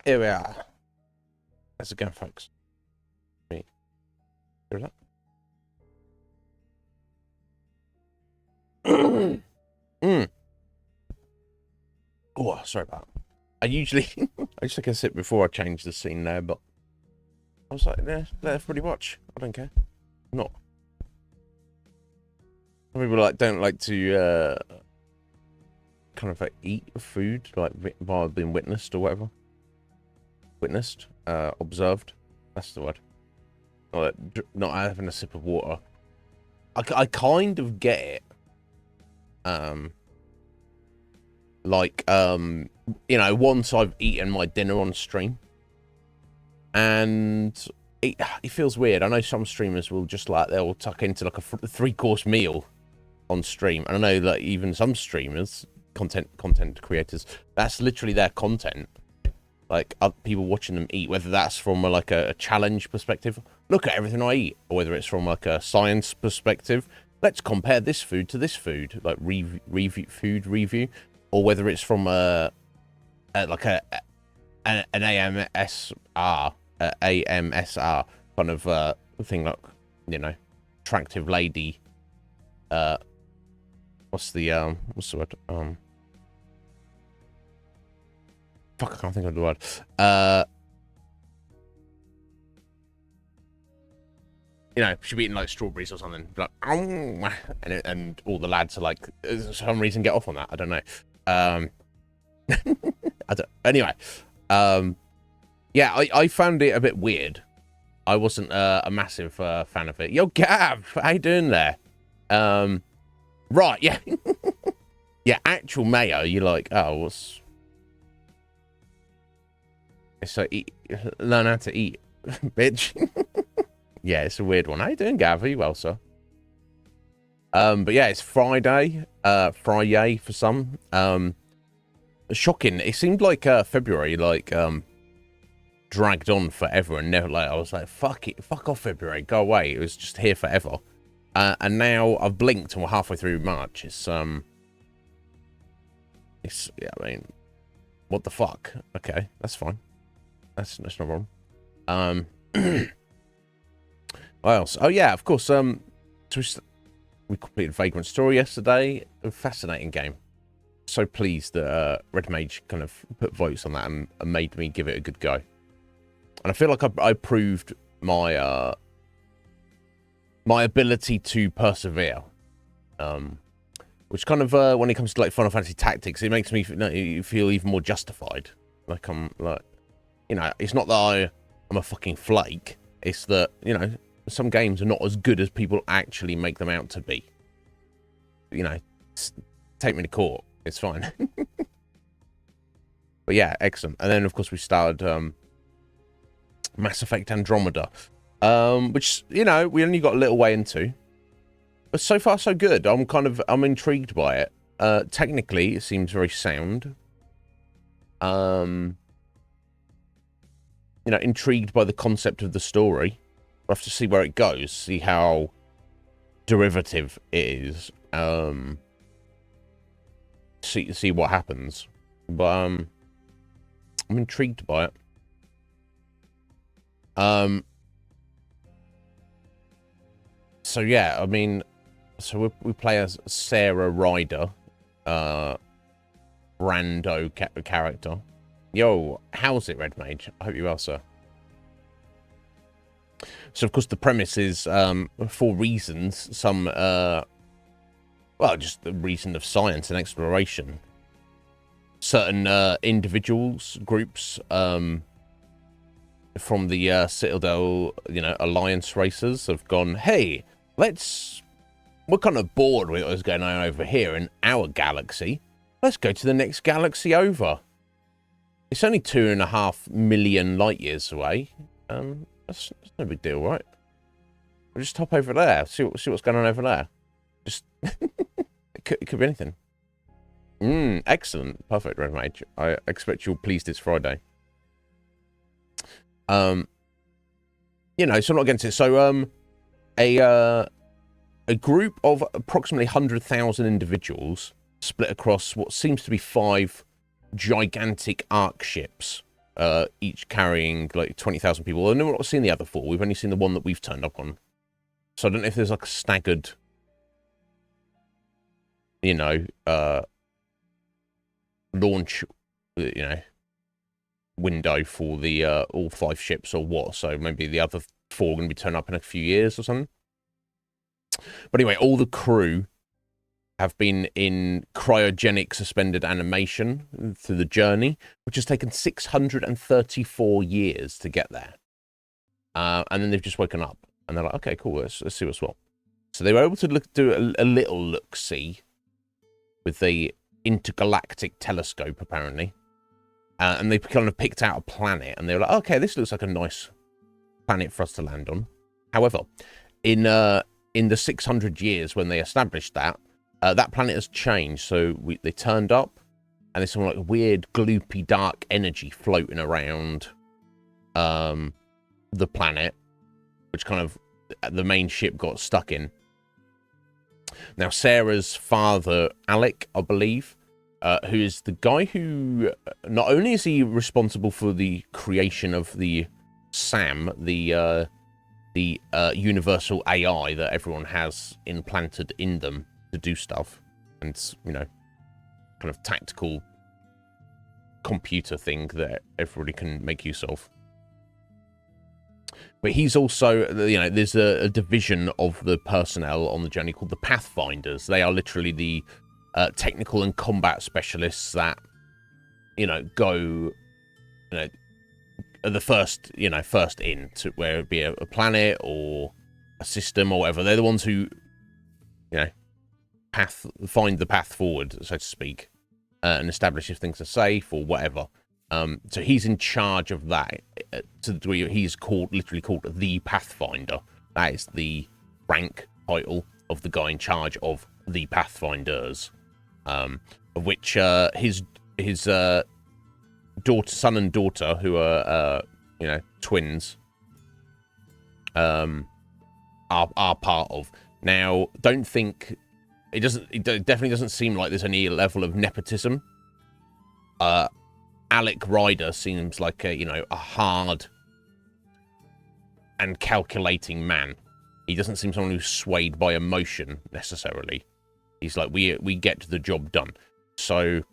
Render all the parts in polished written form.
Here we are. How's it going, folks? Me. Hear that? Oh, sorry about that. I usually take a sip before I change the scene there, but I was like, yeah, let everybody watch. I don't care. Not. Some people don't like to kind of eat food while being witnessed or whatever. Witnessed, observed. That's the word. Not having a sip of water. I kind of get it. Once I've eaten my dinner on stream, and it feels weird. I know some streamers will just they'll tuck into like a 3-course meal on stream, and I know that even some streamers, content creators, that's literally their content. Like people watching them eat, whether that's from a challenge perspective, look at everything I eat, or whether it's from like a science perspective, let's compare this food to this food, like food review, or whether it's from an AMSR kind of thing, like, attractive lady. What's the word? Fuck, I can't think of the word. She'll be eating like strawberries or something, like, and all the lads are like, for some reason, get off on that. I don't know. Anyway, yeah, I found it a bit weird. I wasn't a massive fan of it. Yo, Gav, how you doing there? Right, yeah. Yeah, actual mayo, you're like, oh, what's... So learn how to eat, bitch. Yeah, it's a weird one. How you doing, Gav? Are you well, sir? But yeah, it's Friday. Friday for some. Shocking. It seemed like February, dragged on forever, and never. I was like, fuck it, fuck off, February, go away. It was just here forever. And now I've blinked and we're halfway through March. Yeah, I mean, what the fuck? Okay, that's fine. That's no problem. What else? Oh yeah, of course. We completed Vagrant Story yesterday. A fascinating game. So pleased that Red Mage kind of put votes on that and made me give it a good go. And I feel like I proved my my ability to persevere. Which kind of when it comes to Final Fantasy Tactics, it makes me feel even more justified. Like I'm like, it's not that I'm a fucking flake. It's that, some games are not as good as people actually make them out to be. Take me to court. It's fine. But yeah, excellent. And then, of course, we started Mass Effect Andromeda, which, we only got a little way into. But so far, so good. I'm intrigued by it. Technically, it seems very sound. Intrigued by the concept of the story. We'll have to see where it goes, see how derivative it is. See what happens. But I'm intrigued by it. So yeah, I mean, so we play as Sarah Ryder, rando character. Yo, how's it, Red Mage? I hope you're well, sir. So, of course, the premise is, for reasons, some, just the reason of science and exploration. Certain individuals, groups, from the Citadel, Alliance racers have gone, hey, we're kind of bored with what's going on over here in our galaxy. Let's go to the next galaxy over. It's only 2.5 million light years away. That's no big deal, right? We'll just hop over there, see what's going on over there. Just it could be anything. Excellent, perfect, Red Mage. I expect you're pleased it's Friday. So I'm not against it. So a group of approximately 100,000 individuals split across what seems to be 5 gigantic arc ships each carrying like 20,000 people. And we've not seen the other 4. We've only seen the one that we've turned up on. So I don't know if there's like a staggered, you know, launch, you know, window for the all 5 ships or what. So maybe the other 4 are going to be turned up in a few years or something. But anyway, all the crew have been in cryogenic suspended animation through the journey, which has taken 634 years to get there. And then they've just woken up, and they're like, okay, cool, let's see what's what. So they were able to do a little look-see with the intergalactic telescope, apparently. And they kind of picked out a planet, and they were like, okay, this looks like a nice planet for us to land on. However, in the 600 years when they established that, that planet has changed. So they turned up, and there's some like weird, gloopy, dark energy floating around the planet, which kind of the main ship got stuck in. Now, Sarah's father, Alec, I believe, who is the guy who not only is he responsible for the creation of the SAM, the universal AI that everyone has implanted in them to do stuff, and, you know, kind of tactical computer thing that everybody can make use of. But he's also, you know, there's a division of the personnel on the journey called the Pathfinders. They are literally the technical and combat specialists that, you know, go, you know, the first in to where it be a planet or a system or whatever. They're the ones who, you know, find the path forward, so to speak, and establish if things are safe or whatever. So he's in charge of that to the degree he's literally called the Pathfinder. That is the rank title of the guy in charge of the Pathfinders, of which his son and daughter, who are you know, twins, are part of. Now, don't think it definitely doesn't seem like there's any level of nepotism. Alec Ryder seems like a hard and calculating man. He doesn't seem someone who's swayed by emotion necessarily. He's like, we get the job done. So,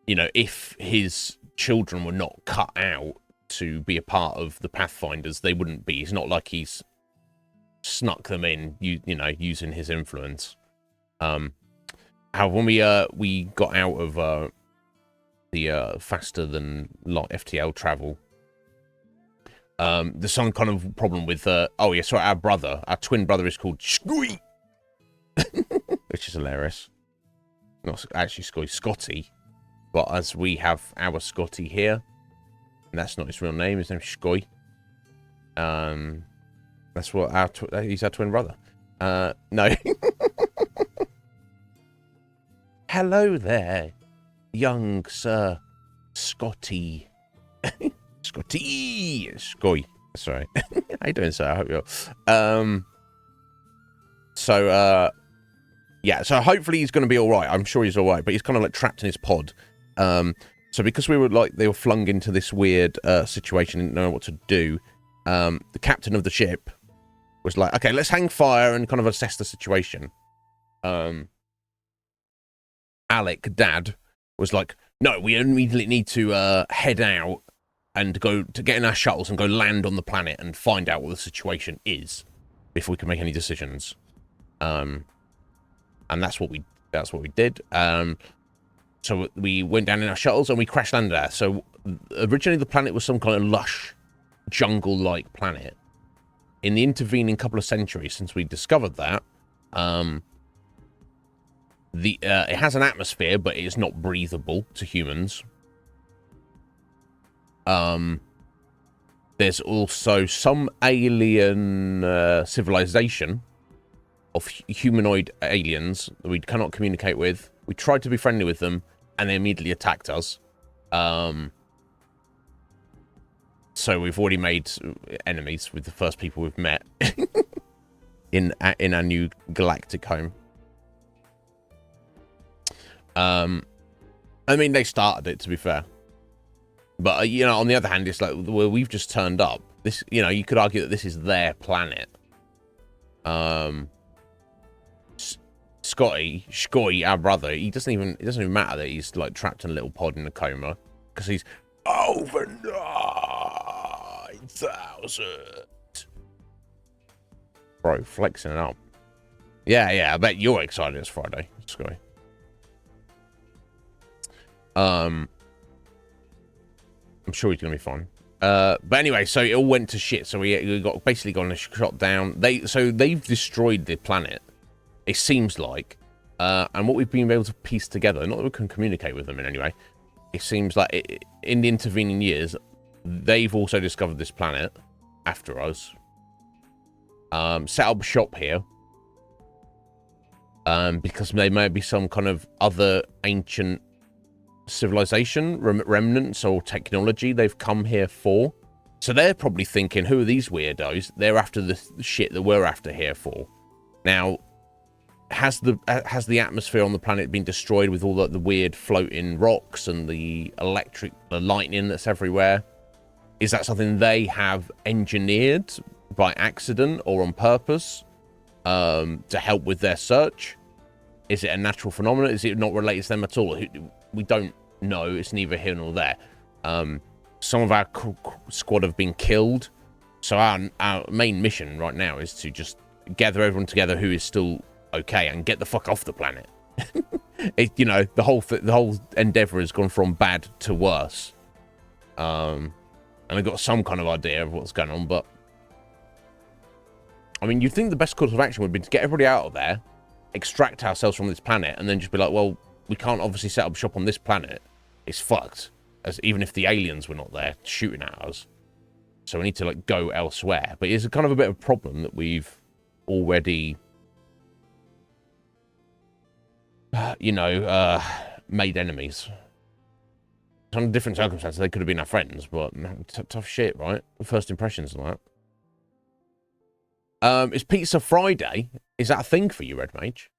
you know, if his children were not cut out to be a part of the Pathfinders, they wouldn't be. It's not like he's snuck them in, you know, using his influence. However, when we got out of the faster than light FTL travel, there's some kind of problem with our twin brother is called Squee, which is hilarious. Not actually Scotty, but as we have our Scotty here, and that's not his real name. His name's Scoy. That's what he's our twin brother. No. Hello there, young Sir Scotty. Scotty. Scoy. Sorry. How you doing, sir? I hope you're... yeah, so hopefully he's going to be all right. I'm sure he's all right, but he's kind of like trapped in his pod. So because they were flung into this weird situation, didn't know what to do, the captain of the ship was like, okay, let's hang fire and kind of assess the situation. Alec, Dad, was like, no, we immediately need to head out and go to get in our shuttles and go land on the planet and find out what the situation is before we can make any decisions. And that's what we did. So we went down in our shuttles and we crash landed there. So originally the planet was some kind of lush, jungle-like planet. In the intervening couple of centuries since we discovered that, it has an atmosphere, but it's not breathable to humans. There's also some alien civilization of humanoid aliens that we cannot communicate with. We tried to be friendly with them, and they immediately attacked us. So we've already made enemies with the first people we've met in our new galactic home. I mean, they started it, to be fair. But, you know, on the other hand, it's like, well, we've just turned up. This, you know, you could argue that this is their planet. Scotty, our brother, it doesn't even matter that he's, like, trapped in a little pod in a coma. Because he's over 9,000. Bro, flexing it up. Yeah, I bet you're excited it's Friday, Scotty. I'm sure he's gonna be fine. But anyway, so it all went to shit. So we got basically got shot down. They've destroyed the planet. It seems like, and what we've been able to piece together, not that we can communicate with them in any way. It seems like in the intervening years, they've also discovered this planet after us. Set up shop here. Because there may be some kind of other ancient civilization, remnants or technology they've come here for. So they're probably thinking, who are these weirdos? They're after the shit that we're after here for. Now, has the atmosphere on the planet been destroyed with all the weird floating rocks and the lightning that's everywhere? Is that something they have engineered by accident or on purpose to help with their search? Is it a natural phenomenon? Is it not related to them at all? We don't know. It's neither here nor there. Some of our squad have been killed. So our main mission right now is to just gather everyone together who is still okay and get the fuck off the planet. You know, the whole endeavor has gone from bad to worse. And I've got some kind of idea of what's going on, but I mean, you'd think the best course of action would be to get everybody out of there, extract ourselves from this planet, and then just be like, well, we can't obviously set up shop on this planet. It's fucked. As even if the aliens were not there shooting at us. So we need to, like, go elsewhere. But it's kind of a bit of a problem that we've already, you know, made enemies. Under different circumstances, they could have been our friends, but tough shit, right? First impressions and that. Is Pizza Friday? Is that a thing for you, Red Mage?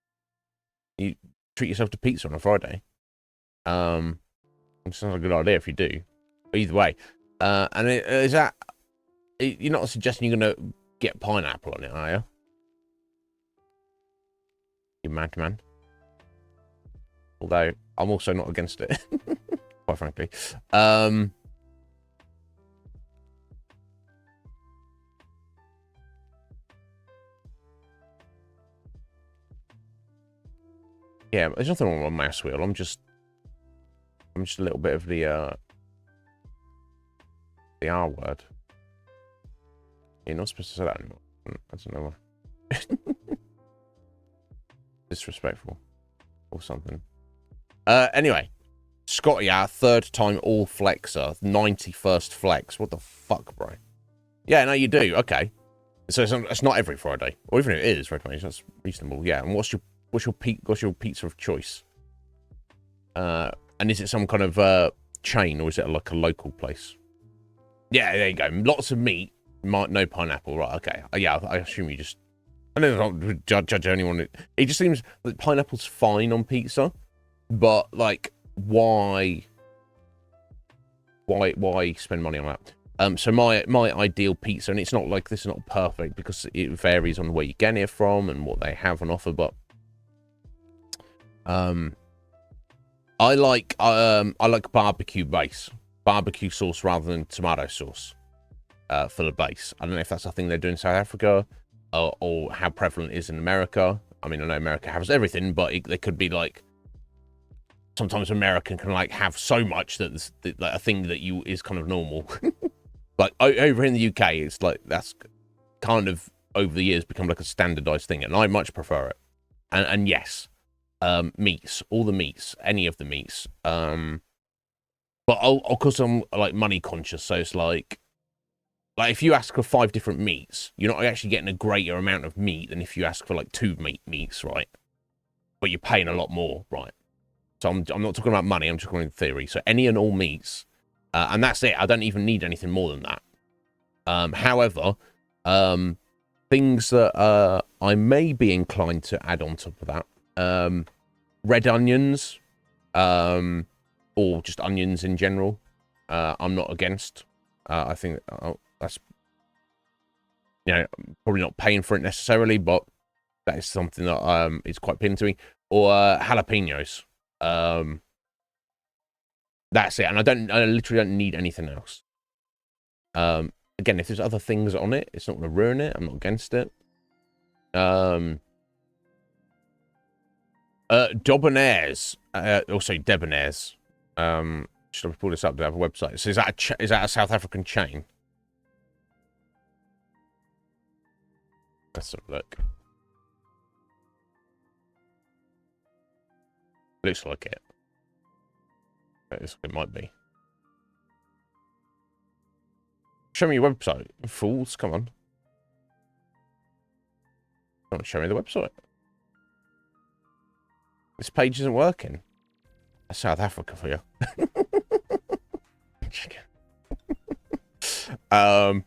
You treat yourself to pizza on a Friday? It sounds like a good idea if you do. Either way. And is that... You're not suggesting you're going to get pineapple on it, are you? You madman. Although, I'm also not against it. Quite frankly. Yeah, there's nothing wrong with my mouse wheel. I'm just a little bit of the R word. You're not supposed to say that anymore. I don't know why. Disrespectful. Or something. Anyway. Scotty, our third time all flexer. 91st flex. What the fuck, bro? Yeah, no, you do. Okay. So it's not every Friday. Or even if it is, Red Mage, that's reasonable. Yeah, and what's your pizza of choice? And is it some kind of chain, or is it like a local place? Yeah, there you go. Lots of meat, no pineapple. Right, okay. Yeah, I assume you just... I don't judge anyone. It just seems that pineapple's fine on pizza, but, like, why spend money on that? So my ideal pizza, and it's not like this is not perfect because it varies on where you get it from and what they have on offer, but I like barbecue sauce rather than tomato sauce for the base. I don't know if that's a thing they do in South Africa or how prevalent it is in America. I mean, I know America has everything, but they could be like, sometimes American can like have so much that like a thing that is kind of normal. Like over in the UK, it's like that's kind of over the years become like a standardized thing, and I much prefer it. And yes, meats, all the meats, any of the meats. But of course I'm like money conscious, so it's like if you ask for 5 different meats, you're not actually getting a greater amount of meat than if you ask for like 2 meats, right? But you're paying a lot more, right? So I'm not talking about money, I'm just talking in theory. So any and all meats, and that's it. I don't even need anything more than that. However, things that I may be inclined to add on top of that, red onions, or just onions in general. I'm not against. I think that's, you know, probably not paying for it necessarily, but that is something that is quite pinned to me. Or jalapenos. That's it. And I literally don't need anything else. Again, if there's other things on it, it's not going to ruin it. I'm not against it. Debonair's, also Debonair's. Should I pull this up? Do I have a website? So is that a South African chain? Let's have a look. Looks like it. It might be. Show me your website, fools. Come on. Don't show me the website. This page isn't working. That's South Africa for you. Oh,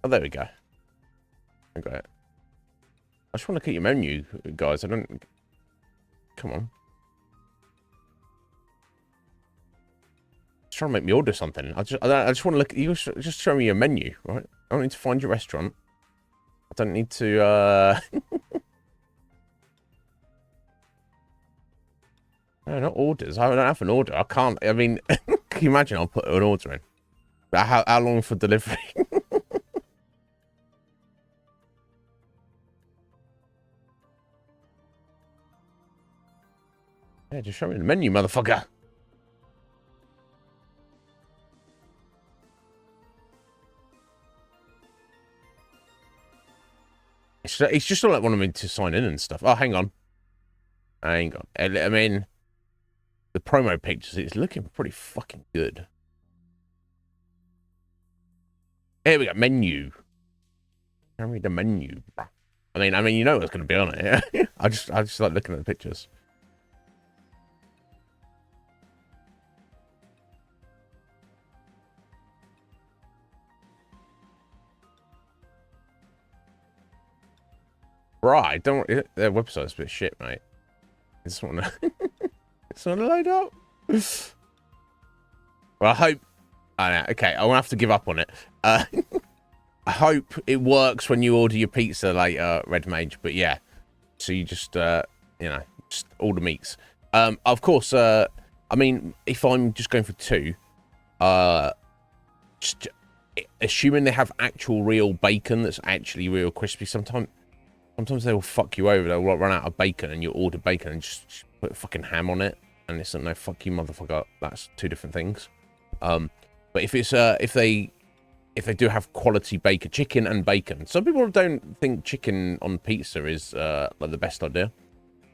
there we go. I got it. I just want to keep your menu, guys. I don't. Come on. Just trying to make me order something. I just want to look. You just show me your menu, right? I don't need to find your restaurant. I don't need to. No, not orders. I don't have an order. I can't. I mean, can you imagine? I'll put an order in. But how long for delivery? Yeah, just show me the menu, motherfucker. It's just not like wanting me to sign in and stuff. Oh, hang on. Hang on. I mean, the promo pictures, it's looking pretty fucking good. Here we go. Menu. Show me the menu. I mean, you know what's going to be on it. I just like looking at the pictures. Right, don't worry. Their website's a bit shit, mate. I just want to. It's not load up. Well, I hope. Okay, I won't have to give up on it. I hope it works when you order your pizza later, Red Mage. But yeah, so you just just order meats. Of course. I mean, if I'm just going for two, just assuming they have actual real bacon that's actually real crispy. Sometimes they will fuck you over. They'll run out of bacon and you order bacon and just put fucking ham on it. And it's no, fuck you, motherfucker. That's two different things. But if it's if they do have quality bacon, chicken and bacon. Some people don't think chicken on pizza is like the best idea.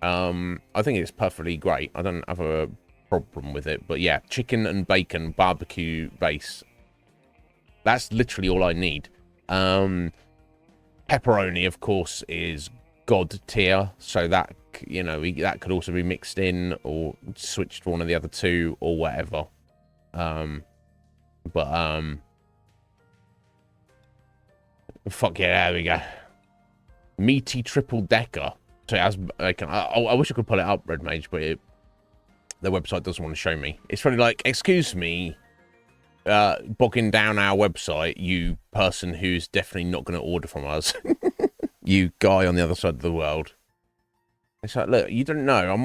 I think it's perfectly great. I don't have a problem with it. But yeah, chicken and bacon, barbecue base. That's literally all I need. Pepperoni, of course, is god tier, so that, you know, that could also be mixed in or switched to one of the other two or whatever. Fuck yeah, there we go. Meaty triple decker. So it has, I wish I could pull it up, Red Mage, but the website doesn't want to show me. It's probably like, excuse me, bogging down our website, you person who's definitely not going to order from us. You guy on the other side of the world. It's like, look, you don't know. I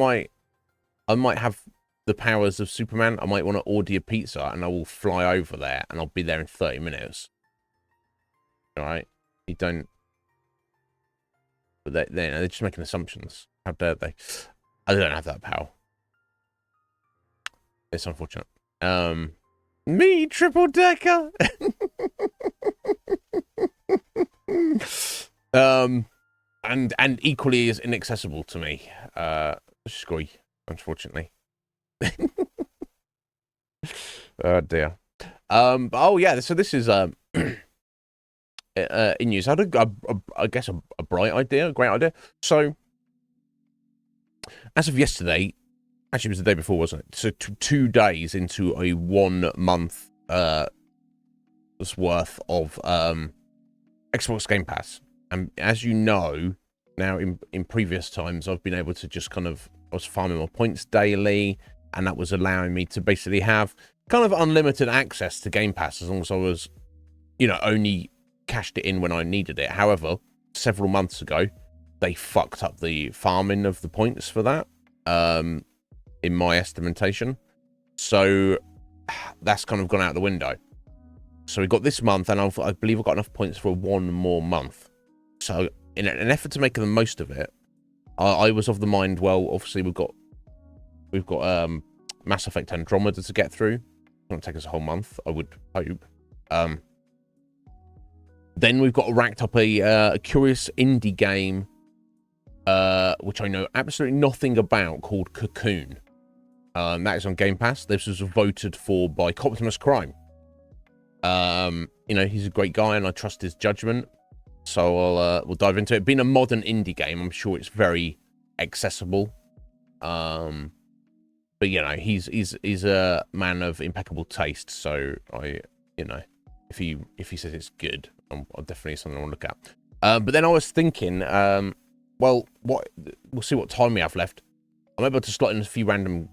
might have the powers of Superman. I might want to order your pizza and I will fly over there and I'll be there in 30 minutes. All right? You don't. But they're just making assumptions. How dare they? I don't have that power. It's unfortunate. Me, triple decker. And equally as inaccessible to me. Screw, unfortunately. Oh dear. But, oh yeah. So this is in news. I had I guess a bright idea, a great idea. So as of yesterday. Actually, it was the day before, wasn't it? So 2 days into a 1 month worth of Xbox Game Pass. And as you know, now in previous times, I've been able to just kind of I was farming my points daily, and that was allowing me to basically have kind of unlimited access to Game Pass as long as I was, you know, only cashed it in when I needed it. However, several months ago, they fucked up the farming of the points for that, in my estimation. So that's kind of gone out the window. So we got this month, and I believe I've got enough points for one more month. So in an effort to make the most of it, I was of the mind, well, obviously we've got Mass Effect Andromeda to get through. It's going to take us a whole month, I would hope. Then we've got racked up a curious indie game, which I know absolutely nothing about, called Cocoon. That is on Game Pass. This was voted for by Optimus Crime. You know, he's a great guy, and I trust his judgment. So we'll dive into it. Being a modern indie game, I'm sure it's very accessible. But you know, he's a man of impeccable taste. So you know, if he says it's good, I'll definitely something I want to look at. But then I was thinking, well, we'll see what time we have left. I'm able to slot in a few random,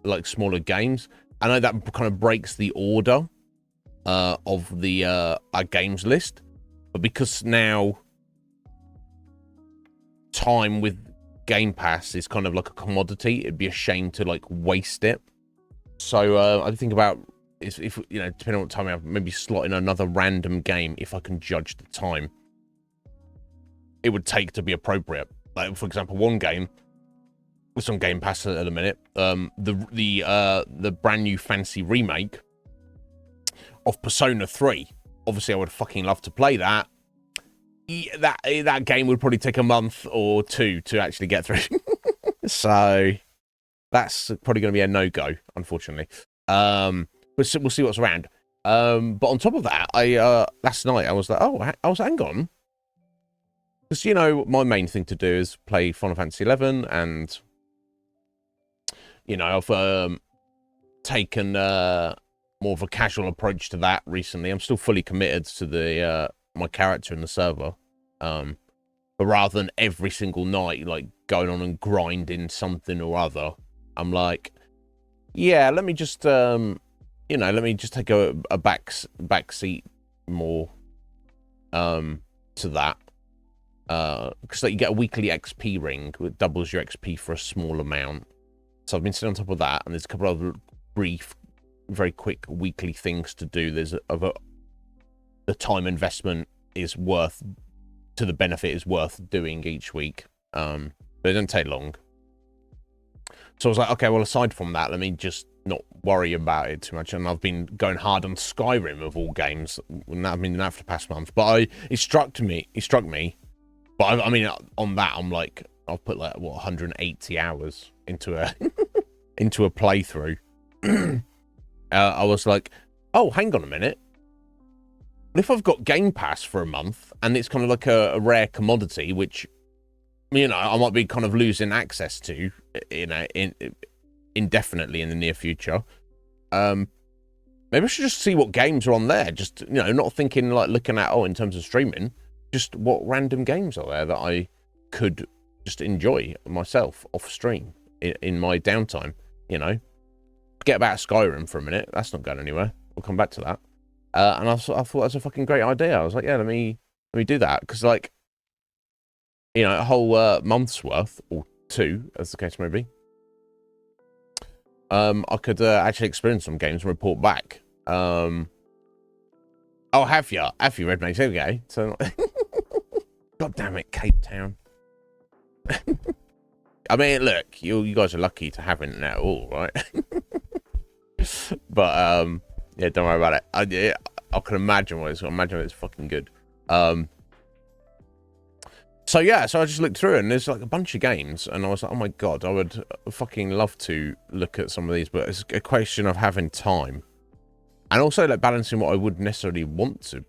like, smaller games. I know that kind of breaks the order of the our games list, but because now time with Game Pass is kind of like a commodity, it'd be a shame to like waste it. So I think about if you know, depending on what time I have, maybe slot in another random game if I can judge the time it would take to be appropriate. Like, for example, one game it's on Game Pass at the minute, the brand new fancy remake of Persona 3. Obviously, I would fucking love to play that. That game would probably take a month or two to actually get through. So that's probably going to be a no-go, unfortunately. But we'll see what's around. But on top of that, last night I was like, hang on. Because, you know, my main thing to do is play Final Fantasy 11, and, you know, I've taken more of a casual approach to that recently. I'm still fully committed to the my character in the server, but rather than every single night like going on and grinding something or other, I'm like, yeah, let me just you know, let me just take a back seat more to that, because like, you get a weekly XP ring that doubles your XP for a small amount. So I've been sitting on top of that, and there's a couple of other brief, very quick weekly things to do. There's the time investment is worth, to the benefit is worth doing each week, but it doesn't take long. So I was like, okay, well, aside from that, let me just not worry about it too much. And I've been going hard on Skyrim of all games. I mean, that for the past month, but it struck me. But I mean, on that, I'm like, I've put like 180 hours into a into a playthrough. I was like, oh, hang on a minute. If I've got Game Pass for a month, and it's kind of like a rare commodity, which, you know, I might be kind of losing access to, you know, indefinitely in the near future, maybe I should just see what games are on there. Just, you know, not thinking like looking at, in terms of streaming, just what random games are there that I could just enjoy myself off stream in my downtime, you know. Forget about Skyrim for a minute. That's not going anywhere. We'll come back to that. And I thought that's a fucking great idea. I was like, yeah, let me do that, because, like, you know, a whole month's worth, or two, as the case may be, I could actually experience some games and report back. Oh, have you, Red Mate? There we go. So, God damn it, Cape Town. I mean, look, you guys are lucky to have internet at all, right? But yeah, don't worry about it. I can imagine what it's. I imagine it's fucking good. So yeah, so I just looked through it, and there's like a bunch of games, and I was like, oh my god, I would fucking love to look at some of these, but it's a question of having time, and also like balancing what I would necessarily want to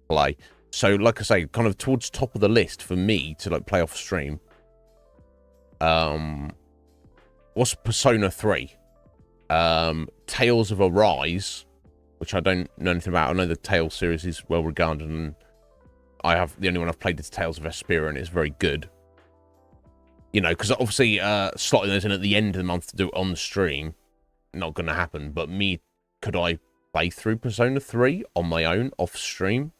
play. So, like I say, kind of towards top of the list for me to like play off stream. What's Persona 3? Tales of Arise, which I don't know anything about. I know the Tales series is well regarded, and the only one I've played is Tales of Vesperia, and it's very good. You know, because obviously slotting those in at the end of the month to do it on the stream, not going to happen. But could I play through Persona 3 on my own, off stream,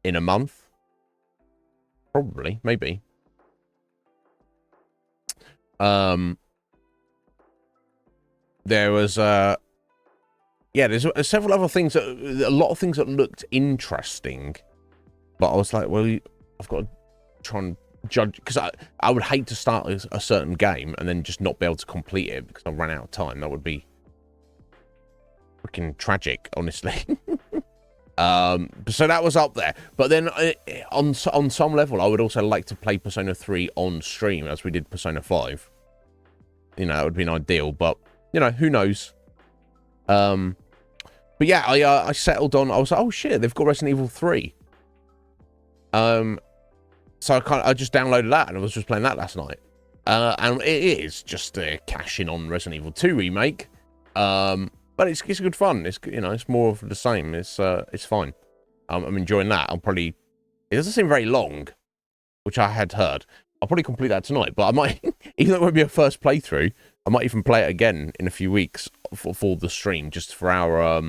in a month? Probably, maybe. There was there's several other things a lot of things that looked interesting, but I was like, well, I've got to try and judge, because I would hate to start a certain game and then just not be able to complete it because I ran out of time. That would be freaking tragic, honestly. So that was up there, but then on some level I would also like to play Persona 3 on stream as we did Persona 5. You know, that would be an ideal, but you know, who knows. But yeah, I settled on, I was like, oh shit, they've got Resident Evil 3. So I just downloaded that and I was just playing that last night. And it is just a cash in on Resident Evil 2 remake. But it's good fun. It's, you know, it's more of the same. It's fine. I'm enjoying that. It doesn't seem very long, which I had heard. I'll probably complete that tonight, but I might, even though it won't be a first playthrough, I might even play it again in a few weeks for the stream, just for our,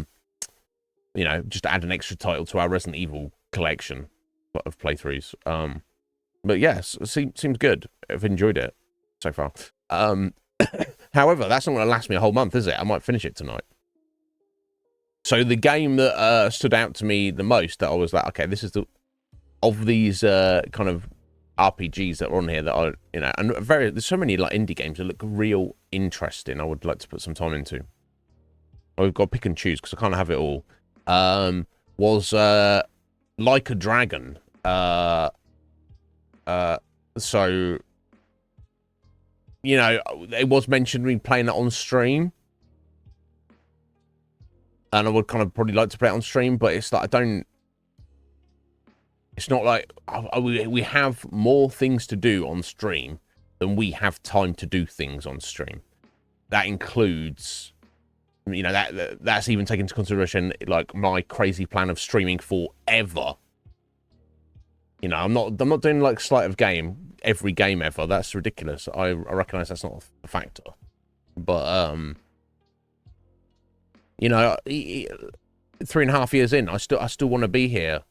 you know, just to add an extra title to our Resident Evil collection of playthroughs. But yes, it seems good. I've enjoyed it so far. However, that's not going to last me a whole month, is it? I might finish it tonight. So the game that stood out to me the most, that I was like, okay, this is of these kind of RPGs that are on here that are, you know, and there's so many like indie games that look real interesting. I would like to put some time into. I've got to pick and choose because I can't have it all. Was Like a Dragon. So, you know, it was mentioned me playing that on stream. And I would kind of probably like to play it on stream, but it's like, it's not like, we have more things to do on stream than we have time to do things on stream. That includes, you know, that's even taken into consideration, like, my crazy plan of streaming forever. You know, I'm not doing, like, sleight of game, every game ever. That's ridiculous. I recognize that's not a factor. But, you know, 3.5 years in, I still want to be here.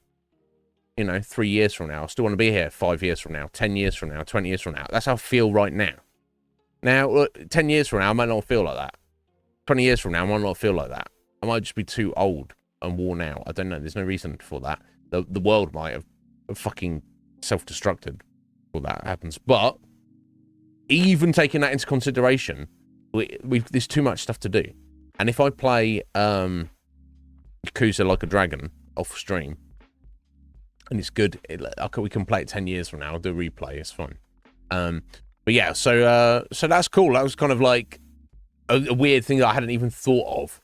You know, 3 years from now, I still want to be here 5 years from now, 10 years from now, 20 years from now. That's how I feel right now. Now, look, 10 years from now, I might not feel like that. 20 years from now, I might not feel like that. I might just be too old and worn out. I don't know. There's no reason for that. The world might have fucking self-destructed before that happens. But even taking that into consideration, there's too much stuff to do. And if I play Yakuza Like a Dragon off stream, and it's good, we can play it 10 years from now. I'll do a replay. It's fine. But yeah, so that's cool. That was kind of like a weird thing that I hadn't even thought of.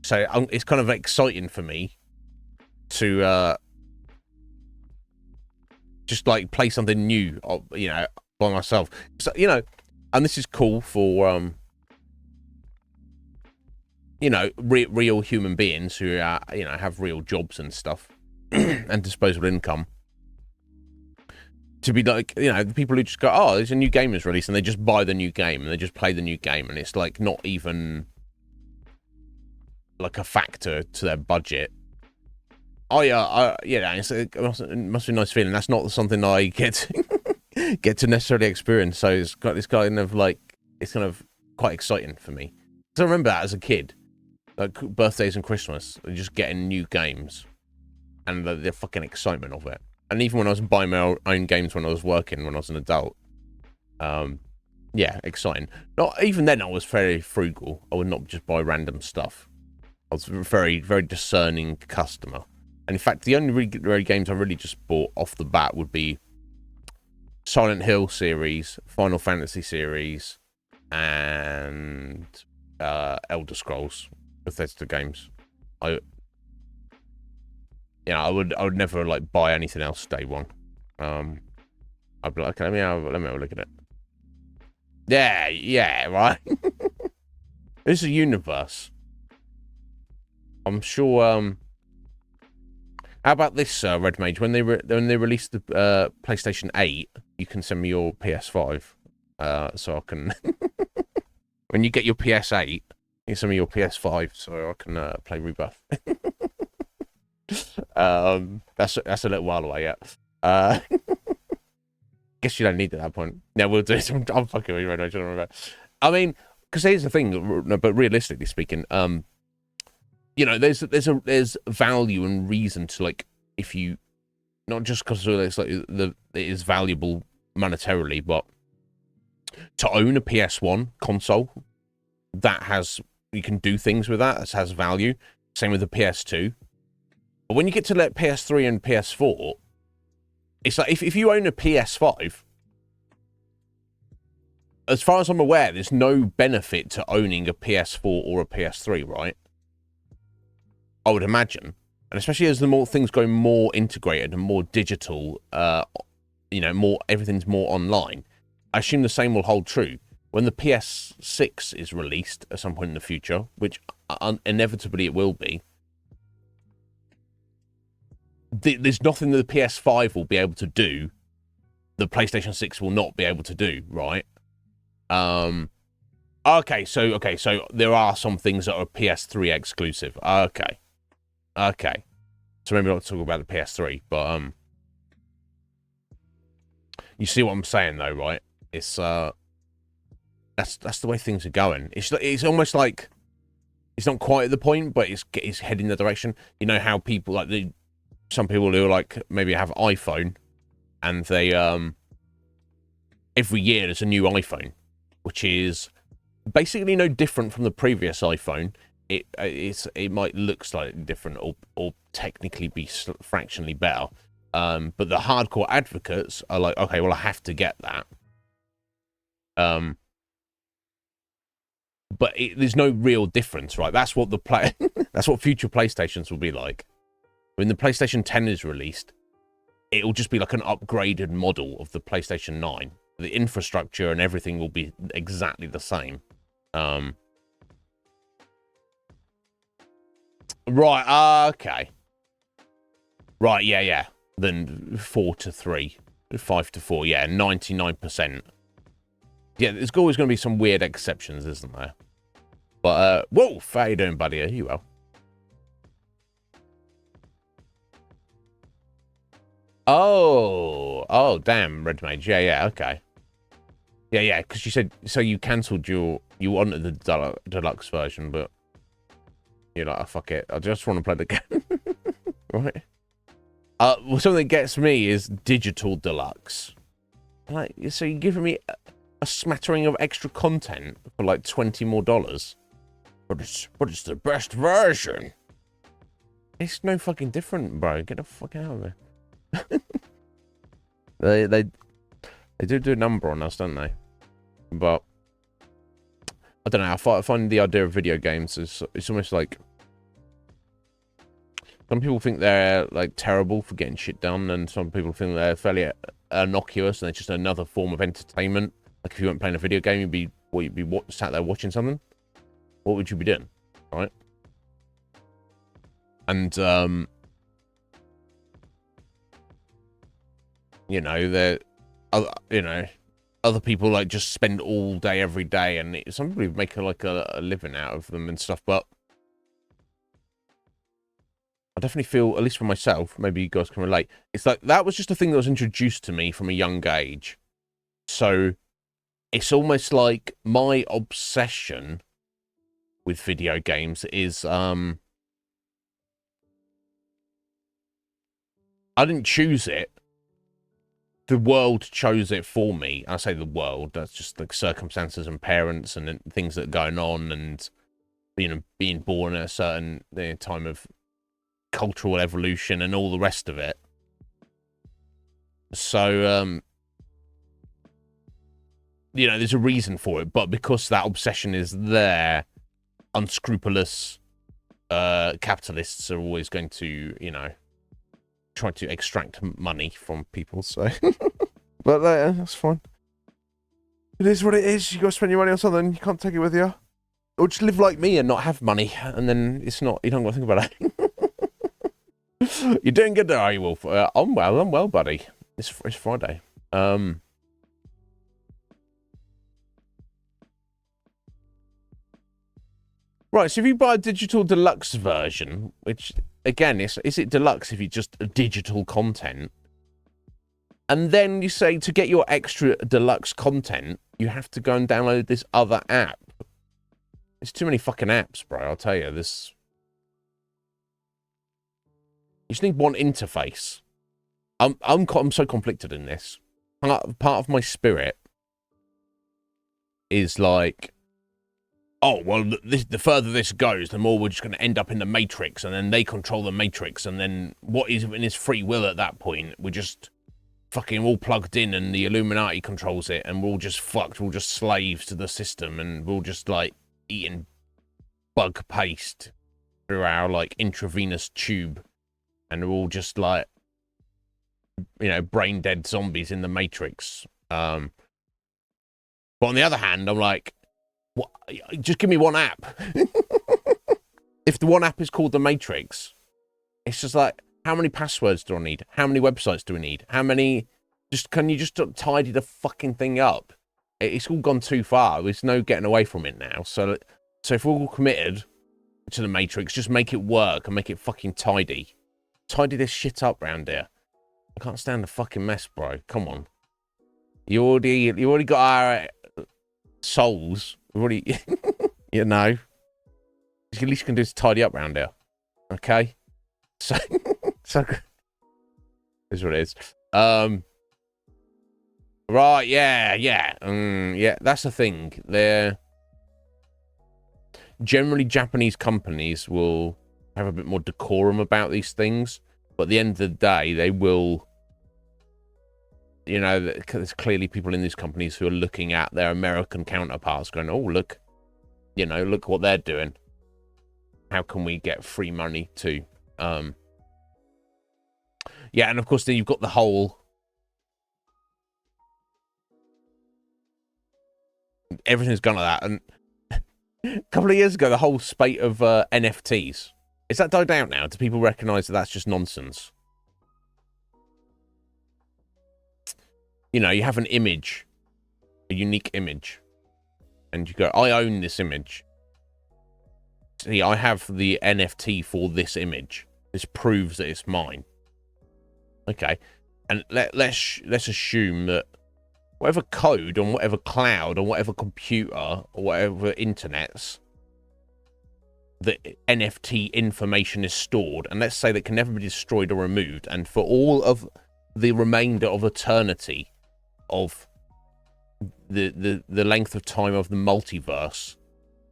So it's kind of exciting for me to just like play something new, you know, by myself. So, you know, and this is cool for you know, real human beings who are, you know, have real jobs and stuff and disposable income. To be like, you know, the people who just go, oh, there's a new game is released, and they just buy the new game and they just play the new game, and it's like not even like a factor to their budget. Oh yeah, yeah, it must be a nice feeling. That's not something I get to necessarily experience. So it's got this kind of like, it's kind of quite exciting for me. So I remember that as a kid, like birthdays and Christmas, just getting new games and the fucking excitement of it. And even when I was buying my own games when I was working, when I was an adult, yeah, exciting. Not even then, I was very frugal. I would not just buy random stuff. I was a very, very discerning customer. And in fact, the only really games I really just bought off the bat would be Silent Hill series, Final Fantasy series, and Elder Scrolls, Bethesda games. I would never like buy anything else day one. I'd be like, okay, let me have a look at it. Yeah, right. This is a universe. I'm sure. How about this, Red Mage? When they released the PlayStation 8, you can send me your PS5. so I can when you get your PS8, get some of your PS5, so I can play Rebirth. That's a little while away yet. Guess you don't need it at that point. Yeah, we'll do it. I'm fucking with you right now. I don't remember. I mean, because here's the thing, but realistically speaking, there's value and reason to, like, if you, not just because it's like it is valuable monetarily, but to own a PS1 console that you can do things with that has value. Same with the PS2. But when you get to like PS3 and PS4, it's like if you own a PS5, as far as I'm aware, there's no benefit to owning a PS4 or a PS3, right? I would imagine. And especially as the more things go more integrated and more digital, everything's more online. I assume the same will hold true. When the PS6 is released at some point in the future, which inevitably it will be, there's nothing that the PS5 will be able to do the PlayStation 6 will not be able to do, right? Okay, so there are some things that are PS3 exclusive. Okay. So maybe not talk about the PS3, but you see what I'm saying though, right? It's that's the way things are going. It's almost like it's not quite at the point, but it's heading the direction. You know how people like some people who like maybe have iPhone, and they every year there's a new iPhone, which is basically no different from the previous iPhone. It might look slightly different or technically be fractionally better, but the hardcore advocates are like, okay, well I have to get that. But there's no real difference, right? That's what that's what future PlayStations will be like. When the PlayStation 10 is released, it will just be like an upgraded model of the PlayStation 9. The infrastructure and everything will be exactly the same. Right, okay. Right, yeah. Then 4-3, 5-4, yeah, 99%. Yeah, there's always going to be some weird exceptions, isn't there? But, Wolf, how you doing, buddy? Are you well? Oh, damn, Red Mage. Yeah, okay. Yeah, because you said, so you cancelled you wanted the deluxe version, but you're like, oh, fuck it. I just want to play the game. Right? Well, something that gets me is digital deluxe. Like, so you're giving me a smattering of extra content for like $20 more. But it's the best version. It's no fucking different, bro. Get the fuck out of there. They do a number on us, don't they? But I don't know. I find the idea of video games is it's almost like some people think they're like terrible for getting shit done, and some people think they're fairly innocuous and it's just another form of entertainment. Like if you weren't playing a video game, you'd be sat there watching something. What would you be doing, right? And other people like just spend all day every day, and some people make a living out of them and stuff. But I definitely feel, at least for myself, maybe you guys can relate. It's like that was just a thing that was introduced to me from a young age, so it's almost like my obsession with video games is I didn't choose it. The world chose it for me. I say the world, that's just like circumstances and parents and things that are going on, and being born at a certain time of cultural evolution and all the rest of it. So there's a reason for it, but because that obsession is there, unscrupulous capitalists are always going to try to extract money from people, so but that's fine. It is what it is. You gotta spend your money on something, you can't take it with you, or just live like me and not have money, and then you don't gotta think about it. You're doing good there, are you, Wolf? I'm well, buddy. It's Friday. Right, so if you buy a digital deluxe version, which, again, is it deluxe if it's just digital content? And then you say to get your extra deluxe content, you have to go and download this other app. There's too many fucking apps, bro, I'll tell you. This. You just need one interface. I'm so conflicted in this. Part of my spirit is like, oh, well, the further this goes, the more we're just going to end up in the Matrix, and then they control the Matrix, and then what is in his free will at that point? We're just fucking all plugged in, and the Illuminati controls it, and we're all just fucked. We're all just slaves to the system, and we're all just, like, eating bug paste through our, like, intravenous tube, and we're all just, like, you know, brain-dead zombies in the Matrix. But on the other hand, I'm like, what? Just give me one app. If the one app is called the Matrix, it's just like, how many passwords do I need? How many websites do we need? How many? Can you just tidy the fucking thing up? It's all gone too far. There's no getting away from it now. So if we're all committed to the Matrix, just make it work and make it fucking tidy. Tidy this shit up round here. I can't stand the fucking mess, bro. Come on. You already got our souls. We've already, you know. At least you can do is tidy up round here. Okay? So is what it is. Right, yeah, that's the thing. They're generally Japanese companies will have a bit more decorum about these things, but at the end of the day, they will, you know, there's clearly people in these companies who are looking at their American counterparts going, oh, look, you know, look what they're doing. How can we get free money too? Yeah, and of course, then you've got the whole... Everything's gone like that. And a couple of years ago, the whole spate of NFTs. Is that died out now? Do people recognise that that's just nonsense? You know, you have an image, a unique image, and you go, I own this image. See, I have the NFT for this image. This proves that it's mine. Okay, and let's assume that whatever code on whatever cloud or whatever computer or whatever internets the NFT information is stored, and let's say that can never be destroyed or removed, and for all of the remainder of eternity of the length of time of the multiverse,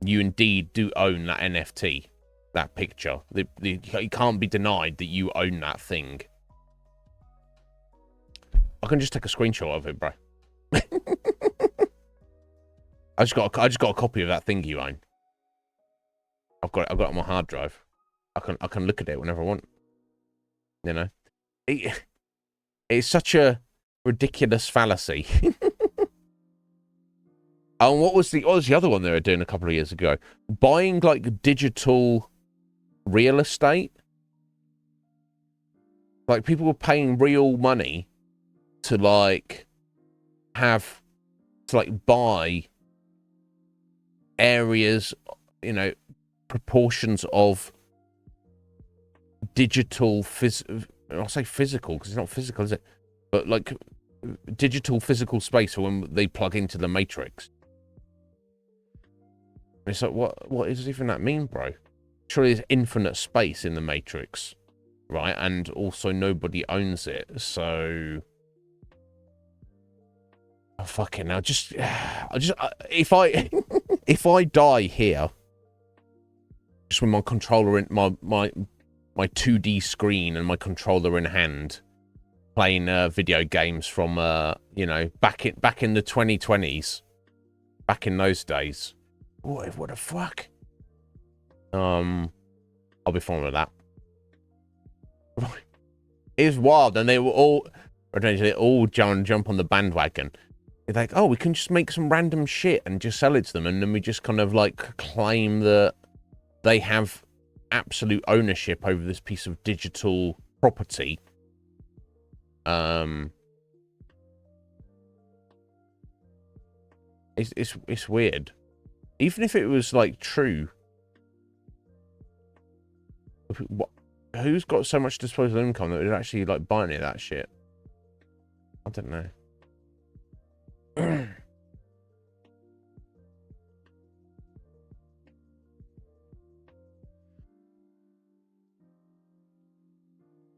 you indeed do own that NFT, that picture. It can't be denied that you own that thing. I can just take a screenshot of it, bro. I just got a copy of that thing you own. I've got it on my hard drive. I can look at it whenever I want. You know, it's such a ridiculous fallacy. And what was the other one they were doing a couple of years ago? Buying like digital real estate. Like people were paying real money to like buy areas, you know, proportions of digital I'll say physical because it's not physical, is it? But like digital physical space for when they plug into the Matrix. It's like, what does even that mean, bro? Surely there's infinite space in the Matrix, right? And also nobody owns it, so... Oh, fucking hell, if I die here, just with my controller in my 2D screen and my controller in hand, playing video games from you know, back in the 2020s, back in those days. What the fuck? I'll be fine with that. It was wild, and they were all jump on the bandwagon. They're like, oh, we can just make some random shit and just sell it to them, and then we just kind of like claim that they have absolute ownership over this piece of digital property. It's weird. Even if it was like true, What? Who's got so much disposable income that would actually like buy any of that shit? I don't know.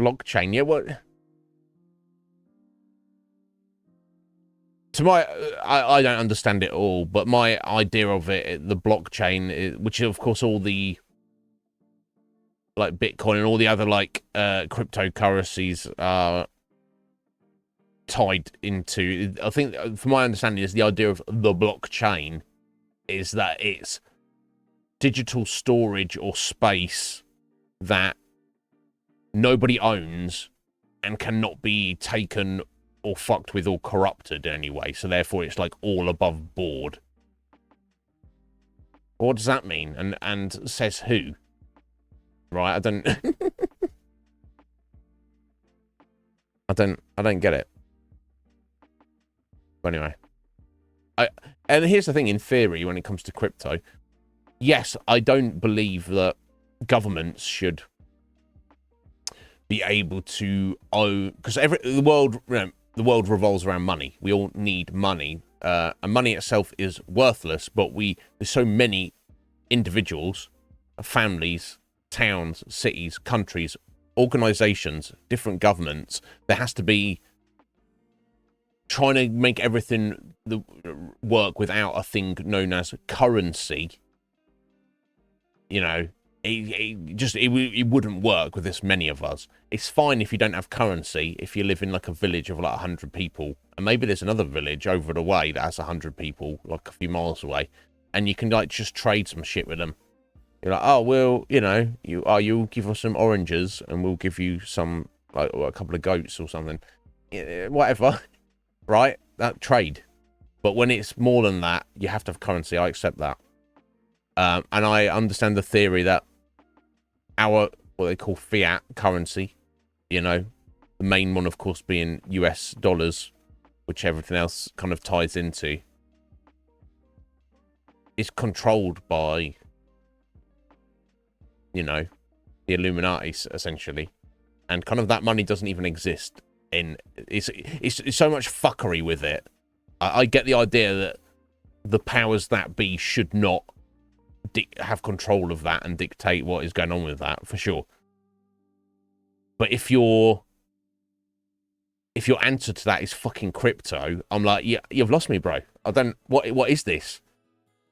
Blockchain, yeah. What? To my, I don't understand it all, but my idea of it, the blockchain, which is of course all the like Bitcoin and all the other like cryptocurrencies are tied into. I think, from my understanding, is the idea of the blockchain is that it's digital storage or space that nobody owns and cannot be taken or fucked with or corrupted in any way. So therefore it's like all above board. What does that mean? And says who? Right, I don't I don't get it. But anyway. And here's the thing, in theory, when it comes to crypto, yes, I don't believe that governments should be able to own, because the world revolves around money. We all need money, and money itself is worthless. But there's so many individuals, families, towns, cities, countries, organizations, different governments. There has to be trying to make everything work without a thing known as currency. You know, it wouldn't work with this many of us. It's fine if you don't have currency, if you live in like a village of like 100 people, and maybe there's another village over the way that has 100 people, like a few miles away, and you can like just trade some shit with them. You're like, oh well, you know, you'll give us some oranges, and we'll give you some like a couple of goats or something, whatever, right? That trade. But when it's more than that, you have to have currency. I accept that. And I understand the theory that what they call fiat currency, you know, the main one, of course, being US dollars, which everything else kind of ties into, is controlled by, you know, the Illuminati, essentially. And kind of that money doesn't even exist. It's so much fuckery with it. I get the idea that the powers that be should not have control of that and dictate what is going on with that, for sure. But if your answer to that is fucking crypto, I'm like, yeah, you've lost me, bro. I don't. What is this?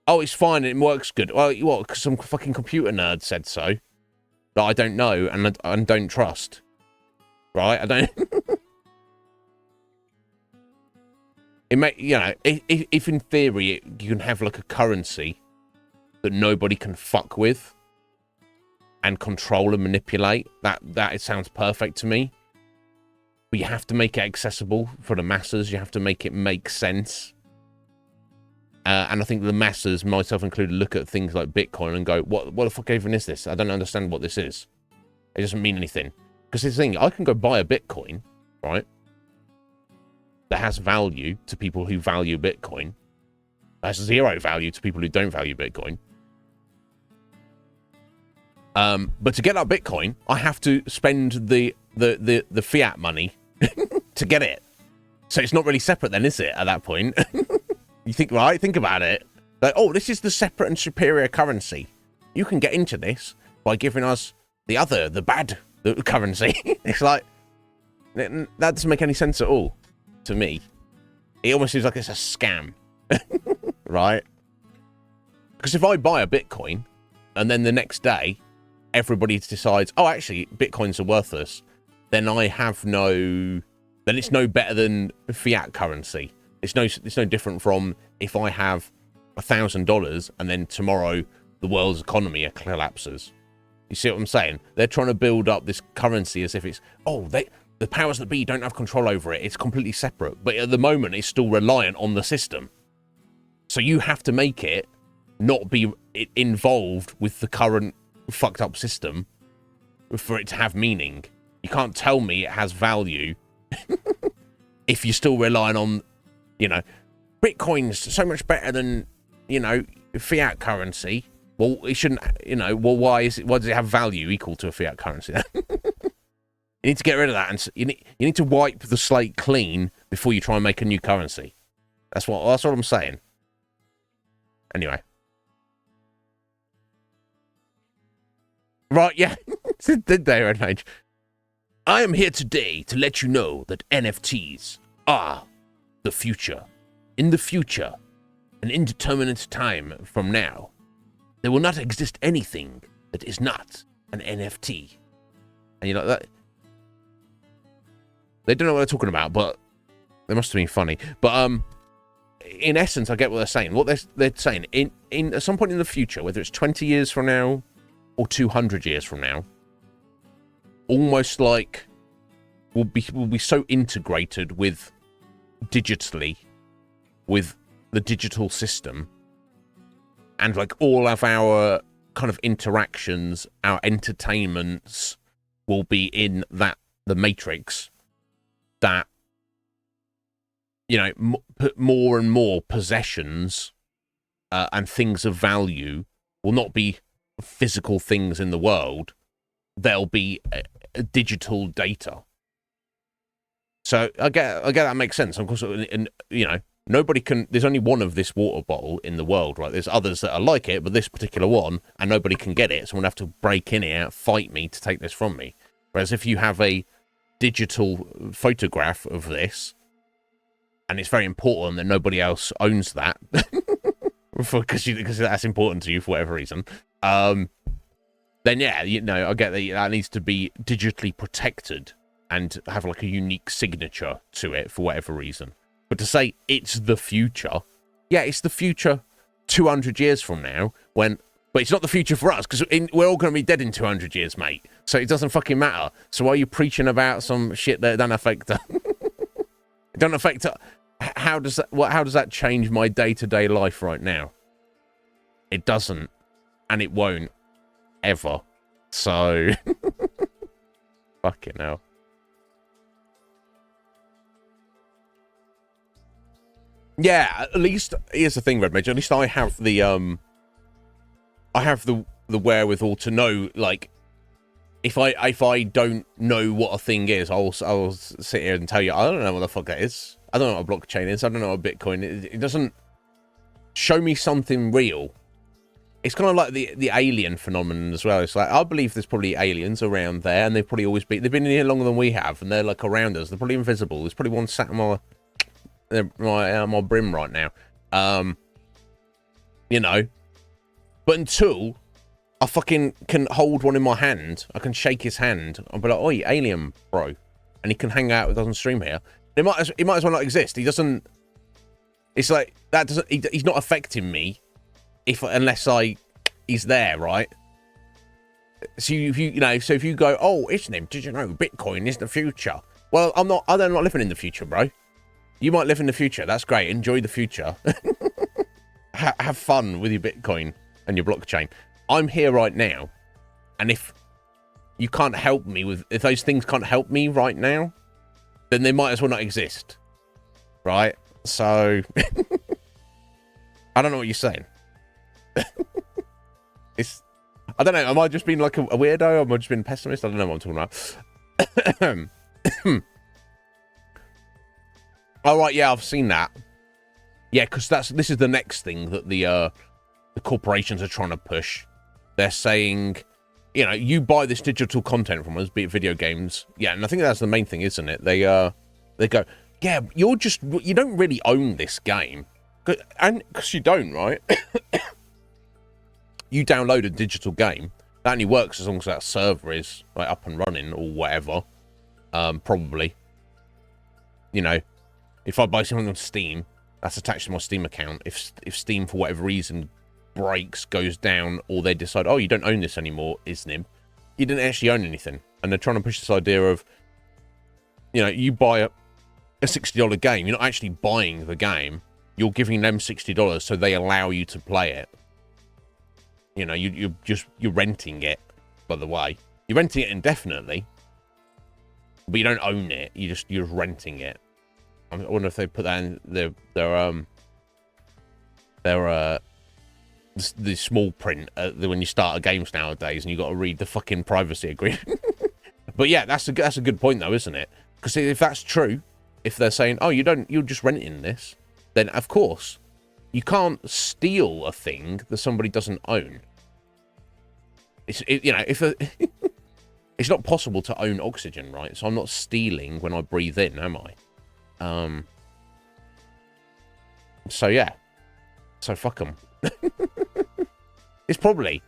Oh, it's fine. It works good. Well, what? Because some fucking computer nerd said so. That I don't know and don't trust. Right? I don't. It may, you know, if in theory you can have like a currency that nobody can fuck with and control and manipulate, that it sounds perfect to me. But you have to make it accessible for the masses. You have to make it make sense. And I think the masses, myself included, look at things like Bitcoin and go, what the fuck even is this? I don't understand what this is. It doesn't mean anything. Because this thing, I can go buy a Bitcoin, right? That has value to people who value Bitcoin. That has zero value to people who don't value Bitcoin. But to get that Bitcoin, I have to spend the fiat money to get it. So it's not really separate then, is it, at that point? You think, right? Think about it. Like, oh, this is the separate and superior currency. You can get into this by giving us the bad currency. It's like, that doesn't make any sense at all to me. It almost seems like it's a scam. Right? Because if I buy a Bitcoin and then the next day everybody decides, oh, actually, Bitcoins are worthless, then then it's no better than fiat currency. It's no different from if I have $1,000 and then tomorrow the world's economy collapses. You see what I'm saying? They're trying to build up this currency as if it's, the powers that be don't have control over it. It's completely separate. But at the moment, it's still reliant on the system. So you have to make it not be involved with the current fucked up system for it to have meaning. You can't tell me it has value if you're still relying on, you know, Bitcoin's so much better than, you know, fiat currency. Well, it shouldn't, you know, well, why does it have value equal to a fiat currency? You need to get rid of that, and you need to wipe the slate clean before you try and make a new currency. That's what I'm saying. Anyway. Right, yeah. Did they, Red Mage? I am here today to let you know that NFTs are the future. In the future, an indeterminate time from now, there will not exist anything that is not an NFT. And you know that they don't know what they're talking about, but they must have been funny. But in essence, I get what they're saying. What they're saying in at some point in the future, whether it's 20 years from now or 200 years from now, almost like we'll be so integrated with digitally with the digital system, and like all of our kind of interactions, our entertainments will be in the matrix, that, you know, put more and more possessions and things of value will not be physical things in the world. They'll be digital data. So I get that makes sense. Of course, and you know, nobody can. There's only one of this water bottle in the world, right? There's others that are like it, but this particular one, and nobody can get it. Someone have to break in here, fight me to take this from me. Whereas if you have a digital photograph of this, and it's very important that nobody else owns that, because that's important to you for whatever reason, then yeah, you know, I get that needs to be digitally protected and have like a unique signature to it for whatever reason. But to say it's the future, yeah, it's the future 200 years from now, but it's not the future for us, because we're all going to be dead in 200 years, mate. So it doesn't fucking matter. So why are you preaching about some shit that don't affect it don't affect how does that change my day-to-day life right now? It doesn't, and it won't ever. So fucking hell. Yeah, at least here's the thing, Red Mage. At least I have the wherewithal to know, like, if I don't know what a thing is, I'll sit here and tell you I don't know what the fuck that is. I don't know what a blockchain is. I don't know what Bitcoin is. It doesn't show me something real. It's kind of like the alien phenomenon as well. It's like, I believe there's probably aliens around there, and they've been here longer than we have, and they're like around us. They're probably invisible. There's probably one sat on my brim right now. You know, but until I fucking can hold one in my hand, I can shake his hand, I'll be like, oi, alien bro, and he can hang out with us on stream here. He might as well not exist. He doesn't. It's like that doesn't. He's not affecting me unless he's there, right? So if you go, oh, Iznib, did you know Bitcoin is the future? Well, I'm not living in the future, bro. You might live in the future. That's great. Enjoy the future. Have fun with your Bitcoin and your blockchain. I'm here right now, and if you can't help me if those things can't help me right now, then they might as well not exist, right? So I don't know what you're saying. I don't know. Am I just being like a weirdo? Am I just being a pessimist? I don't know what I'm talking about. All right, yeah, I've seen that. Yeah, because this is the next thing that the corporations are trying to push. They're saying, you know, you buy this digital content from us, be it video games. Yeah, and I think that's the main thing, isn't it? They go, yeah, you don't really own this game, and because you don't, right? You download a digital game, that only works as long as that server is like up and running or whatever. Probably, you know, if I buy something on Steam, that's attached to my Steam account. If Steam for whatever reason breaks, goes down, or they decide, oh, you don't own this anymore, Iznib, you didn't actually own anything. And they're trying to push this idea of, you know, you buy a $60 game, you're not actually buying the game, you're giving them $60 so they allow you to play it. You know, you're renting it, by the way. You're renting it indefinitely, but you don't own it. You're just renting it. I wonder if they put that in their the small print when you start games nowadays, and you got to read the fucking privacy agreement. But yeah, that's a good point though, isn't it? Because if that's true, if they're saying, oh, you're just renting this, then of course you can't steal a thing that somebody doesn't own. It's not possible to own oxygen, right? So I'm not stealing when I breathe in, am I? So yeah. So fuck them. It's probably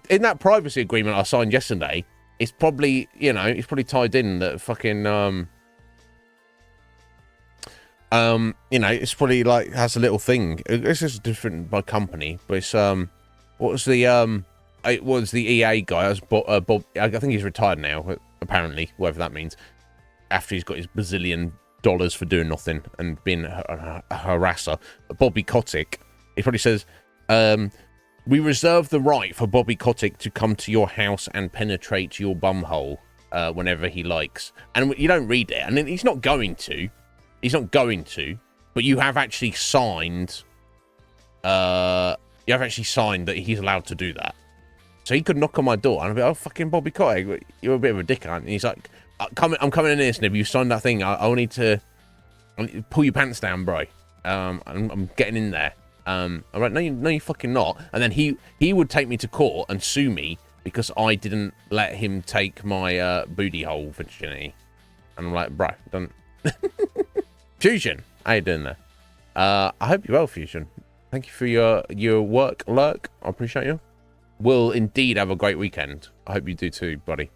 in that privacy agreement I signed yesterday. It's probably it's probably tied in that fucking it's probably like has a little thing. It's just different by company, but it's what was the it was the EA guy. It was Bob. I think he's retired now, apparently, whatever that means. After he's got his bazillion dollars for doing nothing and being a harasser, Bobby Kotick. He probably says, "We reserve the right for Bobby Kotick to come to your house and penetrate your bumhole whenever he likes." And you don't read it, and he's not going to. He's not going to. But you have actually signed. You have actually signed that he's allowed to do that. So he could knock on my door and I'd be, oh, fucking Bobby Kotick, you're a bit of a dick, aren't you? And he's like, I'm coming in here, Snib. You signed that thing. I need to pull your pants down, bro. I'm getting in there. I'm like, no, you fucking not. And then he would take me to court and sue me because I didn't let him take my booty hole virginity. And I'm like, bro, don't. Fusion, how you doing there? I hope you're well, Fusion. Thank you for your work, Lurk. I appreciate you. Will indeed have a great weekend. I hope you do too, buddy.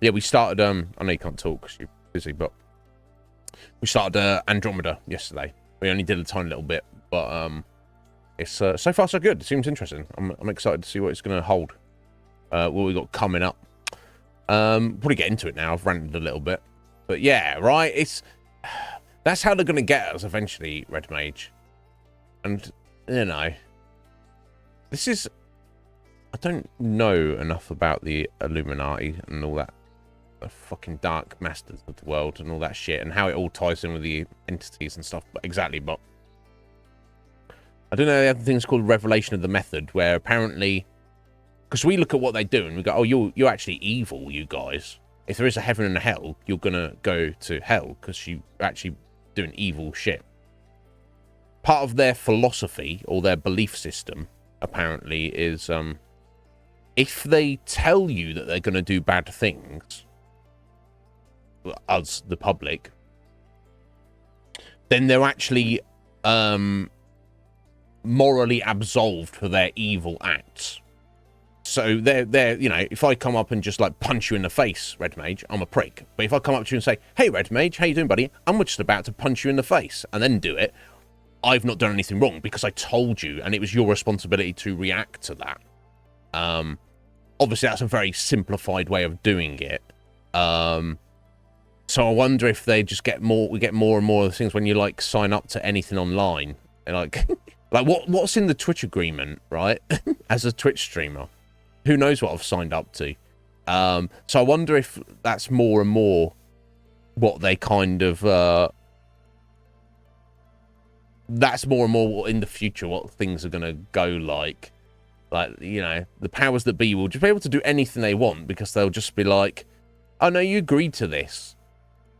Yeah, we started. I know you can't talk because you're busy, but we started Andromeda yesterday. We only did a tiny little bit, but it's so far so good. It seems interesting. I'm excited to see what it's going to hold. What we got coming up. Probably get into it now. I've ranted a little bit, but yeah, right. That's how they're going to get us eventually, Red Mage. And this is. I don't know enough about the Illuminati and all that, the fucking dark masters of the world and all that shit, and how it all ties in with the entities and stuff. But exactly, but I don't know. They have things called Revelation of the Method, where apparently, because we look at what they do and we go, "Oh, you're actually evil, you guys. If there is a heaven and a hell, you're gonna go to hell because you actually doing evil shit." Part of their philosophy or their belief system, apparently, is if they tell you that they're going to do bad things, us, the public, then they're actually morally absolved for their evil acts. So they're if I come up and just like punch you in the face, Red Mage, I'm a prick. But if I come up to you and say, "Hey, Red Mage, how you doing, buddy? I'm just about to punch you in the face," and then do it, I've not done anything wrong because I told you, and it was your responsibility to react to that. Obviously, that's a very simplified way of doing it. So I wonder if they just get more. We get more and more of the things when you like sign up to anything online, and like, like what's in the Twitch agreement, right? As a Twitch streamer, who knows what I've signed up to? So I wonder if that's more and more what they kind of. That's more and more in the future what things are going to go like. Like, the powers that be will just be able to do anything they want because they'll just be like, "Oh no, you agreed to this."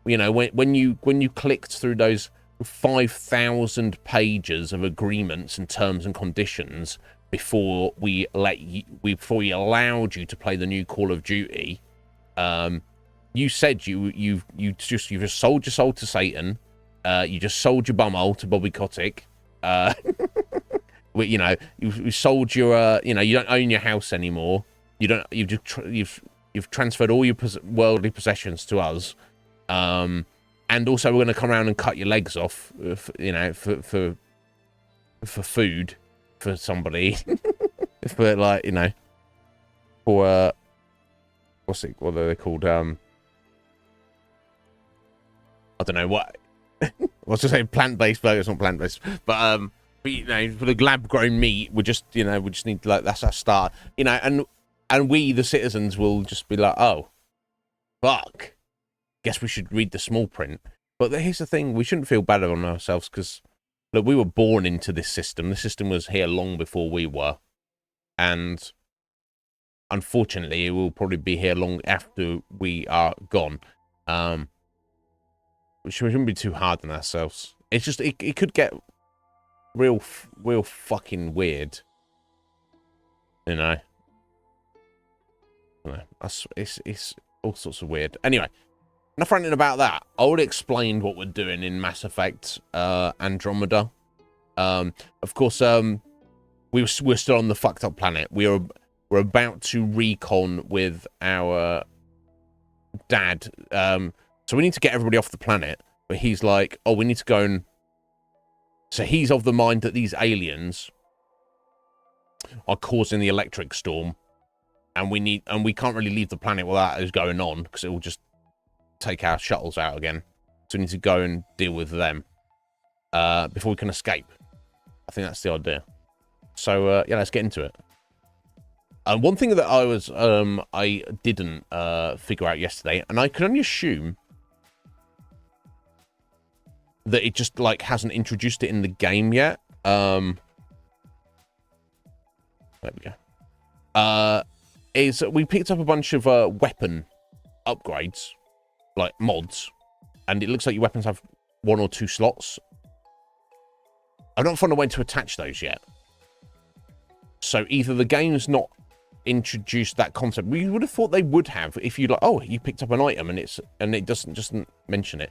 When you clicked through those 5,000 pages of agreements and terms and conditions before we allowed you to play the new Call of Duty, you said you've just sold your soul to Satan. You just sold your bumhole to Bobby Kotick. You sold your, you don't own your house anymore. You've transferred all your worldly possessions to us. And also we're going to come around and cut your legs off, for food for somebody. For like, for, what are they called? I don't know what. I was just saying plant-based burgers, not plant-based, but for the lab-grown meat, we just need that's our start, and we, the citizens, will just be like, oh, fuck, guess we should read the small print. But here's the thing: we shouldn't feel bad on ourselves because look, we were born into this system. The system was here long before we were. And unfortunately, it will probably be here long after we are gone. We shouldn't be too hard on ourselves. It's just, it could get real fucking weird. You know? It's all sorts of weird. Anyway, enough ranting about that. I would explain what we're doing in Mass Effect Andromeda. Of course, we're still on the fucked up planet. We're about to recon with our dad. So we need to get everybody off the planet. But he's like, oh, we need to go and... So he's of the mind that these aliens are causing the electric storm. And we can't really leave the planet while that is going on, because it will just take our shuttles out again. So we need to go and deal with them before we can escape. I think that's the idea. So yeah, let's get into it. One thing that I didn't figure out yesterday, and I can only assume that it just like hasn't introduced it in the game yet. There we go. Is we picked up a bunch of weapon upgrades, like mods, and it looks like your weapons have 1 or 2 slots. I've not found a way to attach those yet. So either the game's not introduced that concept. We would have thought they would have if you like, oh, you picked up an item and it doesn't mention it.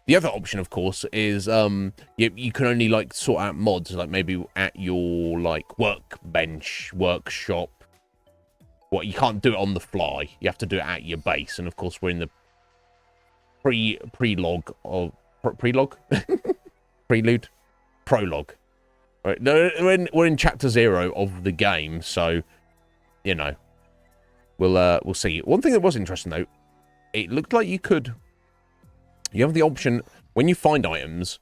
The other option, of course, is you can only like sort out mods, like maybe at your like workbench, workshop. What, you can't do it on the fly. You have to do it at your base, and of course we're in the prologue. Right, no, we're in chapter 0 of the game, so you know we'll see. One thing that was interesting though, it looked like you have the option when you find items,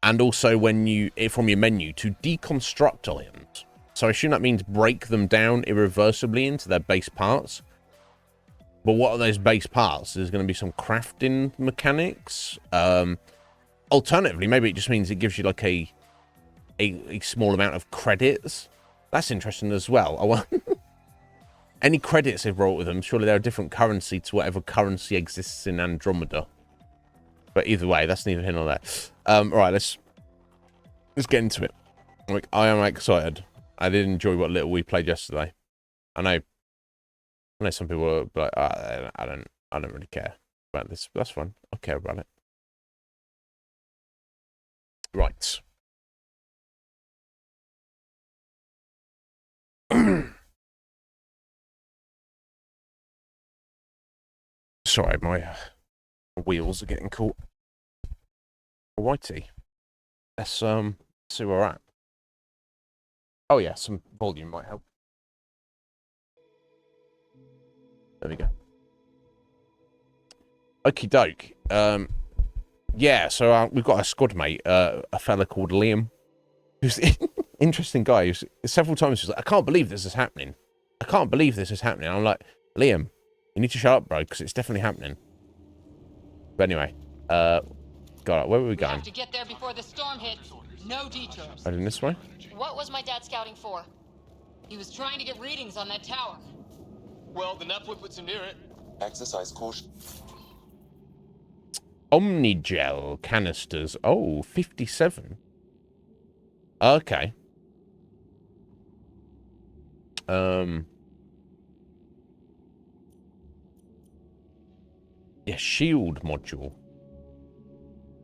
and also when you from your menu to deconstruct items. So I assume that means break them down irreversibly into their base parts. But what are those base parts? There's going to be some crafting mechanics. Alternatively, maybe it just means it gives you like a small amount of credits. That's interesting as well. Any credits they've brought with them, surely they're a different currency to whatever currency exists in Andromeda. But either way, that's neither here nor there. Right, let's get into it. Like, I am excited. I did enjoy what little we played yesterday. I know some people are like, I don't really care about this. But that's fun. I care about it. Right. Sorry, my wheels are getting caught. Alrighty. Let's see where we're at. Oh yeah, some volume might help. There we go. Okie doke. Yeah, so we've got a squad mate, a fella called Liam, who's an interesting guy. Who's several times he's like, I can't believe this is happening. I can't believe this is happening. I'm like, Liam, you need to shut up, bro, because it's definitely happening. But anyway, God, where were we going? We have to get there before the storm hits. No detours. Right in this way? What was my dad scouting for? He was trying to get readings on that tower. Well, the Nephilim puts him near it. Exercise caution. Omnigel canisters. Oh, 57. Okay. Yeah, shield module.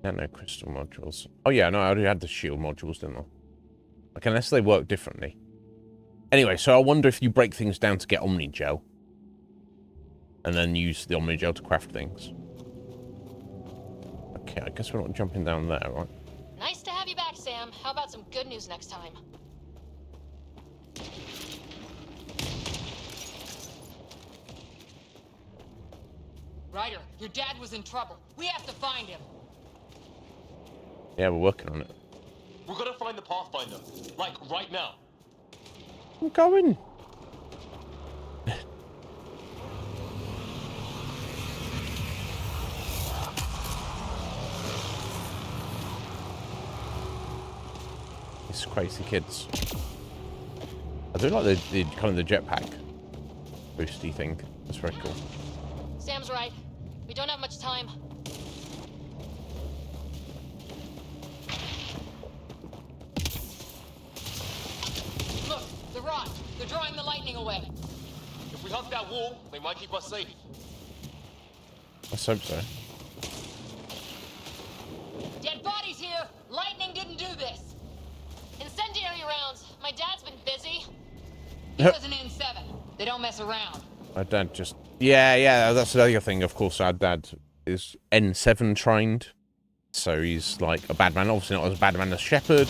Nano crystal modules. Oh yeah, no, I already had the shield modules, didn't I? Like, unless they work differently. Anyway, so I wonder if you break things down to get Omnigel. And then use the Omnigel to craft things. Okay, I guess we're not jumping down there, right? Nice to have you back, Sam. How about some good news next time? Ryder, your dad was in trouble. We have to find him. Yeah, we're working on it. We're gonna find the Pathfinder. Like, right now. I'm going. These crazy kids. I do like the kind of the jetpack boosty thing. That's very cool. Sam's right. We don't have much time. Look, the rod. They're drawing the lightning away. If we hunt that wall, they might keep us safe. Let's hope so. Dead bodies here. Lightning didn't do this. Incendiary rounds. My dad's been busy. He was an N7. They don't mess around. My dad just... Yeah, that's the other thing. Of course, our dad is N7 trained. So he's like a bad man. Obviously not as bad a man as Shepard.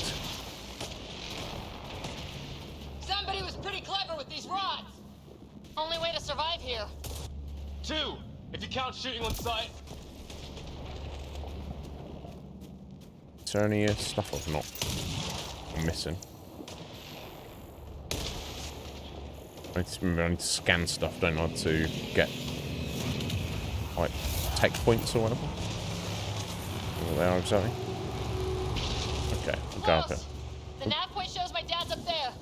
Somebody was pretty clever with these rods. Only way to survive here. 2, if you count shooting on sight. Is there any stuff I'm missing? I need to scan stuff, don't I, to get, like, tech points or whatever. What they are exactly. Okay, I'll go up it. The nav point shows my dad's up there.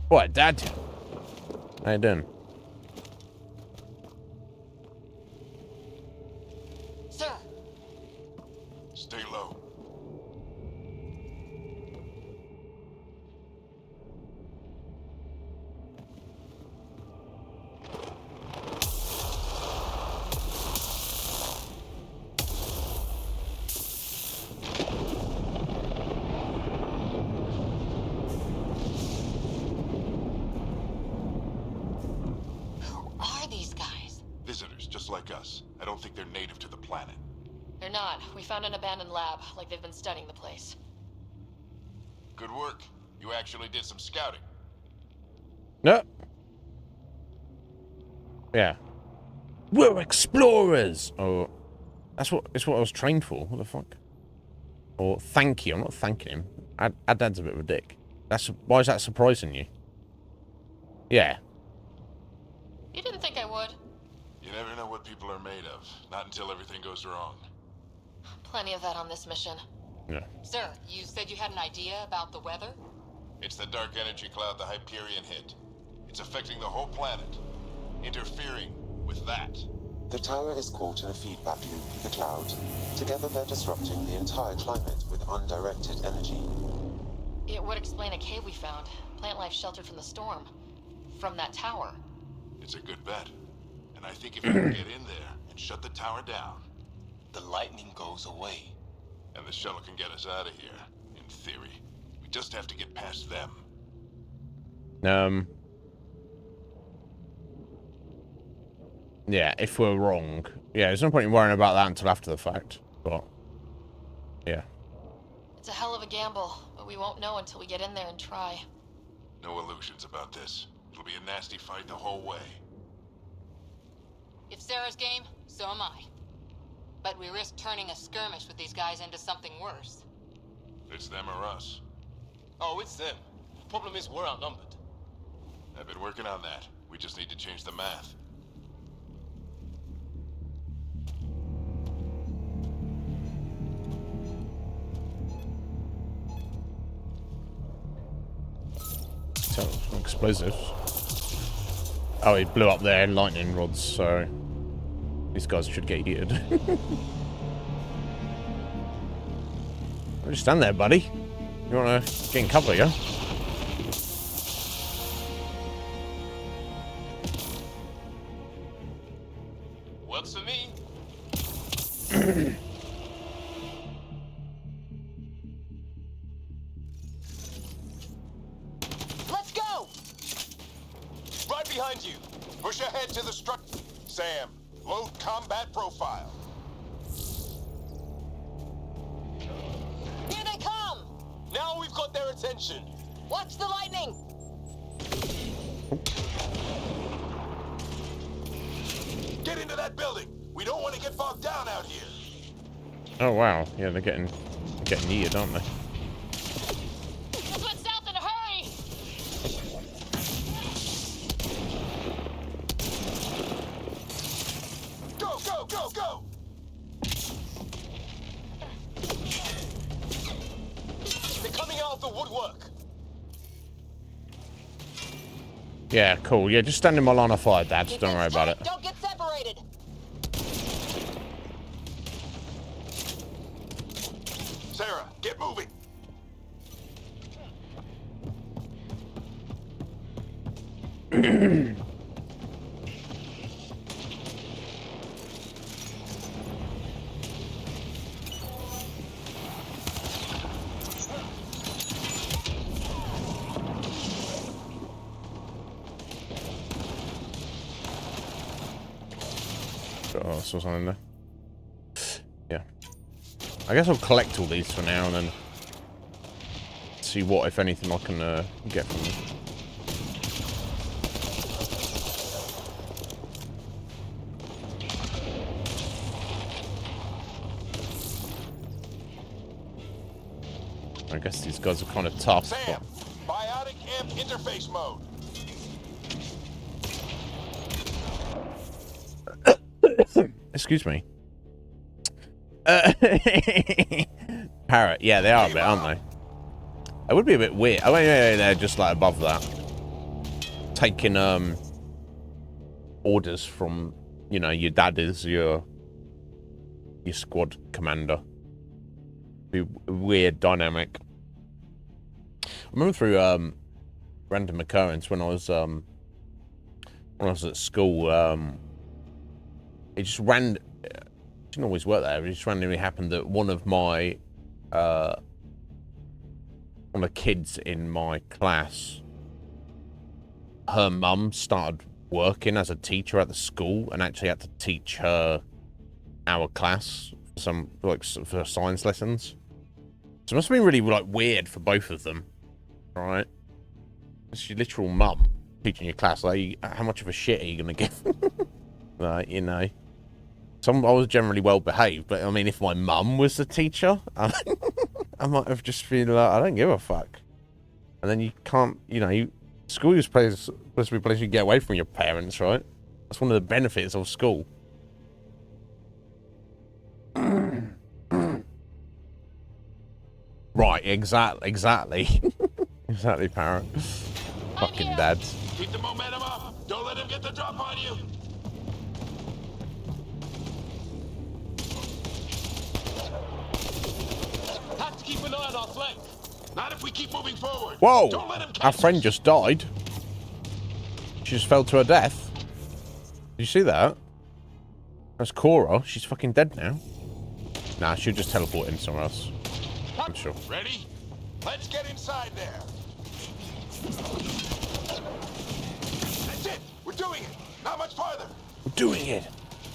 What, Dad? How you doing? Sir. Stay low. Like us. I don't think they're native to the planet. They're not. We found an abandoned lab, like they've been studying the place. Good work. You actually did some scouting. No. Yeah. We're explorers! Oh, it's what I was trained for. What the fuck? Or thank you. I'm not thanking him. Our dad's a bit of a dick. Why is that surprising you? Yeah. You didn't think I would. You never know what people are made of. Not until everything goes wrong. Plenty of that on this mission. Yeah. Sir, you said you had an idea about the weather? It's the dark energy cloud the Hyperion hit. It's affecting the whole planet. Interfering with that. The tower is caught in a feedback loop with the cloud. Together they're disrupting the entire climate with undirected energy. It would explain a cave we found. Plant life sheltered from the storm. From that tower. It's a good bet. And I think if we can get in there and shut the tower down, the lightning goes away. And the shuttle can get us out of here, in theory. We just have to get past them. Yeah, if we're wrong. Yeah, there's no point in worrying about that until after the fact. But, yeah. It's a hell of a gamble, but we won't know until we get in there and try. No illusions about this. It'll be a nasty fight the whole way. If Sarah's game, so am I. But we risk turning a skirmish with these guys into something worse. It's them or us. Oh, it's them. Problem is, we're outnumbered. I've been working on that. We just need to change the math. So, explosives. Oh, he blew up their lightning rods, so these guys should get heated. Just stand there, buddy. You wanna get in cover, yeah? Works for me. Let's go! Right behind you. Push ahead to the structure. Sam, load combat profile. Here they come! Now we've got their attention. Watch the lightning! Get into that building. We don't want to get bogged down out here. Oh wow, yeah, they're getting heated, aren't they? Let's went south in a hurry! Go, go, go, go! Yeah, cool. Yeah, just stand in my line of fire, Dad. Don't worry about it. Don't get separated. Sarah, get moving. Oh, I saw something there. Yeah. I guess I'll collect all these for now and then see what, if anything, I can get from them. I guess these guys are kind of tough. Sam, biotic amp interface mode. Excuse me. Parrot. Yeah, they are a bit, aren't they? It would be a bit weird. Oh, yeah, they're just like above that. Taking orders from, you know, your dad is your squad commander. Be a weird dynamic. I remember through random occurrence when I was at school, it just didn't always work there. It just randomly happened that one of the kids in my class, her mum started working as a teacher at the school and actually had to teach her our class for science lessons. So it must have been really like weird for both of them, right? It's your literal mum teaching your class. Like, how much of a shit are you gonna give? Like, you know. I was generally well behaved, but I mean, if my mum was the teacher, I might have just been like, I don't give a fuck. And then you can't, you know, school is supposed to be a place you get away from your parents, right? That's one of the benefits of school. Right, exactly. Exactly, Parrot. Fucking dads. Keep the momentum up. Don't let him get the drop on you. Have to keep an eye on our flank. Not if we keep moving forward. Whoa! Don't let him catch Our friend us. just died. She just fell to her death. Did you see that? That's Cora. She's fucking dead now. Nah, she'll just teleport in somewhere else. I'm sure. Ready? Let's get inside there. That's it. We're doing it. Not much farther. We're doing it.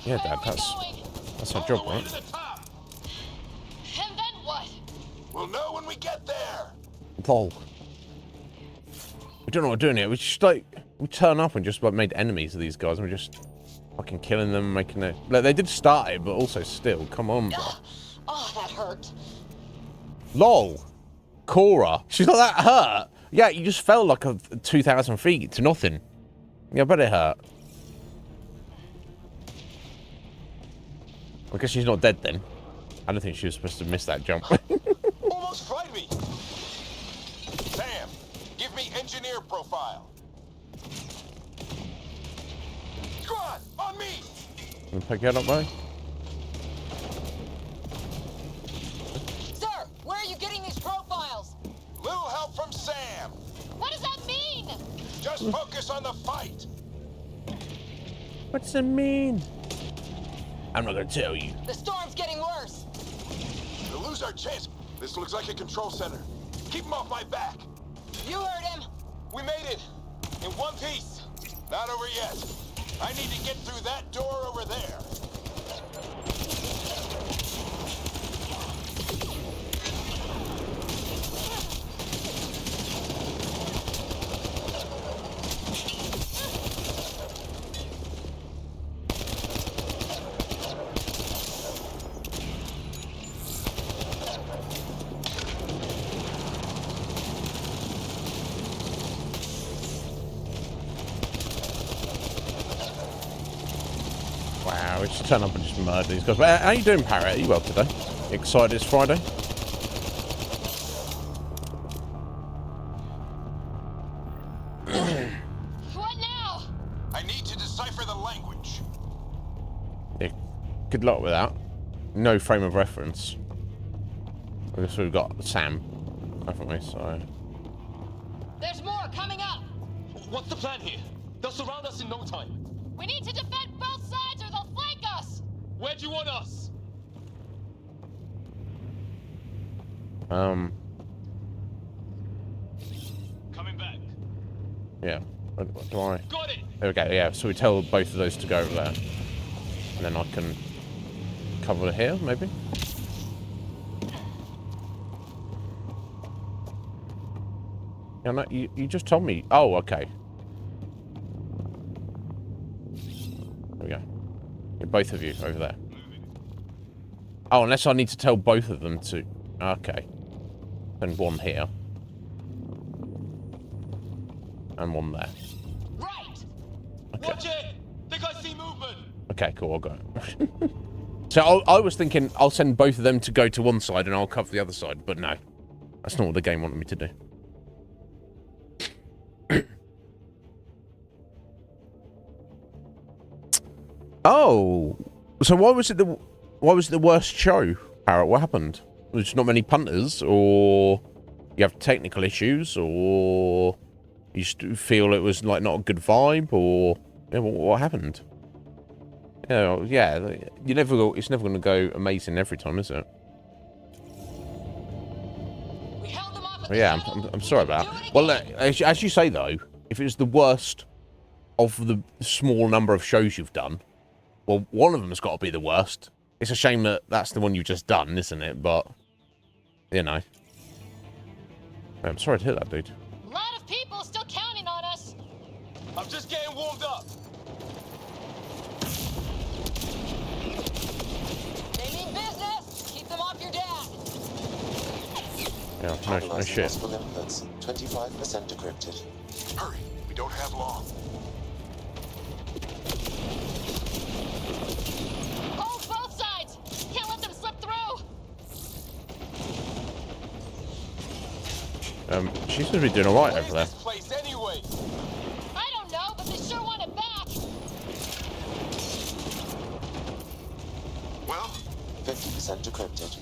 Yeah, Dad, Where are we that's going? our job, All the way right? to the top. And then what? We'll know when we get there. Lol. We don't know what we're doing here. We just like we turn up and just like made enemies of these guys, and we're just fucking killing them, making it. Like they did start it, but also still, come on, bro. Oh, that hurt. Lol. Cora. She's not that hurt. Yeah, you just fell like 2,000 feet to nothing. Yeah, I bet it hurt. I guess she's not dead then. I don't think she was supposed to miss that jump. Almost fried me. Sam, give me engineer profile. Come on me. Can we pick that up, boy? Sir, where are you getting these profiles? Little help from Sam. What does that mean? Just focus on the fight. What's it mean? I'm not gonna tell you. The storm's getting worse. We'll lose our chance. This looks like a control center. Keep him off my back. You heard him. We made it. In one piece. Not over yet. I need to get through that door over there. Wow, we just turn up and just murder these guys. But how you doing, Parrot? Are you well today? Excited it's Friday? What Good luck with that. No frame of reference. I guess we've got Sam, haven't we? So. There's more coming up. What's the plan here? They'll surround us in no time. We need to defend both sides or they'll flank us. Where do you want us? Coming back. Yeah. What do I? Got it. There we go. Yeah. So we tell both of those to go over there, and then I can cover here, maybe. Yeah, no, you just told me. Oh, okay. There we go. Yeah, both of you over there. Oh, unless I need to tell both of them to. Okay. Then one here. And one there. Right. Okay. Watch it. Think I see movement. Okay, cool. I'll go. So I was thinking I'll send both of them to go to one side and I'll cover the other side, but no. That's not what the game wanted me to do. Oh, so why was it the worst show, Parrot? What happened? There's not many punters, or you have technical issues, or you just feel it was like not a good vibe, or yeah, what happened? Yeah, you never go. It's never going to go amazing every time, is it? We held them off at Well, yeah, the I'm sorry about that. Well, as you say though, if it was the worst of the small number of shows you've done, well, one of them has got to be the worst. It's a shame that that's the one you've just done, isn't it? But, you know. I'm sorry to hear that, dude. A lot of people still counting on us. I'm just getting warmed up. They mean business. Keep them off your dad. Yeah, no Analyzing shit. possible inputs. 25% decrypted. Hurry, we don't have long. Hold both sides. Can't let them slip through. She seems to be doing alright What over is there. this place anyway? I don't know, but they sure want it back. Well, 50% decrypted.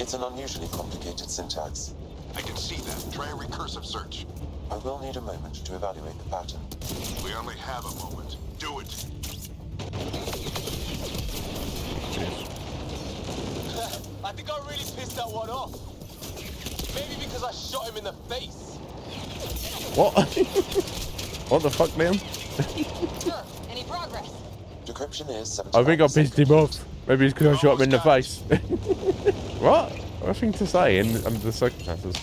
It's an unusually complicated syntax. I can see that. Try a recursive search. I will need a moment to evaluate the pattern. We only have a moment. Do it. I think I really pissed that one off. Maybe because I shot him in the face. What? What the fuck, Liam? Sure. Any progress? Decryption is 75%. I think I pissed him off. Maybe it's because I shot him in the face. What? Nothing to say under the circumstances.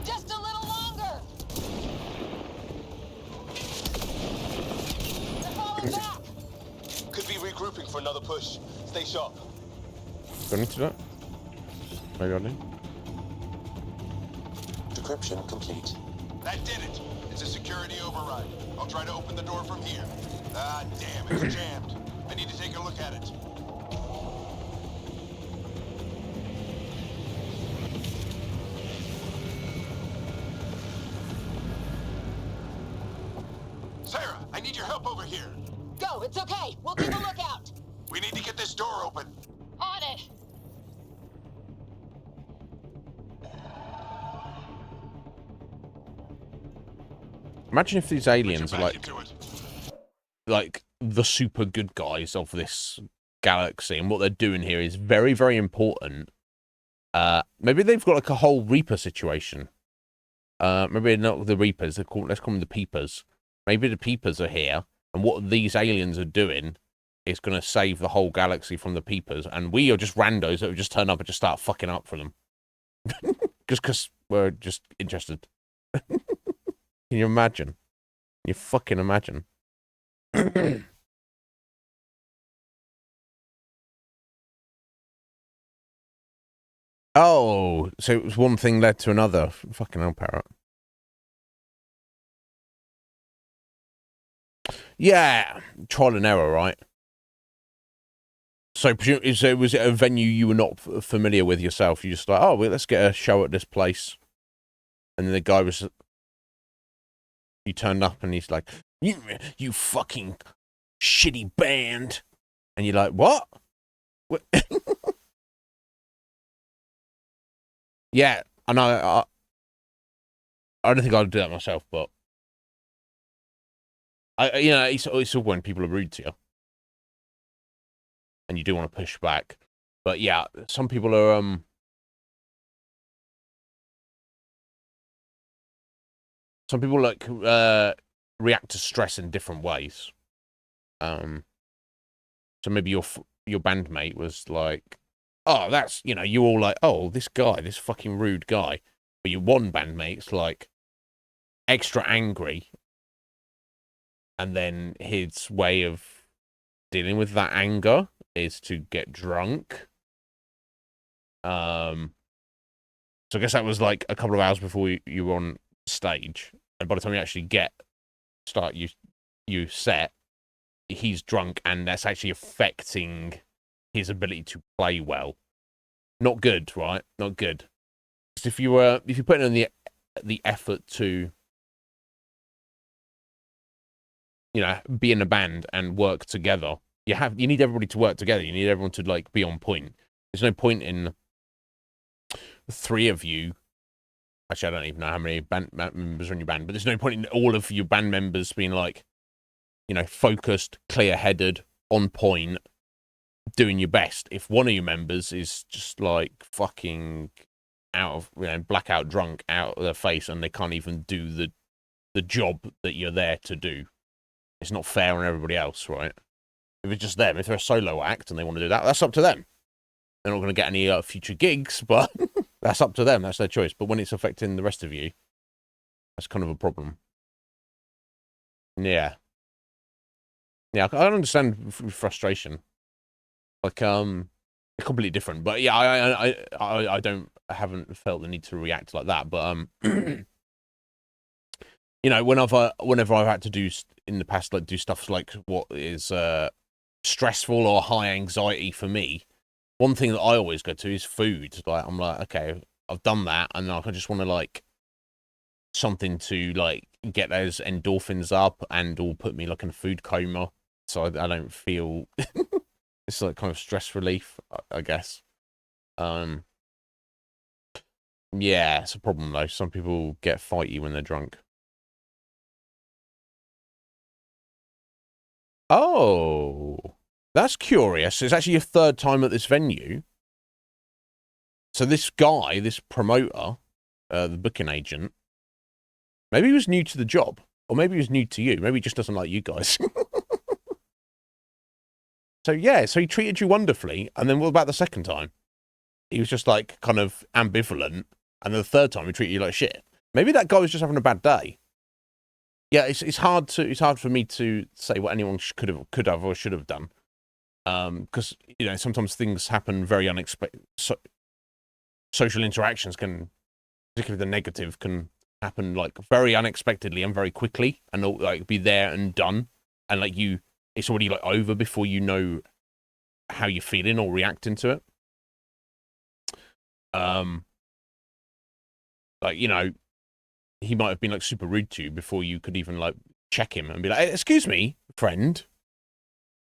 Just a little longer. They're falling back. Could be regrouping for another push. Stay sharp. Do I need to do that? Maybe I do. Decryption complete. That did it. It's a security override. I'll try to open the door from here. Ah, damn, it's jammed. I need to take a look at it. Sarah, I need your help over here. Go. It's okay. We'll keep a lookout. We need to get this door open. On it. Imagine if these aliens are Get back into it. like the super good guys of this galaxy, and what they're doing here is very, very important. Maybe they've got like a whole Reaper situation. Maybe not the Reapers. Let's call them the Peepers. Maybe the Peepers are here, and what these aliens are doing is going to save the whole galaxy from the Peepers, and we are just randos that would just turn up and just start fucking up for them. Just because we're just interested. Can you imagine? Can you fucking imagine? Oh, so it was one thing led to another. Fucking hell, Parrot. Yeah, trial and error, right? So, was it a venue you were not familiar with yourself? You just like, oh, well, let's get a show at this place. And then the guy was... You turned up and he's like, you fucking shitty band. And you're like, what? Yeah, I know. I don't think I'd do that myself, but it's all when people are rude to you, and you do want to push back. But yeah, some people are some people like react to stress in different ways. So maybe your bandmate was like, oh, that's, you all like, oh, this fucking rude guy. But your one bandmate's like extra angry. And then his way of dealing with that anger is to get drunk. So I guess that was like a couple of hours before you were on stage. And by the time you actually start you set, he's drunk, and that's actually affecting his ability to play well. Not good, right? Not good. Because if you put in the effort to, be in a band and work together, you need everybody to work together. You need everyone to like be on point. There's no point in three of you. Actually, I don't even know how many band members are in your band, but there's no point in all of your band members being like, focused, clear-headed, on point, doing your best. If one of your members is just like fucking out of, blackout drunk, out of their face, and they can't even do the job that you're there to do, it's not fair on everybody else, right? If it's just them, if they're a solo act and they want to do that, that's up to them. They're not going to get any future gigs, but that's up to them. That's their choice. But when it's affecting the rest of you, that's kind of a problem. Yeah. Yeah, I understand frustration. Like, completely different. But yeah, I haven't felt the need to react like that. But whenever I've had to do in the past, like do stuff like what is stressful or high anxiety for me, one thing that I always go to is food. Like, I'm like, okay, I've done that, and I just want to like something to like get those endorphins up and or put me like in a food coma, so I don't feel it's like kind of stress relief, I guess. Yeah, it's a problem though. Some people get fighty when they're drunk. Oh, that's curious. It's actually your third time at this venue. So this guy, this promoter, the booking agent, maybe he was new to the job, or maybe he was new to you. Maybe he just doesn't like you guys. So yeah, so he treated you wonderfully, and then what about the second time? He was just like kind of ambivalent, and then the third time he treated you like shit. Maybe that guy was just having a bad day. Yeah, it's hard for me to say what anyone could have or should have done, because sometimes things happen very unexpected. Social interactions can, particularly the negative, can happen like very unexpectedly and very quickly, and like be there and done, and like it's already like over before you know how you're feeling or reacting to it. Like, he might have been like super rude to you before you could even like check him and be like, hey, excuse me, friend,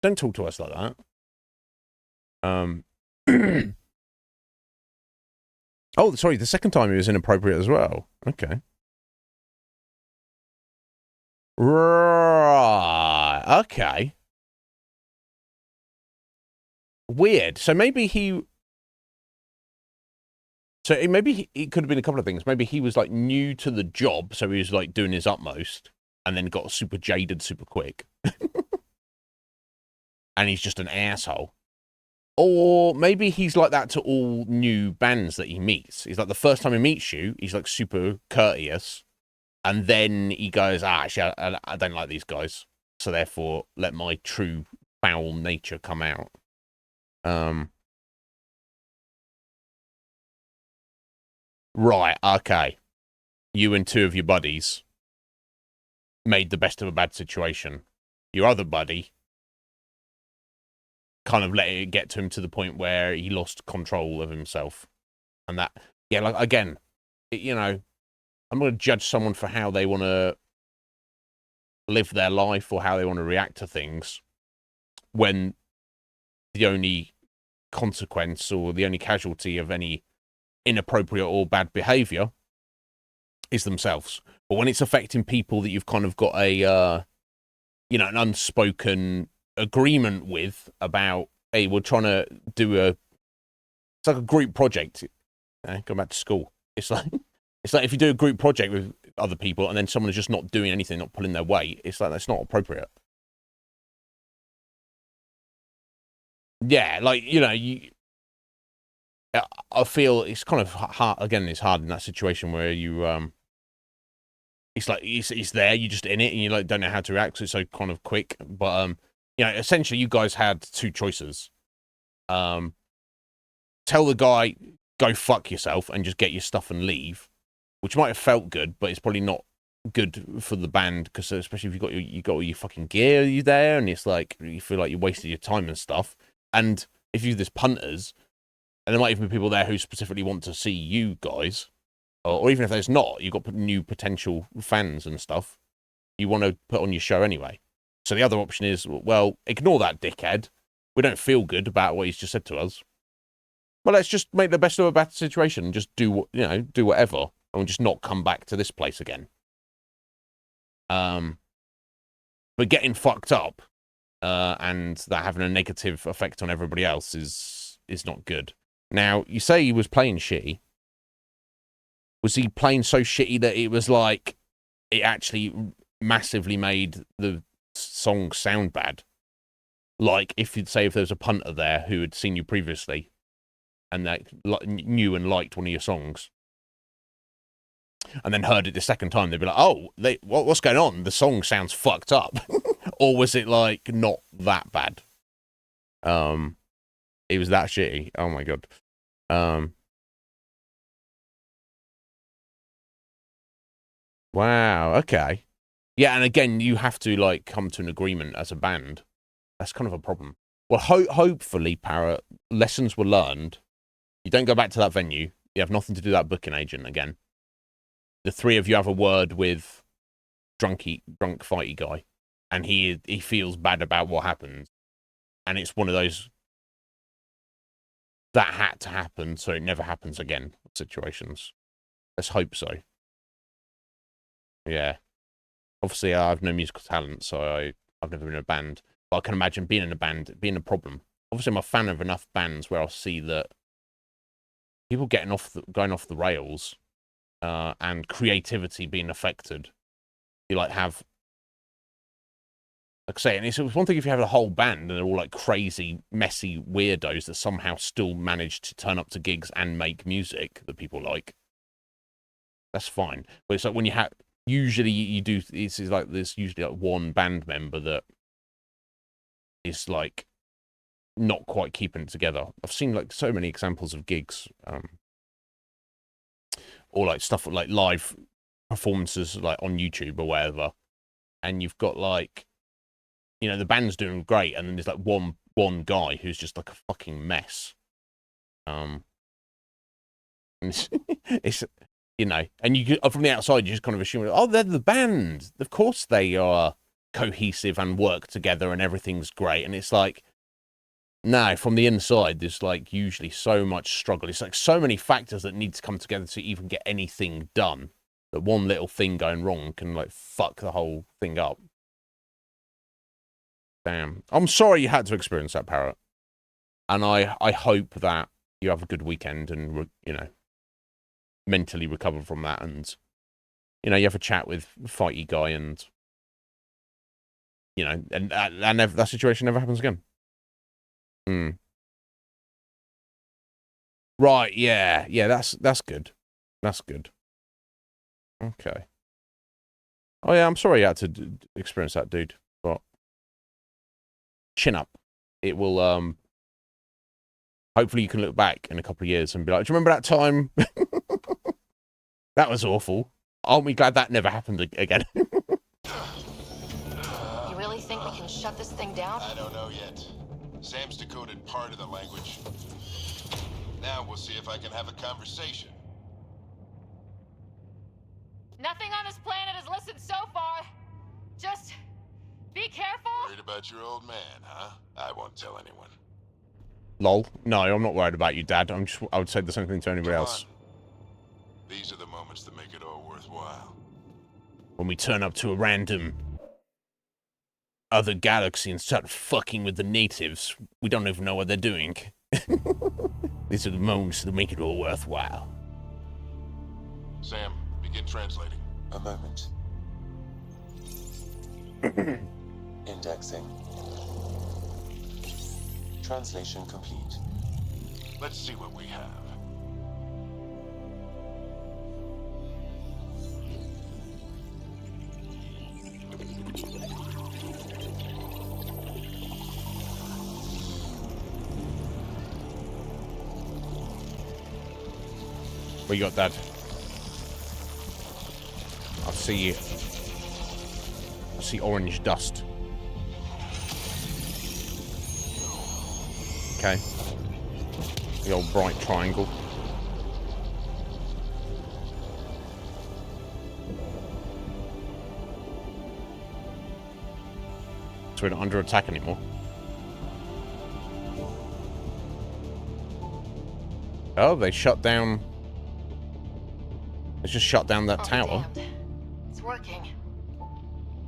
don't talk to us like that. Oh, sorry, the second time he was inappropriate as well. Okay. Right. Okay. Weird. So maybe it could have been a couple of things. Maybe he was like new to the job, so he was like doing his utmost, and then got super jaded super quick. And he's just an asshole. Or maybe he's like that to all new bands that he meets. He's like, the first time he meets you, he's like super courteous. And then he goes, actually, I don't like these guys. So therefore, let my true foul nature come out. Right, okay. You and two of your buddies made the best of a bad situation. Your other buddy kind of let it get to him to the point where he lost control of himself. And that, yeah, like, again, I'm going to judge someone for how they want to live their life or how they want to react to things when the only consequence or the only casualty of any inappropriate or bad behavior is themselves. But when it's affecting people that you've kind of got a, you know, an unspoken agreement with about, hey, we're trying to do it's like a group project. Going back to school. It's like if you do a group project with other people and then someone is just not doing anything, not pulling their weight, it's like, that's not appropriate. Yeah, like, you know, I feel it's kind of hard, again, it's hard in that situation where you, it's like, it's there, you're just in it, and you like don't know how to react, so it's so kind of quick. But, you know, essentially you guys had two choices. Tell the guy, go fuck yourself and just get your stuff and leave, which might have felt good, but it's probably not good for the band, because especially if you got all your fucking gear you there, and it's like, you feel like you wasted your time and stuff. And if you do this punters, and there might even be people there who specifically want to see you guys, or even if there's not, you've got new potential fans and stuff you want to put on your show anyway. So the other option is, well, ignore that dickhead. We don't feel good about what he's just said to us. Well, let's just make the best of a bad situation and just do whatever, and just not come back to this place again. But getting fucked up, and that having a negative effect on everybody else is not good. Now, you say he was playing shitty. Was he playing so shitty that it was like, it actually massively made the song sound bad? Like, if there was a punter there who had seen you previously, and that knew and liked one of your songs, and then heard it the second time, they'd be like, oh, what's going on? The song sounds fucked up. Or was it, like, not that bad? It was that shitty. Oh, my God. Wow, okay. Yeah, and again, you have to, like, come to an agreement as a band. That's kind of a problem. Well, hopefully, Parrot, lessons were learned. You don't go back to that venue. You have nothing to do with that booking agent again. The three of you have a word with drunk fighty guy, and he feels bad about what happened. And it's one of those, that had to happen so it never happens again situations. Let's hope so. Yeah. Obviously, I have no musical talent, so I've never been in a band. But I can imagine being in a band being a problem. Obviously, I'm a fan of enough bands where I'll see that people going off the rails, and creativity being affected. You like have, like I say, and it's one thing if you have a whole band and they're all like crazy, messy weirdos that somehow still manage to turn up to gigs and make music that people like. That's fine. But it's like when you have, usually you do, it's like there's usually like one band member that is like not quite keeping it together. I've seen like so many examples of gigs, or like stuff like live performances like on YouTube or whatever, and you've got like, you know, the band's doing great, and then there's like one guy who's just like a fucking mess. And it's you know, and you from the outside you just kind of assume, oh, they're the band, of course they are cohesive and work together and everything's great, and it's like, no, from the inside, there's like usually so much struggle. It's like so many factors that need to come together to even get anything done, that one little thing going wrong can like fuck the whole thing up. Damn. I'm sorry you had to experience that, Parrot. And I hope that you have a good weekend and, you know, mentally recover from that, and, you know, you have a chat with Fighty Guy, and, you know, and that situation never happens again. Right, yeah, that's good. That's good. Okay. Oh yeah, I'm sorry you had to experience that, dude. But chin up. It will. Hopefully, you can look back in a couple of years and be like, "Do you remember that time? That was awful. Aren't we glad that never happened again?" You really think we can shut this thing down? I don't know yet. Sam's decoded part of the language. Now we'll see if I can have a conversation. Nothing on this planet has listened so far. Just be careful. Worried about your old man, huh? I won't tell anyone. Lol. No, I'm not worried about you, Dad. I would say the same thing to anybody Come else. on. These are the moments that make it all worthwhile. When we turn up to a random other galaxy and start fucking with the natives, we don't even know what they're doing. These are the moments that make it all worthwhile. Sam, begin translating. A moment. Indexing. Translation complete. Let's see what we have. What you got, Dad? I see orange dust. Okay. The old bright triangle. So we're not under attack anymore. Oh, they shut down... They just shut down that tower. Damned. It's working.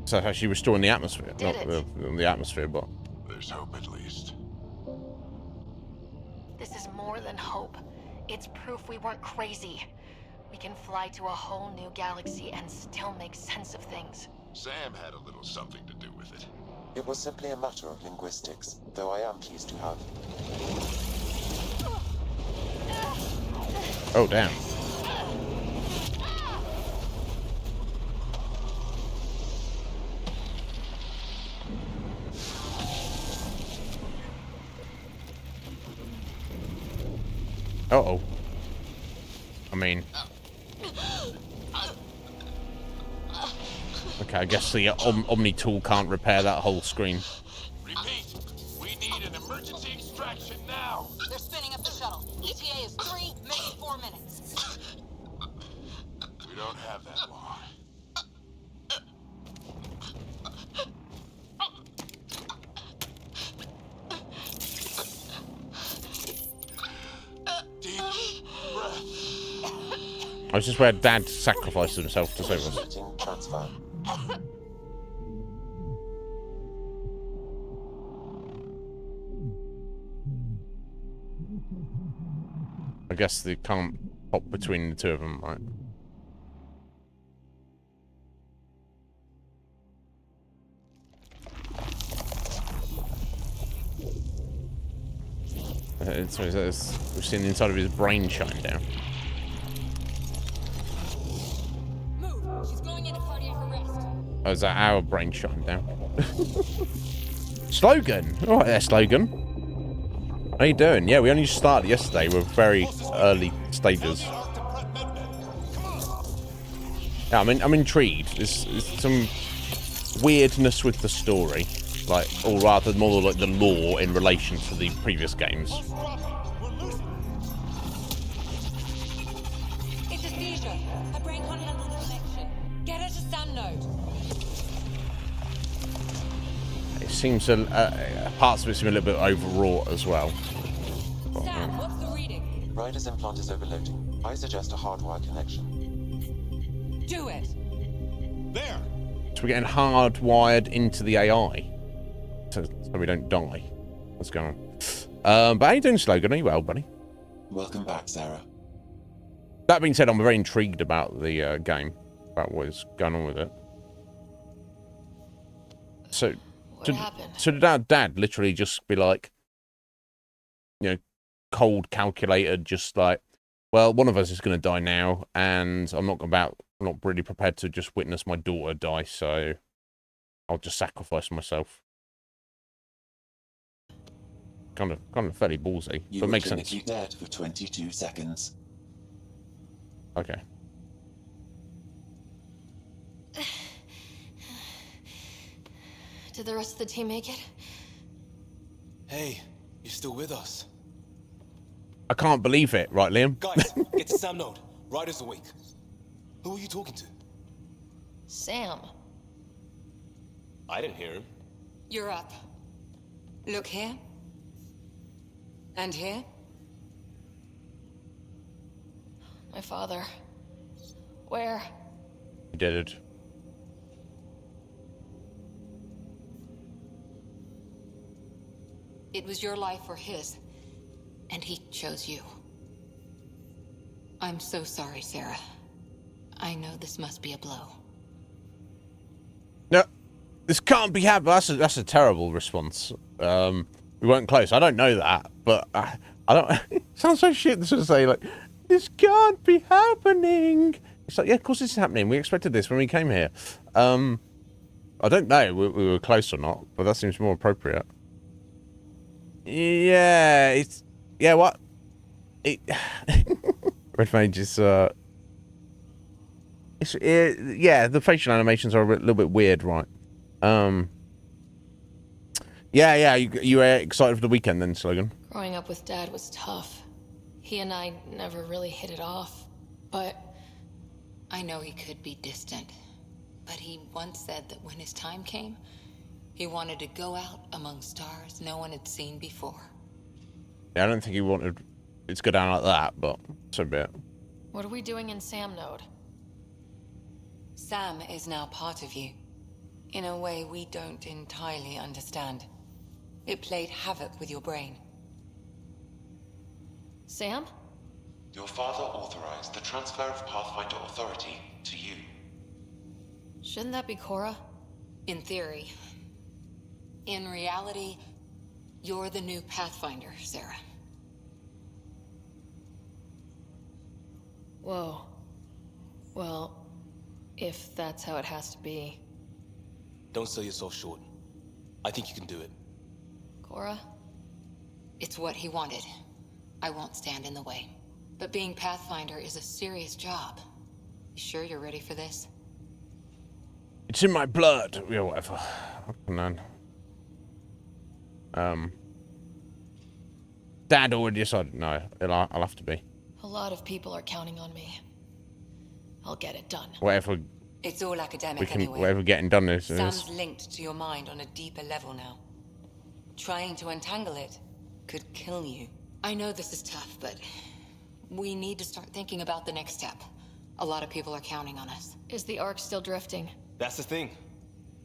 So actually restoring the atmosphere. Did Not the atmosphere, but... There's hope at least. This is more than hope. It's proof we weren't crazy. We can fly to a whole new galaxy and still make sense of things. Sam had a little something to do with it. It was simply a matter of linguistics, though I am pleased to have. Oh, damn. Uh-oh. I mean... Okay, I guess the Omni tool can't repair that whole screen. Repeat, we need an emergency extraction now. They're spinning up the shuttle. ETA is 3, maybe 4 minutes. We don't have that long. Deep breath. Oh, this is where Dad sacrificed himself to save us. Initiating transfer. I guess they can't pop between the two of them, right? We've seen the inside of his brain shine down. Move. She's going into cardiac arrest. Oh, is that our brain shine down? Slogan! Alright there, Slogan. How you doing? Yeah, we only started yesterday. We're very early stages. Yeah, I'm intrigued. There's some weirdness with the story. Like, or rather more like the lore in relation to the previous games. It's a seizure. Her brain can't handle the connection. Get her to stand node. It seems parts of it seem a little bit overwrought as well. Sam, what's the reading? Ryder's implant is overloading. I suggest a hardwire connection. Do it. There! So we're getting hardwired into the AI. So we don't die. What's going on? But how you doing, Slogan? Are you well, buddy? Welcome back, Sarah. That being said, I'm very intrigued about the game. About what is going on with it. So... What happened? So did our Dad literally just be like, you know, cold calculated, just like, well, one of us is going to die now, and I'm not really prepared to just witness my daughter die, so I'll just sacrifice myself. Kind of fairly ballsy, You but were makes sense. clinically dead for 22 seconds. Okay. Did the rest of the team make it? Hey, you're still with us. I can't believe it, right, Liam? Guys, get to Sam Node. Ryder's awake. Who are you talking to? Sam. I didn't hear him. You're up. Look here. And here? My father. Where? You did it. It was your life or his, and he chose you. I'm so sorry, Sarah. I know this must be a blow. No, this can't be happening. That's a terrible response. We weren't close. I don't know that, but I don't. It sounds so shit to say like, this can't be happening. It's like, yeah, of course this is happening. We expected this when we came here. I don't know we were close or not, but that seems more appropriate. Yeah, what? Red Mage is yeah, the facial animations are a little bit weird, right? Yeah, you were excited for the weekend then, Slogan? Growing up with Dad was tough. He and I never really hit it off, but... I know he could be distant, but he once said that when his time came, he wanted to go out among stars no one had seen before. Yeah, I don't think he wanted it to go down like that, but so be it. What are we doing in Sam Node? Sam is now part of you, in a way we don't entirely understand. It played havoc with your brain. Sam? Your father authorized the transfer of Pathfinder authority to you. Shouldn't that be Cora? In theory. In reality, you're the new Pathfinder, Sarah. Whoa. Well, if that's how it has to be. Don't sell yourself short. I think you can do it. Cora? It's what he wanted. I won't stand in the way. But being Pathfinder is a serious job. You sure you're ready for this? It's in my blood. Yeah, whatever. Come on. Dad already decided. No, I'll have to be. A lot of people are counting on me. I'll get it done. Whatever It's all academic we can, anyway. whatever getting done is. Sam's linked to your mind on a deeper level now. Trying to untangle it could kill you. I know this is tough, but we need to start thinking about the next step. A lot of people are counting on us. Is the Ark still drifting? That's the thing.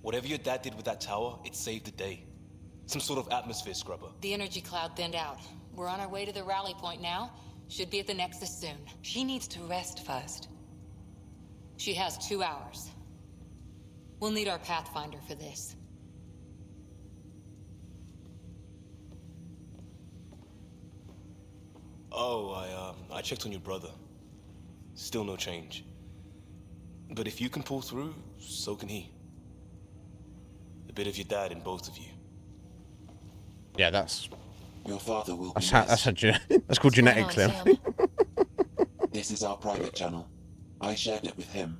Whatever your dad did with that tower, it saved the day. Some sort of atmosphere scrubber. The energy cloud thinned out. We're on our way to the rally point now. Should be at the Nexus soon. She needs to rest first. She has 2 hours. We'll need our Pathfinder for this. Oh, I checked on your brother. Still no change. But if you can pull through, so can he. A bit of your dad in both of you. Yeah, that's Your father will be that's called genetics, What's Liam. going on, Sam? This is our private channel. I shared it with him.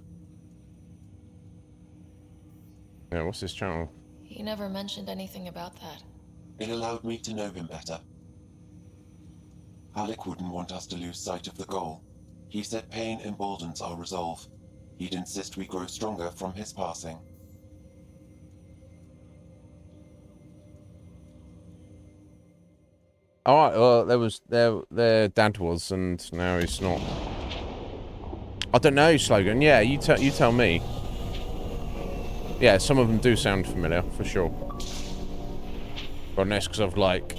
Yeah, what's this channel? He never mentioned anything about that. It allowed me to know him better. Alec wouldn't want us to lose sight of the goal. He said pain emboldens our resolve. He'd insist we grow stronger from his passing. All right, well, there Dad was, and now he's not. I don't know, Slogan. Yeah, you tell me. Yeah, some of them do sound familiar, for sure. But that's because I've, like,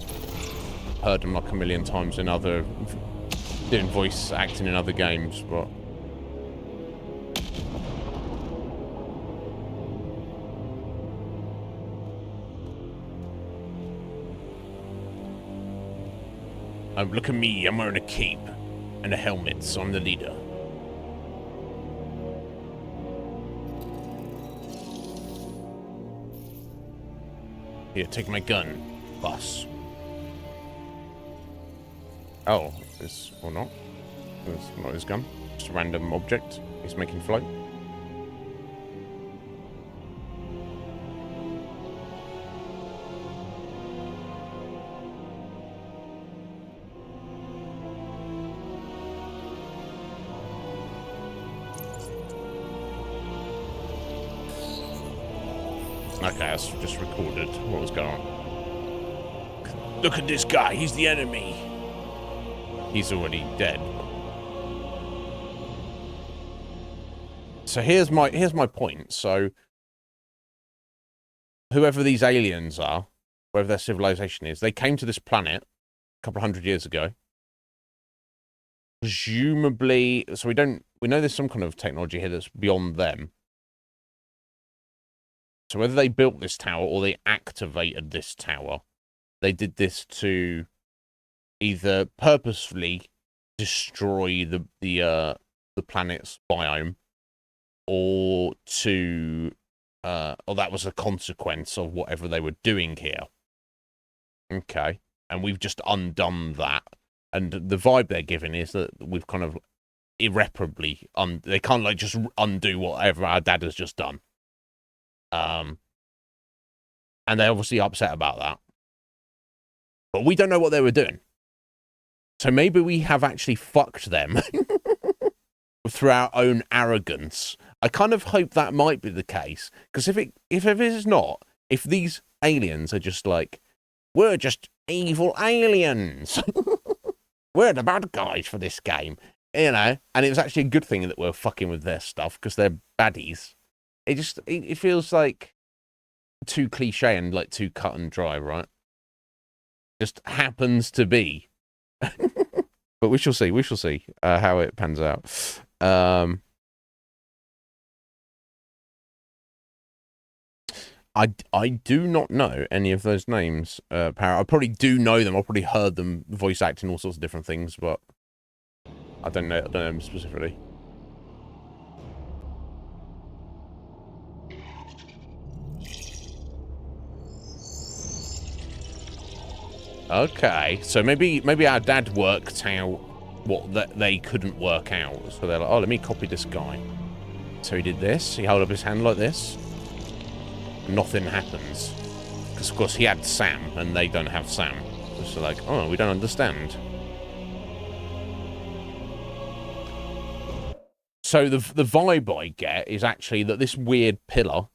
heard them, like, a million times in other... doing voice acting in other games, but... Oh, look at me, I'm wearing a cape and a helmet, so I'm the leader. Here, take my gun, boss. Oh, it's or not. It's not his gun. Just a random object he's making float. Okay, that's just recorded what was going on. Look at this guy. He's the enemy. He's already dead. So here's my point. So whoever these aliens are, wherever their civilization is, they came to this planet a couple of hundred years ago. Presumably, so we know there's some kind of technology here that's beyond them. So whether they built this tower or they activated this tower, they did this to either purposefully destroy the planet's biome, or that was a consequence of whatever they were doing here. Okay, and we've just undone that. And the vibe they're giving is that we've kind of irreparably they can't like just undo whatever our dad has just done. And they're obviously upset about that. But we don't know what they were doing. So maybe we have actually fucked them through our own arrogance. I kind of hope that might be the case. Because if it is not, if these aliens are just like, we're just evil aliens. We're the bad guys for this game. You know, and it was actually a good thing that we're fucking with their stuff because they're baddies. It feels like too cliche and like too cut and dry, right? Just happens to be. But we shall see. We shall see how it pans out. I do not know any of those names. I probably do know them. I've probably heard them voice acting all sorts of different things, but I don't know them specifically. Okay, so maybe our dad worked out what they couldn't work out. So they're like, oh, let me copy this guy. So he did this. He held up his hand like this. Nothing happens. Because, of course, he had Sam, and they don't have Sam. So like, oh, we don't understand. So the vibe I get is actually that this weird pillar,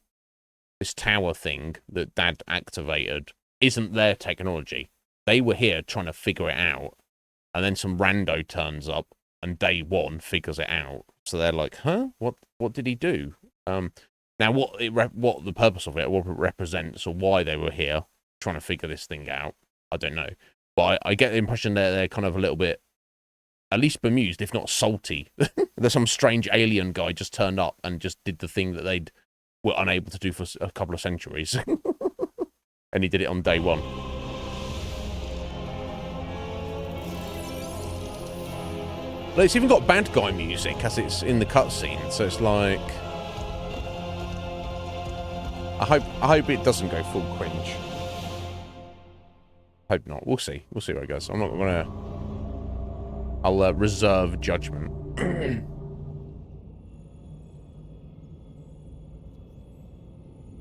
this tower thing that Dad activated, isn't their technology. They were here trying to figure it out, and then some rando turns up, and day one figures it out. So they're like, huh? What did he do? Now, what the purpose of it, what it represents, or why they were here trying to figure this thing out, I don't know. But I get the impression that they're kind of a little bit, at least bemused, if not salty. That some strange alien guy just turned up and just did the thing that they were unable to do for a couple of centuries. And he did it on day one. Look, it's even got bad guy music as it's in the cutscene, so it's like... I hope it doesn't go full cringe. Hope not. We'll see. We'll see where it goes. I'm not gonna... I'll reserve judgment.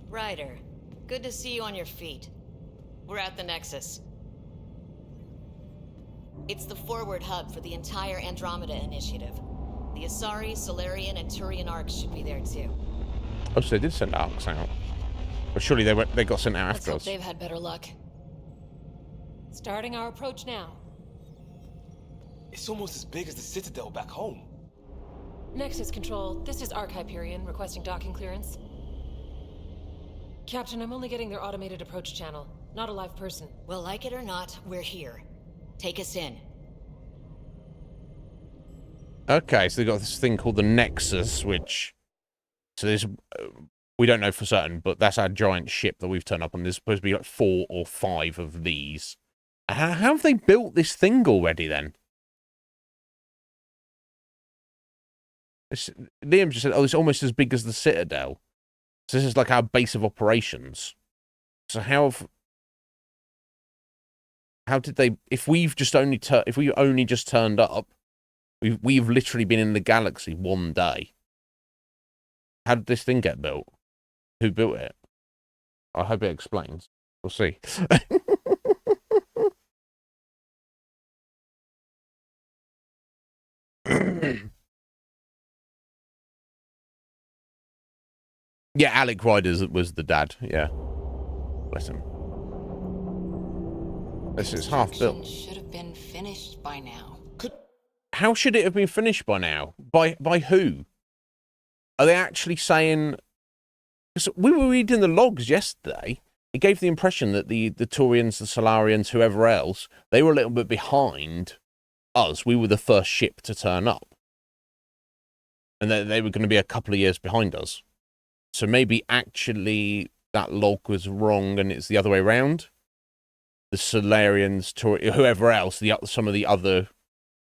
Ryder, good to see you on your feet. We're at the Nexus. It's the forward hub for the entire Andromeda initiative. The Asari, Solarian, and Turian arcs should be there too. Oh, so they did send arcs out. But surely they got sent out Let's after hope us. they've had better luck. Starting our approach now. It's almost as big as the Citadel back home. Nexus Control, this is Arc Hyperion requesting docking clearance. Captain, I'm only getting their automated approach channel, not a live person. Well, like it or not, we're here. Take us in. Okay, so they've got this thing called the Nexus, which... So there's... we don't know for certain, but that's our giant ship that we've turned up on. There's supposed to be like 4 or 5 of these. How have they built this thing already, then? Liam just said, oh, it's almost as big as the Citadel. So this is like our base of operations. So how did they... If we've only just turned up, we've literally been in the galaxy one day. How did this thing get built? Who built it? I hope it explains. We'll see. Yeah, Alec Ryder was the dad. Yeah. Bless him. This is half built. Should have been finished by now. How should it have been finished by now? By who? Are they actually saying... Because we were reading the logs yesterday. It gave the impression that the Turians, the Solarians, whoever else, they were a little bit behind us. We were the first ship to turn up. And they were going to be a couple of years behind us. So maybe actually that log was wrong and it's the other way around. The Solarians, whoever else, some of the other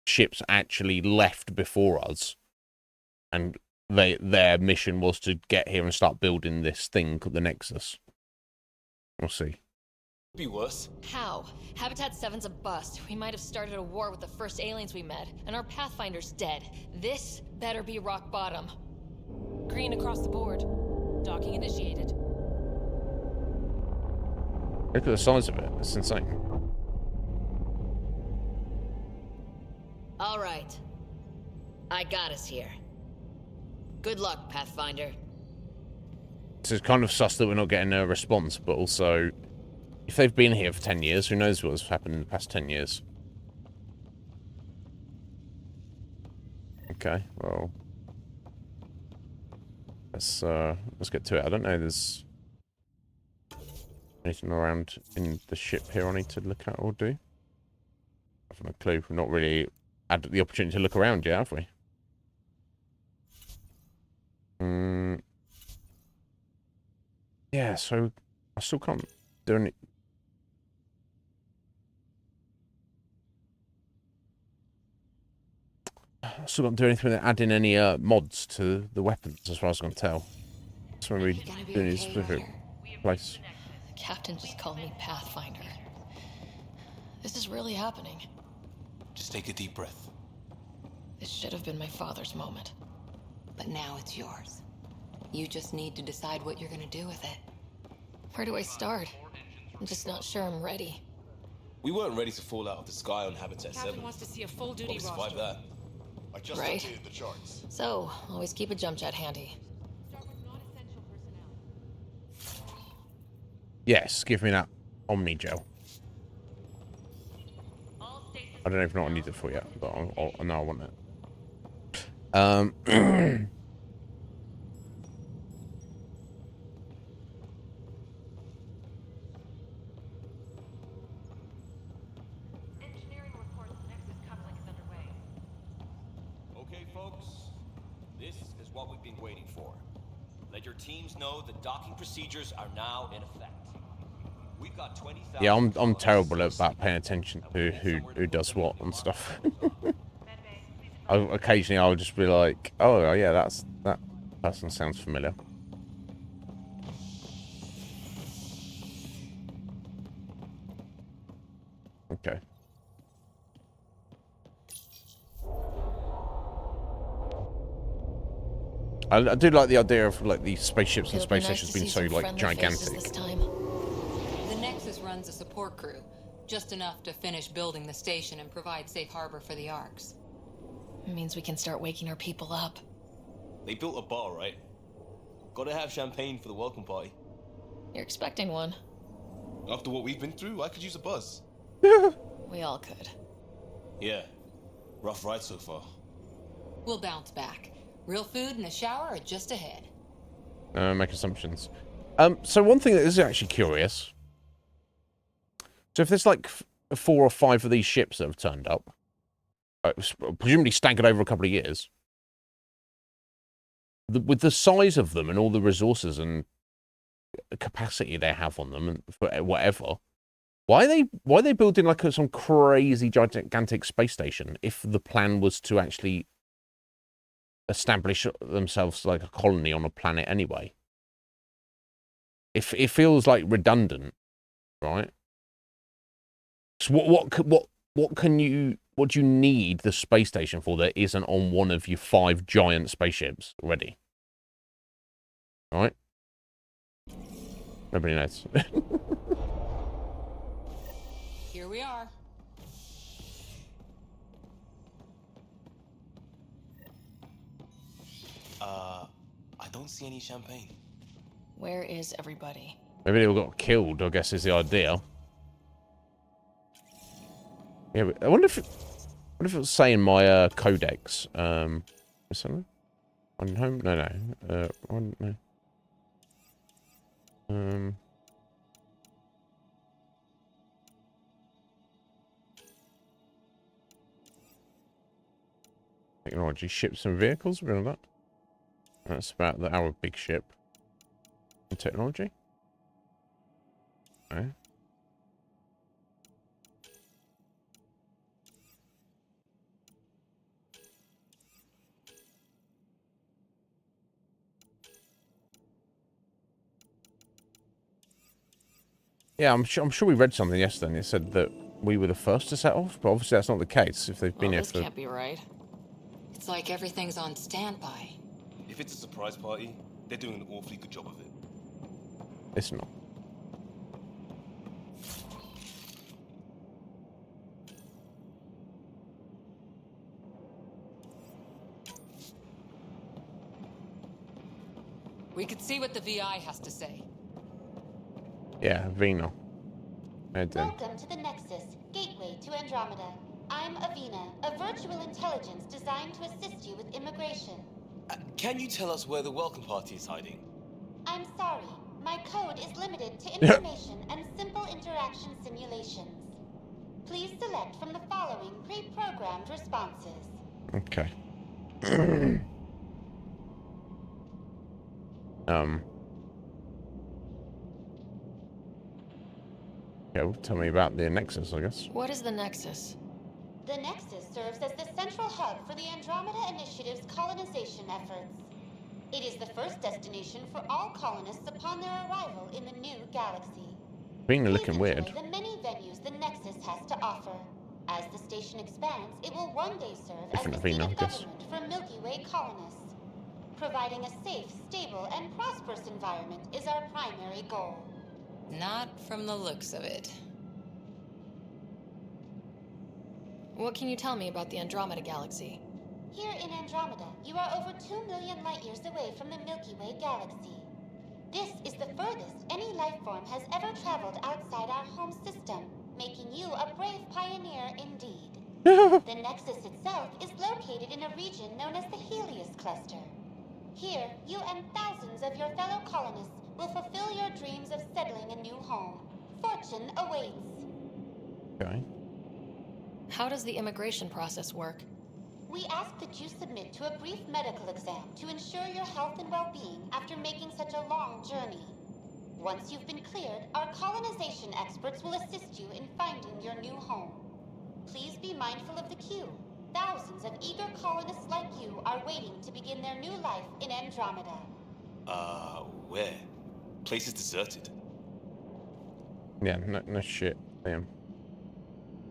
ships actually left before us. And their mission was to get here and start building this thing called the Nexus. We'll see. Be worse. How? Habitat 7's a bust. We might have started a war with the first aliens we met, and our Pathfinder's dead. This better be rock bottom. Green across the board. Docking initiated. Look at the size of it. It's insane. All right. I got us here. Good luck, Pathfinder. So it's kind of sus that we're not getting a response, but also, if they've been here for 10 years, who knows what's happened in the past 10 years. Okay, well, let's get to it. I don't know, there's anything around in the ship here I need to look at or do. I've no clue. We've not really had the opportunity to look around yet, have we? Yeah, so I still can't do any... I still can't do anything with adding any mods to the weapons, as far as I can tell. So we're doing a specific place. The captain just called me Pathfinder. This is really happening. Just take a deep breath. This should have been my father's moment. But now it's yours. You just need to decide what you're gonna do with it. Where do I start? I'm just not sure I'm ready. We weren't ready to fall out of the sky on Habitat 7. Captain wants to see a full duty But we survived roster. that. I just Right. updated the charts. So, always keep a jump jet handy. Yes, give me that Omni Gel. I don't even know what I need it for yet, but I know I want it. Engineering reports Nexus coupling is underway. Okay, folks. This is what we've been waiting for. Let your teams know the docking procedures are now in effect. We've got 20,000. Yeah, I'm terrible about paying attention to who does what and stuff. Occasionally I'll just be like, oh yeah, that person sounds familiar. Okay. I do like the idea of like these spaceships and It'll be space nice stations to being see so some like friendly faces gigantic. this time. The Nexus runs a support crew, just enough to finish building the station and provide safe harbor for the Arks. It means we can start waking our people up. They built a bar, right? Gotta have champagne for the welcome party. You're expecting one. After what we've been through, I could use a buzz. We all could. Yeah. Rough ride so far. We'll bounce back. Real food and a shower are just ahead. Make assumptions. So one thing that is actually curious. So if there's like 4 or 5 of these ships that have turned up, presumably staggered over a couple of years, with the size of them and all the resources and capacity they have on them and for whatever, why are they building like some crazy gigantic space station if the plan was to actually establish themselves like a colony on a planet anyway? If it feels like redundant, right? So what do you need the space station for that isn't on one of your 5 giant spaceships already? Right? Nobody knows. Here we are. I don't see any champagne. Where is everybody? Maybe they all got killed, I guess is the idea. Yeah, but I wonder if it was saying my codex. Something? On home? No. On no. Technology, ships and vehicles. We're on that. That's about our big ship. And technology. Okay. Yeah, I'm sure we read something yesterday and it said that we were the first to set off, but obviously that's not the case if they've been here this for... can't be right. It's like everything's on standby. If it's a surprise party, they're doing an awfully good job of it. It's not. We could see what the VI has to say. Yeah, Vina. Welcome to the Nexus, gateway to Andromeda. I'm Avina, a virtual intelligence designed to assist you with immigration. Can you tell us where the welcome party is hiding? I'm sorry, my code is limited to information and simple interaction simulations. Please select from the following pre-programmed responses. Okay. Yeah, well, tell me about the Nexus, I guess. What is the Nexus? The Nexus serves as the central hub for the Andromeda Initiative's colonization efforts. It is the first destination for all colonists upon their arrival in the new galaxy. Being Please looking enjoy weird. the many venues the Nexus has to offer. As the station expands, it will one day serve as the Different seat Vina, I of guess. government for Milky Way colonists. Providing a safe, stable, and prosperous environment is our primary goal. Not from the looks of it. What can you tell me about the Andromeda Galaxy? Here in Andromeda, you are over 2 million light-years away from the Milky Way galaxy. This is the furthest any life form has ever traveled outside our home system, making you a brave pioneer indeed. The Nexus itself is located in a region known as the Helios Cluster. Here, you and thousands of your fellow colonists will fulfill your dreams of settling a new home. Fortune awaits. Okay. How does the immigration process work? We ask that you submit to a brief medical exam to ensure your health and well-being after making such a long journey. Once you've been cleared, our colonization experts will assist you in finding your new home. Please be mindful of the queue. Thousands of eager colonists like you are waiting to begin their new life in Andromeda. Where? Place is deserted. Yeah, no shit. Damn.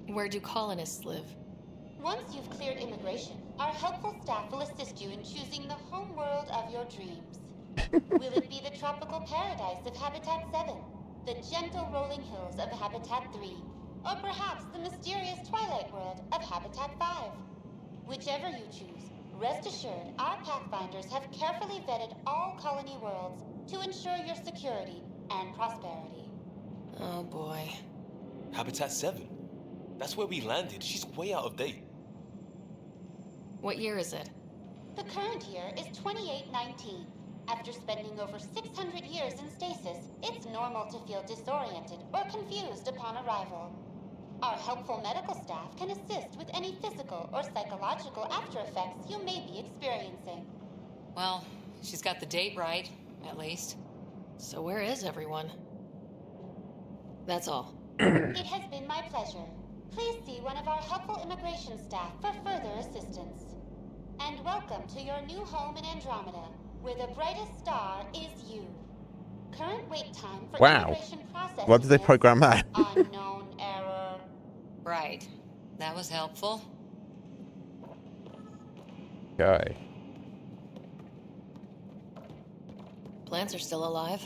Where do colonists live? Once you've cleared immigration, our helpful staff will assist you in choosing the home world of your dreams. Will it be the tropical paradise of Habitat 7, the gentle rolling hills of Habitat 3, or perhaps the mysterious twilight world of Habitat 5? Whichever you choose, rest assured our Pathfinders have carefully vetted all colony worlds to ensure your security and prosperity. Oh boy. Habitat 7? That's where we landed. She's way out of date. What year is it? The current year is 2819. After spending over 600 years in stasis, it's normal to feel disoriented or confused upon arrival. Our helpful medical staff can assist with any physical or psychological after effects you may be experiencing. Well, she's got the date right, at least. So where is everyone? That's all. It has been my pleasure. Please see one of our helpful immigration staff for further assistance. And welcome to your new home in Andromeda, where the brightest star is you. Current wait time for immigration processing. Why did they program that? Unknown error. Right. That was helpful. Okay. Plants are still alive.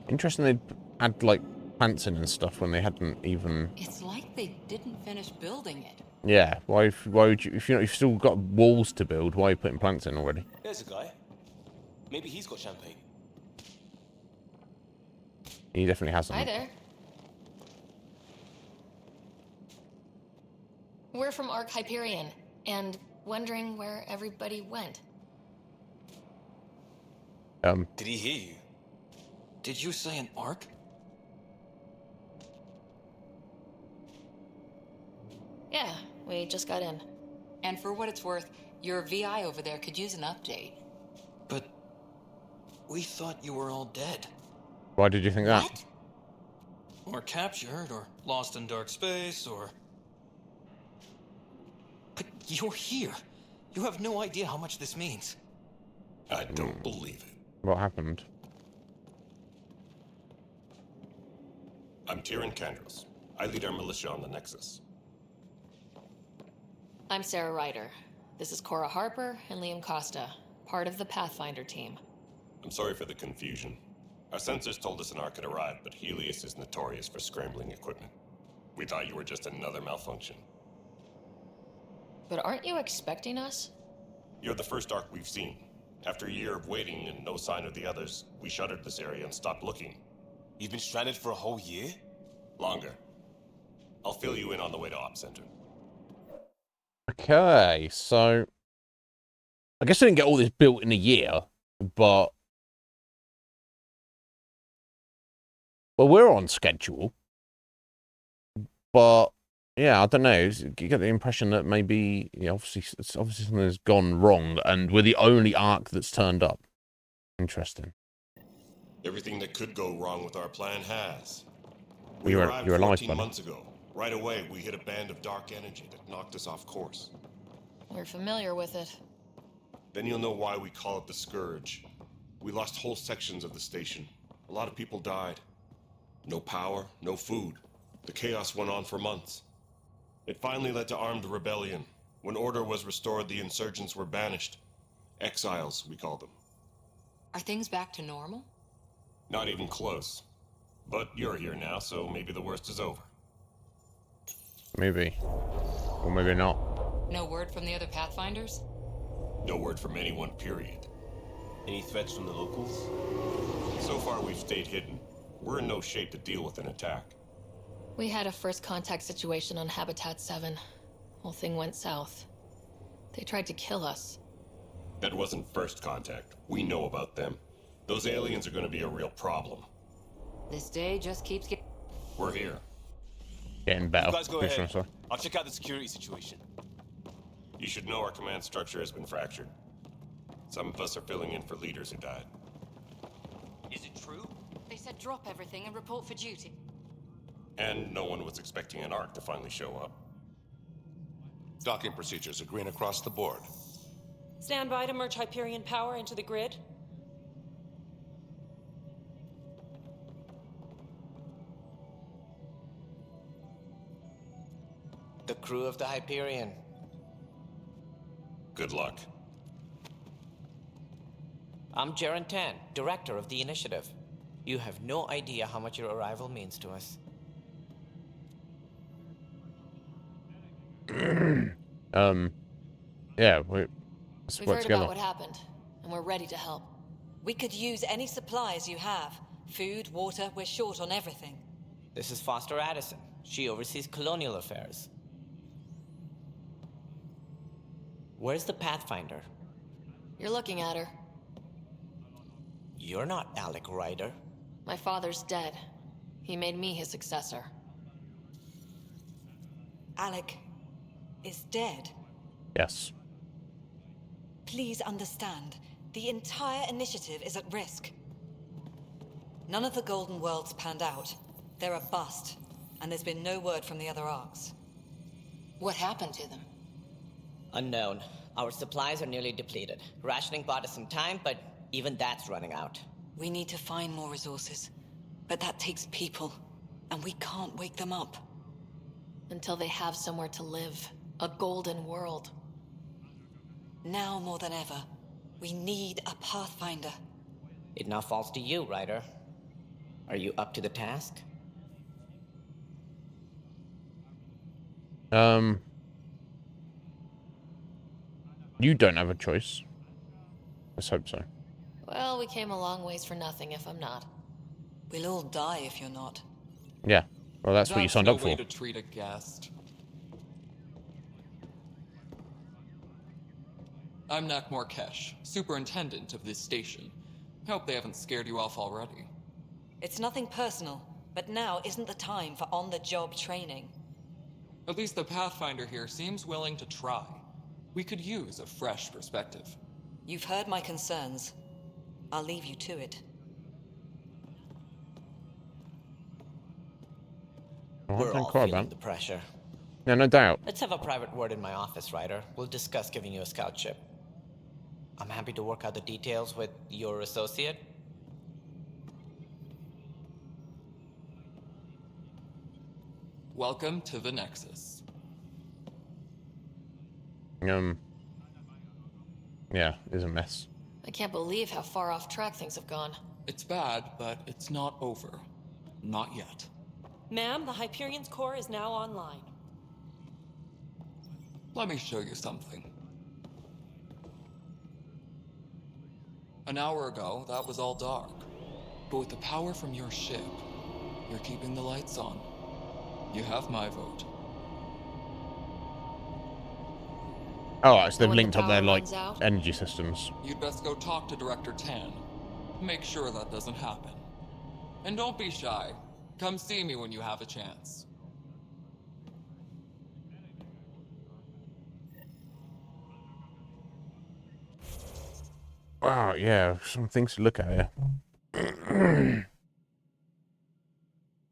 Interesting they'd add, like, plants in and stuff when they hadn't even... It's like they didn't finish building it. Yeah, why would you... If you've still got walls to build, why are you putting plants in already? There's a guy. Maybe he's got champagne. He definitely hasn't. Hi there. We're from Ark Hyperion, and wondering where everybody went. Did he hear you? Did you say an arc? Yeah, we just got in. And for what it's worth, your VI over there could use an update. But we thought you were all dead. Why did you think that? What? Or captured, or lost in dark space, or... But you're here. You have no idea how much this means. I don't believe it. What happened? I'm Tyrion Kandros. I lead our militia on the Nexus. I'm Sarah Ryder. This is Cora Harper and Liam Costa, part of the Pathfinder team. I'm sorry for the confusion. Our sensors told us an arc had arrived, but Helios is notorious for scrambling equipment. We thought you were just another malfunction. But aren't you expecting us? You're the first arc we've seen. After a year of waiting and no sign of the others, we shuttered this area and stopped looking. You've been stranded for a whole year? Longer. I'll fill you in on the way to Op Center. Okay, so I guess I didn't get all this built in a year, but well, we're on schedule. But yeah, I don't know. You get the impression that maybe, you know, obviously something has gone wrong, and we're the only arc that's turned up. Interesting. Everything that could go wrong with our plan has. You're arrived alive, 14 buddy. months ago. Right away, we hit a band of dark energy that knocked us off course. We're familiar with it. Then you'll know why we call it the Scourge. We lost whole sections of the station. A lot of people died. No power, no food. The chaos went on for months. It finally led to armed rebellion. When order was restored, the insurgents were banished. Exiles, we call them. Are things back to normal? Not even close. But you're here now, so maybe the worst is over. Maybe. Or maybe not. No word from the other Pathfinders? No word from anyone, period. Any threats from the locals? So far, we've stayed hidden. We're in no shape to deal with an attack. We had a first contact situation on Habitat 7. Whole thing went south. They tried to kill us. That wasn't first contact. We know about them. Those aliens are going to be a real problem. This day just keeps getting... We're here. Getting better. You guys go Pretty ahead. sure, sorry. I'll check out the security situation. You should know our command structure has been fractured. Some of us are filling in for leaders who died. Is it true? They said drop everything and report for duty. And no one was expecting an arc to finally show up. Docking procedures are green across the board. Stand by to merge Hyperion power into the grid. The crew of the Hyperion. Good luck. I'm Jaren Tan, director of the initiative. You have no idea how much your arrival means to us. We've Yeah, let's work heard together. about what happened, and we're ready to help. We could use any supplies you have. Food, water, we're short on everything. This is Foster Addison. She oversees colonial affairs. Where's the Pathfinder? You're looking at her. You're not Alec Ryder. My father's dead. He made me his successor. Alec is dead. Yes. Please understand, the entire initiative is at risk. None of the Golden Worlds panned out. They're a bust, and there's been no word from the other arcs. What happened to them? Unknown. Our supplies are nearly depleted. Rationing bought us some time, but even that's running out. We need to find more resources, but that takes people, and we can't wake them up. Until they have somewhere to live. A golden world. Now more than ever, we need a Pathfinder. It now falls to you, Ryder. Are you up to the task? You don't have a choice. Let's hope so. Well, we came a long ways for nothing if I'm not. We'll all die if you're not. Yeah. Well, that's what you signed up for. To treat a guest. I'm Nakmor Kesh, superintendent of this station. Hope they haven't scared you off already. It's nothing personal, but now isn't the time for on-the-job training. At least the Pathfinder here seems willing to try. We could use a fresh perspective. You've heard my concerns. I'll leave you to it. We're all feeling the pressure. Yeah, no doubt. Let's have a private word in my office, Ryder. We'll discuss giving you a scout ship. I'm happy to work out the details with your associate. Welcome to the Nexus. Yeah, it's a mess. I can't believe how far off track things have gone. It's bad, but it's not over. Not yet. Ma'am, the Hyperion's core is now online. Let me show you something. An hour ago, that was all dark. But with the power from your ship, you're keeping the lights on. You have my vote. Oh, so they've When the linked up their, power like, runs out? energy systems. You'd best go talk to Director Tan. Make sure that doesn't happen. And don't be shy. Come see me when you have a chance. Wow, yeah, some things to look at here.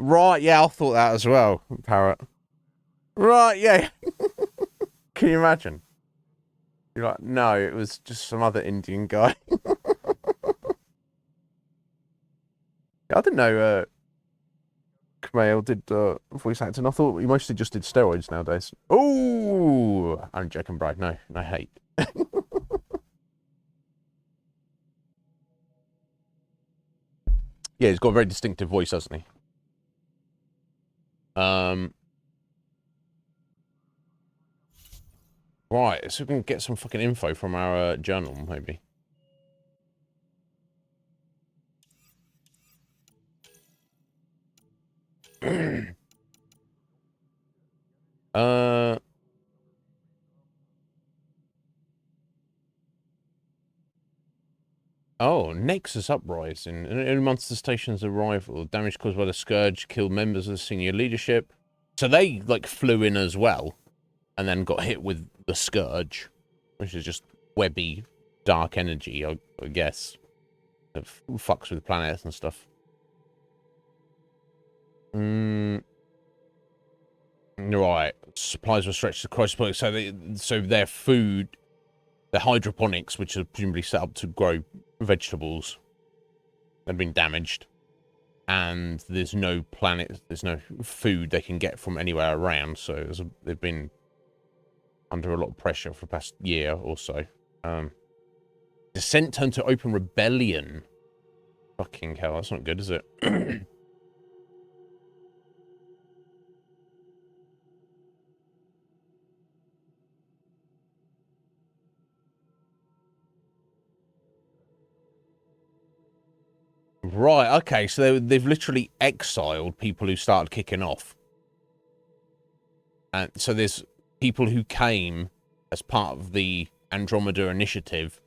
Right, yeah, I thought that as well, Parrot. Right, yeah. Can you imagine? You're like, no, it was just some other Indian guy. I didn't know Kumail did voice acting. I thought he mostly just did steroids nowadays. Oh, I'm joking, bro. No, I hate. Yeah, he's got a very distinctive voice, hasn't he? Right, so we can get some fucking info from our journal, maybe. Oh, Nexus uprising. In months the station's arrival, damage caused by the Scourge killed members of the senior leadership. So they, like, flew in as well, and then got hit with the Scourge, which is just webby, dark energy, I guess. That fucks with planets and stuff. Right. Supplies were stretched to crossbow, so their food, their hydroponics, which are presumably set up to grow vegetables, had been damaged. And there's no planet, there's no food they can get from anywhere around, so they've been under a lot of pressure for the past year or so. Descent turned to open rebellion. Fucking hell, that's not good, is it? Right, okay, so they've literally exiled people who started kicking off. And so there's people who came as part of the Andromeda initiative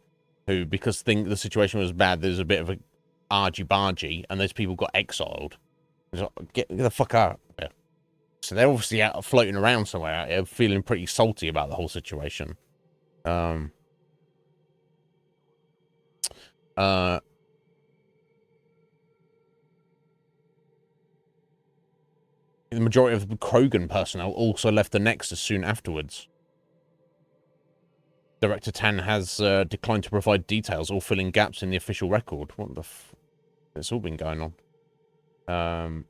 who, because the situation was bad, there's a bit of a argy-bargy, and those people got exiled. Like, get the fuck out. Yeah. So they're obviously out floating around somewhere out here, feeling pretty salty about the whole situation. The majority of the Krogan personnel also left the Nexus soon afterwards. Director Tan has declined to provide details or fill in gaps in the official record. What the f... It's all been going on.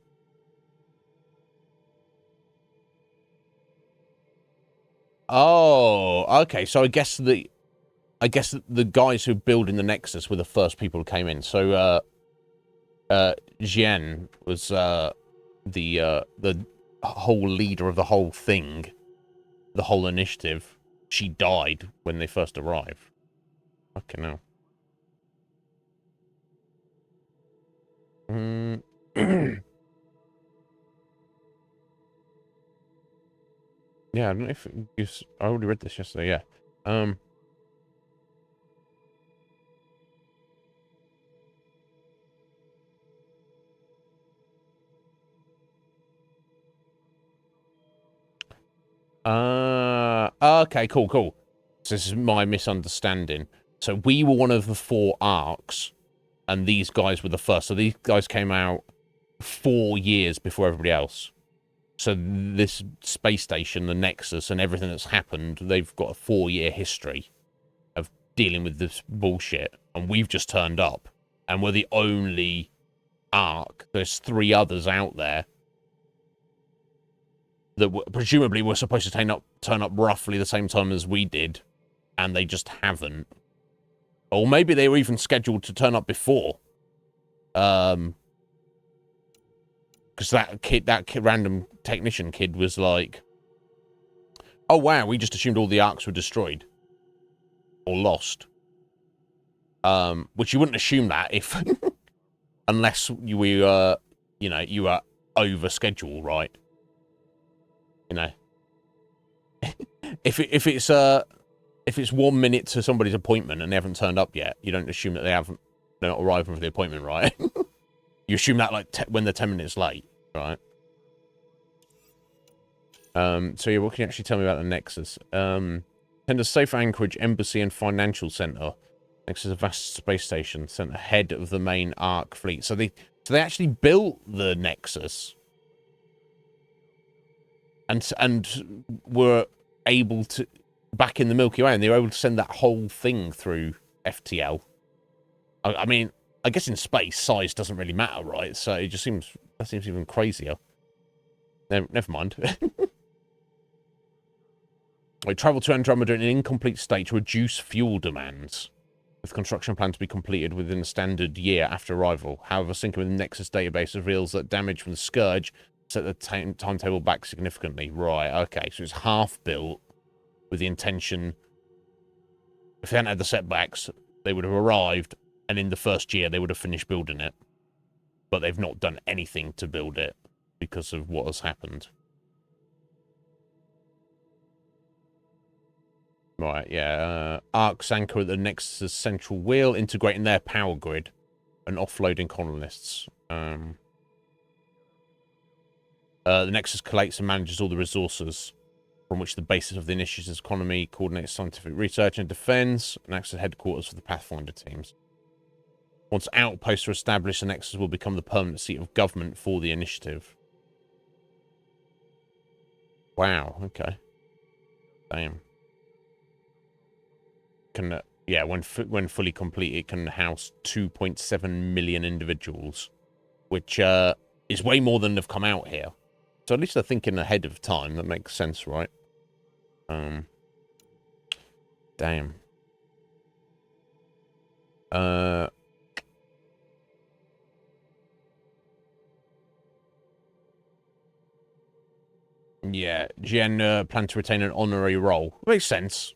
Oh, okay. So I guess the guys who build in the Nexus were the first people who came in. So Jian was the whole leader of the whole thing, the whole initiative. She died when they first arrived. Fucking hell. Yeah, I don't know if I already read this yesterday. Yeah. Okay, cool. So this is my misunderstanding. So we were one of the 4 arcs, and these guys were the first. So these guys came out 4 years before everybody else. So this space station, the Nexus, and everything that's happened, they've got a 4-year history of dealing with this bullshit, and we've just turned up, and we're the only arc. There's 3 others out there that presumably were supposed to turn up roughly the same time as we did, and they just haven't. Or maybe they were even scheduled to turn up before. Because that random technician kid was like, oh wow, we just assumed all the arcs were destroyed. Or lost. Which you wouldn't assume that if... unless you were, you were over schedule, right? You know, if it's 1 minute to somebody's appointment and they haven't turned up yet, you don't assume that they're not arriving for the appointment, right? You assume that like when they're 10 minutes late, right? So yeah, what can you actually tell me about the Nexus? Tender safe anchorage, embassy, and financial center. Nexus is a vast space station sent ahead of the main Ark fleet. So they actually built the Nexus. And were able to, back in the Milky Way, and they were able to send that whole thing through FTL. I mean, I guess in space, size doesn't really matter, right? So it just seems, that seems even crazier. Never mind. We travel to Andromeda in an incomplete state to reduce fuel demands, with construction plan to be completed within a standard year after arrival. However, syncing with the Nexus database reveals that damage from the Scourge set the timetable back significantly. Right, okay, so it's half built with the intention, if they hadn't had the setbacks, they would have arrived, and in the first year they would have finished building it. But they've not done anything to build it because of what has happened. Right, yeah. Arcs anchor at the Nexus central wheel, integrating their power grid and offloading colonists. The Nexus collates and manages all the resources from which the basis of the initiative's economy, coordinates scientific research and defends, and acts as headquarters for the Pathfinder teams. Once outposts are established, the Nexus will become the permanent seat of government for the initiative. Wow, okay. Damn. Yeah, when fully complete, it can house 2.7 million individuals, which is way more than have come out here. So at least they're thinking ahead of time. That makes sense, right? Damn. Yeah, Jen planned to retain an honorary role. Makes sense.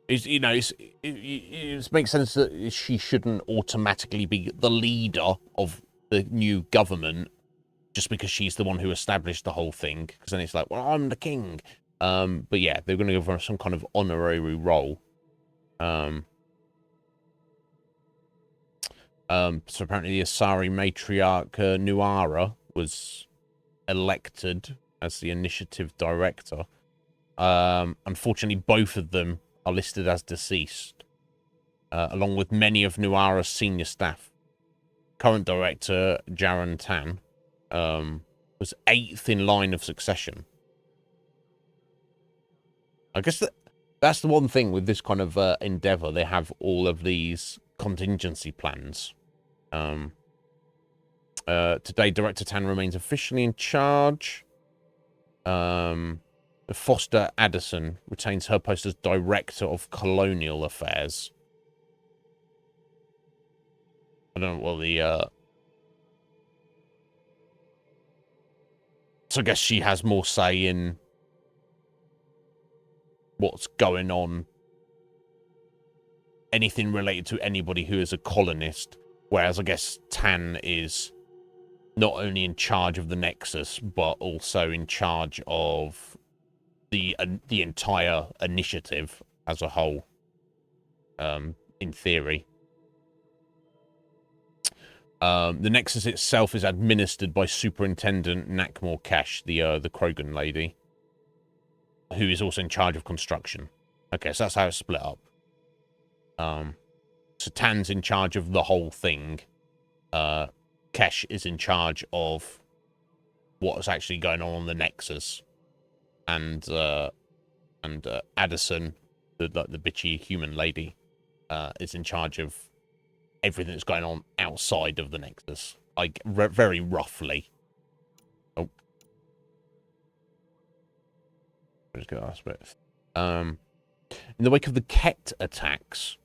It makes sense that she shouldn't automatically be the leader of the new government just because she's the one who established the whole thing. Because then it's like, well, I'm the king. But yeah, they're going to give her some kind of honorary role. So apparently the Asari matriarch Nuara was elected as the initiative director. Unfortunately, both of them are listed as deceased, along with many of Nuara's senior staff. Current director, Jaron Tan, was 8th in line of succession. I guess that's the one thing with this kind of endeavor. They have all of these contingency plans. Today, Director Tan remains officially in charge. Foster Addison retains her post as Director of Colonial Affairs. I don't know what the... So I guess she has more say in what's going on. Anything related to anybody who is a colonist. Whereas I guess Tan is not only in charge of the Nexus, but also in charge of the entire initiative as a whole, in theory. The Nexus itself is administered by Superintendent Nakmor Kesh, the Krogan lady. who is also in charge of construction. Okay, so that's how it's split up. So Tan's in charge of the whole thing. Kesh is in charge of what's actually going on the Nexus, and Addison, the bitchy human lady, is in charge of everything that's going on outside of the Nexus, like very roughly. Oh, just go last bit. In the wake of the Ket attacks.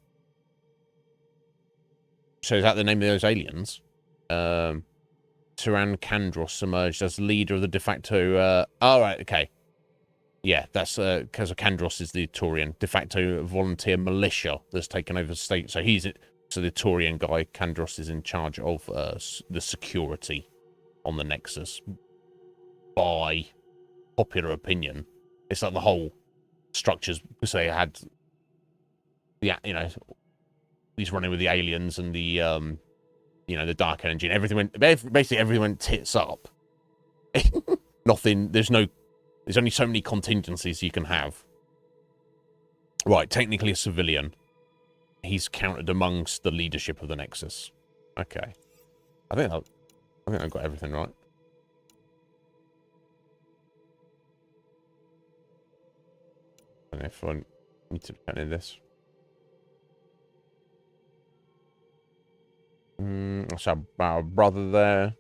So is that the name of those aliens? Tyran Kandros emerged as leader of the de facto... oh, right, okay. Yeah, that's because Kandros is the Turian de facto volunteer militia that's taken over the state. So so the Turian guy, Kandros, is in charge of the security on the Nexus by popular opinion. It's like the whole structures, because they had, he's running with the aliens and the, the dark energy and everything basically everything went tits up. Nothing, there's only so many contingencies you can have. Right, technically a civilian. He's counted amongst the leadership of the Nexus. Okay. I think I've got everything right. I don't know if I need to depend on this. That's our brother there.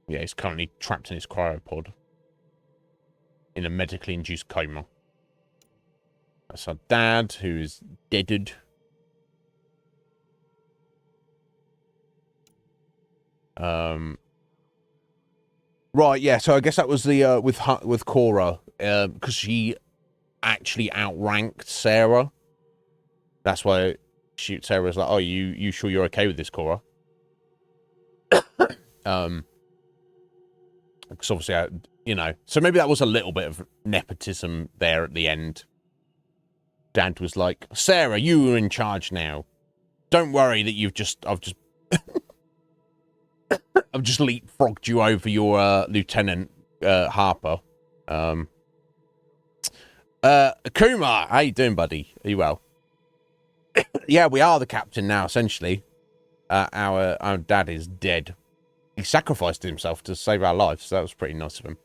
Yeah, he's currently trapped in his cryopod. In a medically induced coma. That's our dad, who is deaded. Right, yeah, so I guess that was the, with Cora, because she actually outranked Sarah. That's why Sarah's like, oh, you sure you're okay with this, Cora? Because obviously, so maybe that was a little bit of nepotism there at the end. Dad was like, Sarah, you are in charge now. Don't worry that I've just leapfrogged you over your Lieutenant Harper. Kumar, how you doing, buddy? Are you well? Yeah, we are the captain now, essentially. Our dad is dead. He sacrificed himself to save our lives, so that was pretty nice of him.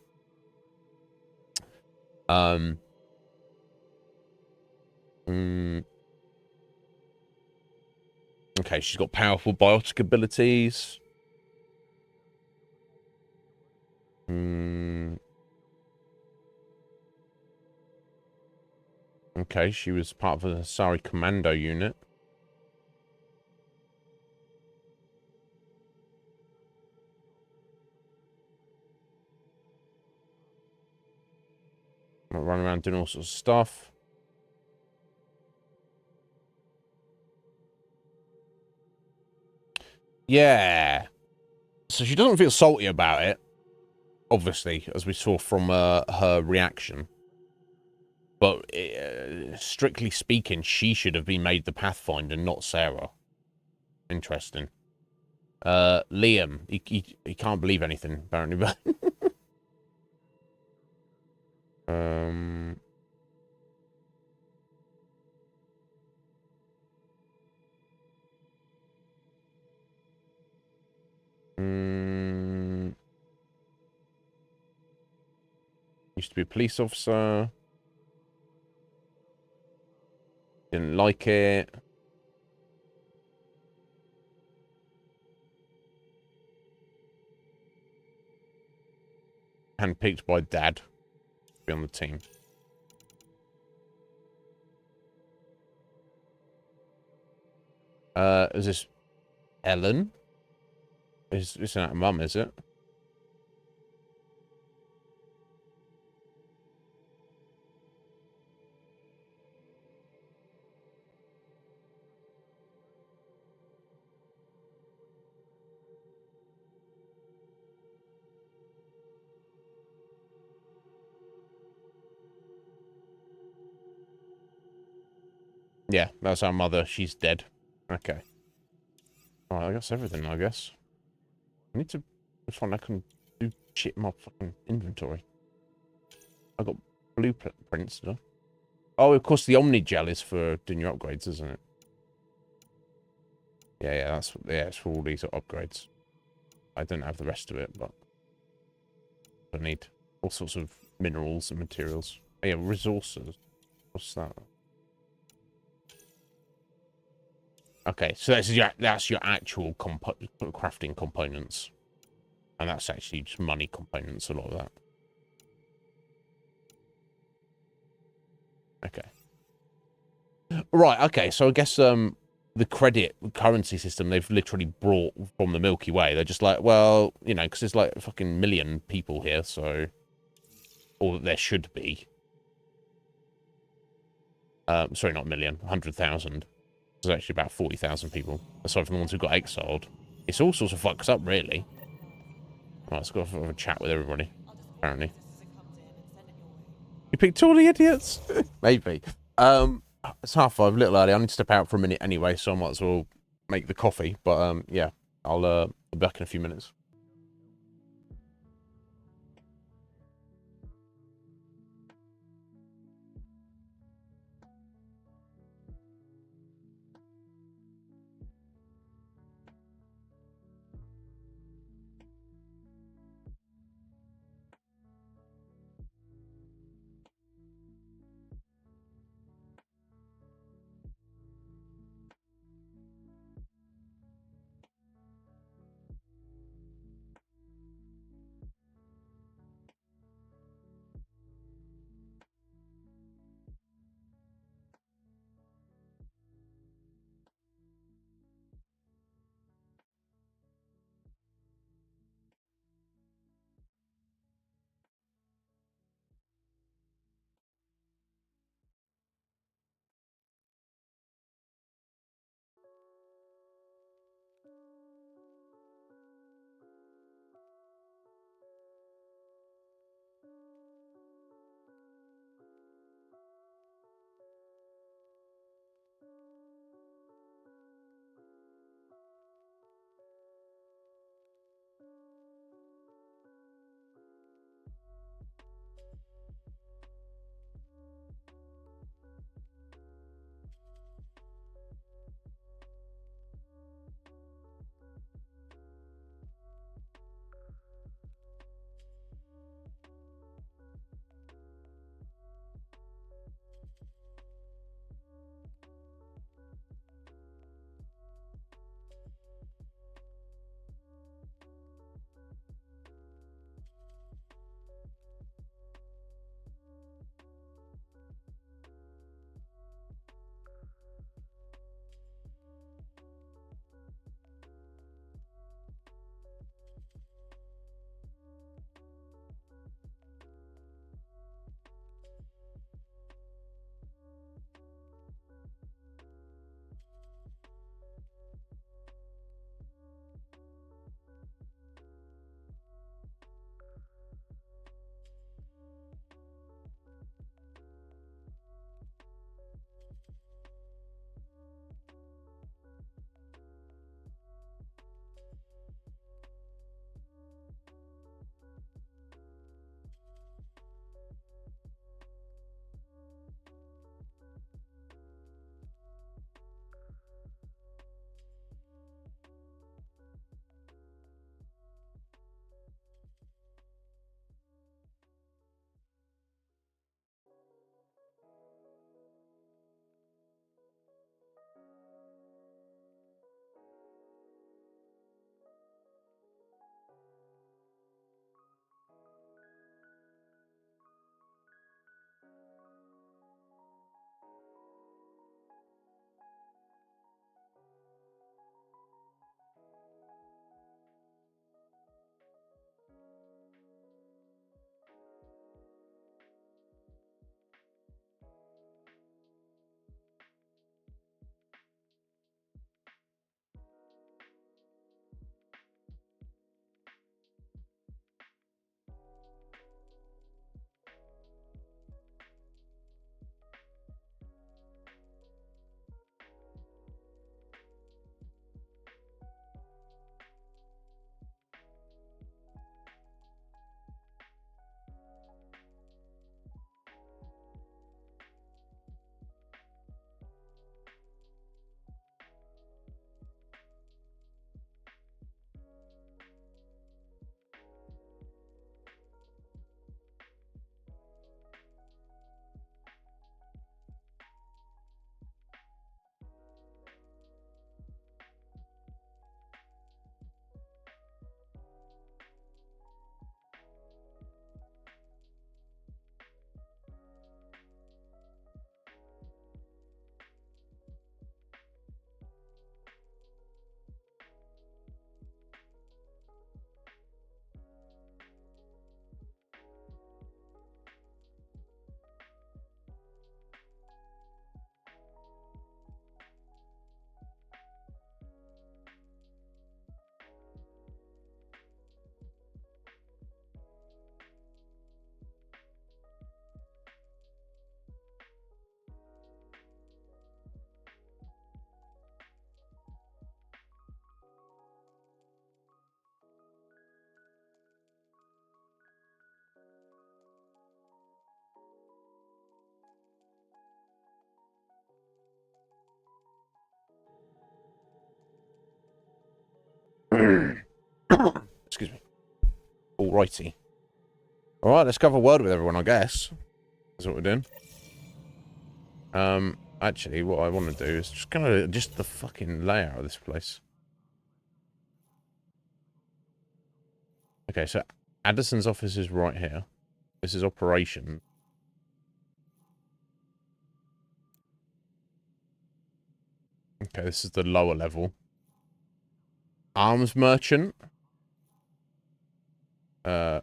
Okay, she's got powerful biotic abilities. Okay, she was part of the Asari commando unit. Run around doing all sorts of stuff. Yeah. So she doesn't feel salty about it, obviously, as we saw from her reaction. But strictly speaking, she should have been made the Pathfinder, not Sarah. Interesting. Liam, he can't believe anything, apparently, but... Used to be a police officer. Didn't like it. Handpicked by Dad to be on the team. Is this Ellen? This not Mum, is it? Yeah, that's our mother. She's dead. Okay. Alright, I guess everything, I guess. I need to... Which one I can do shit in my fucking inventory. I got blueprints. Did I? Oh, of course, the Omni Gel is for doing your upgrades, isn't it? Yeah, it's for all these upgrades. I don't have the rest of it, but I need all sorts of minerals and materials. Oh, yeah, resources. What's that? Okay, so that's your actual crafting components, and that's actually just money components. A lot of that. Okay. Right. Okay. So I guess the credit currency system they've literally brought from the Milky Way. They're just like, well, you know, because there's like a fucking million people here, so, or there should be. Sorry, not a million, 100,000. There's actually about 40,000 people, aside from the ones who got exiled. It's all sorts of fucks up, really. Right, let's go have a chat with everybody, apparently. You picked all the idiots? Maybe. It's 5:30, a little early. I need to step out for a minute anyway, so I might as well make the coffee. But, yeah, I'll be back in a few minutes. Alrighty. Alright, let's go have a word with everyone, I guess. That's what we're doing. Actually, what I want to do is just the fucking layout of this place. Okay, so Addison's office is right here. This is operation. Okay, this is the lower level. Arms merchant. I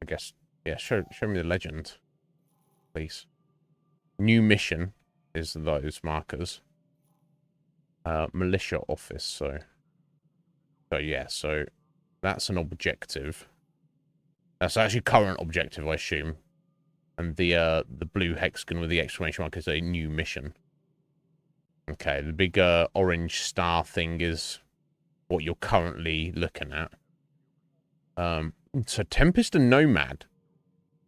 guess, yeah, show me the legend, please. New mission is those markers. Militia office, so yeah, so that's an objective. That's actually current objective, I assume. And the blue hexagon with the exclamation mark is a new mission. Okay, the big orange star thing is what you're currently looking at. So Tempest and Nomad.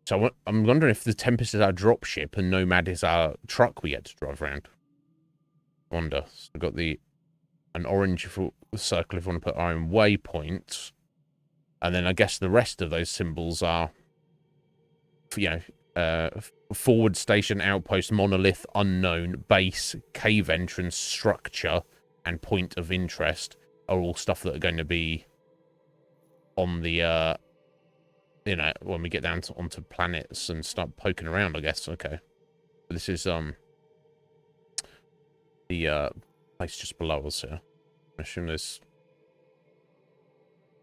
So I'm wondering if the Tempest is our dropship and Nomad is our truck we get to drive around. I wonder. So we've got an orange circle if you want to put our own waypoints. And then I guess the rest of those symbols are, you know, forward station, outpost, monolith, unknown, base, cave entrance, structure, and point of interest are all stuff that are going to be on the, you know, when we get down onto planets and start poking around, I guess. Okay. This is, the, place just below us here. I assume there's...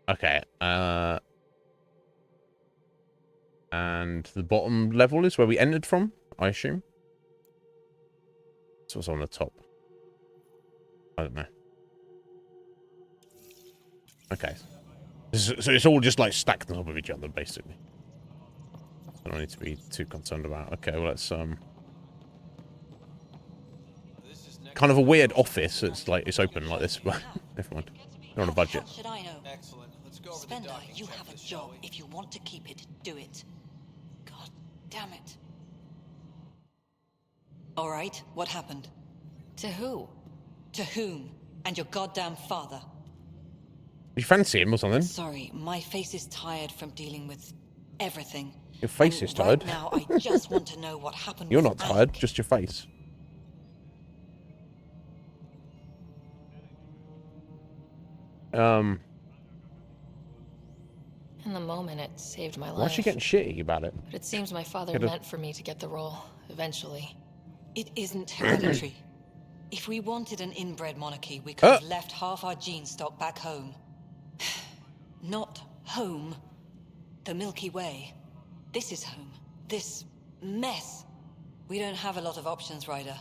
Okay, and the bottom level is where we entered from, I assume. So what's on the top? I don't know. Okay. So it's all just like stacked on top of each other, basically. I don't need to be too concerned about. Okay, well, let's, kind of a weird office. It's like, it's open like this, but never mind. They're on a budget. Should I know? Spender, you have a job. If you want to keep it, do it. God damn it. All right, what happened? To who? To whom? And your goddamn father. You fancy him or something? Sorry, my face is tired from dealing with everything. Your face is tired? Right now, I just want to know what happened. You're not tired, just your face. In the moment, it saved my life. Why's she getting shitty about it? But it seems my father meant for me to get the role, eventually. It isn't hereditary. If we wanted an inbred monarchy, we could have left half our gene stock back home. Not home. The Milky Way. This is home. This mess. We don't have a lot of options, Ryder.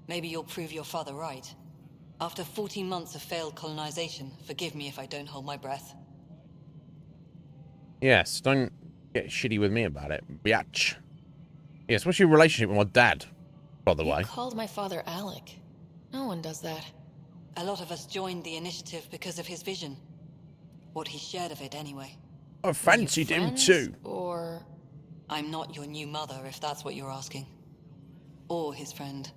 Maybe you'll prove your father right. After 14 months of failed colonization, forgive me if I don't hold my breath. Yes, don't get shitty with me about it, biatch. Yes, what's your relationship with my dad, by the way? You called my father Alec. No one does that. A lot of us joined the initiative because of his vision. What he shared of it, anyway. I fancied him too. Or... I'm not your new mother, if that's what you're asking. Or his friend.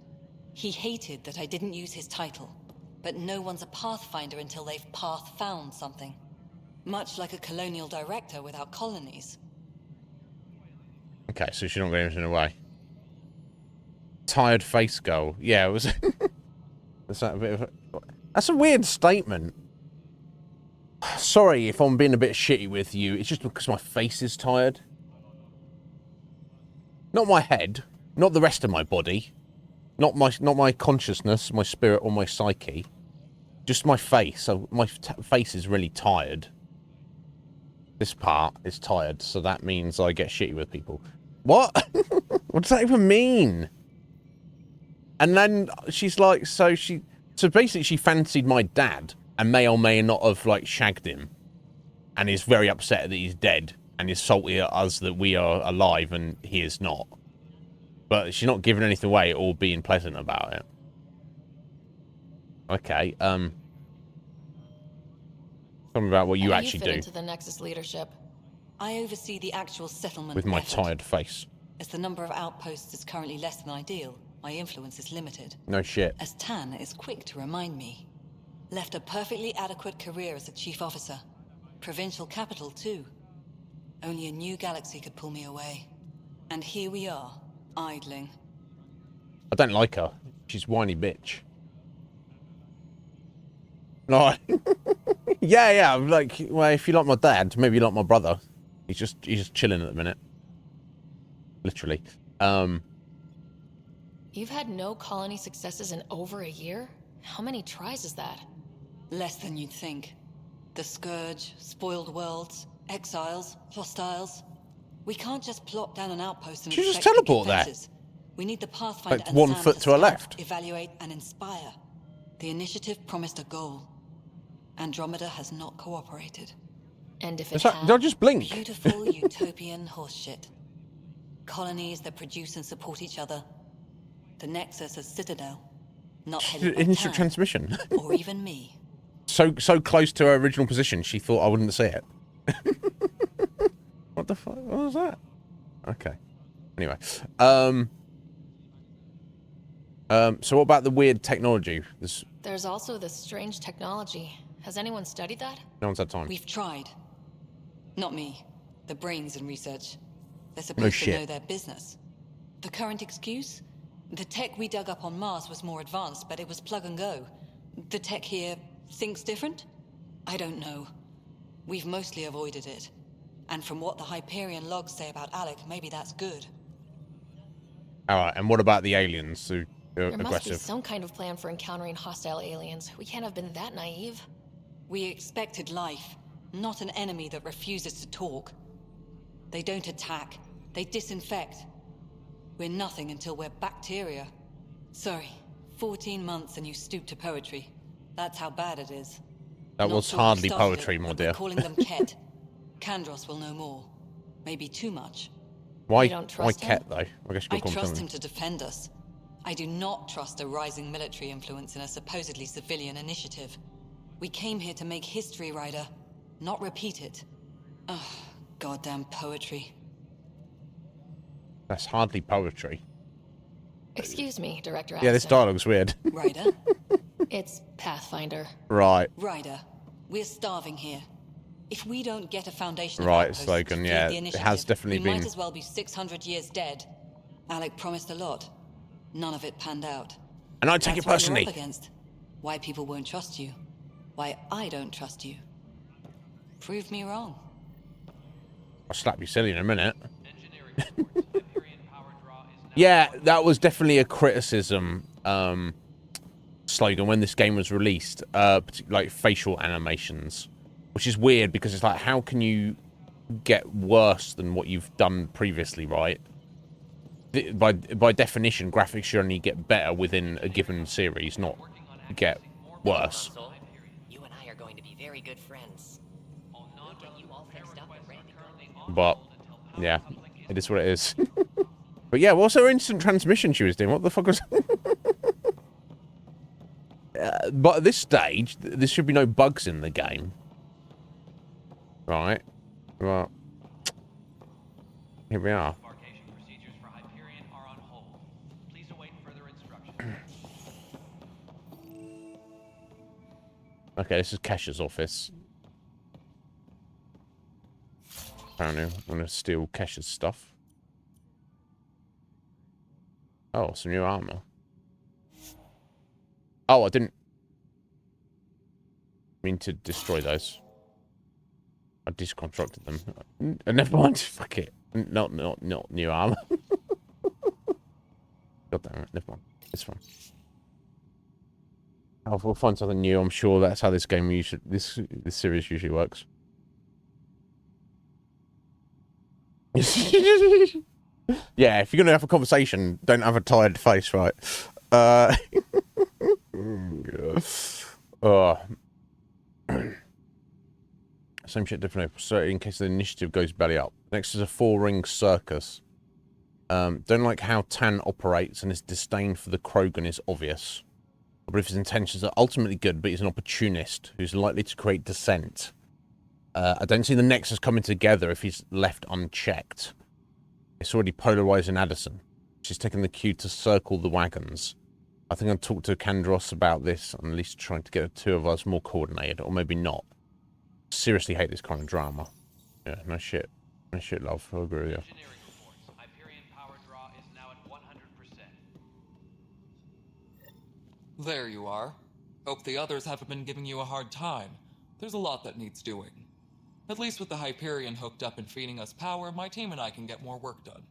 He hated that I didn't use his title. But no one's a pathfinder until they've path-found something. Much like a colonial director without colonies. Okay, so she's not getting anything away. Tired face girl. Yeah, it was... That's a weird statement. Sorry if I'm being a bit shitty with you. It's just because my face is tired. Not my head. Not the rest of my body. Not my consciousness, my spirit, or my psyche. Just my face. So my face is really tired. This part is tired, so that means I get shitty with people. What? What does that even mean? And then she's like, so basically she fancied my dad and may or may not have like shagged him, and is very upset that he's dead and is salty at us that we are alive and he is not. But she's not giving anything away or being pleasant about it. Okay, tell me about what you actually do. Into the Nexus leadership. I oversee the actual settlement with my effort. tired face. As the number of outposts is currently less than ideal, my influence is limited. No shit. As Tan is quick to remind me. Left a perfectly adequate career as a chief officer. Provincial capital, too. Only a new galaxy could pull me away. And here we are, idling. I don't like her. She's whiny bitch. No. yeah. I'm like, well, if you like my dad, maybe you like my brother. He's just chilling at the minute. Literally. You've had no colony successes in over a year? How many tries is that? Less than you'd think. The Scourge, spoiled worlds, exiles, hostiles. We can't just plop down an outpost and She just expect teleport there. We need the Pathfinder Like and 1 Sam foot to her scout, left. Evaluate and inspire. The initiative promised a goal. Andromeda has not cooperated. And if Did I just blink? Beautiful utopian horseshit. Colonies that produce and support each other. The Nexus as Citadel. Not headed by Instant Tan, transmission. or even me. So close to her original position, she thought I wouldn't see it. What the fuck? What was that? Okay. Anyway. So what about the weird technology? There's also this strange technology. Has anyone studied that? No one's had time. We've tried. Not me. The brains in research. They're supposed to know their business. The current excuse? The tech we dug up on Mars was more advanced, but it was plug and go. The tech here thinks different? I don't know. We've mostly avoided it. And from what the Hyperion logs say about Alec, maybe that's good. Alright, and what about the aliens who are There must be aggressive? some kind of plan for encountering hostile aliens. We can't have been that naive. We expected life, not an enemy that refuses to talk. They don't attack. They disinfect. We're nothing until we're bacteria. Sorry, 14 months and you stoop to poetry. That's how bad it is. That Not was sure who hardly started poetry, it, my but dear. we're calling them Ket. Kandros will know more. Maybe too much. Why don't trust him? Ket, though? I guess you I could call trust him him to defend us. I do not trust a rising military influence in a supposedly civilian initiative. We came here to make history, Ryder, not repeat it. Ugh, goddamn poetry. That's hardly poetry. Excuse me, Director Yeah, this Axton. dialogue's weird. Ryder? It's Pathfinder. Right. Ryder, we're starving here. If we don't get a foundation of Right, outposts slogan, to feed yeah, the it initiative, has definitely we been- might as well be 600 years dead. Alec promised a lot. None of it panned out. And I take That's it what personally. you're up against. Why people won't trust you. Why I don't trust you. Prove me wrong. I'll slap you silly in a minute. Yeah, that was definitely a criticism slogan when this game was released. Like facial animations, which is weird because it's like, how can you get worse than what you've done previously, right? By definition, graphics should only get better within a given series, not get worse. You and I are going to be very good friends. We'll get you all fixed up and ready to go. But yeah, it is what it is. But yeah, what's her instant transmission she was doing? What the fuck was... But at this stage, there should be no bugs in the game. Right. Well, here we are. Okay, this is Kesha's office. Apparently, I'm gonna steal Kesha's stuff. Oh, some new armor. Oh, I didn't mean to destroy those. I disconstructed them. Never mind. Fuck it. Not new armor. God damn it. Never mind. It's fine. Oh, we'll find something new. I'm sure that's how this game usually, this series usually works. Yeah, if you're gonna have a conversation, don't have a tired face, right? Same shit, different. So in case the initiative goes belly up. Next is a 4-ring circus. Don't like how Tan operates, and his disdain for the Krogan is obvious. I believe his intentions are ultimately good, but he's an opportunist who's likely to create dissent. I don't see the Nexus coming together if he's left unchecked. It's already polarizing Addison. She's taking the cue to circle the wagons. I think I'll talk to Kandros about this, and at least trying to get the two of us more coordinated, or maybe not. Seriously hate this kind of drama. Yeah, no shit. No shit, love. I agree with you. Engineering reports. Hyperion power draw is now at 100%. There you are. Hope the others haven't been giving you a hard time. There's a lot that needs doing. At least with the Hyperion hooked up and feeding us power, my team and I can get more work done.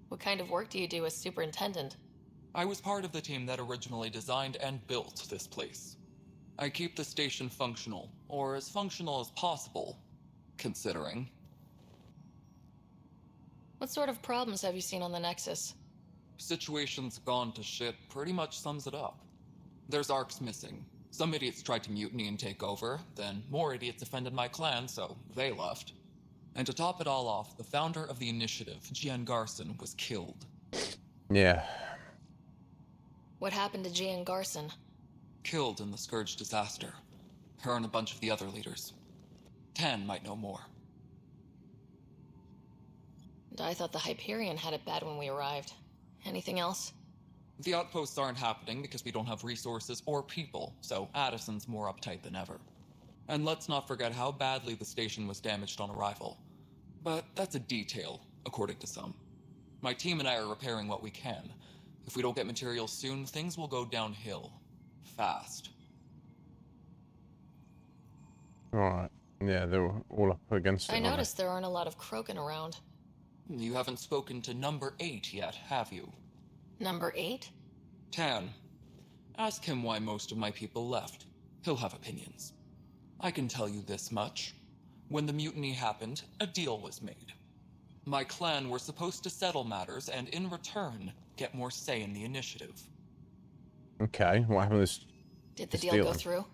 What kind of work do you do as superintendent? I was part of the team that originally designed and built this place. I keep the station functional, or as functional as possible, considering. What sort of problems have you seen on the Nexus? Situation's gone to shit pretty much sums it up. There's arcs missing. Some idiots tried to mutiny and take over, then more idiots offended my clan, so they left. And to top it all off, the founder of the initiative, Gian Garson, was killed. Yeah. What happened to Gian Garson? Killed in the Scourge disaster. Her and a bunch of the other leaders. Tan might know more. And I thought the Hyperion had it bad when we arrived. Anything else? The outposts aren't happening because we don't have resources or people, so Addison's more uptight than ever. And let's not forget how badly the station was damaged on arrival. But that's a detail, according to some. My team and I are repairing what we can. If we don't get materials soon, things will go downhill. Fast. Alright. Yeah, they were all up against it. I noticed there aren't a lot of Krogan around. You haven't spoken to number 8 yet, have you? Number 8? Tan. Ask him why most of my people left. He'll have opinions. I can tell you this much. When the mutiny happened, a deal was made. My clan were supposed to settle matters and, in return, get more say in the initiative. Okay, what happened with this? Did the deal go through?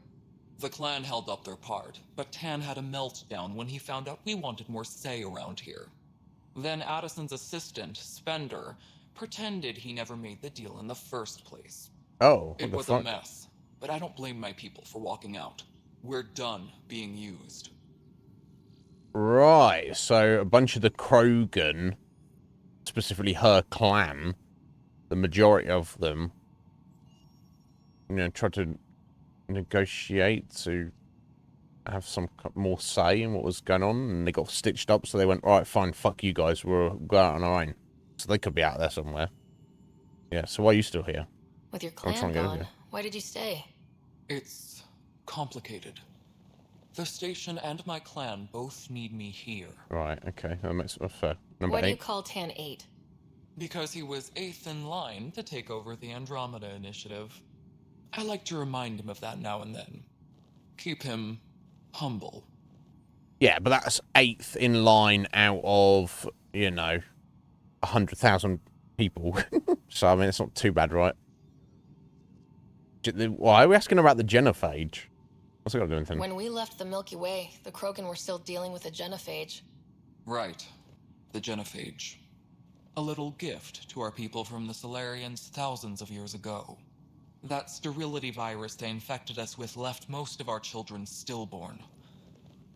The clan held up their part, but Tan had a meltdown when he found out we wanted more say around here. Then Addison's assistant, Spender, pretended he never made the deal in the first place. Oh, what it the was fuck? a mess, but I don't blame my people for walking out. We're done being used. Right, so a bunch of the Krogan, specifically her clan, the majority of them, tried to negotiate to have some more say in what was going on, and they got stitched up, so they went, all right, fine, fuck you guys, we'll go out on our own. So they could be out there somewhere. Yeah, so why are you still here? With your clan gone, why did you stay? It's complicated. The station and my clan both need me here. Right, okay, that makes it fair. Number Why 8. do you call Tan 8? Because he was 8th in line to take over the Andromeda initiative. I like to remind him of that now and then. Keep him humble. Yeah, but that's 8th in line out of, 100,000 people. So, I mean, it's not too bad, right? Why are we asking about the genophage? What's it got to do with anything? When we left the Milky Way, the Krogan were still dealing with the genophage. Right. The genophage. A little gift to our people from the Solarians thousands of years ago. That sterility virus they infected us with left most of our children stillborn.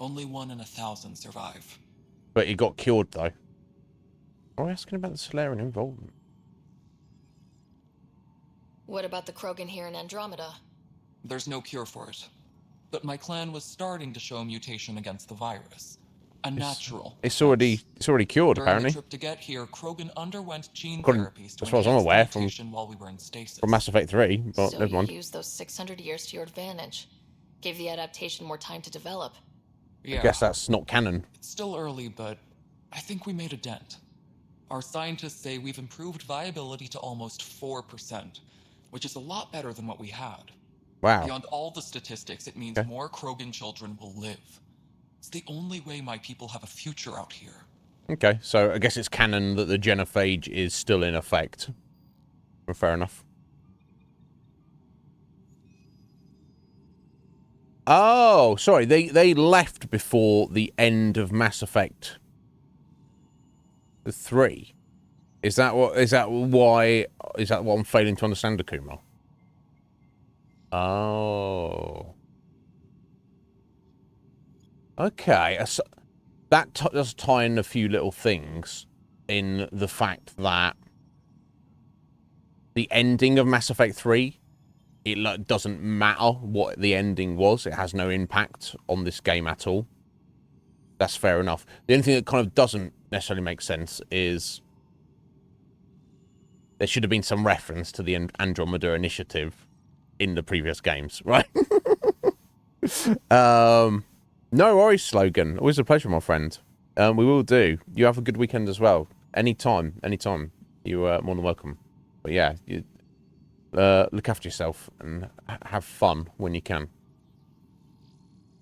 Only 1 in 1,000 survive. But he got cured, though. Why are we asking about the Solarian involvement? What about the Krogan here in Andromeda? There's no cure for it. But my clan was starting to show a mutation against the virus. A natural. It's already cured, During apparently. the trip to get here, Krogan underwent gene According, therapies to as far as I'm enhance the aware, mutation while we were in stasis. from Mass Effect 3, but So never mind. you used those 600 years to your advantage. Gave the adaptation more time to develop. Yeah. I guess that's not canon. It's still early, but I think we made a dent. Our scientists say we've improved viability to almost 4%, which is a lot better than what we had. Wow. Beyond all the statistics, it means more Krogan children will live. It's the only way my people have a future out here. Okay, so I guess it's canon that the genophage is still in effect. Well, fair enough. Oh, sorry, they left before the end of Mass Effect 3. Is that what I'm failing to understand, Akuma? Oh. Okay, so that does tie in a few little things in the fact that the ending of Mass Effect 3 it like, doesn't matter what the ending was. It has no impact on this game at all. That's fair enough. The only thing that kind of doesn't necessarily make sense is there should have been some reference to the Andromeda Initiative in the previous games, right? No worries, Slogan. Always a pleasure, my friend. We will do. You have a good weekend as well. Anytime. You are more than welcome. But yeah, you look after yourself and have fun when you can.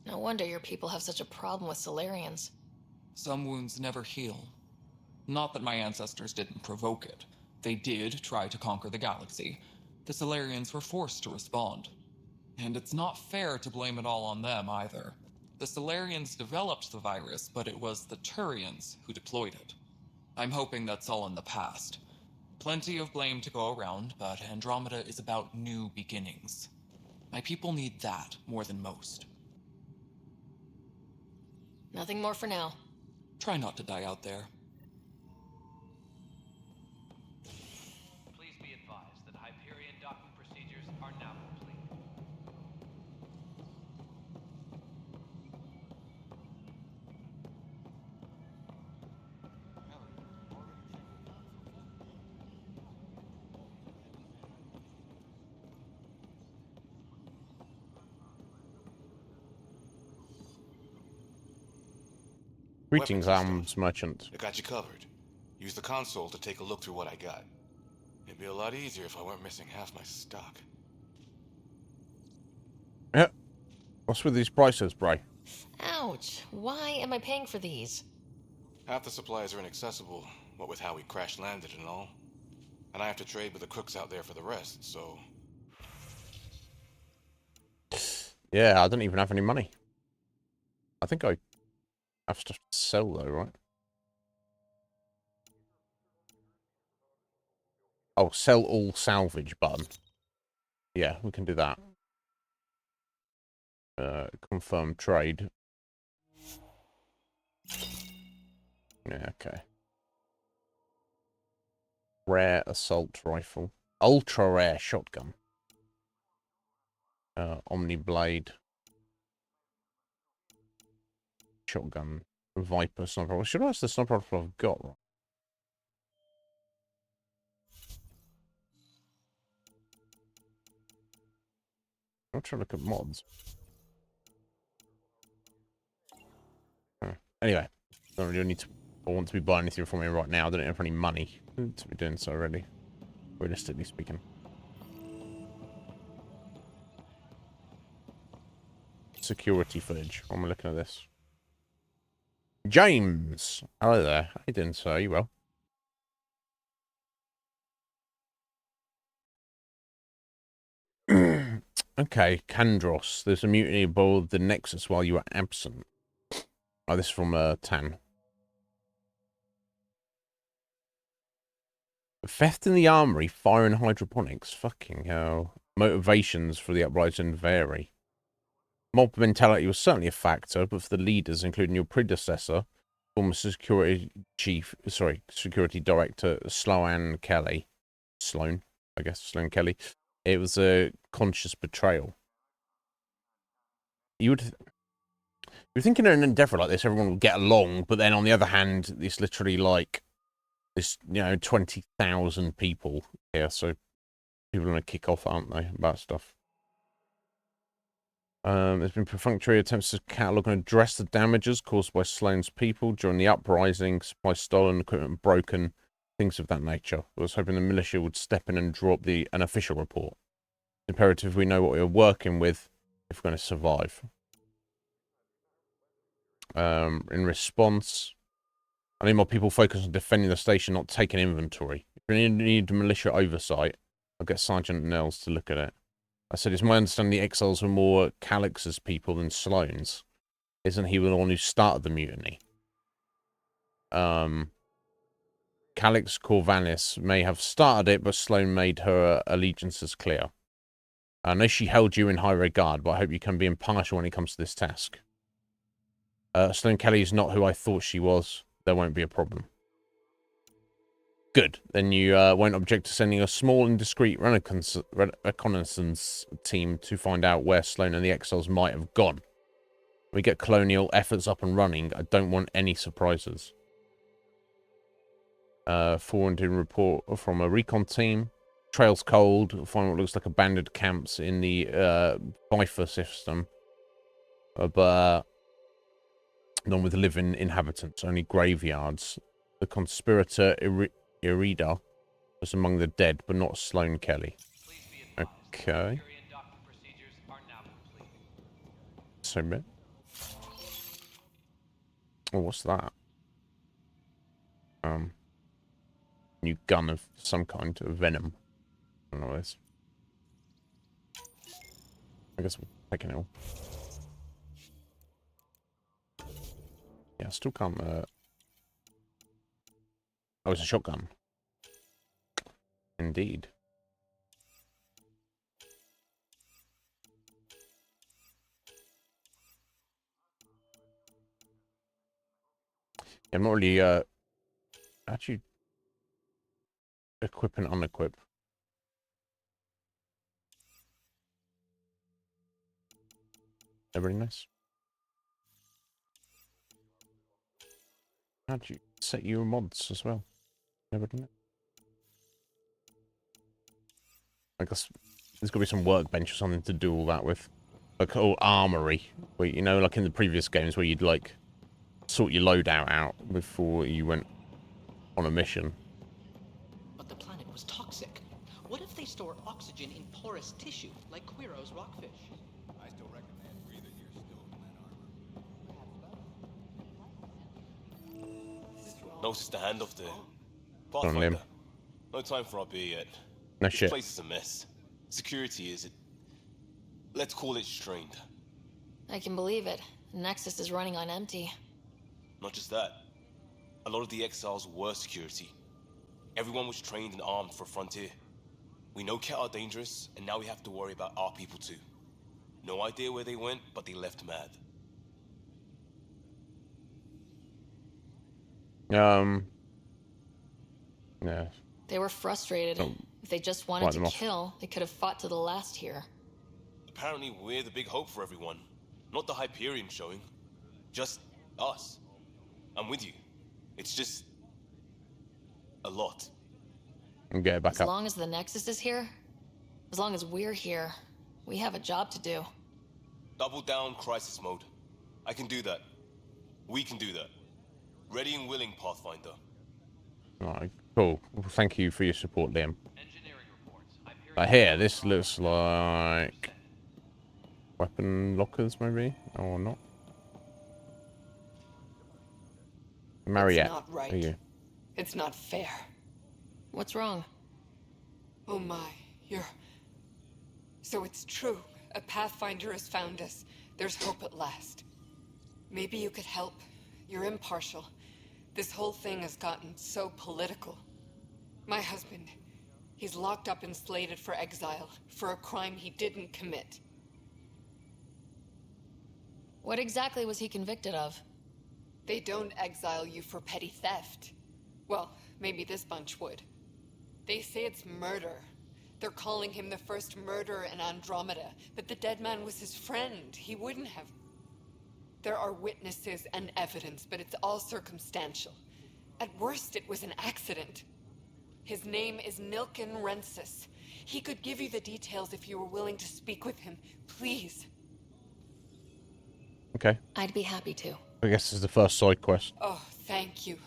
No wonder your people have such a problem with Solarians. Some wounds never heal. Not that my ancestors didn't provoke it. They did try to conquer the galaxy. The Solarians were forced to respond. And it's not fair to blame it all on them either. The Solarians developed the virus, but it was the Turians who deployed it. I'm hoping that's all in the past. Plenty of blame to go around, but Andromeda is about new beginnings. My people need that more than most. Nothing more for now. Try not to die out there. Please be advised that Hyperion docking procedures are now complete. Greetings, arms merchant. I got you covered. Use the console to take a look through what I got. It'd be a lot easier if I weren't missing half my stock. Yeah. What's with these prices, bro? Ouch. Why am I paying for these? Half the supplies are inaccessible, what with how we crash landed and all. And I have to trade with the crooks out there for the rest, so... Yeah, I don't even have any money. I think I have stuff to sell, though, right? Oh, sell all salvage button. Yeah, we can do that. Confirm trade. Yeah, okay. Rare assault rifle. Ultra rare shotgun. Omni blade. Shotgun. Viper sniper rifle. Should I ask the sniper rifle I've got? I'm trying to look at mods. Anyway, don't really need to. I want to be buying anything from me right now. I don't have any money to be doing so already. Realistically speaking. Security footage. Why am I looking at this? James! Hello there. How you doing, sir? You well? Okay, Kandros. There's a mutiny aboard the Nexus while you were absent. Oh, this is from Tan. Theft in the armory, fire and hydroponics. Fucking hell. Motivations for the uprising vary. Mob mentality was certainly a factor, but for the leaders, including your predecessor, former security director Sloan Kelly, Sloan Kelly, it was a conscious betrayal. You're thinking in an endeavor like this, everyone would get along, but then on the other hand, it's literally like this, 20,000 people here, so people are going to kick off, aren't they, about stuff. There's been perfunctory attempts to catalogue and address the damages caused by Sloane's people during the uprising, supply stolen, equipment broken, things of that nature. I was hoping the militia would step in and drop an official report. It's imperative we know what we're working with if we're going to survive. In response, I need more people focused on defending the station, not taking inventory. If we need militia oversight, I'll get Sergeant Nels to look at it. I said, it's my understanding the exiles were more Calix's people than Sloane's. Isn't he the one who started the mutiny? Calix Corvalis may have started it, but Sloane made her allegiances clear. I know she held you in high regard, but I hope you can be impartial when it comes to this task. Sloane Kelly is not who I thought she was. There won't be a problem. Good. Then you won't object to sending a small and discreet reconnaissance team to find out where Sloane and the Exiles might have gone. We get colonial efforts up and running. I don't want any surprises. Forwarding report from a recon team. Trail's cold. Find what looks like abandoned camps in the Bifer system. But none with living inhabitants, only graveyards. The conspirator Irida was among the dead, but not Sloane Kelly. Okay. Submit. Oh, what's that? New gun of some kind of venom. I don't know what this. I guess we'll take it all. Yeah, I still can't. Oh, it's a shotgun. Indeed. Yeah, I'm not really actually equip and unequip. They're really nice. How'd you set your mods as well? Never done it. I guess there's got to be some workbench or something to do all that with. Like, oh, armory. Where, you know, like in the previous games where you'd, like, sort your loadout out before you went on a mission. But the planet was toxic. What if they store oxygen in porous tissue, like Quiro's rockfish? I still reckon they had breather here still in that armor. Notice the handoff there. On Pathfinder. him. No time for our beer yet. No This shit. place is a mess. Security is, let's call it strained. I can believe it. Nexus is running on empty. Not just that. A lot of the exiles were security. Everyone was trained and armed for Frontier. We know Ket are dangerous, and now we have to worry about our people too. No idea where they went, but they left mad. Yeah. They were frustrated. Oh, If they just wanted light to them off. kill, they could have fought to the last here. Apparently we're the big hope for everyone. Not the Hyperion showing. Just us. I'm with you. It's just a lot. And get it back As up. long as the Nexus is here, as long as we're here, we have a job to do. Double down crisis mode. I can do that. We can do that. Ready and willing, Pathfinder. Alright, cool. Well, thank you for your support, Liam. But here, this looks like weapon lockers, maybe, or not. Mariette, It's not right. are you? It's not fair. What's wrong? Oh my, you're... So it's true. A Pathfinder has found us. There's hope at last. Maybe you could help. You're impartial. This whole thing has gotten so political. My husband, he's locked up and slated for exile for a crime he didn't commit. What exactly was he convicted of? They don't exile you for petty theft. Well, maybe this bunch would. They say it's murder. They're calling him the first murderer in Andromeda, but the dead man was his friend. He wouldn't have. There are witnesses and evidence, but it's all circumstantial. At worst, it was an accident. His name is Nilken Rensis. He could give you the details if you were willing to speak with him. Please. Okay. I'd be happy to. I guess this is the first side quest. Oh, thank you.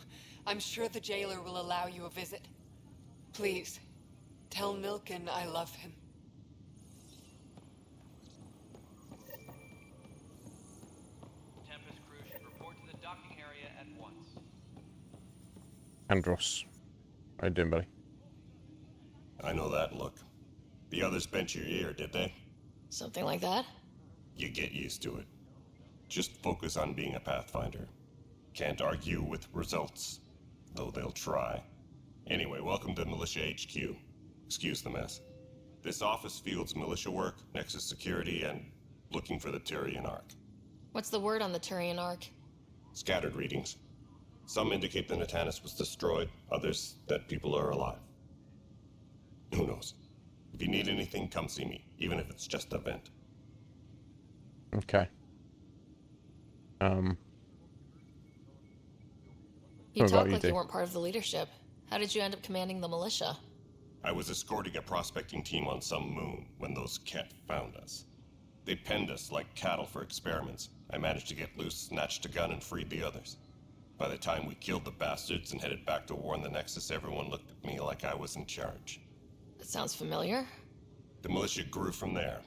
I'm sure the jailer will allow you a visit. Please, tell Nilken I love him. Tempest crew should report to the docking area at once. Andros. How you doing, buddy? I know that look. The others bent your ear, did they? Something like that? You get used to it. Just focus on being a Pathfinder. Can't argue with results, though they'll try. Anyway, welcome to Militia HQ. Excuse the mess. This office fields militia work, Nexus security, and looking for the Turian Ark. What's the word on the Turian Ark? Scattered readings. Some indicate the Natanus was destroyed, others that people are alive. Who knows? If you need anything, come see me, even if it's just a vent. Okay. You talk like you weren't part of the leadership. How did you end up commanding the militia? I was escorting a prospecting team on some moon when those Ket found us. They penned us like cattle for experiments. I managed to get loose, snatched a gun, and freed the others. By the time we killed the bastards and headed back to warn the Nexus, everyone looked at me like I was in charge. That sounds familiar. The militia grew from there.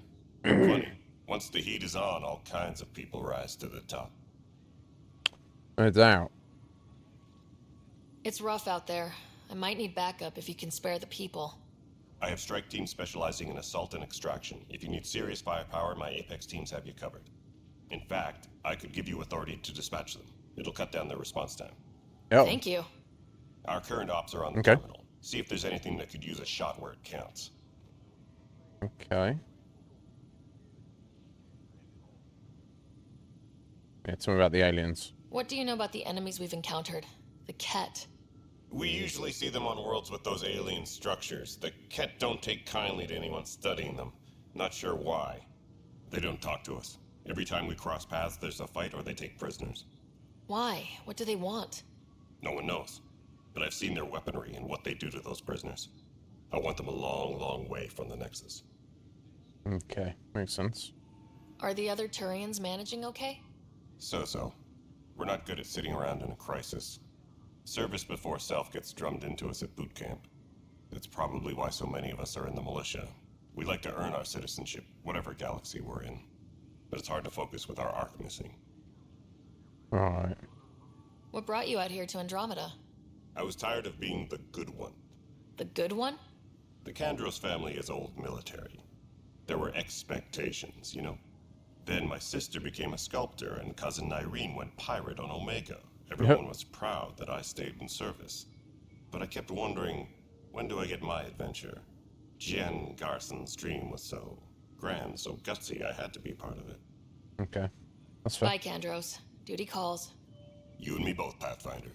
Funny, once the heat is on, all kinds of people rise to the top. No doubt. It's rough out there. I might need backup if you can spare the people. I have strike teams specializing in assault and extraction. If you need serious firepower, my Apex teams have you covered. In fact, I could give you authority to dispatch them. It'll cut down their response time. Oh. Thank you. Our current ops are on the terminal. See if there's anything that could use a shot where it counts. Okay. Yeah, tell me about the aliens. What do you know about the enemies we've encountered? The Ket. We usually see them on worlds with those alien structures. The Ket don't take kindly to anyone studying them. Not sure why. They don't talk to us. Every time we cross paths, there's a fight or they take prisoners. Why? What do they want? No one knows. But I've seen their weaponry and what they do to those prisoners. I want them a long, long way from the Nexus. Okay, makes sense. Are the other Turians managing okay? So-so. We're not good at sitting around in a crisis. Service before self gets drummed into us at boot camp. That's probably why so many of us are in the militia. We like to earn our citizenship, whatever galaxy we're in. But it's hard to focus with our arc missing. Alright. What brought you out here to Andromeda? I was tired of being the good one. The good one? The Kandros family is old military. There were expectations, you know. Then my sister became a sculptor and cousin Irene went pirate on Omega. Everyone was proud that I stayed in service. But I kept wondering, when do I get my adventure? Jen Garson's dream was so grand, so gutsy, I had to be part of it. Okay. That's fair. Bye, Kandros. Duty calls. You and me both, Pathfinder.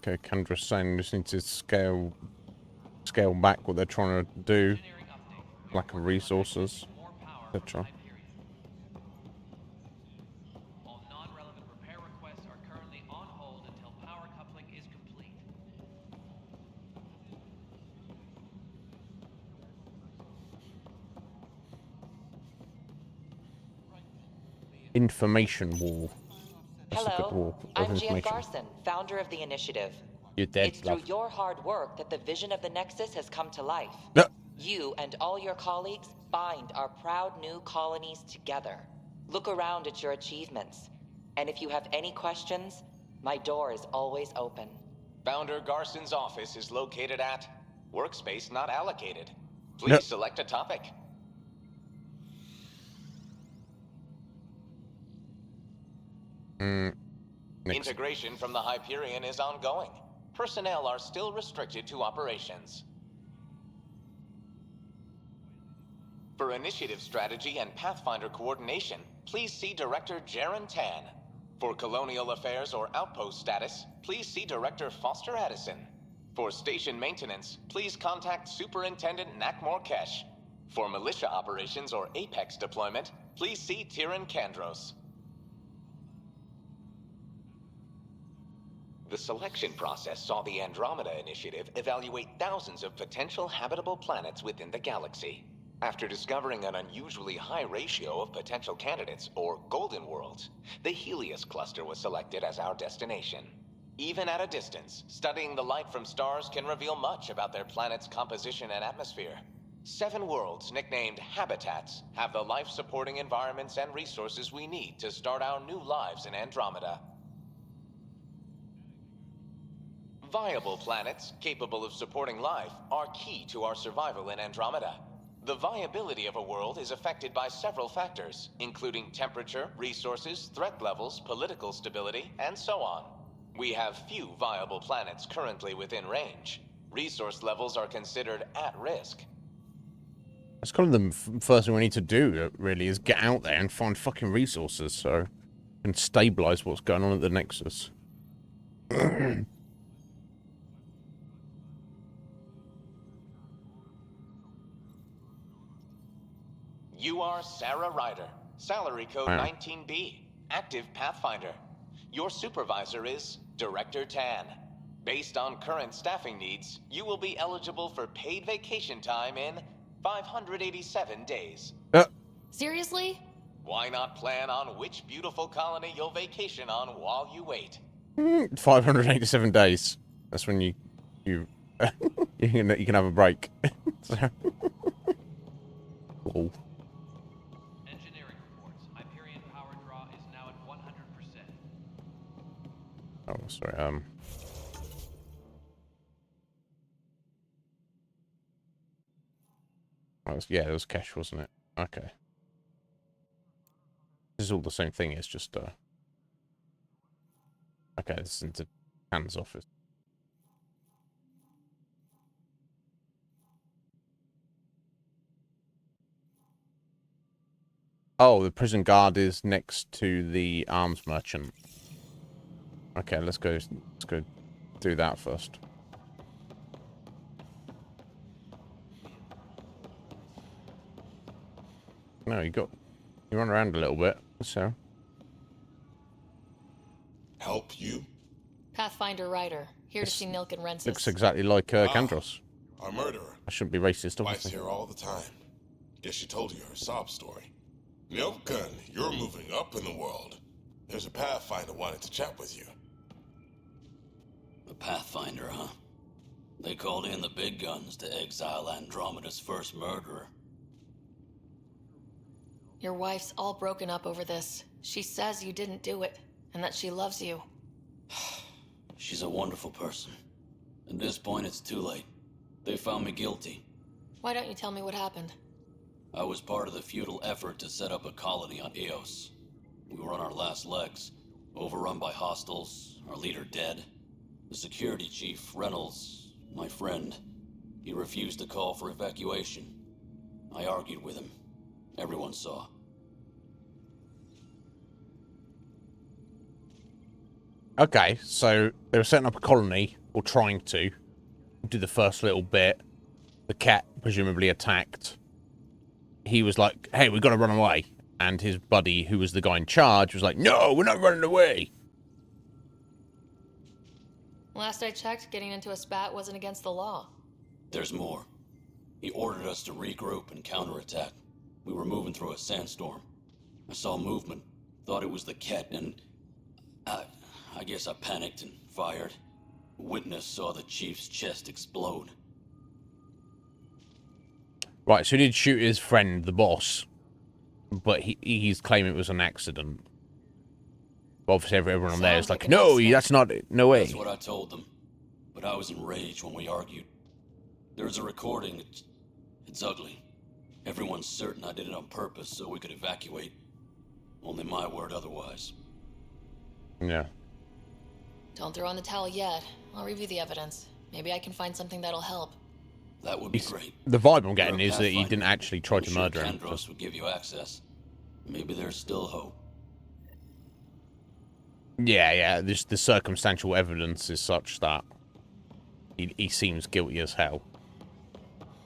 Okay, Kendra's saying just need to scale back what they're trying to do. Lack of resources, etc. All non-relevant repair requests are currently on hold until power coupling is complete. Information wall. That's a good Hello, wall of I'm Jan information. Garson, founder of the initiative. You're dead, It's love. through your hard work that the vision of the Nexus has come to life. No. You and all your colleagues bind our proud new colonies together. Look around at your achievements. And if you have any questions, my door is always open. Founder Garson's office is located at Workspace Not Allocated. Please No. select a topic. Integration from the Hyperion is ongoing. Personnel are still restricted to operations. For initiative strategy and Pathfinder coordination, please see Director Jaren Tan. For colonial affairs or outpost status, please see Director Foster Addison. For station maintenance, please contact Superintendent Nakmor Kesh. For militia operations or Apex deployment, please see Tyran Kandros. The selection process saw the Andromeda Initiative evaluate thousands of potential habitable planets within the galaxy. After discovering an unusually high ratio of potential candidates, or golden worlds, the Helios cluster was selected as our destination. Even at a distance, studying the light from stars can reveal much about their planet's composition and atmosphere. 7 worlds, nicknamed habitats, have the life-supporting environments and resources we need to start our new lives in Andromeda. Viable planets, capable of supporting life, are key to our survival in Andromeda. The viability of a world is affected by several factors, including temperature, resources, threat levels, political stability, and so on. We have few viable planets currently within range. Resource levels are considered at risk. That's kind of the first thing we need to do, really, is get out there and find fucking resources, so... and stabilize what's going on at the Nexus. You are Sarah Ryder, salary code 19B, active Pathfinder. Your supervisor is Director Tan. Based on current staffing needs, you will be eligible for paid vacation time in 587 days. Seriously? Why not plan on which beautiful colony you'll vacation on while you wait? 587 days. That's when you can have a break. Cool. Engineering reports. Hyperion power draw is now at 100%. Oh, sorry. Yeah, it was Kesh, wasn't it? Okay. This is all the same thing. It's just okay, this is into Tan's office. Oh, the prison guard is next to the arms merchant. Okay, let's go do that first. No, you run around a little bit, so. Help you? Pathfinder Ryder, here to see Nilk and Rensis. Looks exactly like Kandros. A murderer. I shouldn't be racist, Wife's obviously. here all the time. Guess she told you her sob story. Nilken, you're moving up in the world. There's a Pathfinder wanting to chat with you. A Pathfinder, huh? They called in the big guns to exile Andromeda's first murderer. Your wife's all broken up over this. She says you didn't do it, and that she loves you. She's a wonderful person. At this point, it's too late. They found me guilty. Why don't you tell me what happened? I was part of the futile effort to set up a colony on Eos. We were on our last legs, overrun by hostiles, our leader dead. The security chief, Reynolds, my friend, he refused to call for evacuation. I argued with him. Everyone saw. Okay, so they were setting up a colony, or trying to. Do the first little bit. The cat presumably attacked. He was like, hey, we've got to run away. And his buddy, who was the guy in charge, was like, no, we're not running away. Last I checked, getting into a spat wasn't against the law. There's more. He ordered us to regroup and counterattack. We were moving through a sandstorm. I saw movement, thought it was the Ket, and I guess I panicked and fired. Witness saw the chief's chest explode. Right, so he did shoot his friend, the boss, but he's claiming it was an accident. But obviously everyone on there is like, no, that's not it. No way. That's what I told them, but I was enraged when we argued. There's a recording. It's ugly. Everyone's certain I did it on purpose so we could evacuate. Only my word otherwise. Yeah. Don't throw in the towel yet. I'll review the evidence. Maybe I can find something that'll help. That would be great. The vibe I'm getting is that he didn't actually try to murder him. Kandros would give you access. Maybe there's still hope. Yeah. The circumstantial evidence is such that he seems guilty as hell.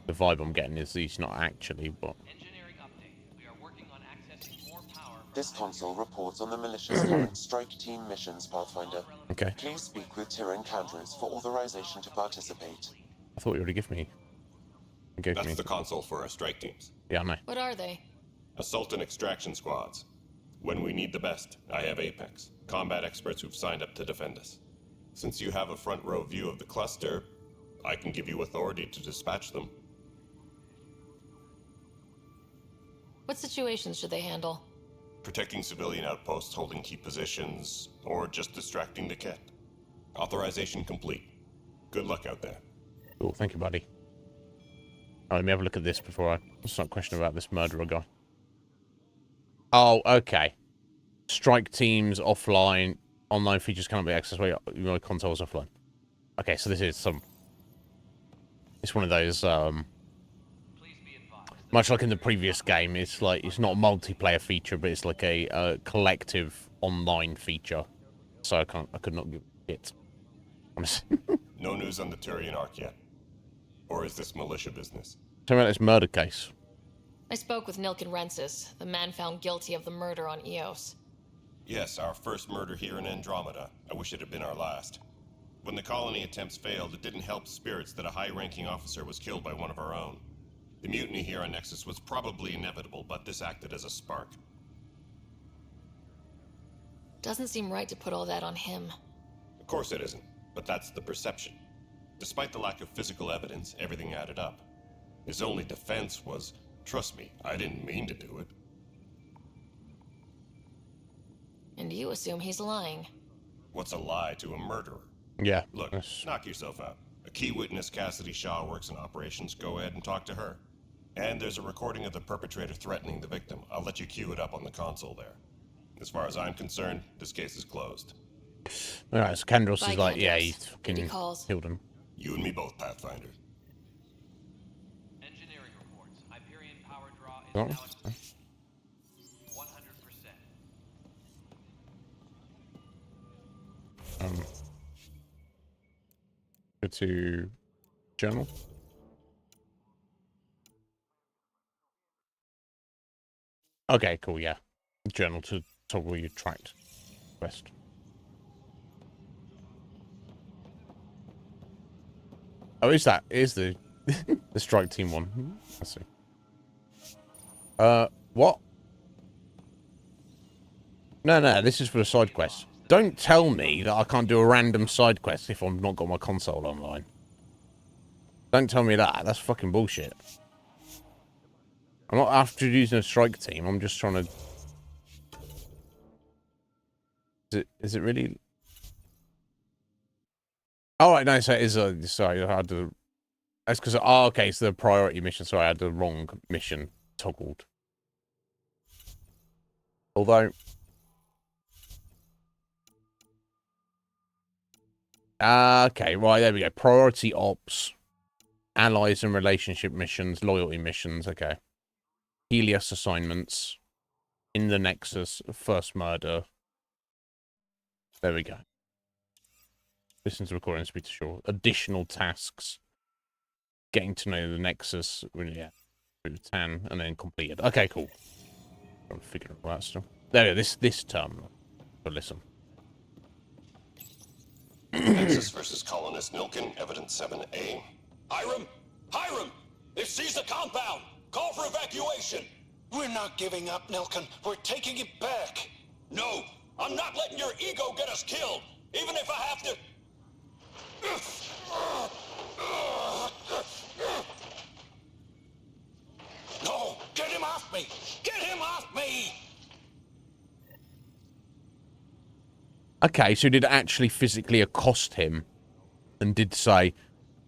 The vibe I'm getting is he's not actually, but... Engineering update. We are working on accessing more power. This console reports on the militia's current strike team missions, Pathfinder. Okay. Please speak with Tyrion Kandros for authorization to participate. I thought you already gave me... That's the console for our strike teams. Yeah, I know. What are they? Assault and extraction squads. When we need the best, I have Apex, combat experts who've signed up to defend us. Since you have a front row view of the cluster, I can give you authority to dispatch them. What situations should they handle? Protecting civilian outposts holding key positions, or just distracting the Ket. Authorization complete. Good luck out there. Cool, thank you, buddy. Oh, let me have a look at this before I start questioning about this murderer guy. Oh, okay. Strike teams offline. Online features cannot be accessed while your console is offline. Okay, so this is some... It's one of those, much like in the previous game, it's like, it's not a multiplayer feature, but it's like a collective online feature. So I could not give it. No news on the Turian Arc yet? Or is this militia business? Tell me about this murder case. I spoke with Nilken Rensis, the man found guilty of the murder on Eos. Yes, our first murder here in Andromeda. I wish it had been our last. When the colony attempts failed, it didn't help spirits that a high-ranking officer was killed by one of our own. The mutiny here on Nexus was probably inevitable, but this acted as a spark. Doesn't seem right to put all that on him. Of course it isn't, but that's the perception. Despite the lack of physical evidence, everything added up. His only defense was, trust me, I didn't mean to do it. And you assume he's lying. What's a lie to a murderer? Yeah. Look, knock yourself out. A key witness, Cassidy Shaw, works in operations. Go ahead and talk to her. And there's a recording of the perpetrator threatening the victim. I'll let you cue it up on the console there. As far as I'm concerned, this case is closed. Alright, so Kendros is like, Kendros. yeah, he fucking killed him. You and me both, Pathfinder. Engineering reports. Hyperion power draw is now at 100%. Go to journal. Okay, cool, yeah. Journal to toggle your tracked quest. Oh, is the the strike team one? I see. What? No, this is for the side quest. Don't tell me that I can't do a random side quest if I've not got my console online. Don't tell me that. That's fucking bullshit. I'm not after using a strike team. I'm just trying to... Is it really... Oh, right, no, so it is sorry, I had to... That's because... Oh, okay, it's the priority mission. Sorry, I had the wrong mission toggled. Although... Okay, right, there we go. Priority ops, allies and relationship missions, loyalty missions, okay. Helios assignments, in the Nexus, first murder. There we go. Listen to recording, speak to shore. Additional tasks. Getting to know the Nexus, yeah, through 10, and then completed. Okay, cool. I'm figuring all that stuff. There we go, this terminal. So listen. Nexus versus colonist Nilken, evidence 7A. Hiram! Hiram! They've seized the compound! Call for evacuation! We're not giving up, Nilken. We're taking it back. No! I'm not letting your ego get us killed! Even if I have to... No! Get him off me! Get him off me! Okay, so did it actually physically accost him and did say,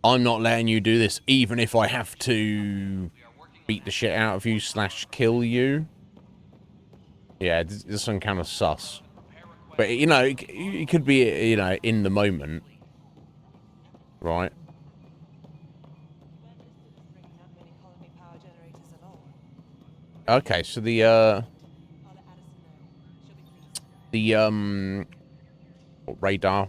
I'm not letting you do this, even if I have to beat the shit out of you / kill you? Yeah, this is some kind of sus. But, you know, it could be, you know, in the moment. Right? Okay, so the radar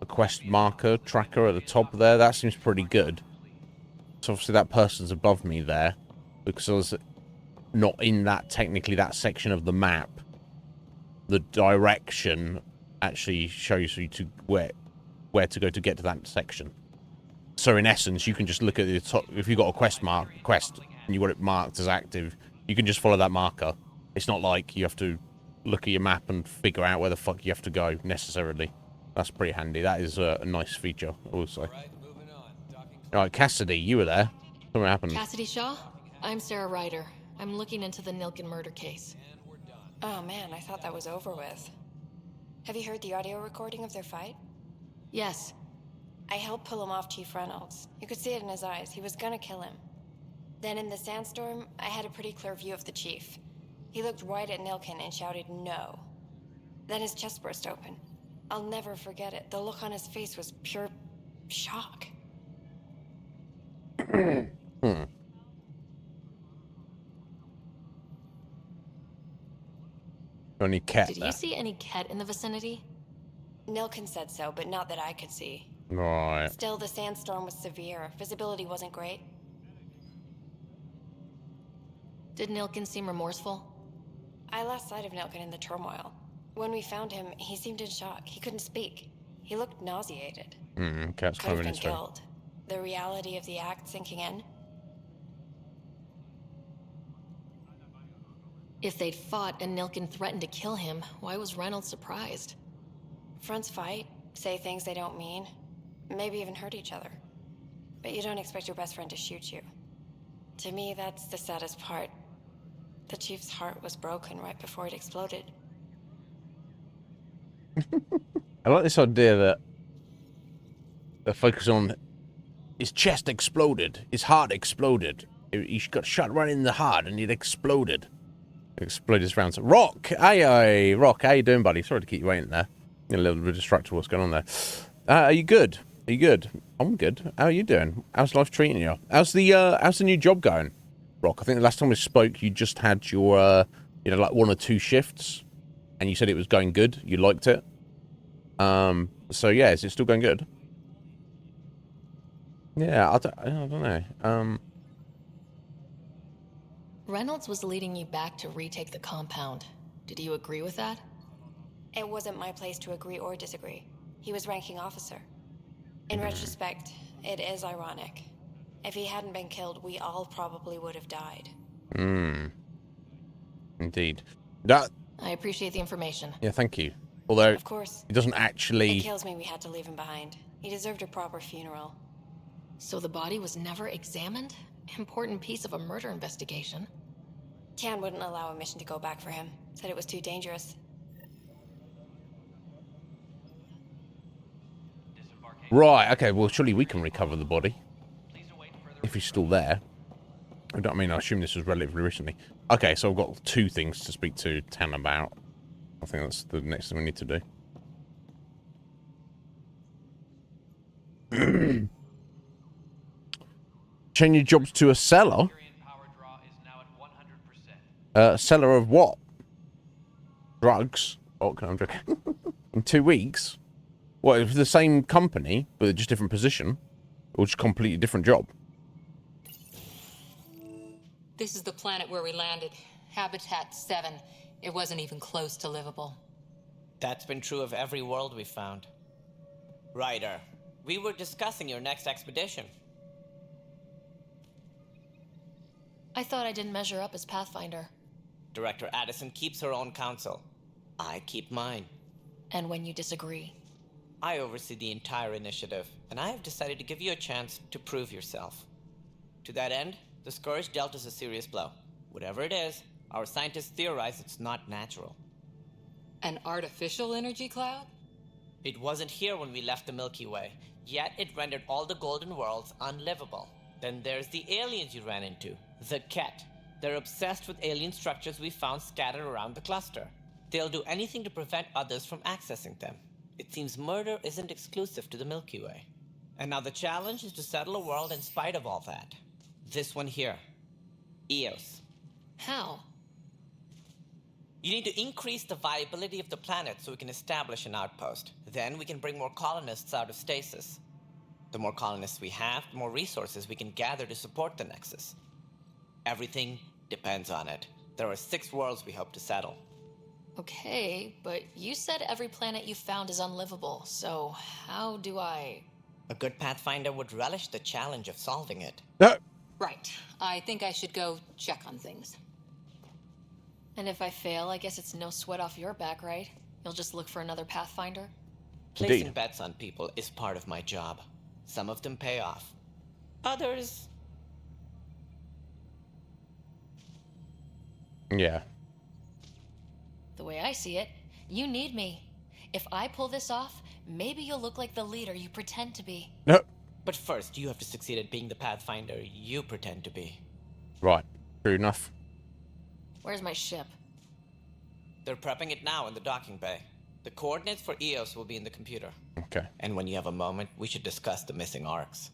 quest marker tracker at the top there, that seems pretty good. So obviously that person's above me there because I was not in that, technically, that section of the map. The direction actually shows you to where to go to get to that section. So in essence, you can just look at the top. If you've got a quest and you got it marked as active, you can just follow that marker. It's not like you have to look at your map and figure out where the fuck you have to go necessarily. That's pretty handy. That is a nice feature also. Alright, Cassidy, you were there. What happened? Cassidy Shaw? I'm Sarah Ryder. I'm looking into the Nilken murder case. Oh man, I thought that was over with. Have you heard the audio recording of their fight? Yes. I helped pull him off Chief Reynolds. You could see it in his eyes. He was gonna kill him. Then in the sandstorm, I had a pretty clear view of the chief. He looked right at Nilkin and shouted no. Then his chest burst open. I'll never forget it. The look on his face was pure shock. Only cat. Did you see any Ket in the vicinity? Nilkin said so, but not that I could see. Right. Still, the sandstorm was severe. Visibility wasn't great. Did Nilkin seem remorseful? I lost sight of Nilkin in the turmoil. When we found him, he seemed in shock. He couldn't speak. He looked nauseated. Cat's Could have climbing been his face. killed. The reality of the act sinking in. If they'd fought and Nilkin threatened to kill him, why was Reynolds surprised? Fronts fight, say things they don't mean, maybe even hurt each other. But you don't expect your best friend to shoot you. To me, that's the saddest part. The chief's heart was broken right before it exploded. I like this idea that the focus on his chest exploded, his heart exploded. He got shot right in the heart and it exploded. It exploded his rounds. Rock! Hey, Rock, how you doing, buddy? Sorry to keep you waiting there. A little bit distracted what's going on there. Are you good? Are you good? I'm good. How are you doing? How's life treating you? How's the new job going, Rock? I think the last time we spoke, you just had your, like 1 or 2 shifts, and you said it was going good. You liked it. So yeah, is it still going good? Yeah, I don't know. Reynolds was leading you back to retake the compound. Did you agree with that? It wasn't my place to agree or disagree. He was ranking officer. In retrospect, it is ironic. If he hadn't been killed, we all probably would have died. Indeed. I appreciate the information. Yeah, thank you. Although, of course, it doesn't actually... It kills me we had to leave him behind. He deserved a proper funeral. So the body was never examined? Important piece of a murder investigation. Tian wouldn't allow a mission to go back for him. Said it was too dangerous. Right, okay, well, surely we can recover the body. If he's still there. I mean, I assume this was relatively recently. Okay, so I've got 2 things to speak to Tan about. I think that's the next thing we need to do. Change your jobs to a seller? Seller of what? Drugs? Oh, I'm joking. In 2 weeks? What, it's the same company, but just different position? Or just completely different job? This is the planet where we landed. Habitat 7. It wasn't even close to livable. That's been true of every world we've found. Ryder, we were discussing your next expedition. I thought I didn't measure up as Pathfinder. Director Addison keeps her own counsel. I keep mine. And when you disagree? I oversee the entire initiative, and I have decided to give you a chance to prove yourself. To that end, the Scourge dealt us a serious blow. Whatever it is, our scientists theorize it's not natural. An artificial energy cloud? It wasn't here when we left the Milky Way, yet it rendered all the golden worlds unlivable. Then there's the aliens you ran into, the Ket. They're obsessed with alien structures we found scattered around the cluster. They'll do anything to prevent others from accessing them. It seems murder isn't exclusive to the Milky Way. And now the challenge is to settle a world in spite of all that. This one here. Eos. How? You need to increase the viability of the planet so we can establish an outpost. Then we can bring more colonists out of stasis. The more colonists we have, the more resources we can gather to support the Nexus. Everything depends on it. There are 6 worlds we hope to settle. Okay, but you said every planet you found is unlivable, so how do I... A good Pathfinder would relish the challenge of solving it. Right. I think I should go check on things. And if I fail, I guess it's no sweat off your back, right? You'll just look for another Pathfinder? Placing bets on people is part of my job. Some of them pay off. Others... Yeah. The way I see it, you need me. If I pull this off, maybe you'll look like the leader you pretend to be. No. But first, you have to succeed at being the Pathfinder you pretend to be. Right. True enough. Where's my ship? They're prepping it now in the docking bay. The coordinates for Eos will be in the computer. Okay. And when you have a moment, we should discuss the missing arcs.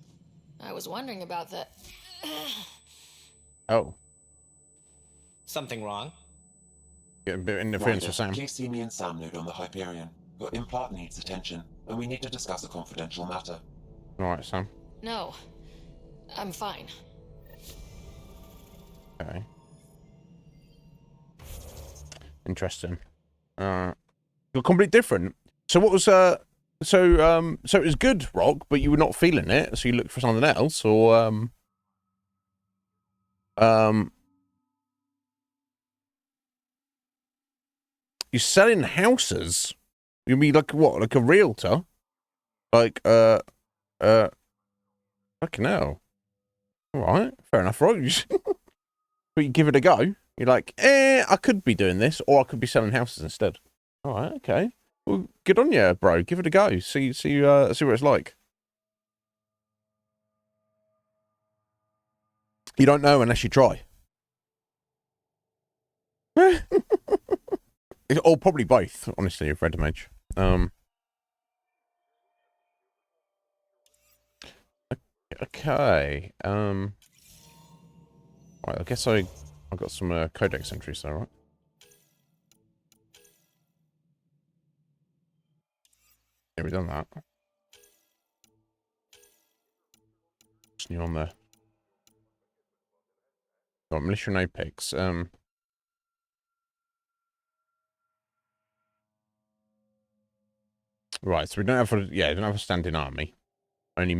I was wondering about that. Oh. Something wrong? Get a bit of interference Ryder, with Sam. please see me and Sam node on the Hyperion. Your implant needs attention, and we need to discuss a confidential matter. Alright, Sam. No. I'm fine. Okay. Interesting. You're completely different. So what was so it was good, Rock, but you were not feeling it, so you looked for something else, or you're selling houses? You mean like what? Like a realtor? Like fucking hell. Alright, fair enough, Rock. But you give it a go. You're like, I could be doing this, or I could be selling houses instead. All right, okay. Well, good on you, bro. Give it a go. See what it's like. You don't know unless you try. Or probably both, honestly, if Red Mage. Okay. Right, I guess I've got some codex entries there, right? Yeah, we've done that. What's new on there? Got militia and Apex. Right, so we don't have a standing army. Only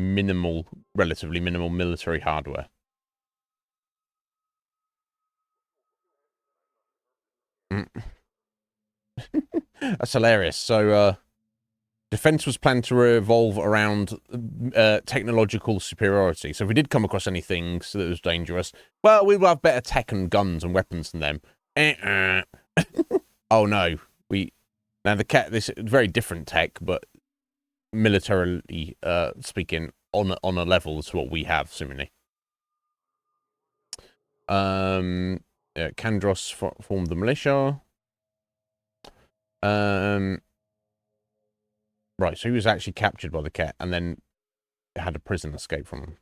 relatively minimal military hardware. That's hilarious. So, defense was planned to revolve around technological superiority. So if we did come across anything that was dangerous, well, we will have better tech and guns and weapons than them. Oh no, now this is very different tech, but militarily speaking, on a level to what we have, seemingly. Kandros formed the militia. Right, so he was actually captured by the Ket, and then had a prison escape from him.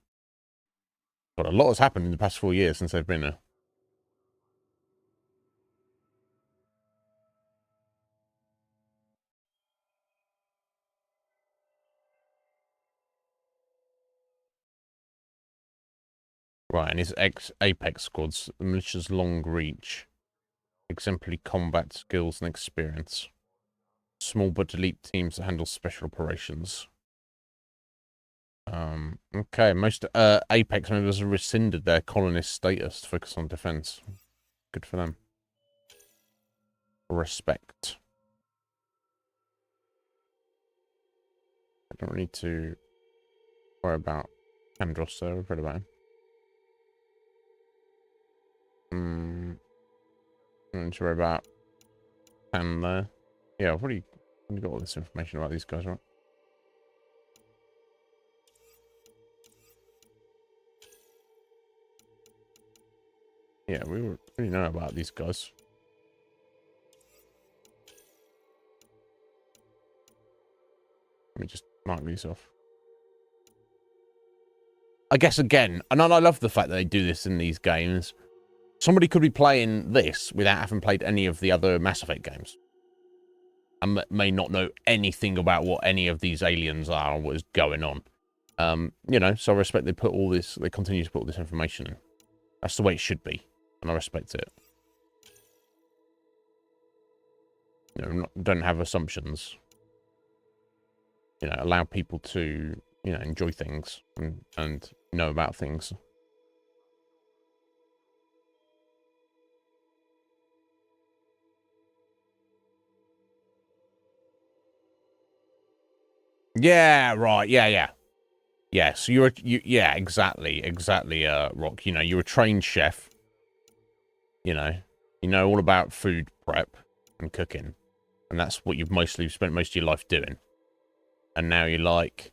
But a lot has happened in the past 4 years since they've been there. Right, and his Apex squads, the militia's long reach, exemplary combat skills and experience. Small but elite teams that handle special operations. Okay, most Apex members have rescinded their colonist status to focus on defense. Good for them. Respect. I don't need to worry about Andros, though. We've read about him. I don't need to worry about Pan there. Yeah, I've already got all this information about these guys, right? Yeah, we already know about these guys. Let me just mark these off. I guess again, and I love the fact that they do this in these games. Somebody could be playing this without having played any of the other Mass Effect games. And may not know anything about what any of these aliens are or what is going on. You know, so I respect they continue to put all this information in. That's the way it should be. And I respect it. You know, don't have assumptions. You know, allow people to, you know, enjoy things and know about things. Yeah, right. Yeah. Yeah, so yeah, exactly, Rock. You know, you're a trained chef. You know all about food prep and cooking. And that's what you've mostly spent most of your life doing. And now you're like,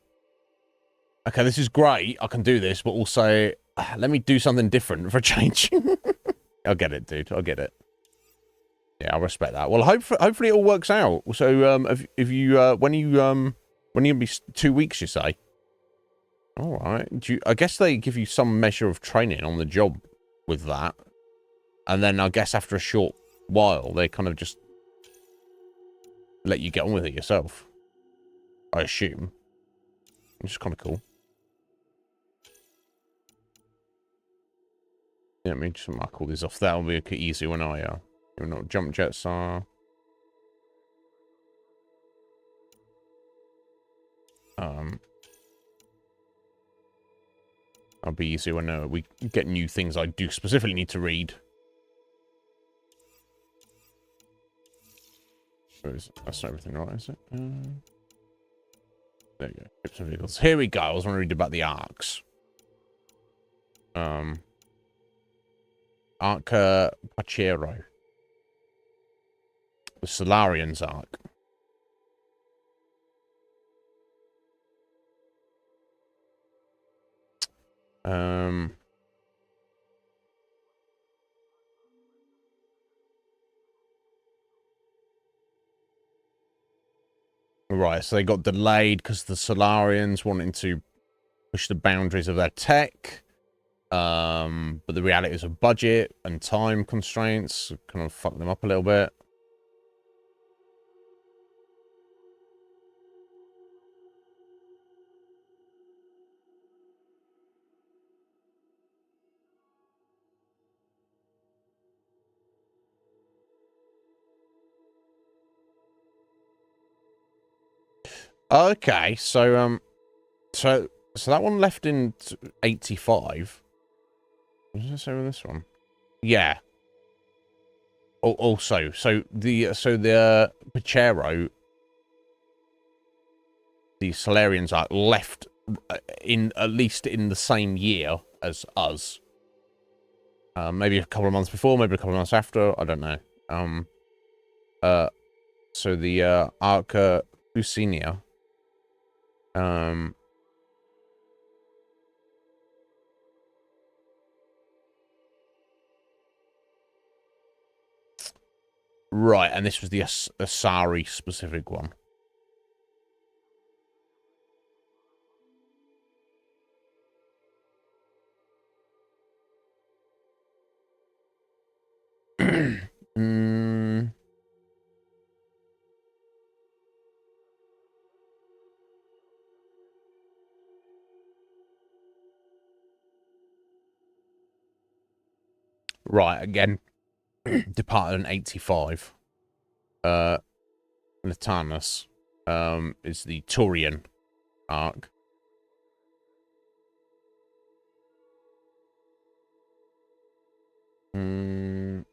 okay, this is great, I can do this, but also, let me do something different for a change. I'll get it, dude. I'll get it. Yeah, I respect that. Well, hopefully it all works out. So, if you when you gonna be 2 weeks, you say? All right. I guess they give you some measure of training on the job with that, and then I guess after a short while, they kind of just let you get on with it yourself. I assume, which is kind of cool. Yeah, let me just mark all these off. That'll be easy when I you know, jump jets are. I'll be easy when we get new things I do specifically need to read. That's not everything, right? Is it? There you go. Ships and vehicles. Here we go. I was want to read about the arcs. Arca Pachero. The Solarian's arc. Right, so they got delayed because the Solarians wanting to push the boundaries of their tech. But the reality is of budget and time constraints kind of fucked them up a little bit. Okay, so so that one left in 85. What does it say with this one? Yeah. Also, so the Pachero, the Solarians are left in at least in the same year as us. Maybe a couple of months before, maybe a couple of months after. I don't know. So the Arca Lucinia. Right, and this was the Asari specific one. Right, again, departed in 85. Natanus is the Turian arc. And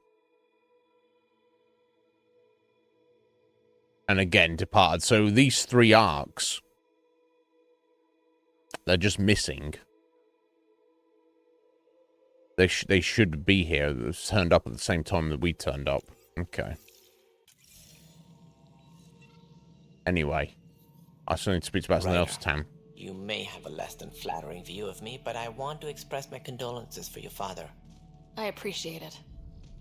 again, departed. So these three arcs, they're just missing. They should be here. They turned up at the same time that we turned up. Okay. Anyway, I still need to speak about something else, Tam. You may have a less than flattering view of me, but I want to express my condolences for your father. I appreciate it.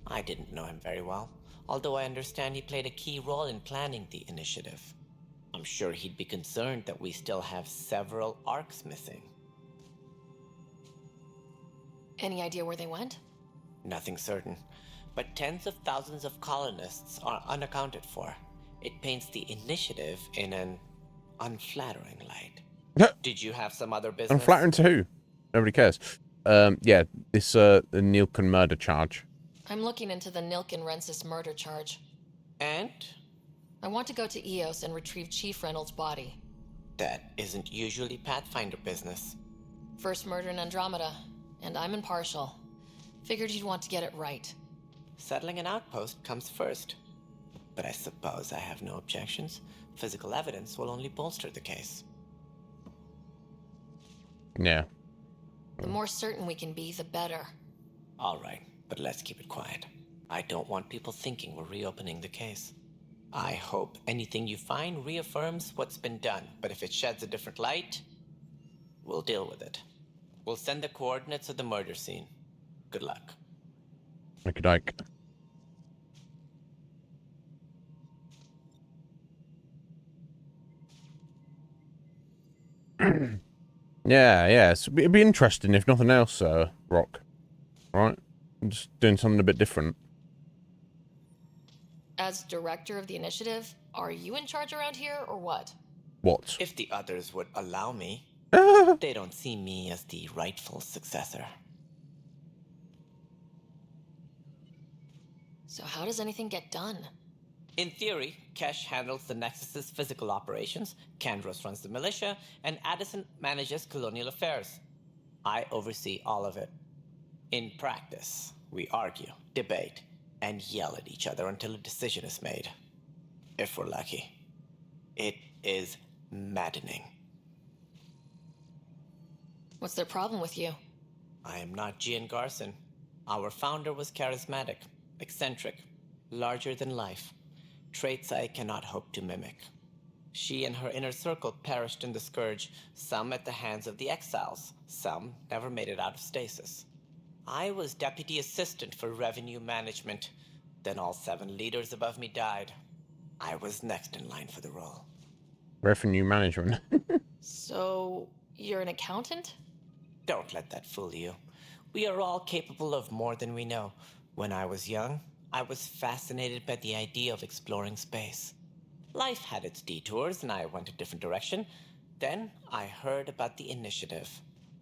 I didn't know him very well, although I understand he played a key role in planning the initiative. I'm sure he'd be concerned that we still have several arcs missing. Any idea where they went? Nothing certain, but tens of thousands of colonists are unaccounted for. It paints the initiative in an unflattering light. Did you have some other business? Unflattering to who? Nobody cares. Yeah, this the Nilkan murder charge. I'm looking into the Nilkan Rensis murder charge. And? I want to go to Eos and retrieve Chief Reynolds' body. That isn't usually Pathfinder business. First murder in Andromeda, and I'm impartial. Figured you'd want to get it right. Settling an outpost comes first. But I suppose I have no objections. Physical evidence will only bolster the case. Yeah. The more certain we can be, the better. All right, but let's keep it quiet. I don't want people thinking we're reopening the case. I hope anything you find reaffirms what's been done, but if it sheds a different light, we'll deal with it. We'll send the coordinates of the murder scene. Good luck. Okie doke. Yeah. It'd be interesting if nothing else, Rock. Right? I'm just doing something a bit different. As director of the initiative, are you in charge around here or what? What? If the others would allow me. They don't see me as the rightful successor. So how does anything get done? In theory, Kesh handles the Nexus's physical operations, Kandros runs the militia, and Addison manages colonial affairs. I oversee all of it. In practice, we argue, debate, and yell at each other until a decision is made. If we're lucky. It is maddening. What's their problem with you? I am not Gian Garson. Our founder was charismatic, eccentric, larger than life. Traits I cannot hope to mimic. She and her inner circle perished in the Scourge, some at the hands of the Exiles, some never made it out of stasis. I was deputy assistant for revenue management. Then all 7 leaders above me died. I was next in line for the role. Revenue management. So, you're an accountant? Don't let that fool you. We are all capable of more than we know. When I was young, I was fascinated by the idea of exploring space. Life had its detours, and I went a different direction. Then I heard about the initiative,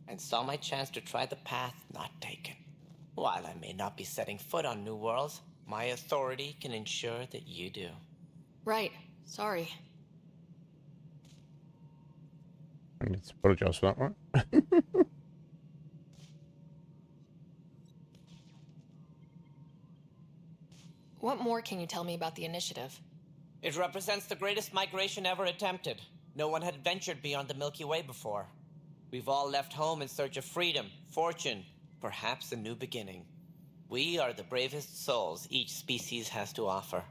and saw my chance to try the path not taken. While I may not be setting foot on new worlds, my authority can ensure that you do. Right. Sorry. I need to apologize for that, right? What more can you tell me about the initiative? It represents the greatest migration ever attempted. No one had ventured beyond the Milky Way before. We've all left home in search of freedom, fortune, perhaps a new beginning. We are the bravest souls each species has to offer.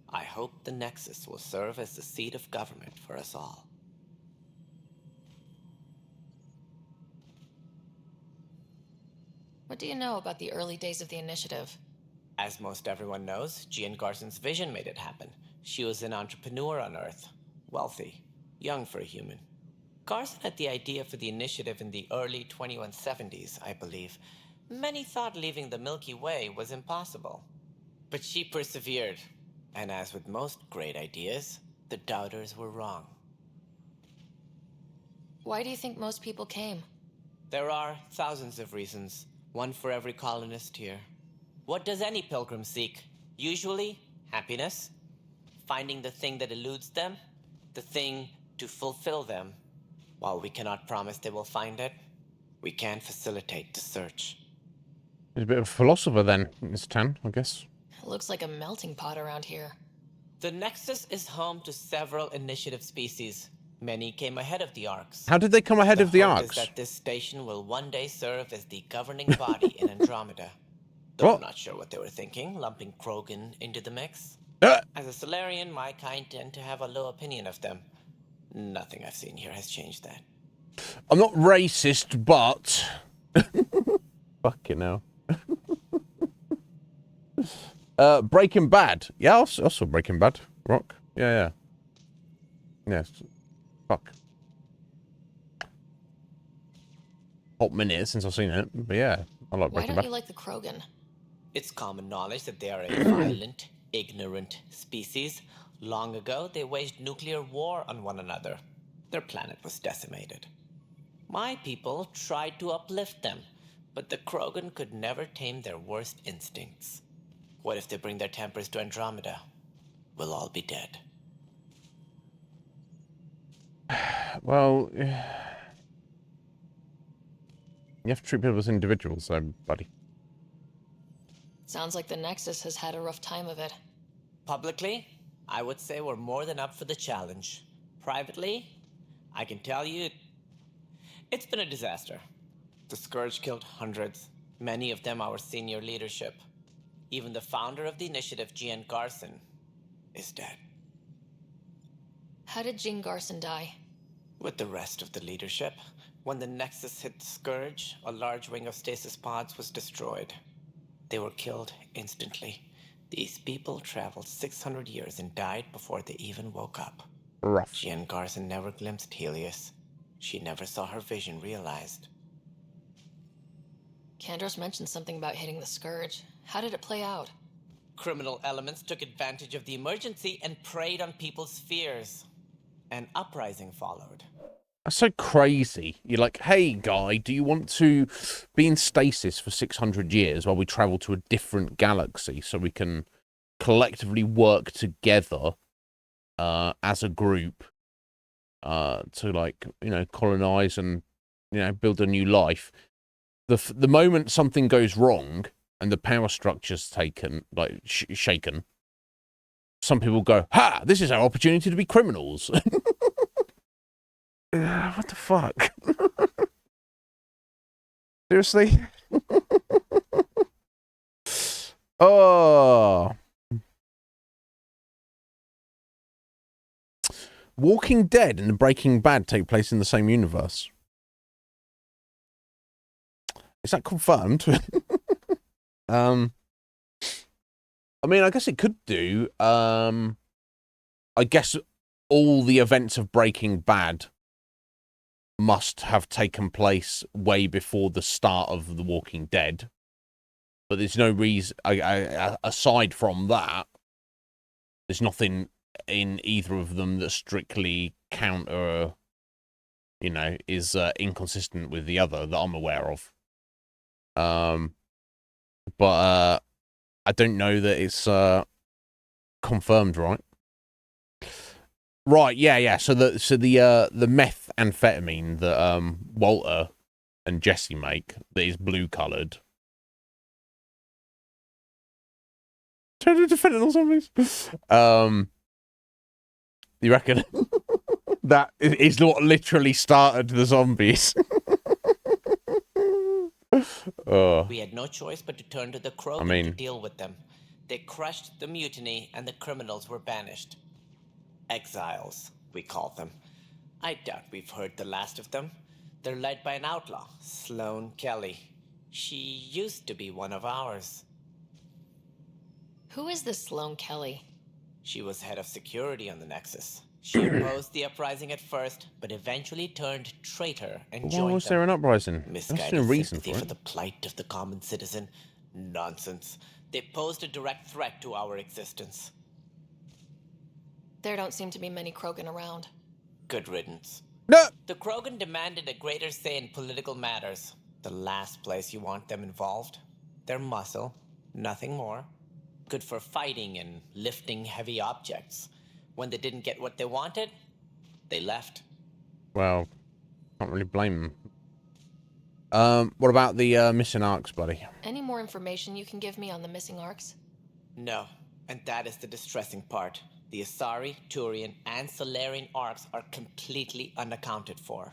I hope the Nexus will serve as the seat of government for us all. What do you know about the early days of the initiative? As most everyone knows, Gian Garson's vision made it happen. She was an entrepreneur on Earth. Wealthy. Young for a human. Garson had the idea for the initiative in the early 2170s, I believe. Many thought leaving the Milky Way was impossible. But she persevered. And as with most great ideas, the doubters were wrong. Why do you think most people came? There are thousands of reasons. One for every colonist here. What does any pilgrim seek? Usually, happiness. Finding the thing that eludes them. The thing to fulfill them. While we cannot promise they will find it, we can facilitate the search. He's a bit of a philosopher then, Miss Tan, I guess. It looks like a melting pot around here. The Nexus is home to several initiative species. Many came ahead of the Arks. How did they come ahead of the hope Arks? is that this station will one day serve as the governing body in Andromeda. Though What? I'm not sure what they were thinking, lumping Krogan into the mix. As a Solarian, my kind tend to have a low opinion of them. Nothing I've seen here has changed that. I'm not racist, but... Fucking hell. Breaking Bad. Yeah, I saw Breaking Bad. Rock. Yeah. Yes. Fuck. Hot minute since I've seen it. But yeah, I like Why Breaking don't Bad. you like the Krogan? It's common knowledge that they are a violent, ignorant species. Long ago, they waged nuclear war on one another. Their planet was decimated. My people tried to uplift them, but the Krogan could never tame their worst instincts. What if they bring their tempers to Andromeda? We'll all be dead. Well, you have to treat people as individuals, so, buddy. Sounds like the Nexus has had a rough time of it. Publicly, I would say we're more than up for the challenge. Privately, I can tell you, it's been a disaster. The Scourge killed hundreds, many of them our senior leadership. Even the founder of the initiative, Gian Garson, is dead. How did Jean Garson die? With the rest of the leadership, When the Nexus hit the Scourge, a large wing of stasis pods was destroyed. They were killed instantly. These people traveled 600 years and died before they even woke up. Rough. Jen Garson never glimpsed Helios. She never saw her vision realized. Kandros mentioned something about hitting the Scourge. How did it play out? Criminal elements took advantage of the emergency and preyed on people's fears. An uprising followed. That's so crazy. You're like, hey, guy, do you want to be in stasis for 600 years while we travel to a different galaxy so we can collectively work together as a group to, like, you know, colonize and, you know, build a new life? The moment something goes wrong and the power structure's taken, like, shaken, some people go, ha, this is our opportunity to be criminals. What the fuck? Seriously? Oh. Walking Dead and Breaking Bad take place in the same universe. Is that confirmed? I mean, I guess it could do. I guess all the events of Breaking Bad must have taken place way before the start of The Walking Dead. But there's no reason, aside from that, there's nothing in either of them that strictly counter, you know, is inconsistent with the other that I'm aware of. But I don't know that it's confirmed, right? Right, yeah. So the methamphetamine that Walter and Jesse make that is blue coloured. Turn into fentanyl zombies. You reckon that is what literally started the zombies? We had no choice but to turn to the Krogan to deal with them. They crushed the mutiny and the criminals were banished. Exiles, we call them. I doubt we've heard the last of them. They're led by an outlaw, Sloane Kelly. She used to be one of ours. Who is this Sloane Kelly? She was head of security on the Nexus. She opposed the uprising at first, but eventually turned traitor and joined them. Why was there an uprising? Misguided There's no reason sympathy for for it. the plight of the common citizen. Nonsense. They posed a direct threat to our existence. There don't seem to be many Krogan around. Good riddance. No! The Krogan demanded a greater say in political matters. The last place you want them involved. Their muscle, nothing more. Good for fighting and lifting heavy objects. When they didn't get what they wanted, they left. Well, can't really blame them. What about the missing arcs, buddy? Any more information you can give me on the missing arcs? No, and that is the distressing part. The Asari, Turian, and Solarian arcs are completely unaccounted for.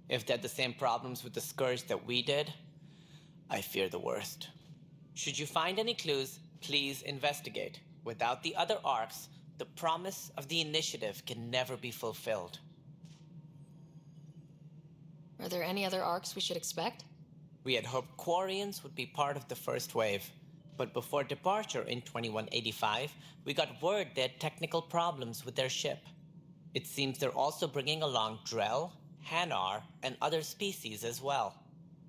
If they had the same problems with the Scourge that we did, I fear the worst. Should you find any clues, please investigate. Without the other arcs, the promise of the initiative can never be fulfilled. Are there any other arcs we should expect? We had hoped Quarians would be part of the first wave, but before departure in 2185, we got word they had technical problems with their ship. It seems they're also bringing along Drell, Hanar, and other species as well.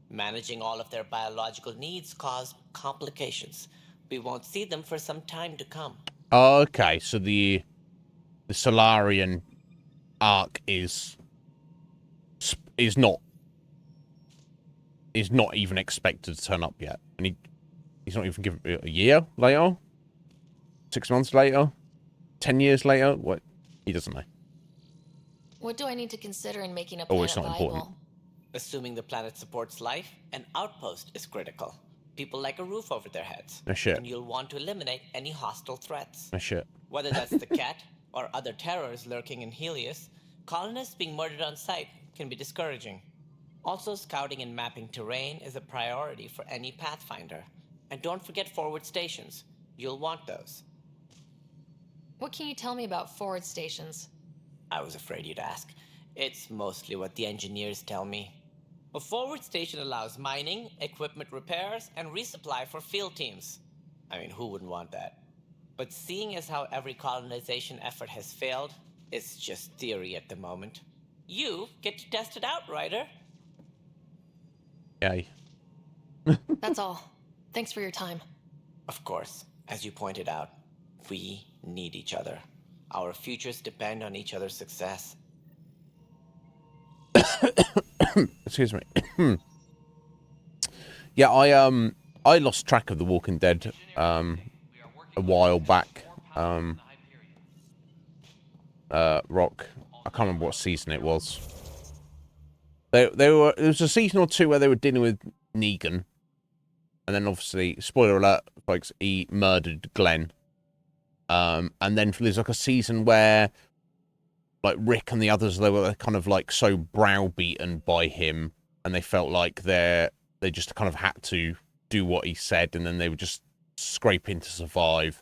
Managing all of their biological needs caused complications. We won't see them for some time to come. Oh, okay, so the Solarian arc is not even expected to turn up yet, and he's not even given a year later, 6 months later, 10 years later. What? He doesn't know. What do I need to consider in making a Oh, planet it's not viable? important. Assuming the planet supports life, an outpost is critical. People like a roof over their heads. No shit. And you'll want to eliminate any hostile threats. No shit. Whether that's the cat or other terrors lurking in Helios, colonists being murdered on sight can be discouraging. Also, scouting and mapping terrain is a priority for any Pathfinder. And don't forget forward stations. You'll want those. What can you tell me about forward stations? I was afraid you'd ask. It's mostly what the engineers tell me. A forward station allows mining, equipment repairs, and resupply for field teams. I mean, who wouldn't want that? But seeing as how every colonization effort has failed, it's just theory at the moment. You get to test it out, Ryder. Yay. That's all. Thanks for your time. Of course, as you pointed out, we need each other. Our futures depend on each other's success. Excuse me. Yeah, I lost track of The Walking Dead a while back. Rock. I can't remember what season it was. There was a season or two where they were dealing with Negan. And then obviously, spoiler alert, folks, he murdered Glenn. And then there's like a season where like Rick and the others, they were kind of like so browbeaten by him, and they felt like they just kind of had to do what he said, and then they would just scrape in to survive.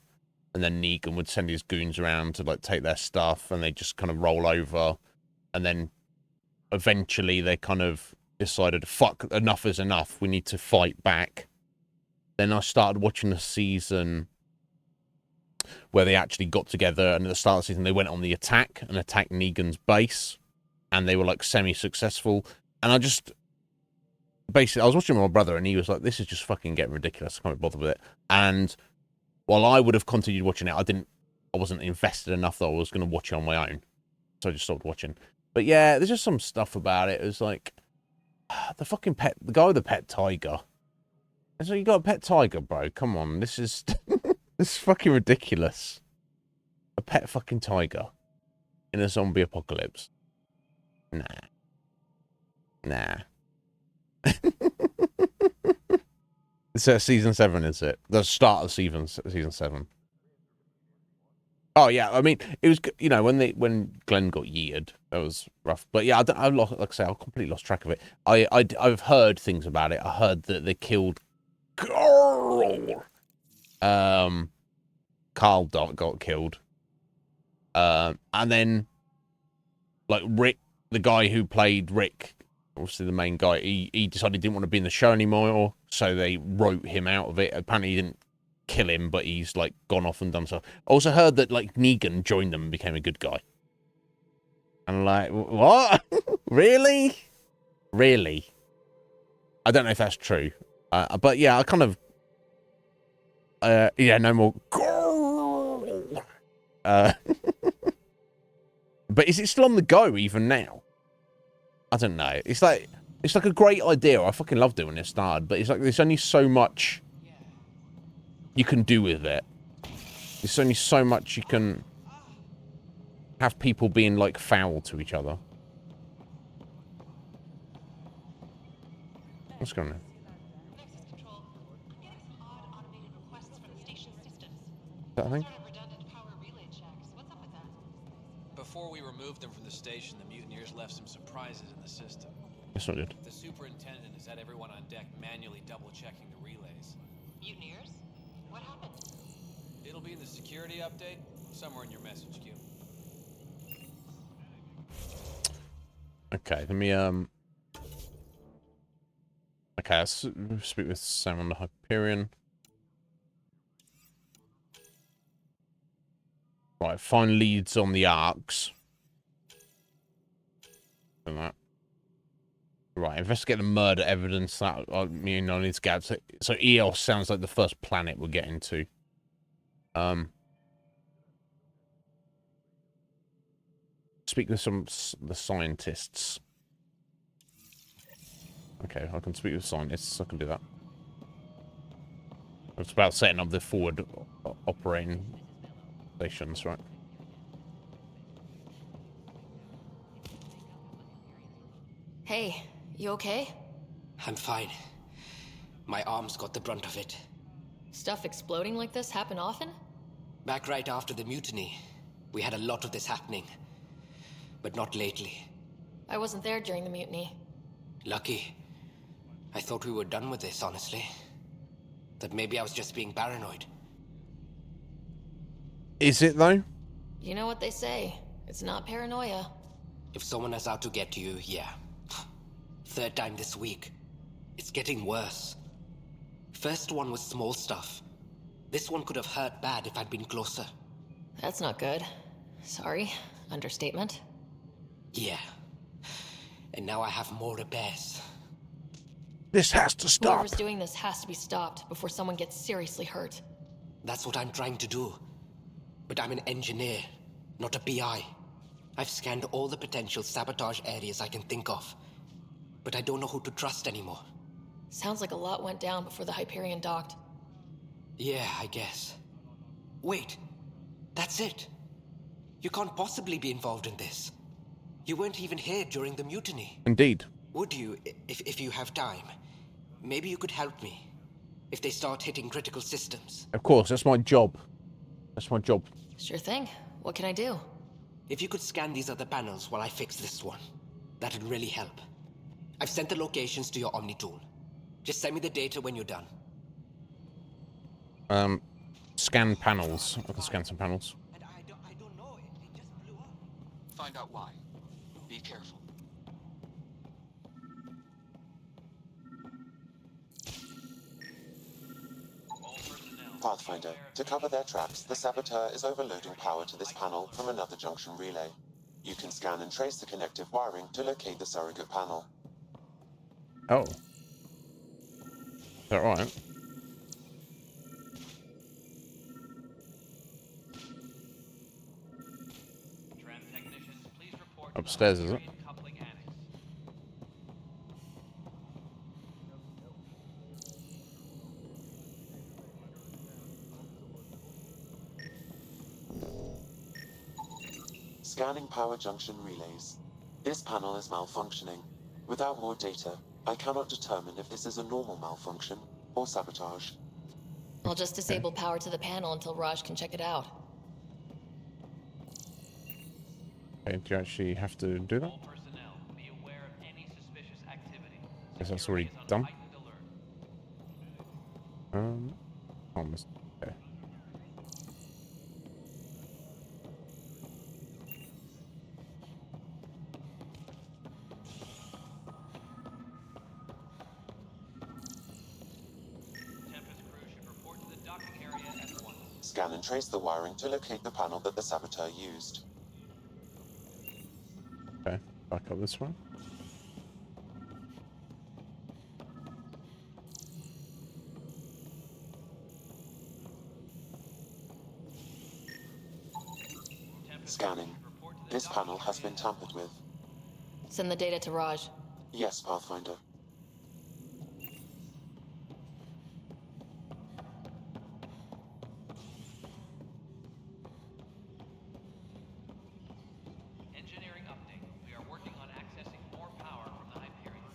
And then Negan would send his goons around to like take their stuff, and they just kind of roll over. And then eventually they kind of decided, fuck, enough is enough. We need to fight back. Then I started watching a season where they actually got together, and at the start of the season they went on the attack and attacked Negan's base, and they were like semi-successful. And I just basically, I was watching with my brother, and he was like, this is just fucking getting ridiculous, I can't be bothered with it. And while I would have continued watching it, I wasn't invested enough that I was going to watch it on my own, so I just stopped watching. But yeah, there's just some stuff about it. It was like the guy with the pet tiger. And so you got a pet tiger, bro, come on, this is this is fucking ridiculous. A pet fucking tiger in a zombie apocalypse. Nah. It's season 7, is it? The start of season 7. Oh yeah, I mean, it was, you know, when Glenn got yeeted, that was rough. But yeah, I lost, like I say, I completely lost track of it. I've heard things about it. I heard that they killed Carl. Carl got killed. And then like Rick, the guy who played Rick, obviously the main guy, he decided he didn't want to be in the show anymore, so they wrote him out of it. Apparently he didn't kill him, but he's like gone off and done stuff. I also heard that like Negan joined them and became a good guy. And like, what? Really? I don't know if that's true. But yeah, I kind of yeah, no more. But is it still on the go even now? I don't know. It's like a great idea. I fucking loved it when it started, but it's like there's only so much you can do with it. There's only so much you can have people being like foul to each other. What's going on? Is that a thing? Before we removed them from the station, the mutineers left some surprises in the system. That's not good. The superintendent has had everyone on deck manually double-checking the relays. Mutineers? What happened? It'll be in the security update, somewhere in your message queue. Okay, let me okay, let's speak with Sam on the Hyperion. Right, find leads on the arcs. And that. Right, investigate the murder evidence. That I mean, I need to get. So EOS sounds like the first planet we're getting to. Speak with the scientists. Okay, I can speak with scientists. I can do that. It's about setting up the forward operating stations, right? Hey, you okay? I'm fine. My arms got the brunt of it. Stuff exploding like this happen often? Back right after the mutiny, we had a lot of this happening. But not lately. I wasn't there during the mutiny. Lucky. I thought we were done with this, honestly. That maybe I was just being paranoid. Is it, though? You know what they say. It's not paranoia. If someone is out to get you, yeah. Third time this week. It's getting worse. First one was small stuff. This one could have hurt bad if I'd been closer. That's not good. Sorry. Understatement. Yeah. And now I have more repairs. This has to stop. Whoever's doing this has to be stopped before someone gets seriously hurt. That's what I'm trying to do. But I'm an engineer, not a PI. I've scanned all the potential sabotage areas I can think of. But I don't know who to trust anymore. Sounds like a lot went down before the Hyperion docked. Yeah, I guess. Wait. That's it. You can't possibly be involved in this. You weren't even here during the mutiny. Indeed. Would you, if you have time? Maybe you could help me. If they start hitting critical systems. Of course, that's my job. That's my job. Sure thing. What can I do? If you could scan these other panels while I fix this one, that'd really help. I've sent the locations to your Omni tool. Just send me the data when you're done. Scan panels. I can scan some panels. Find out why. Be careful. Pathfinder, to cover their tracks, the Saboteur is overloading power to this panel from another junction relay. You can scan and trace the connective wiring to locate the surrogate panel. Oh. Is that right? Upstairs, is it? Scanning power junction relays. This panel is malfunctioning. Without more data, I cannot determine if this is a normal malfunction or sabotage. I'll just disable power to the panel until Raj can check it out. Okay, do you actually have to do that? Guess that's already done. Almost. Okay. Scan and trace the wiring to locate the panel that the Saboteur used. Okay, back up this one. Scanning. This panel has been tampered with. Send the data to Raj. Yes, Pathfinder. Engineering update. We are working on accessing more power from the Hyperion.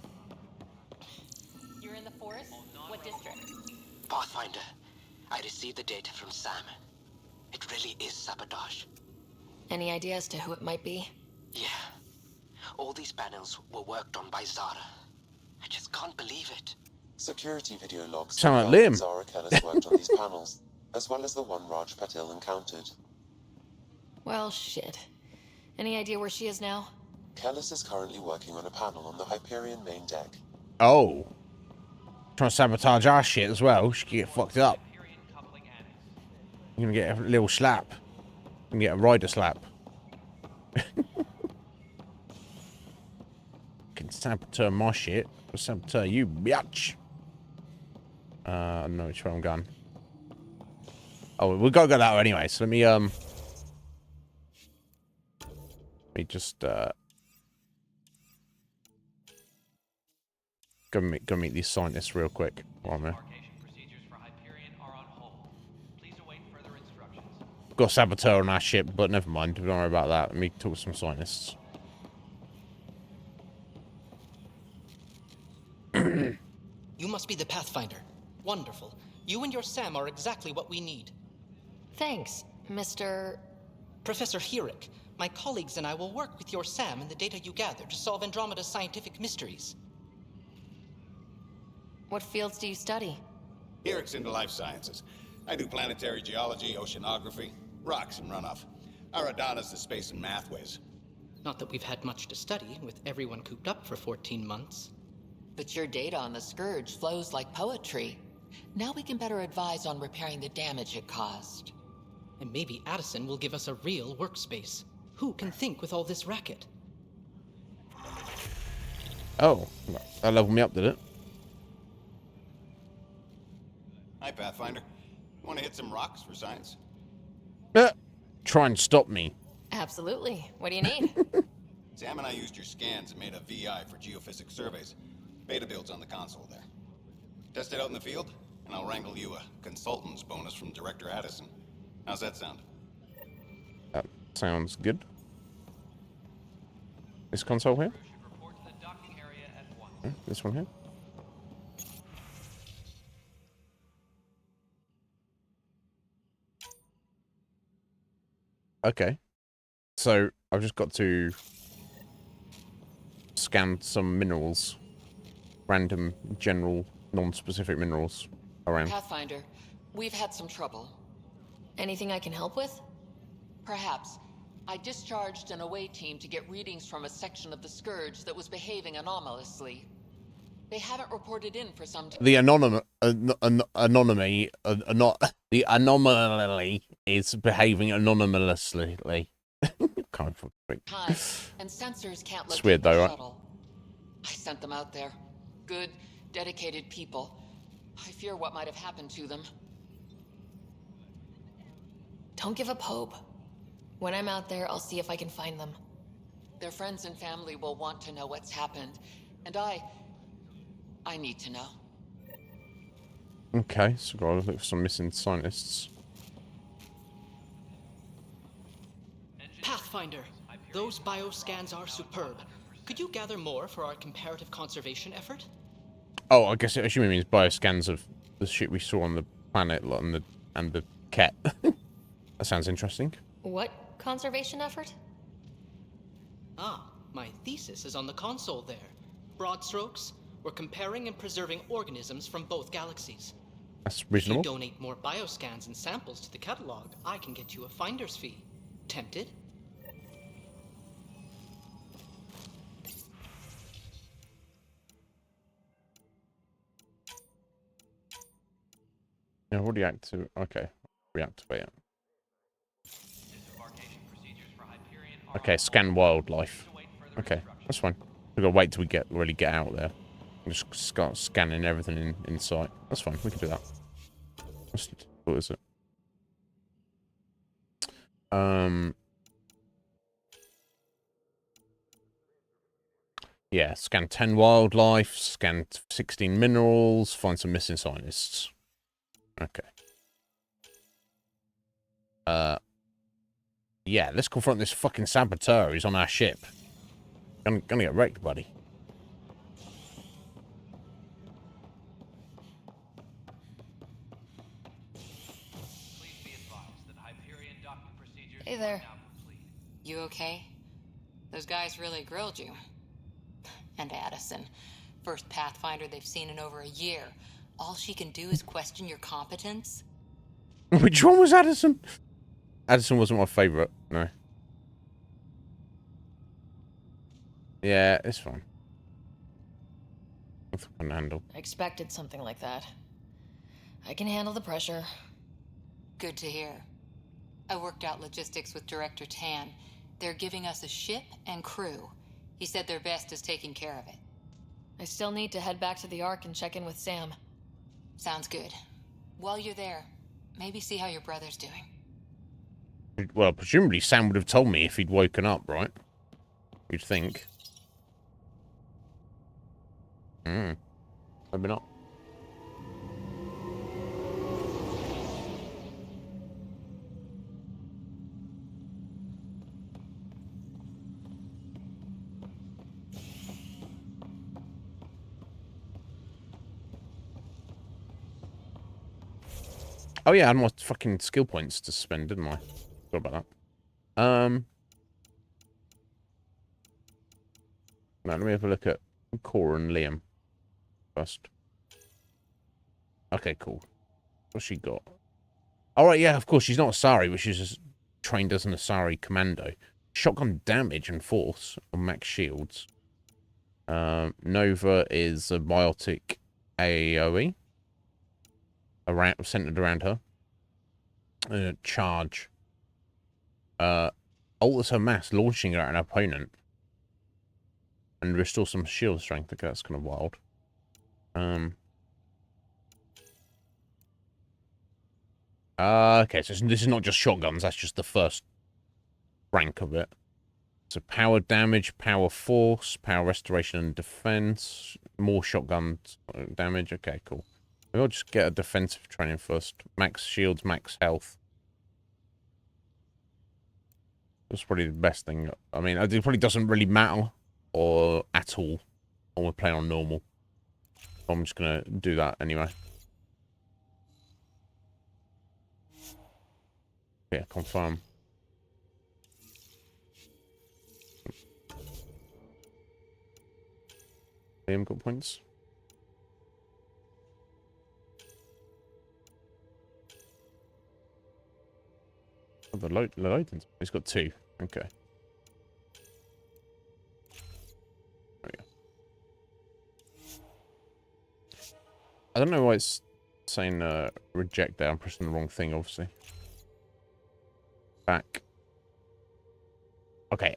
You're in the forest? What district? Pathfinder, I received the data from Sam. It really is sabotage. Any idea as to who it might be? Yeah. All these panels were worked on by Zara. I just can't believe it. Security video logs Sound like Liam. Zara Kellis worked on these panels, as well as the one Raj Patil encountered. Well, shit. Any idea where she is now? Kellis is currently working on a panel on the Hyperion main deck. Oh. Trying to sabotage our shit as well. She can get fucked up. You're gonna get a little slap. You can get a rider slap. Can saboteur my shit. Or saboteur you, bitch. I don't know which way I'm going. Oh, we've got to go that way anyway. So let me just go meet these scientists real quick while I'm here. Got a saboteur on our ship, but never mind. Don't worry about that. Let me talk to some scientists. You must be the Pathfinder. Wonderful. You and your Sam are exactly what we need. Thanks, Mr. Professor Herrick. My colleagues and I will work with your Sam and the data you gather to solve Andromeda's scientific mysteries. What fields do you study? Herrick's into life sciences. I do planetary geology, oceanography, rocks and runoff. Aradana's the space and math whiz. Not that we've had much to study, with everyone cooped up for 14 months. But your data on the Scourge flows like poetry. Now we can better advise on repairing the damage it caused. And maybe Addison will give us a real workspace. Who can think with all this racket? Oh, that leveled me up, did it? Hi, Pathfinder. Want to hit some rocks for science? Try and stop me. Absolutely. What do you need? Sam and I used your scans and made a VI for geophysics surveys. Beta builds on the console there. Test it out in the field, and I'll wrangle you a consultant's bonus from Director Addison. How's that sound? That sounds good. This console here? This one here? Okay. So, I've just got to scan some minerals. Random, general, non-specific minerals around. Pathfinder, we've had some trouble. Anything I can help with? Perhaps. I discharged an away team to get readings from a section of the Scourge that was behaving anomalously. They haven't reported in for some time. The the anomaly is behaving anonymously. Kind of Time, and sensors can't It's locate weird the though, right? shuttle. I sent them out there. Good, dedicated people. I fear what might have happened to them. Don't give up hope. When I'm out there, I'll see if I can find them. Their friends and family will want to know what's happened. And I need to know. Okay, so gotta look for some missing scientists. Pathfinder, those bioscans are superb. Could you gather more for our comparative conservation effort? Oh, I guess it assuming means bioscans of the shit we saw on the planet and the cat. That sounds interesting. What conservation effort? Ah, my thesis is on the console there. Broad strokes, we're comparing and preserving organisms from both galaxies. That's reasonable. If you donate more bioscans and samples to the catalog, I can get you a finder's fee. Tempted? Yeah, already active. Okay, reactivate it. Okay, scan wildlife. Okay, that's fine. We've got to wait till we really get out there. We'll just start scanning everything in sight. That's fine, we can do that. What is it? Yeah, scan 10 wildlife, scan 16 minerals, find some missing scientists. Okay. Yeah, let's confront this fucking saboteur who's on our ship. Gonna get wrecked, buddy. Hey there. You okay? Those guys really grilled you. And Addison. First Pathfinder they've seen in over a year. All she can do is question your competence? Which one was Addison? Addison wasn't my favourite, no. Yeah, it's fine. I think I can handle. I expected something like that. I can handle the pressure. Good to hear. I worked out logistics with Director Tan. They're giving us a ship and crew. He said their best is taking care of it. I still need to head back to the Ark and check in with Sam. Sounds good. While you're there, maybe see how your brother's doing. Well, presumably Sam would have told me if he'd woken up, right? You'd think. Maybe not. Oh yeah, I had more fucking skill points to spend, didn't I? Sorry about that. Now let me have a look at Cora and Liam first. Okay, cool. What's she got? Alright, yeah, of course, she's not Asari, but she's just trained as an Asari commando. Shotgun damage and force on max shields. Nova is a biotic AoE. Centered around her. Charge. Alters her mass, launching her at an opponent. And restore some shield strength. Okay, that's kind of wild. Okay, so this is not just shotguns, that's just the first rank of it. So power damage, power force, power restoration and defense. More shotgun damage. Okay, cool. Maybe I'll just get a defensive training first. Max shields, max health. That's probably the best thing. I mean, it probably doesn't really matter or at all when we're playing on normal. I'm just going to do that anyway. Yeah, confirm. Liam got points. Oh, the loading. He's got 2. Okay. There we go. I don't know why it's saying reject there. I'm pressing the wrong thing, obviously. Back. Okay.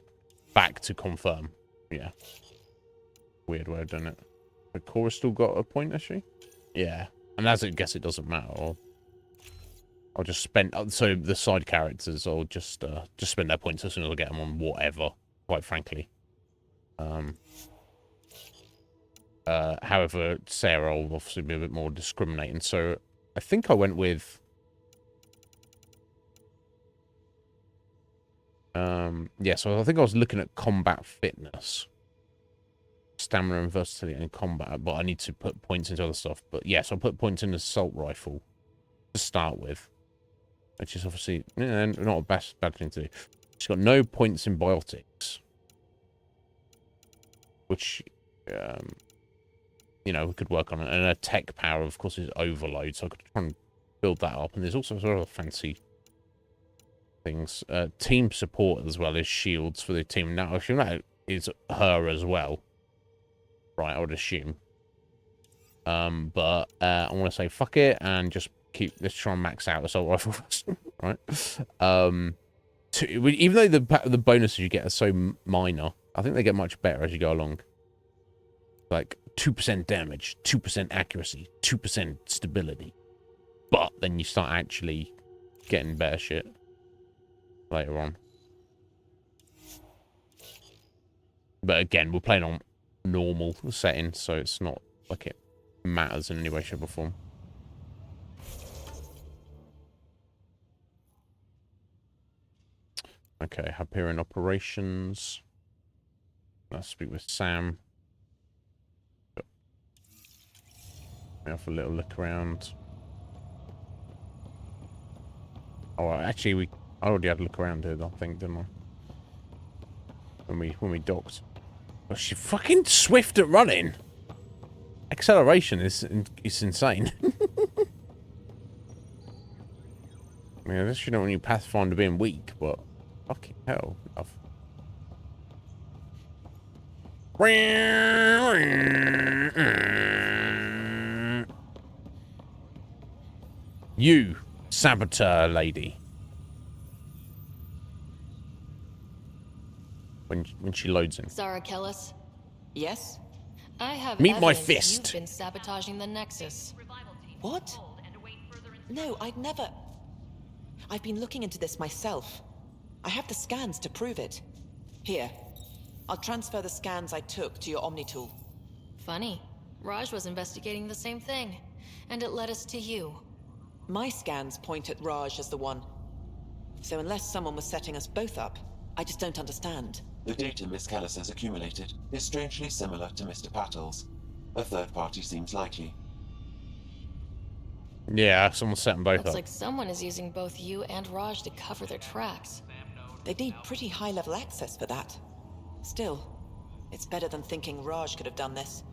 Back to confirm. Yeah. Weird way of doing it. But Cora's still got a point, has she? Yeah. And as I guess it doesn't matter. I'll just spend... So the side characters, I'll just spend their points as soon as I get them on whatever, quite frankly. However, Sarah will obviously be a bit more discriminating. So I think I went with... yeah, so I think I was looking at combat fitness. Stamina and versatility in combat, but I need to put points into other stuff. But yes, I'll put points in assault rifle to start with. Which is obviously not a bad thing to do. She's got no points in biotics. Which, you know, we could work on it. And her tech power, of course, is overload. So I could try and build that up. And there's also sort of fancy things. Team support as well as shields for the team. Now, actually, that is her as well. Right, I would assume. But I want to say fuck it and just let's try and max out assault rifle first, right? Even though the bonuses you get are so minor, I think they get much better as you go along. Like 2% damage, 2% accuracy, 2% stability. But then you start actually getting better shit later on. But again, we're playing on normal setting, so it's not like it matters in any way, shape, or form. Okay, Hyperion operations. Let's speak with Sam. Have a little look around. Oh, actually, I already had a look around here, I think, didn't I? When we docked. Oh, she's fucking swift at running. Acceleration is insane. I mean, I guess you don't want your Pathfinder being weak, but fucking hell, love. You, saboteur lady. When she loads in. Zara Kellis? Yes? I have Meet my evidence fist. You've been sabotaging the Nexus. What? No, I'd never... I've been looking into this myself. I have the scans to prove it. Here. I'll transfer the scans I took to your Omni tool. Funny. Raj was investigating the same thing, and it led us to you. My scans point at Raj as the one. So unless someone was setting us both up, I just don't understand. The data Miss Callis has accumulated is strangely similar to Mr. Pattle's. A third party seems likely. Yeah, someone set them both Looks up. like someone is using both you and Raj to cover their tracks. They need pretty high-level access for that. Still, it's better than thinking Raj could have done this.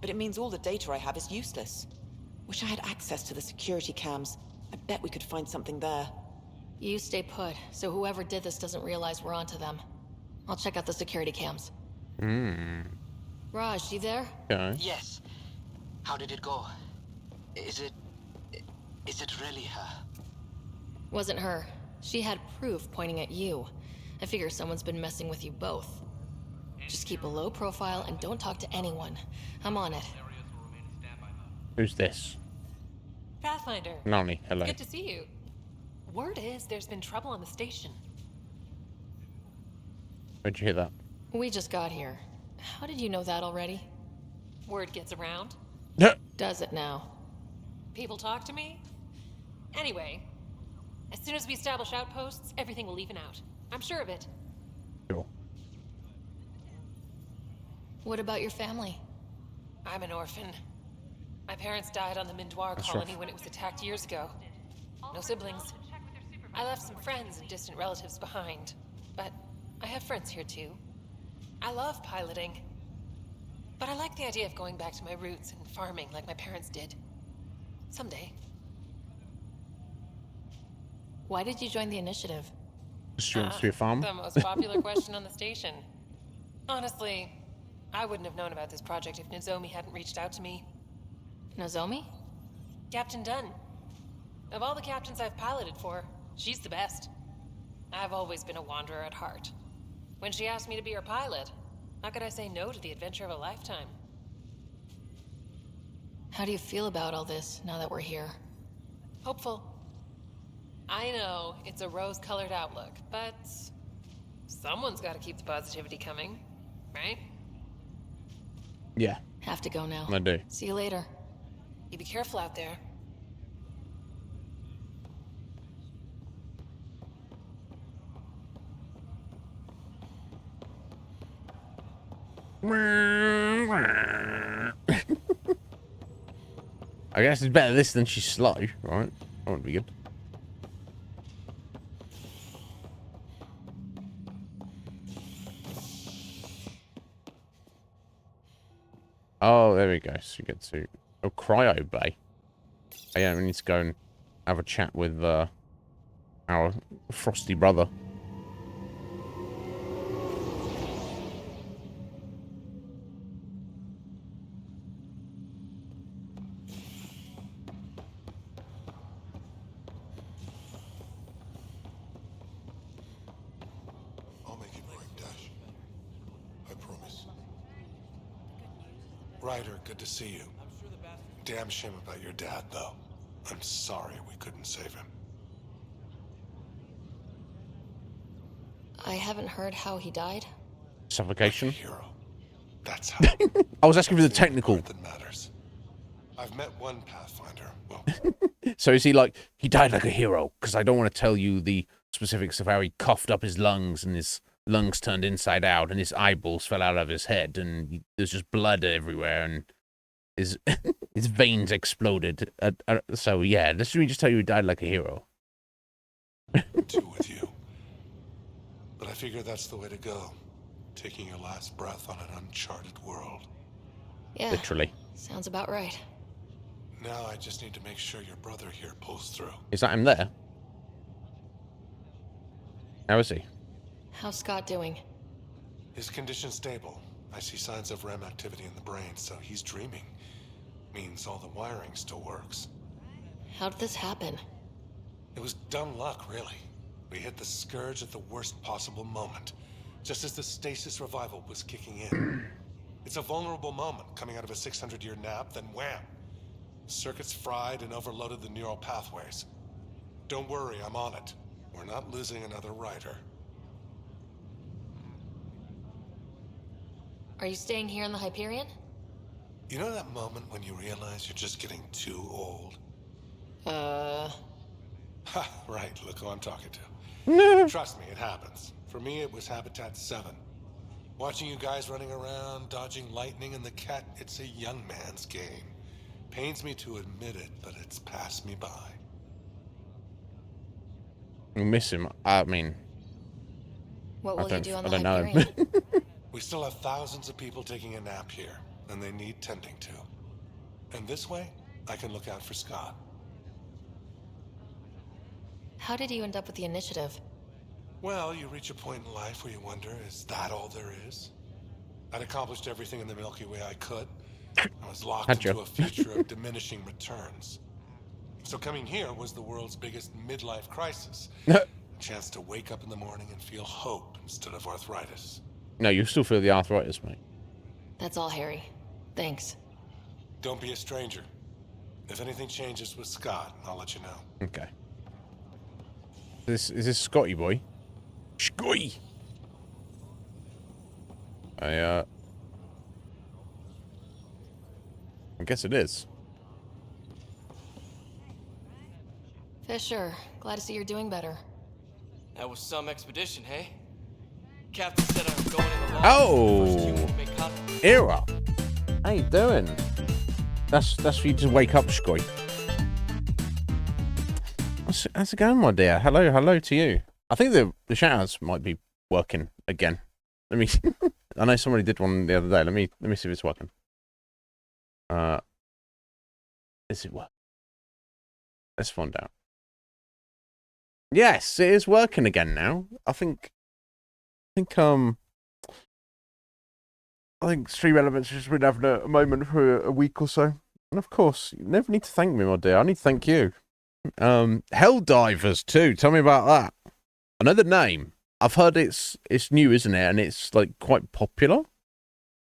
But it means all the data I have is useless. Wish I had access to the security cams. I bet we could find something there. You stay put, so whoever did this doesn't realize we're onto them. I'll check out the security cams. Raj, you there? Okay. Yes. How did it go? Is it really her? Wasn't her. She had proof pointing at you. I figure someone's been messing with you both. Just keep a low profile and don't talk to anyone. I'm on it. Who's this? Pathfinder. Nani, hello. Good to see you. Word is there's been trouble on the station. Where'd you hear that? We just got here. How did you know that already? Word gets around. Does it now? People talk to me. Anyway, as soon as we establish outposts, everything will even out. I'm sure of it. Sure. What about your family? I'm an orphan. My parents died on the Mindwar colony when it was attacked years ago. No siblings. I left some friends and distant relatives behind, but I have friends here too. I love piloting, but I like the idea of going back to my roots and farming like my parents did. Someday. Why did you join the initiative? She wants to be a farm. The most popular question on the station. Honestly, I wouldn't have known about this project if Nozomi hadn't reached out to me. Nozomi? Captain Dunn. Of all the captains I've piloted for, she's the best. I've always been a wanderer at heart. When she asked me to be her pilot, how could I say no to the adventure of a lifetime? How do you feel about all this now that we're here? Hopeful. I know it's a rose-colored outlook, but someone's got to keep the positivity coming, right? Yeah. Have to go now. I do. See you later. You be careful out there. I guess it's better this than she's slow, right? That would be good. Oh, there we go. So you get to Cryo Bay. Oh, yeah, we need to go and have a chat with our frosty brother. I'll make it work, Dash. I promise. Ryder, good to see you. Damn shame about your dad, though. I'm sorry we couldn't save him. I haven't heard how he died. Suffocation. Hero. That's how. I was asking for the technical. That matters. I've met one Pathfinder. Well, So is he like, he died like a hero? Because I don't want to tell you the specifics of how he coughed up his lungs and his lungs turned inside out and his eyeballs fell out of his head and there's just blood everywhere and his his veins exploded. So yeah, let's just tell you he died like a hero. too with you. But I figure that's the way to go. Taking your last breath on an uncharted world. Yeah. Literally. Sounds about right. Now I just need to make sure your brother here pulls through. Is that him there? How is he? How's Scott doing? His condition's stable. I see signs of REM activity in the brain, so he's dreaming. Means all the wiring still works. How did this happen? It was dumb luck, really. We hit the Scourge at the worst possible moment, just as the stasis revival was kicking in. It's a vulnerable moment, coming out of a 600-year nap, then wham! Circuits fried and overloaded the neural pathways. Don't worry, I'm on it. We're not losing another Rider. Are you staying here in the Hyperion? You know that moment when you realize you're just getting too old? Ha, right, look who I'm talking to. Trust me, it happens. For me, it was Habitat 7. Watching you guys running around, dodging lightning and the cat, it's a young man's game. Pains me to admit it, but it's passed me by. We miss him. I mean... What will you do on the I don't know Hyperion? him. We still have thousands of people taking a nap here, and they need tending to. And this way, I can look out for Scott. How did you end up with the initiative? Well, you reach a point in life where you wonder, is that all there is? I'd accomplished everything in the Milky Way I could. I was locked into a future of diminishing returns. So coming here was the world's biggest midlife crisis. A chance to wake up in the morning and feel hope instead of arthritis. No, you still feel the arthritis, mate. That's all, Harry. Thanks. Don't be a stranger. If anything changes with Scott, I'll let you know. Okay. Is this Scotty boy? Scotty! I guess it is. Fisher, glad to see you're doing better. That was some expedition, hey? Captain said I was going in alone. Oh! Era! How you doing? That's for you to wake up, Scotty. How's it going, my dear? Hello to you. I think the shout-outs might be working again. Let me... I know somebody did one the other day. Let me see if it's working. Is it work? Let's find out. Yes, it is working again now. I think Stream Elements has been having a moment for a week or so. And of course, you never need to thank me, my dear. I need to thank you. Helldivers too. Tell me about that. I know the name. I've heard it's new, isn't it? And it's like quite popular.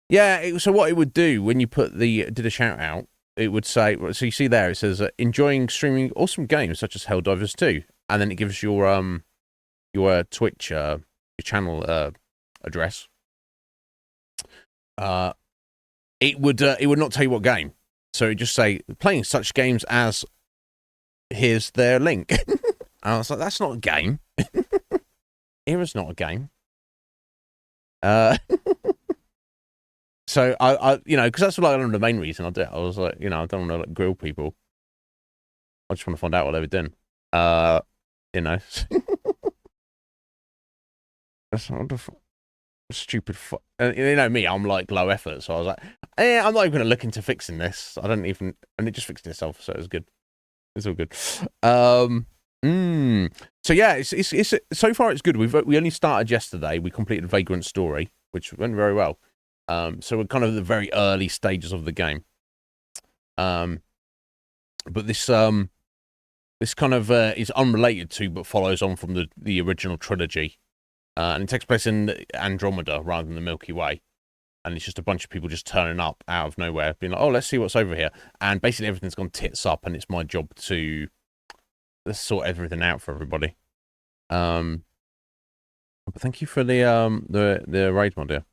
Yeah. So what it would do when you did a shout out, it would say. So you see there, it says enjoying streaming awesome games such as Helldivers 2, and then it gives your Twitch your channel address. It would not tell you what game. So it would just say playing such games as. Here's their link. And I was like, that's not a game. Era's not a game. So I because that's like the main reason I did it. I was like, I don't want to grill people. I just want to find out what they were doing. That's stupid. Me, I'm like low effort, so I was like, I'm not even going to look into fixing this. And it just fixed itself, so it was good. It's all good. So yeah, it's so far it's good. We only started yesterday. We completed Vagrant Story, which went very well. So we're kind of at the very early stages of the game. But this kind of is unrelated to, but follows on from the original trilogy, and it takes place in Andromeda rather than the Milky Way. And it's just a bunch of people just turning up out of nowhere, being like, oh, let's see what's over here. And basically everything's gone tits up, and it's my job to sort everything out for everybody. But thank you for the raid, my dear.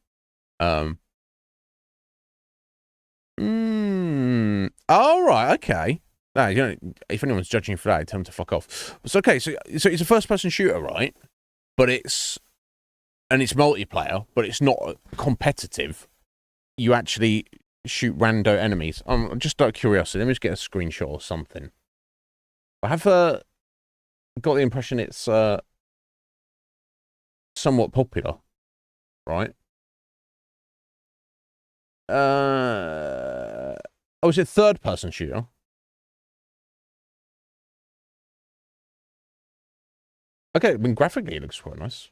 All right, okay. No, if anyone's judging you for that, tell them to fuck off. It's okay. So it's a first-person shooter, right? But it's multiplayer, but it's not competitive. You actually shoot rando enemies. Just out of curiosity, let me just get a screenshot or something. I have got the impression it's somewhat popular, right? Is it third-person shooter? Okay, I mean, graphically it looks quite nice.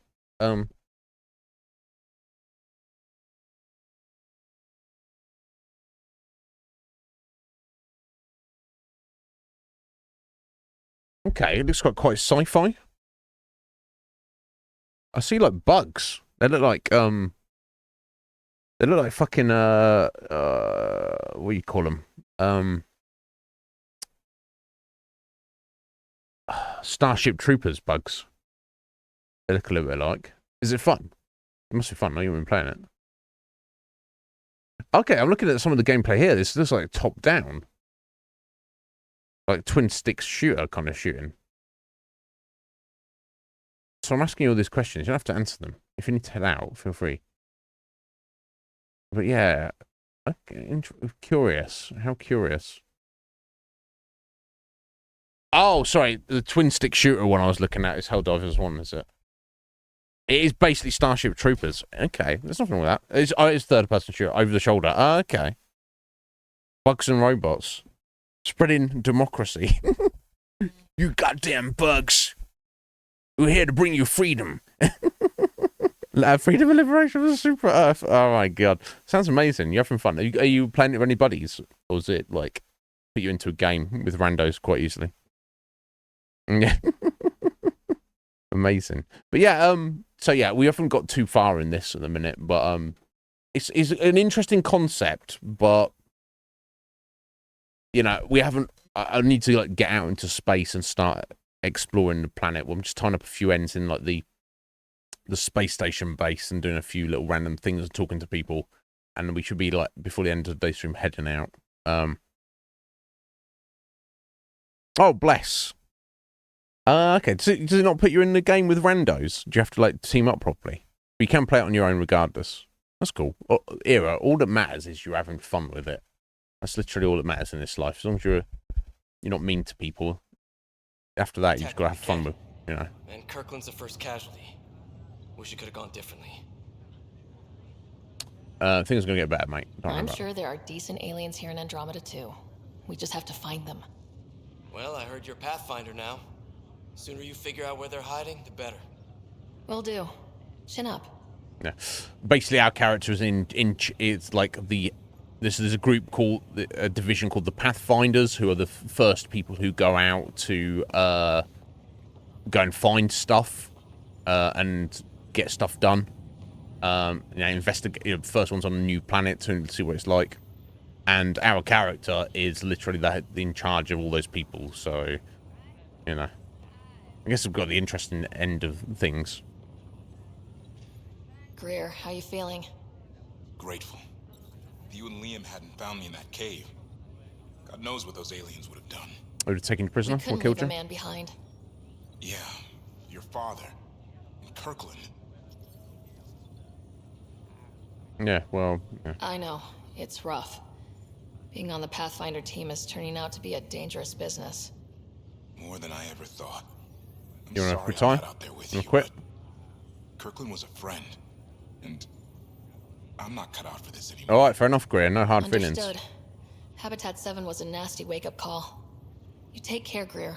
Okay, it looks quite sci-fi. I see like bugs. They look like fucking what do you call them? Starship Troopers bugs. They look a little bit like. Is it fun? It must be fun. I haven't been playing it. Okay, I'm looking at some of the gameplay here. This looks like top down. Like twin sticks shooter kind of shooting. So I'm asking you all these questions. You don't have to answer them. If you need to head out, feel free. But yeah, okay, curious. How curious? Oh, sorry. The twin stick shooter one I was looking at is Helldivers 1, is it? It is basically Starship Troopers. Okay, there's nothing wrong with that. It's third-person shooter, over the shoulder. Okay. Bugs and robots. Spreading democracy. You goddamn bugs. We're here to bring you freedom. Freedom and liberation of the super Earth. Oh my god, sounds amazing. You're having fun. Are you playing it with any buddies, or is it like put you into a game with randos quite easily? Yeah, amazing. But yeah, so yeah, we haven't got too far in this at the minute, but it's an interesting concept, but you know, we haven't. I need to like get out into space and start exploring the planet. Well, I'm just tying up a few ends in like the space station base and doing a few little random things and talking to people, and we should be like before the end of the day stream heading out. Oh bless. Okay. Does it not put you in the game with randos? Do you have to like team up properly? But you can play it on your own regardless. That's cool. Era. All that matters is you're having fun with it. That's literally all that matters in this life. As long as you're not mean to people. After that, you just gotta have fun with, you know. And Kirkland's the first casualty. Wish it could have gone differently. Things are gonna get better, mate. I'm sure there are decent aliens here in Andromeda too. We just have to find them. Well, I heard you're Pathfinder now. Sooner you figure out where they're hiding, the better. Will do. Chin up. Yeah. Basically, our character is it's like this is a group called a division called the Pathfinders, who are the first people who go out to go and find stuff and get stuff done. Investigate. First one's on a new planet to see what it's like, and our character is literally in charge of all those people. So, you know, I guess we've got the interesting end of things. Greer, how you feeling? Grateful. If you and Liam hadn't found me in that cave, God knows what those aliens would have done. Would have taken you prisoner? We couldn't leave a man behind. Yeah, your father and Kirkland. Yeah, well, yeah. I know. It's rough. Being on the Pathfinder team is turning out to be a dangerous business. More than I ever thought. You want to retire? You want to quit? Kirkland was a friend, and I'm not cut out for this anymore. All right, fair enough, Greer. No hard feelings. Understood. Habitat 7 was a nasty wake-up call. You take care, Greer.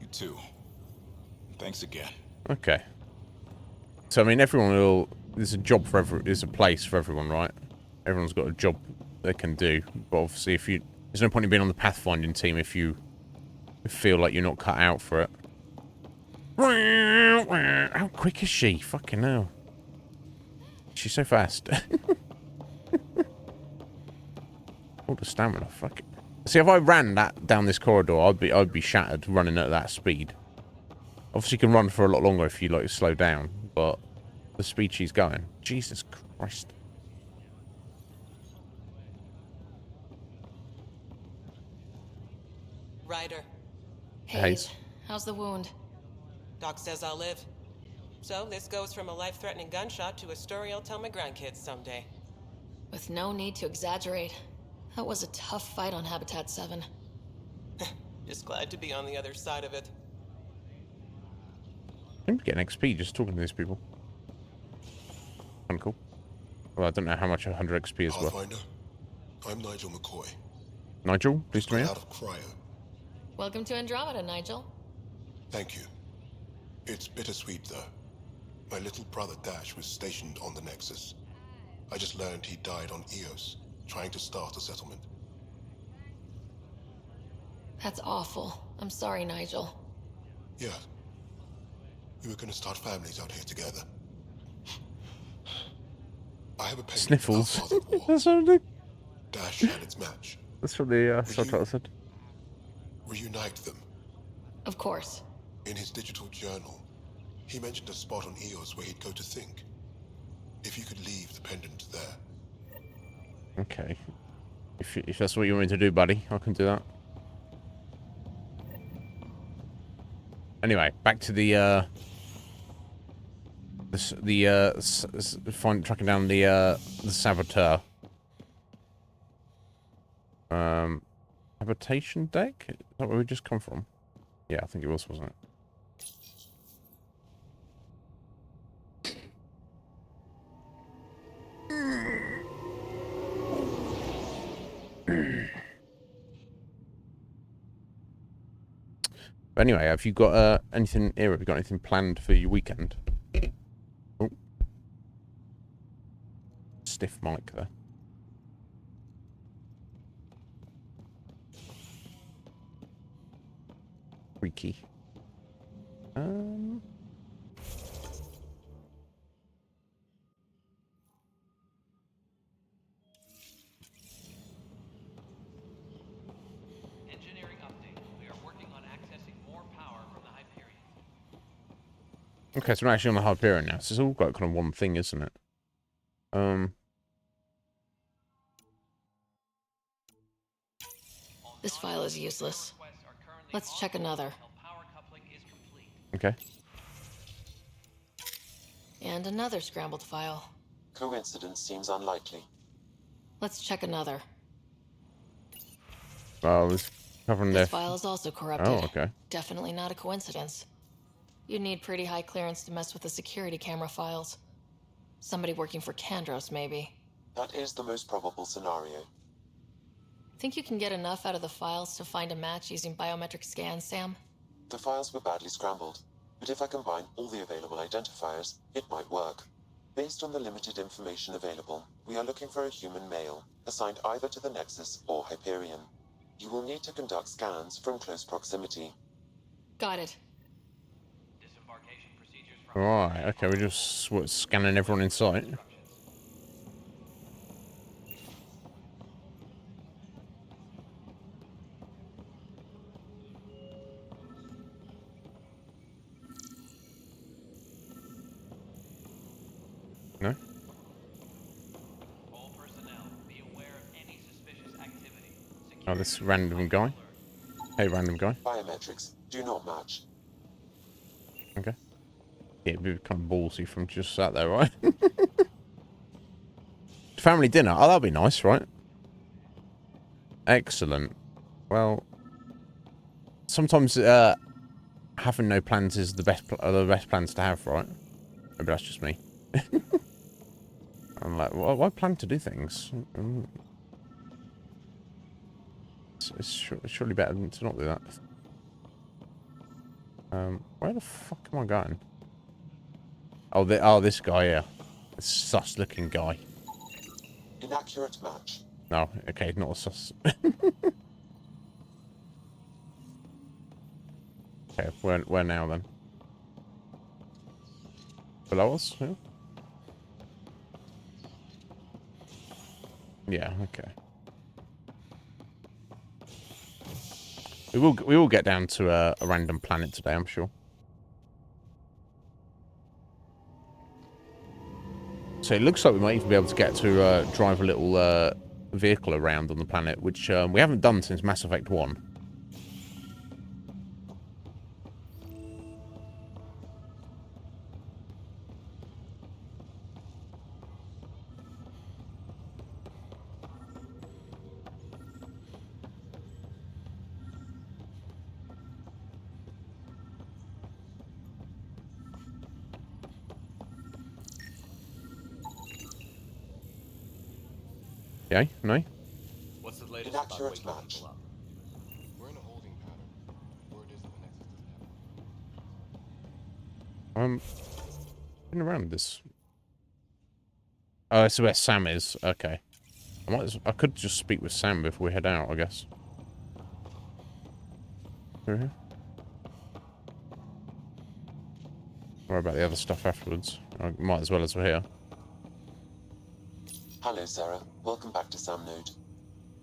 You too. Thanks again. Okay. So I mean, everyone will. There's a job for there's a place for everyone, right? Everyone's got a job they can do. But obviously, there's no point in being on the pathfinding team if you feel like you're not cut out for it. How quick is she? Fucking hell. She's so fast. All the stamina, fuck it. See, if I ran down this corridor, I'd be shattered running at that speed. Obviously, you can run for a lot longer if you like slow down, but the speed she's going, Jesus Christ. Ryder. Hayes, how's the wound? Doc says I'll live. So this goes from a life-threatening gunshot to a story I'll tell my grandkids someday. With no need to exaggerate, that was a tough fight on Habitat 7. Just glad to be on the other side of it. I'm getting XP just talking to these people. Kind of cool. Well, I don't know how much 100 XP is worth. Pathfinder, I'm Nigel McCoy. Nigel, please come here. Out of cryo. Welcome to Andromeda, Nigel. Thank you. It's bittersweet, though. My little brother Dash was stationed on the Nexus. I just learned he died on Eos, trying to start a settlement. That's awful. I'm sorry, Nigel. Yeah. We were going to start families out here together. I have a penchant Sniffles. for our father war. That's what Dash had its match. That's what the subtitle said. Reunite them. Of course. In his digital journal, he mentioned a spot on Eos where he'd go to think. If you could leave the pendant there. Okay. If that's what you want me to do, buddy, I can do that. Anyway, back to tracking down the saboteur. Habitation deck? Is that where we just come from? Yeah, I think it was, wasn't it? But anyway, have you got anything here? Have you got anything planned for your weekend? Oh, stiff mic there. Freaky. Engineering update. We are working on accessing more power from the Hyperion. Okay, so we're actually on the Hyperion now. So it's all got kind of one thing, isn't it? This file is useless. Let's check another. Okay. And another scrambled file. Coincidence seems unlikely. Let's check another. Oh, it's covering This their... file is also corrupted. Oh, okay. Definitely not a coincidence. You'd need pretty high clearance to mess with the security camera files. Somebody working for Kandros, maybe. That is the most probable scenario. Think you can get enough out of the files to find a match using biometric scans, Sam? The files were badly scrambled, but if I combine all the available identifiers, it might work. Based on the limited information available, we are looking for a human male, assigned either to the Nexus or Hyperion. You will need to conduct scans from close proximity. Got it. Right, okay, we're just scanning everyone in sight. No? All personnel, be aware of any suspicious activity. Oh, this random guy. Hey, random guy. Biometrics do not match. Okay. Yeah, it'd be kind of ballsy from just sat there, right? Family dinner. Oh, that'll be nice, right? Excellent. Well, sometimes having no plans is the best plans to have, right? Maybe that's just me. I'm like, why plan to do things? It's surely better than to not do that. Where the fuck am I going? Oh, this guy here. This sus-looking guy. Inaccurate match. No, okay, not a sus. Okay, where now then? Below us? Yeah. Yeah, okay. We will get down to a random planet today, I'm sure. So it looks like we might even be able to get to drive a little vehicle around on the planet, which we haven't done since Mass Effect 1. Okay, no? What's the latest Inaccurate match. We're in a holding pattern. Word is that the Nexus is Been around this. Oh, so where Sam is. Okay. I could just speak with Sam before we head out, I guess. Worry about the other stuff afterwards. I might as well as we're here. Hello, Sarah. Welcome back to Sam Node.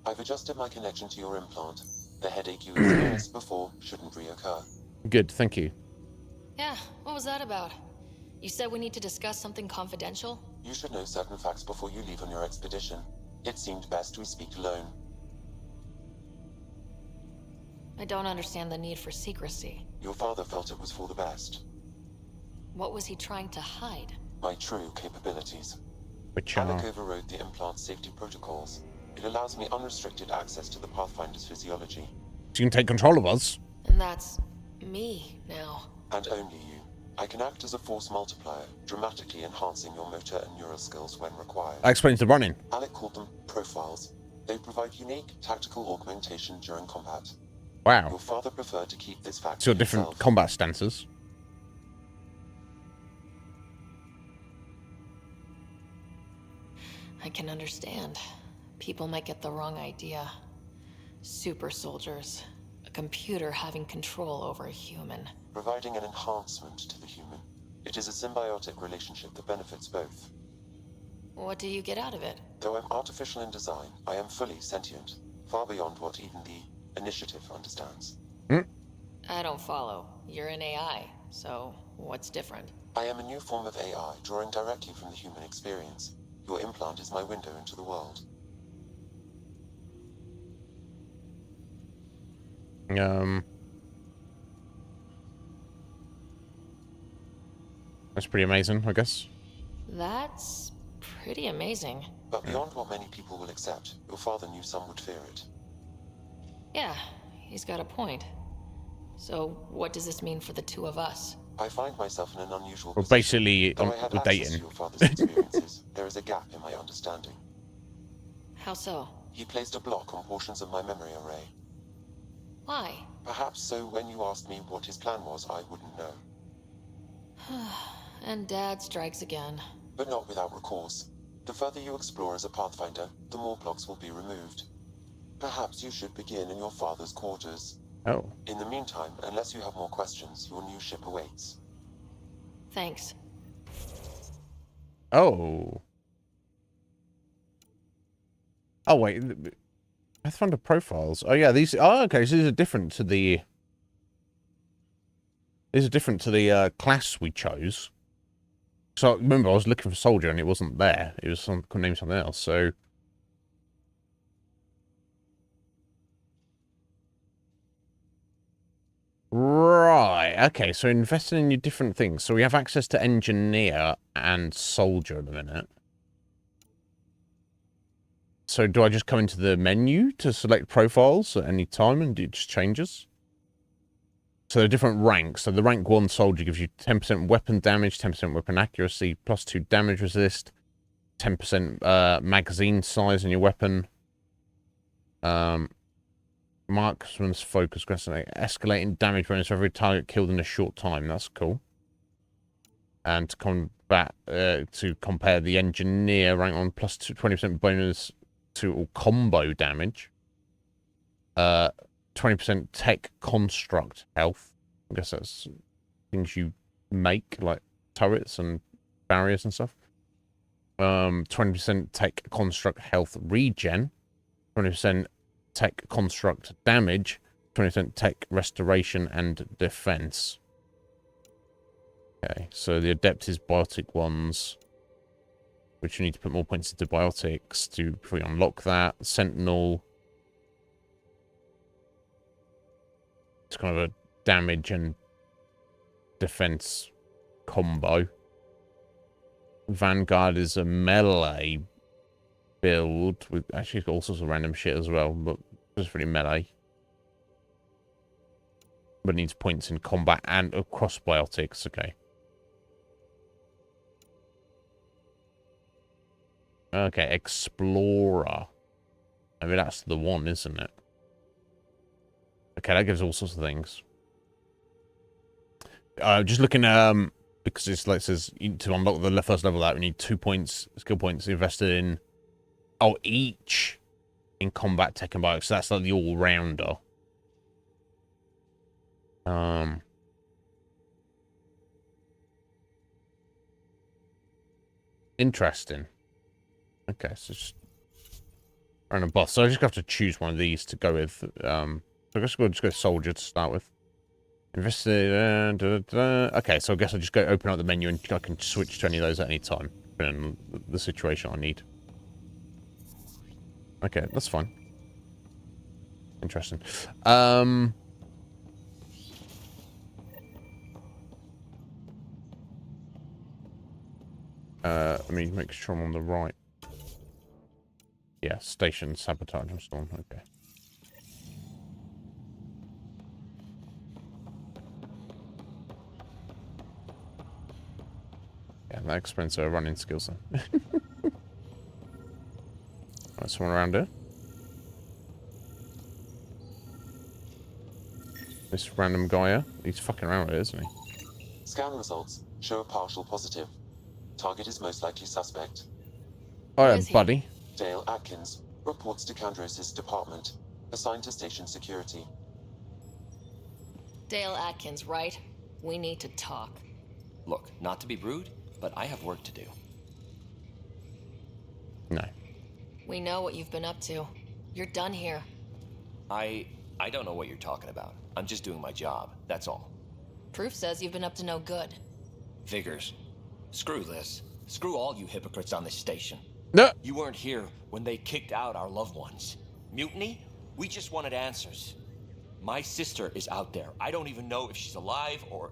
I've adjusted my connection to your implant. The headache you experienced before shouldn't reoccur. Good, thank you. Yeah, what was that about? You said we need to discuss something confidential? You should know certain facts before you leave on your expedition. It seemed best we speak alone. I don't understand the need for secrecy. Your father felt it was for the best. What was he trying to hide? My true capabilities. Which Alec overrode the implant's safety protocols. It allows me unrestricted access to the Pathfinder's physiology. So you can take control of us. And that's me now. And only you. I can act as a force multiplier, dramatically enhancing your motor and neural skills when required. That explains the running. Alec called them profiles. They provide unique tactical augmentation during combat. Wow. Your father preferred to keep this fact So to different himself. combat stances. I can understand. People might get the wrong idea. Super soldiers. A computer having control over a human. Providing an enhancement to the human. It is a symbiotic relationship that benefits both. What do you get out of it? Though I'm artificial in design, I am fully sentient. Far beyond what even the Initiative understands. I don't follow. You're an AI, so what's different? I am a new form of AI, drawing directly from the human experience. Your implant is my window into the world. That's pretty amazing, I guess. That's pretty amazing. But beyond what many people will accept, your father knew some would fear it. Yeah, he's got a point. So, what does this mean for the two of us? I find myself in an unusual Well, position. basically, Though I had we're access dating. to your father's experiences, there is a gap in my understanding. How so? He placed a block on portions of my memory array. Why? Perhaps so when you asked me what his plan was, I wouldn't know. And Dad strikes again. But not without recourse. The further you explore as a Pathfinder, the more blocks will be removed. Perhaps you should begin in your father's quarters. Oh. In the meantime, unless you have more questions, your new ship awaits. Thanks. Oh. Oh, wait. Pathfinder profiles. Oh, yeah, these... Oh, okay, so these are different to the... These are different to the class we chose. So, remember, I was looking for soldier and it wasn't there. It was named something else, so... Right, okay, so investing in your different things. So we have access to engineer and soldier at the minute. So do I just come into the menu to select profiles at any time and it just changes? So there are different ranks. So the rank 1 soldier gives you 10% weapon damage, 10% weapon accuracy, +2 damage resist, 10% magazine size in your weapon. Marksman's focus, escalating damage bonus for every target killed in a short time. That's cool. And to combat, to compare the engineer rank 1 plus 20% bonus to all combo damage. 20% tech construct health. I guess that's things you make, like turrets and barriers and stuff. 20% tech construct health regen. 20% tech construct damage, 20% tech restoration and defense. Okay, so the adept is biotic ones, which you need to put more points into biotics to before you unlock that. Sentinel, it's kind of a damage and defense combo. Vanguard is a melee build with actually it's got all sorts of random shit as well, but it's really melee. But it needs points in combat and across biotics. Okay. Okay, Explorer. I mean, that's the one, isn't it? Okay, that gives all sorts of things. Just looking, because it's like it says to unlock the first level out, we need 2 points, skill points invested in. Oh, each in combat, tech, and bio. So that's like the all-rounder. Interesting. Okay, so just random boss. So I just have to choose one of these to go with. So I guess we'll just go soldier to start with. Invested. Okay, so I guess I'll just go open up the menu and I can switch to any of those at any time, depending on the situation I need. Okay, that's fine. Interesting. Let me make sure I'm on the right. Yeah, station sabotage and storm. Okay. Yeah, that explains our running skills then. Right, someone around here. This random guy here. He's fucking around with it, isn't he? Scan results show a partial positive. Target is most likely suspect. Alright, buddy. Dale Atkins, reports to Kandros' department, assigned to station security. Dale Atkins, right? We need to talk. Look, not to be rude, but I have work to do. No. We know what you've been up to. You're done here. I don't know what you're talking about. I'm just doing my job, that's all. Proof says you've been up to no good. Figures. Screw this. Screw all you hypocrites on this station. No. You weren't here when they kicked out our loved ones. Mutiny? We just wanted answers. My sister is out there. I don't even know if she's alive or...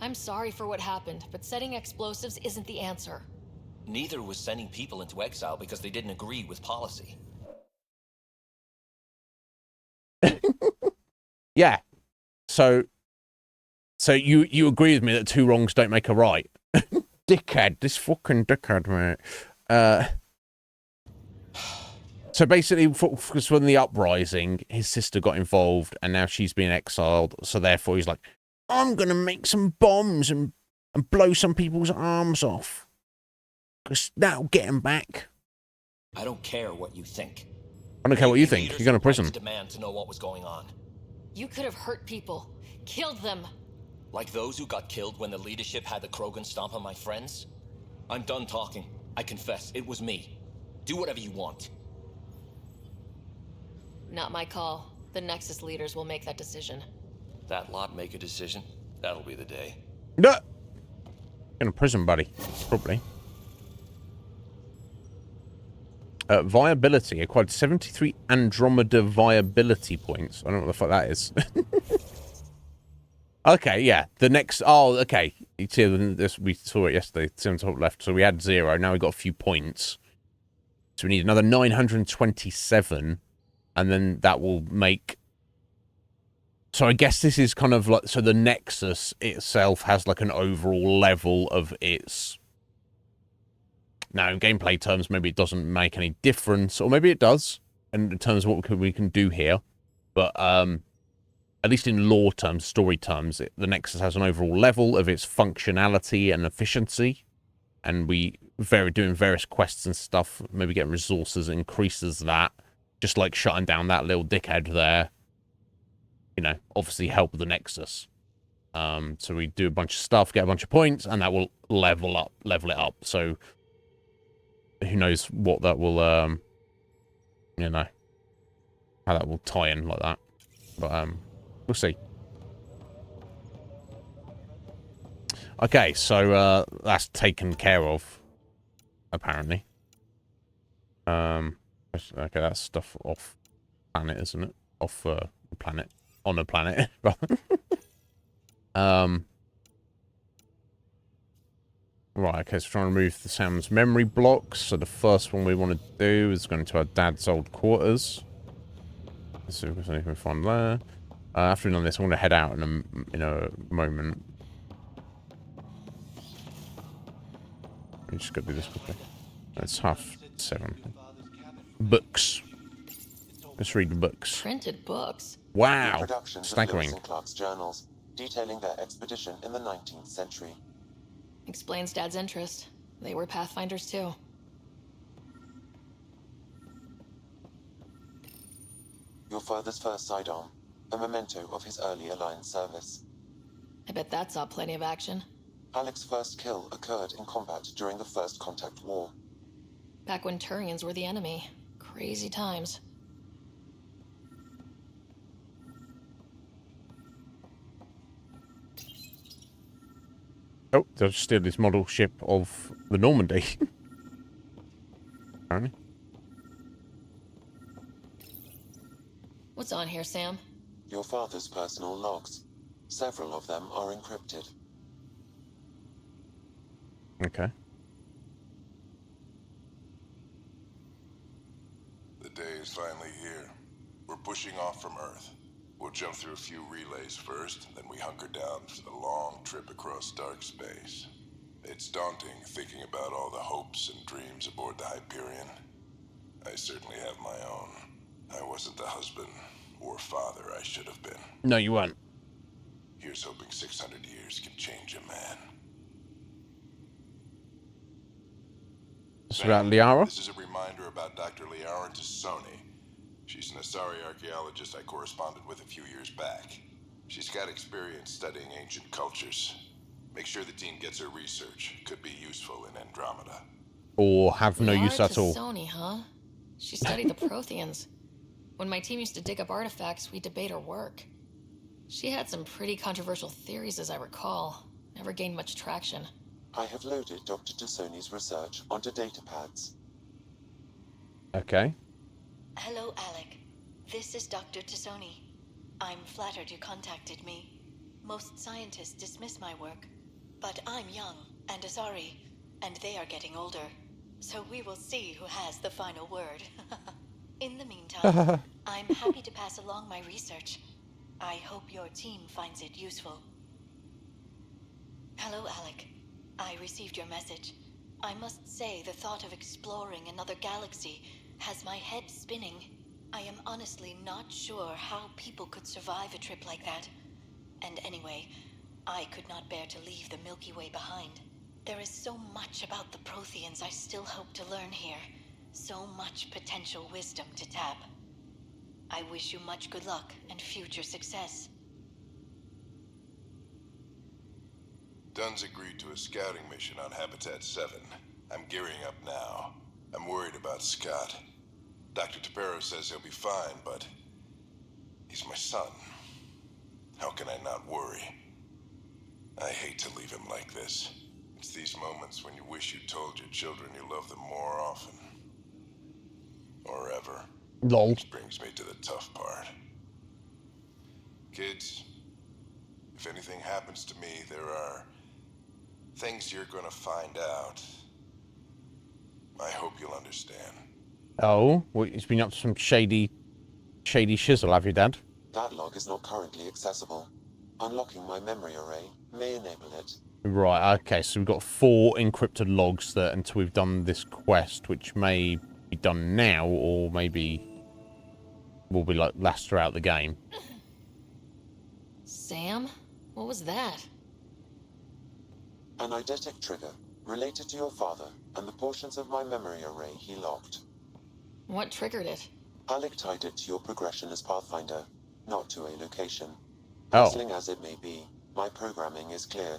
I'm sorry for what happened, but setting explosives isn't the answer. Neither was sending people into exile because they didn't agree with policy. Yeah. So you agree with me that two wrongs don't make a right? Dickhead. This fucking dickhead, mate. So basically, because when the uprising, his sister got involved, and now she's been exiled. So therefore, he's like, I'm gonna make some bombs and blow some people's arms off, because that'll get him back. I don't care what you think. I don't care what you think. You're going to prison. Demand to know what was going on. You could have hurt people, killed them. Like those who got killed when the leadership had the Krogan stomp on my friends? I'm done talking. I confess, it was me. Do whatever you want. Not my call. The Nexus leaders will make that decision. That lot make a decision? That'll be the day. No. In a prison, buddy. Probably. Viability. Acquired 73 Andromeda viability points. I don't know what the fuck that is. Okay, yeah. The next... Oh, okay. You see, this, we saw it yesterday. 7 top left. So we had 0. Now we've got a few points. So we need another 927. And then that will make... So I guess this is kind of like... So the Nexus itself has like an overall level of its... Now, in gameplay terms, maybe it doesn't make any difference. Or maybe it does. In terms of what we can do here. But, at least in lore terms, story terms, the Nexus has an overall level of its functionality and efficiency. And we, doing various quests and stuff, maybe getting resources increases that. Just like shutting down that little dickhead there. You know, obviously help the Nexus. So we do a bunch of stuff, get a bunch of points, and that will level it up. So who knows what that will, you know, how that will tie in like that. But we'll see. Okay, so that's taken care of, apparently. Okay, that's stuff off planet, isn't it? Off the planet. On a planet, rather. Right, okay, so trying to remove the Sam's memory blocks. So the first one we want to do is going to our dad's old quarters. Let's see if there's anything we find there. After we've done this, I'm going to head out in a moment. We just got to do this quickly. It's 7:30. Books. Let's read the books. Printed books? Wow. Introductions of Lewis and Clark's journals, detailing their expedition in the 19th century. Explains Dad's interest. They were Pathfinders too. Your father's first sidearm, a memento of his early Alliance service. I bet that saw plenty of action. Alec's first kill occurred in combat during the First Contact War. Back when Turians were the enemy. Crazy times. Oh, they'll steal this model ship of the Normandy. Apparently. What's on here, Sam? Your father's personal logs. Several of them are encrypted. Okay. The day is finally here. We're pushing off from Earth. We'll jump through a few relays first, then we hunker down for the long trip across dark space. It's daunting thinking about all the hopes and dreams aboard the Hyperion. I certainly have my own. I wasn't the husband or father I should have been. No, you weren't. Here's hoping 600 years can change a man. It's about Liara? This is a reminder about Dr. Liara Tassoni. She's an Asari archaeologist I corresponded with a few years back. She's got experience studying ancient cultures. Make sure the team gets her research. Could be useful in Andromeda. Or have no use at all. Sony, huh? She studied the Protheans. When my team used to dig up artifacts, we'd debate her work. She had some pretty controversial theories, as I recall. Never gained much traction. I have loaded Dr. Tassoni's research onto datapads. Okay. Hello, Alec. This is Dr. Tassoni. I'm flattered you contacted me. Most scientists dismiss my work, but I'm young and Asari, and they are getting older. So we will see who has the final word. In the meantime, I'm happy to pass along my research. I hope your team finds it useful. Hello, Alec. I received your message. I must say the thought of exploring another galaxy has my head spinning. I am honestly not sure how people could survive a trip like that. And anyway, I could not bear to leave the Milky Way behind. There is so much about the Protheans I still hope to learn here. So much potential wisdom to tap. I wish you much good luck and future success. Dunn's agreed to a scouting mission on Habitat 7. I'm gearing up now. I'm worried about Scott. Dr. Tapero says he'll be fine, but he's my son. How can I not worry? I hate to leave him like this. It's these moments when you wish you told your children you love them more often. Or ever. Lol. Which brings me to the tough part. Kids, if anything happens to me, there are things you're gonna find out. I hope you'll understand. Oh, well, he's been up to some shady shizzle, have you, Dad? That log is not currently accessible. Unlocking my memory array may enable it. Right, okay, so we've got 4 encrypted logs that until we've done this quest, which may be done now, or maybe will be like last throughout the game. Sam? What was that? An eidetic trigger related to your father and the portions of my memory array he locked. What triggered it? Alec tied it to your progression as Pathfinder, not to a location. Oh. Puzzling as it may be, my programming is clear.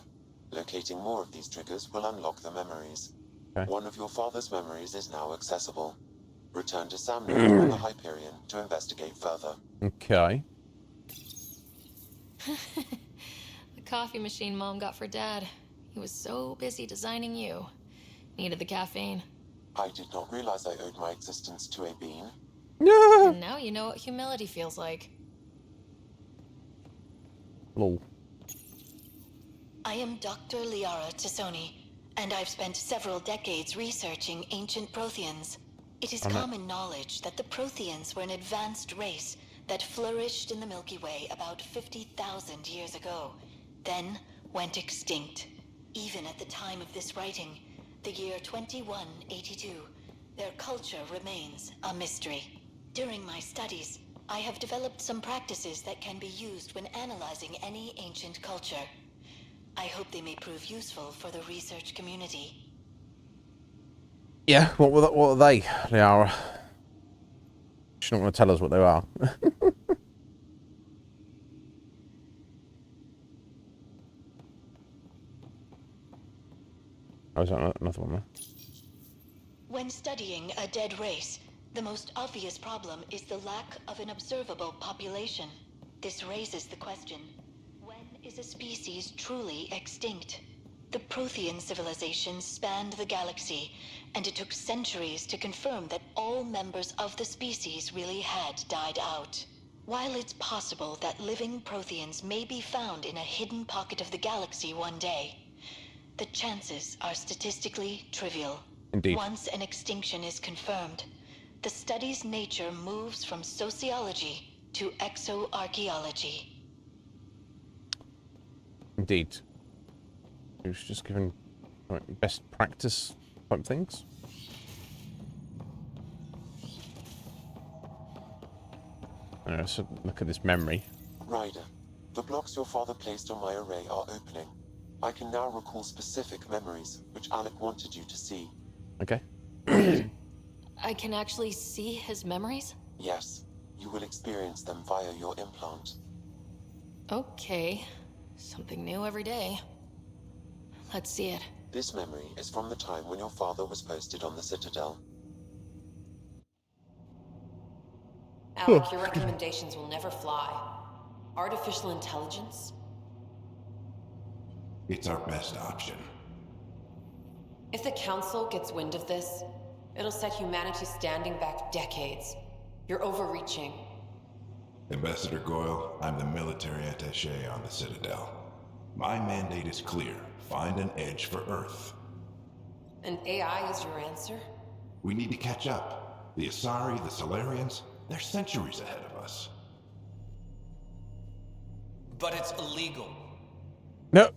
Locating more of these triggers will unlock the memories. Okay. One of your father's memories is now accessible. Return to Samnord on the Hyperion to investigate further. Okay. The coffee machine Mom got for Dad. He was so busy designing you. Needed the caffeine. I did not realize I owed my existence to a bean. And now you know what humility feels like. Lol. I am Dr. Liara Tassoni, and I've spent several decades researching ancient Protheans. It is common knowledge that the Protheans were an advanced race that flourished in the Milky Way about 50,000 years ago, then went extinct. Even at the time of this writing, the year 2182, their culture remains a mystery. During my studies, I have developed some practices that can be used when analyzing any ancient culture. I hope they may prove useful for the research community. Yeah, what are they, Liara? She's not going to tell us what they are. Oh, is that another one there? When studying a dead race, the most obvious problem is the lack of an observable population. This raises the question, when is a species truly extinct? The Prothean civilization spanned the galaxy, and it took centuries to confirm that all members of the species really had died out. While it's possible that living Protheans may be found in a hidden pocket of the galaxy one day, the chances are statistically trivial. Indeed. Once an extinction is confirmed, the study's nature moves from sociology to exoarchaeology. Indeed. He was just given best practice type things. Let's look at this memory. Ryder, the blocks your father placed on my array are opening. I can now recall specific memories, which Alec wanted you to see. Okay. I can actually see his memories? Yes, you will experience them via your implant. Okay. Something new every day. Let's see it. This memory is from the time when your father was posted on the Citadel. Alec, your recommendations will never fly. Artificial intelligence? It's our best option. If the Council gets wind of this, it'll set humanity standing back decades. You're overreaching. Ambassador Goyle, I'm the military attaché on the Citadel. My mandate is clear. Find an edge for Earth. And AI is your answer? We need to catch up. The Asari, the Solarians, they're centuries ahead of us. But it's illegal. No.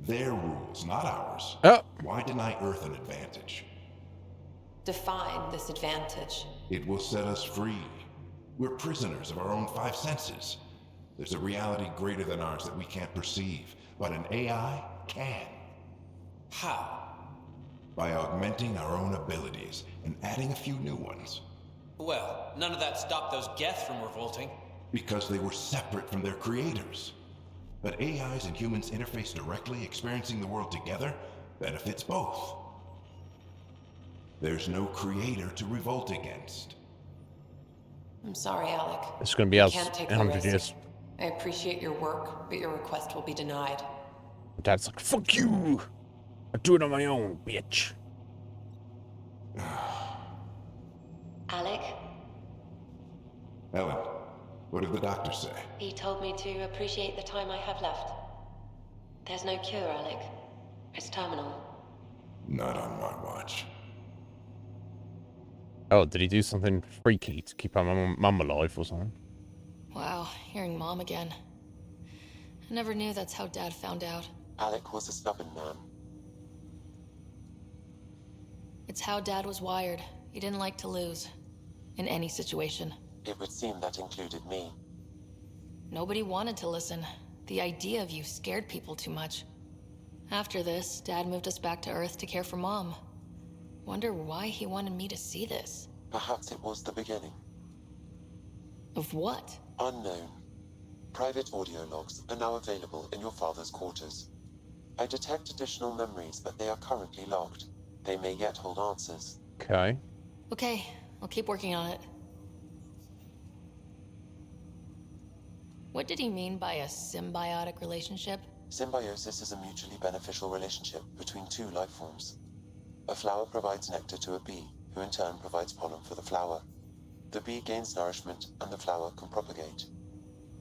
Their rules, not ours. Oh. Why deny Earth an advantage? Define this advantage. It will set us free. We're prisoners of our own five senses. There's a reality greater than ours that we can't perceive, but an AI can. How? By augmenting our own abilities and adding a few new ones. Well, none of that stopped those Geth from revolting. Because they were separate from their creators. But AIs and humans interface directly, experiencing the world together, benefits both. There's no creator to revolt against. I'm sorry, Alec. It's going to be us Can't take in the 100 risk. years. I appreciate your work, but your request will be denied. Dad's like, fuck you! I do it on my own, bitch. Alec, Ellen, what did the doctor say? he told me to appreciate the time I have left. There's no cure, Alec. It's terminal. Not on my watch. Oh, did he do something freaky to keep our mum alive or something? Wow, hearing Mom again. I never knew that's how Dad found out. Alec was a stubborn man. It's how Dad was wired. He didn't like to lose. In any situation. It would seem that included me. Nobody wanted to listen. The idea of you scared people too much. After this, Dad moved us back to Earth to care for Mom. Wonder why he wanted me to see this. Perhaps it was the beginning. Of what? Unknown. Private audio logs are now available in your father's quarters. I detect additional memories, but they are currently logged. They may yet hold answers. Okay. Okay, I'll keep working on it. What did he mean by a symbiotic relationship? Symbiosis is a mutually beneficial relationship between two life forms. A flower provides nectar to a bee, who in turn provides pollen for the flower. The bee gains nourishment, and the flower can propagate.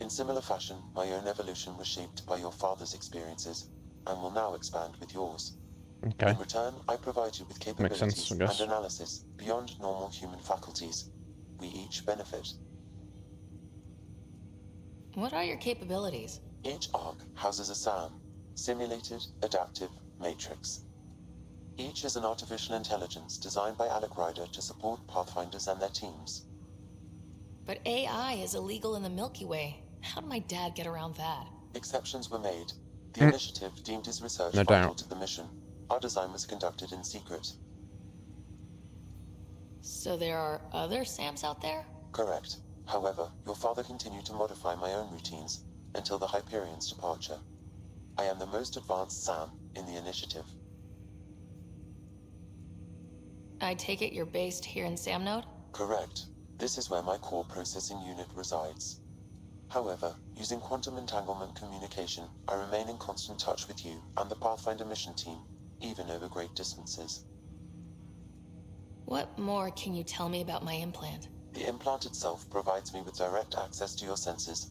In similar fashion, my own evolution was shaped by your father's experiences, and will now expand with yours. Okay. In return, I provide you with capabilities Makes sense, I guess. and analysis beyond normal human faculties. We each benefit. What are your capabilities? Each arc houses a SAM, Simulated Adaptive Matrix. Each is an artificial intelligence designed by Alec Ryder to support Pathfinders and their teams. But AI is illegal in the Milky Way. How did my dad get around that? Exceptions were made. The initiative deemed his research No vital doubt. to the mission. Our design was conducted in secret. So there are other Sams out there? Correct. However, your father continued to modify my own routines until the Hyperion's departure. I am the most advanced SAM in the initiative. I take it you're based here in Samnode? Correct. This is where my core processing unit resides. However, using quantum entanglement communication, I remain in constant touch with you and the Pathfinder mission team, even over great distances. What more can you tell me about my implant? The implant itself provides me with direct access to your senses.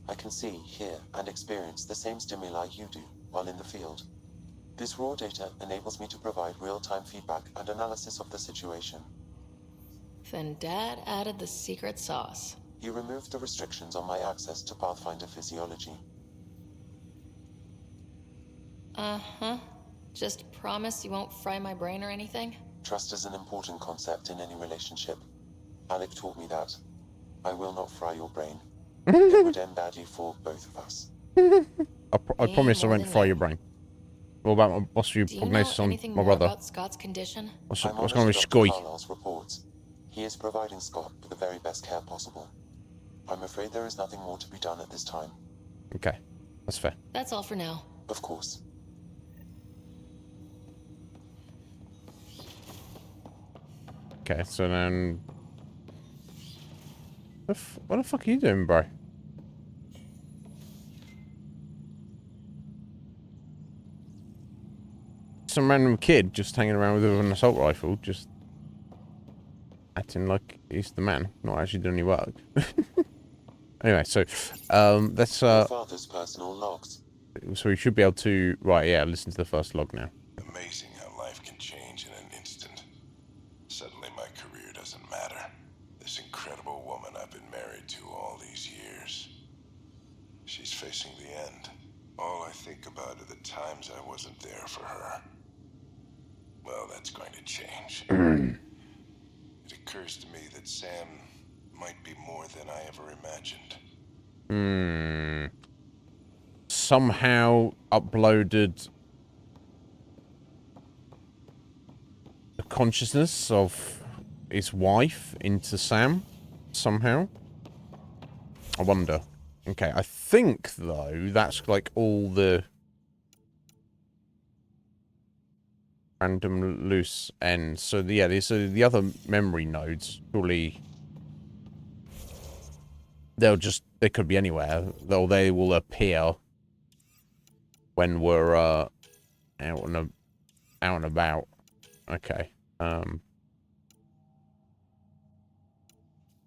I can see, hear, and experience the same stimuli you do while in the field. This raw data enables me to provide real-time feedback and analysis of the situation. Then Dad added the secret sauce. He removed the restrictions on my access to Pathfinder physiology. Uh-huh. Just promise you won't fry my brain or anything? Trust is an important concept in any relationship. Alec taught me that. I will not fry your brain. It would end badly for both of us. I promise I won't fry your brain. What about what's your Do you know prognosis on anything my more brother? about Scott's condition? What's I going on with monitored Dr. Scoy? Carlisle's reports. He is providing Scott with the very best care possible. I'm afraid there is nothing more to be done at this time. Okay, that's fair. That's all for now. Of course. Okay, so then... What the fuck are you doing, bro? Some random kid just hanging around with an assault rifle, just acting like he's the man, not actually doing any work. Anyway, so let's Your father's personal logs. so we should be able to listen to the first log now. Amazing how life can change in an instant. Suddenly my career doesn't matter. This incredible woman I've been married to all these years. She's facing the end. All I think about are the times I wasn't there for her. Well, that's going to change. It occurs to me that Sam might be more than I ever imagined. Somehow uploaded the consciousness of his wife into Sam somehow. I wonder. Okay, I think though that's like all the random loose ends. So the other memory nodes surely they could be anywhere, though they will appear when we're out and about. Okay.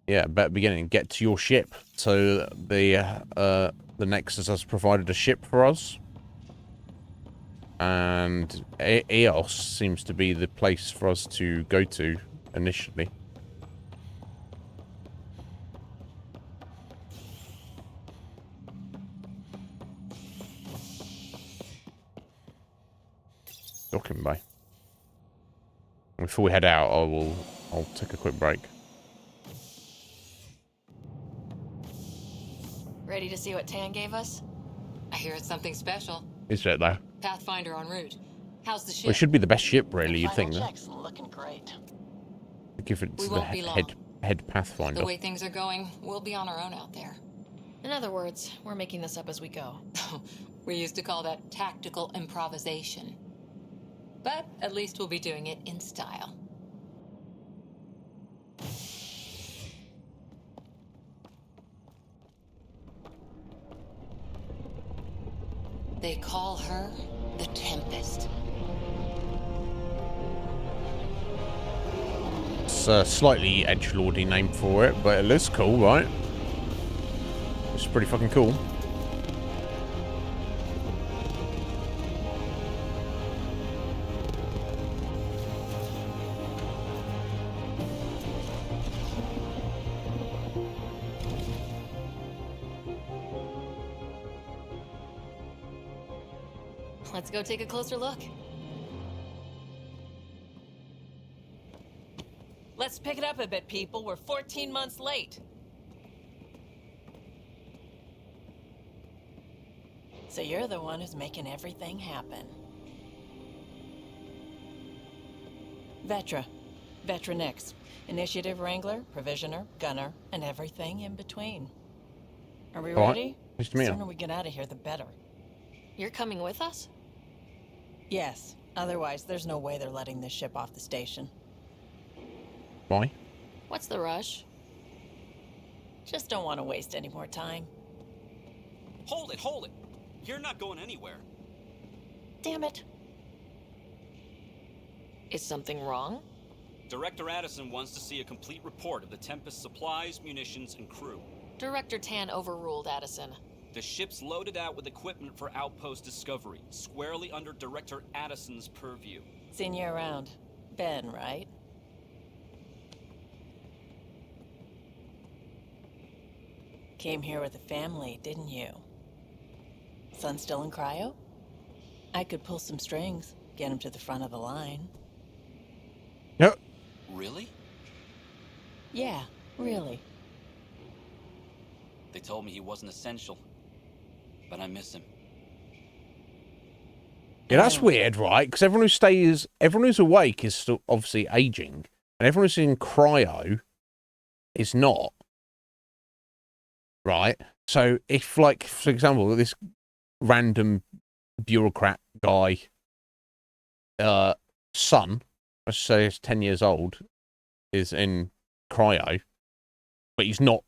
Yeah, better beginning. Get to your ship. So the Nexus has provided a ship for us, and EOS seems to be the place for us to go to initially. Talking by. Before we head out, I'll take a quick break. Ready to see what Tan gave us? I hear it's something special. Is it though? Pathfinder en route. How's the ship? Well, it should be the best ship, really. You'd think. Checks looking great. Give it We the won't be long. head Pathfinder. The way things are going, we'll be on our own out there. In other words, we're making this up as we go. We used to call that tactical improvisation. But at least we'll be doing it in style. They call her the Tempest. It's a slightly edgelordy name for it, but it looks cool, right? It's pretty fucking cool. Let's go take a closer look. Let's pick it up a bit, people. We're 14 months late. So you're the one who's making everything happen. Vetra. Vetra Nix. Initiative Wrangler, Provisioner, Gunner, and everything in between. Are we All right. ready? Nice to The meet you. sooner we get out of here, the better. You're coming with us? Yes. Otherwise, there's no way they're letting this ship off the station. Why? What's the rush? Just don't want to waste any more time. Hold it, hold it! You're not going anywhere. Damn it. Is something wrong? Director Addison wants to see a complete report of the Tempest's supplies, munitions, and crew. Director Tan overruled Addison. The ship's loaded out with equipment for outpost discovery, squarely under Director Addison's purview. Seen you around. Ben, right? Came here with a family, didn't you? Son still in cryo? I could pull some strings, get him to the front of the line. Yep. Really? Yeah, really. They told me he wasn't essential, but I miss him. Yeah, that's weird, right? Because everyone who's awake is still obviously aging, and everyone who's in cryo is not, right? So if, like, for example, this random bureaucrat guy, son, let's say he's 10 years old, is in cryo, but he's not.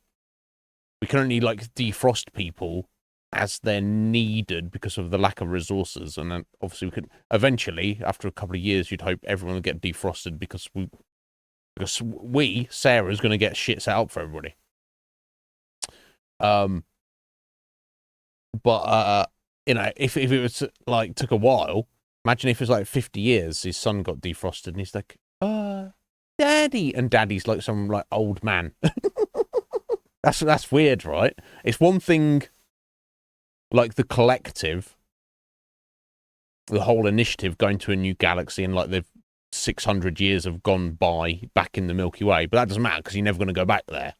We can only, like, defrost people as they're needed because of the lack of resources, and then obviously we could eventually, after a couple of years, you'd hope everyone would get defrosted because Sarah's going to get shit set up for everybody. But you know, if it was like took a while, imagine if it was like 50 years, his son got defrosted, and he's like, Daddy, and Daddy's like some like old man. That's weird, right? It's one thing. Like the collective, the whole initiative going to a new galaxy, and like the 600 years have gone by back in the Milky Way, but that doesn't matter because you're never going to go back there.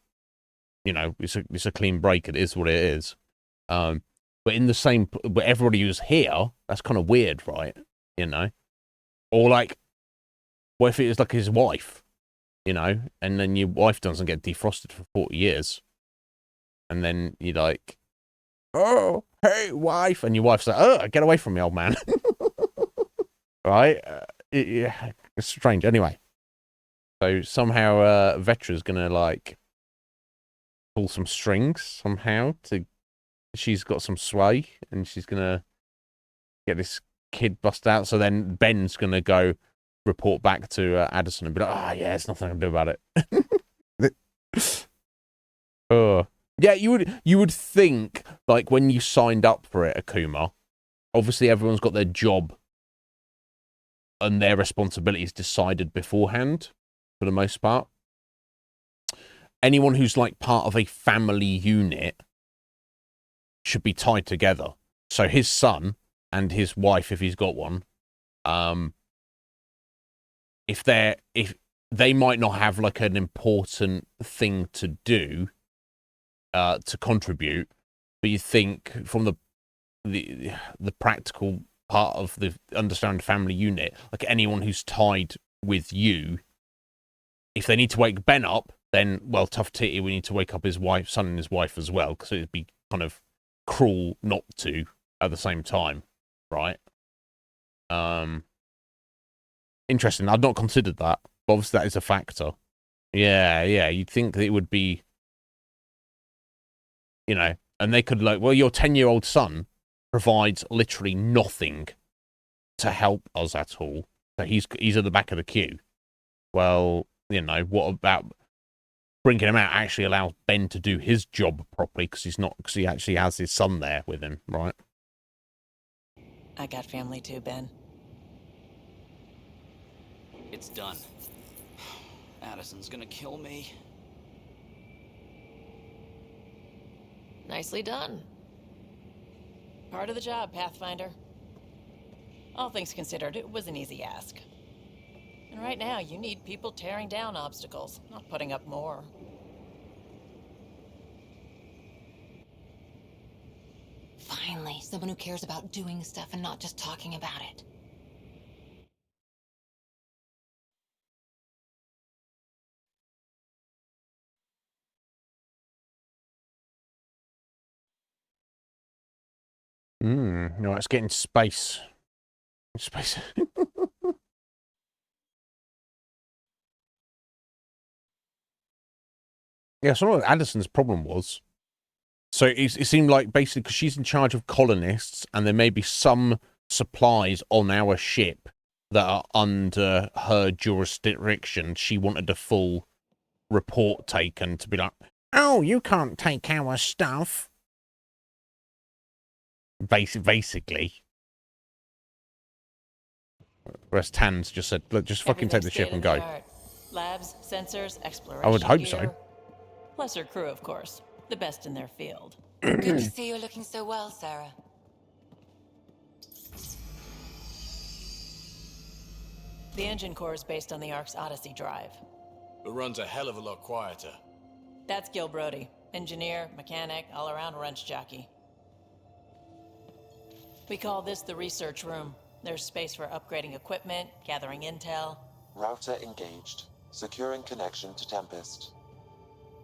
You know, it's a clean break. It is what it is. But in the same, but everybody who's here, that's kind of weird, right? You know, or like, what if it was like his wife? You know, and then your wife doesn't get defrosted for 40 years, and then you're like, oh, hey, wife. And your wife's like, oh, get away from me, old man. Right? Yeah, it's strange. Anyway. So somehow Vetra's going to, like, pull some strings somehow. She's got some sway, and she's going to get this kid bust out. So then Ben's going to go report back to Addison and be like, yeah, there's nothing I can do about it. Oh. Yeah, you would think, like, when you signed up for it, Akuma, obviously everyone's got their job and their responsibilities decided beforehand, for the most part. Anyone who's, like, part of a family unit should be tied together. So his son and his wife, if he's got one, if they might not have, like, an important thing to do, to contribute, but you think from the practical part of the understand family unit, like anyone who's tied with you, if they need to wake Ben up, then, well, tough titty, we need to wake up his wife, son and his wife as well, because it'd be kind of cruel not to at the same time, right? Interesting. I've not considered that, but obviously that is a factor. Yeah, you'd think that it would be, you know, and they could, like, well, your 10-year-old son provides literally nothing to help us at all. So he's at the back of the queue. Well, you know, what about bringing him out actually allows Ben to do his job properly because he actually has his son there with him, right? I got family too, Ben. It's done. Addison's gonna kill me. Nicely done. Part of the job, Pathfinder. All things considered, it was an easy ask. And right now, you need people tearing down obstacles, not putting up more. Finally, someone who cares about doing stuff and not just talking about it. No, let's get into space. Space. Yeah, so what Addison's problem was. So it seemed like basically because she's in charge of colonists, and there may be some supplies on our ship that are under her jurisdiction. She wanted a full report taken to be like, oh, you can't take our stuff. Basically. Whereas Tan's just said, look, just fucking take the ship and go. Labs, sensors, exploration. I would hope gear. so. Plus her crew, of course. The best in their field. Good to see you looking so well, Sarah. The engine core is based on the Ark's Odyssey drive. It runs a hell of a lot quieter. That's Gil Brody. Engineer, mechanic, all-around wrench jockey. We call this the research room. There's space for upgrading equipment, gathering intel. Router engaged. Securing connection to Tempest.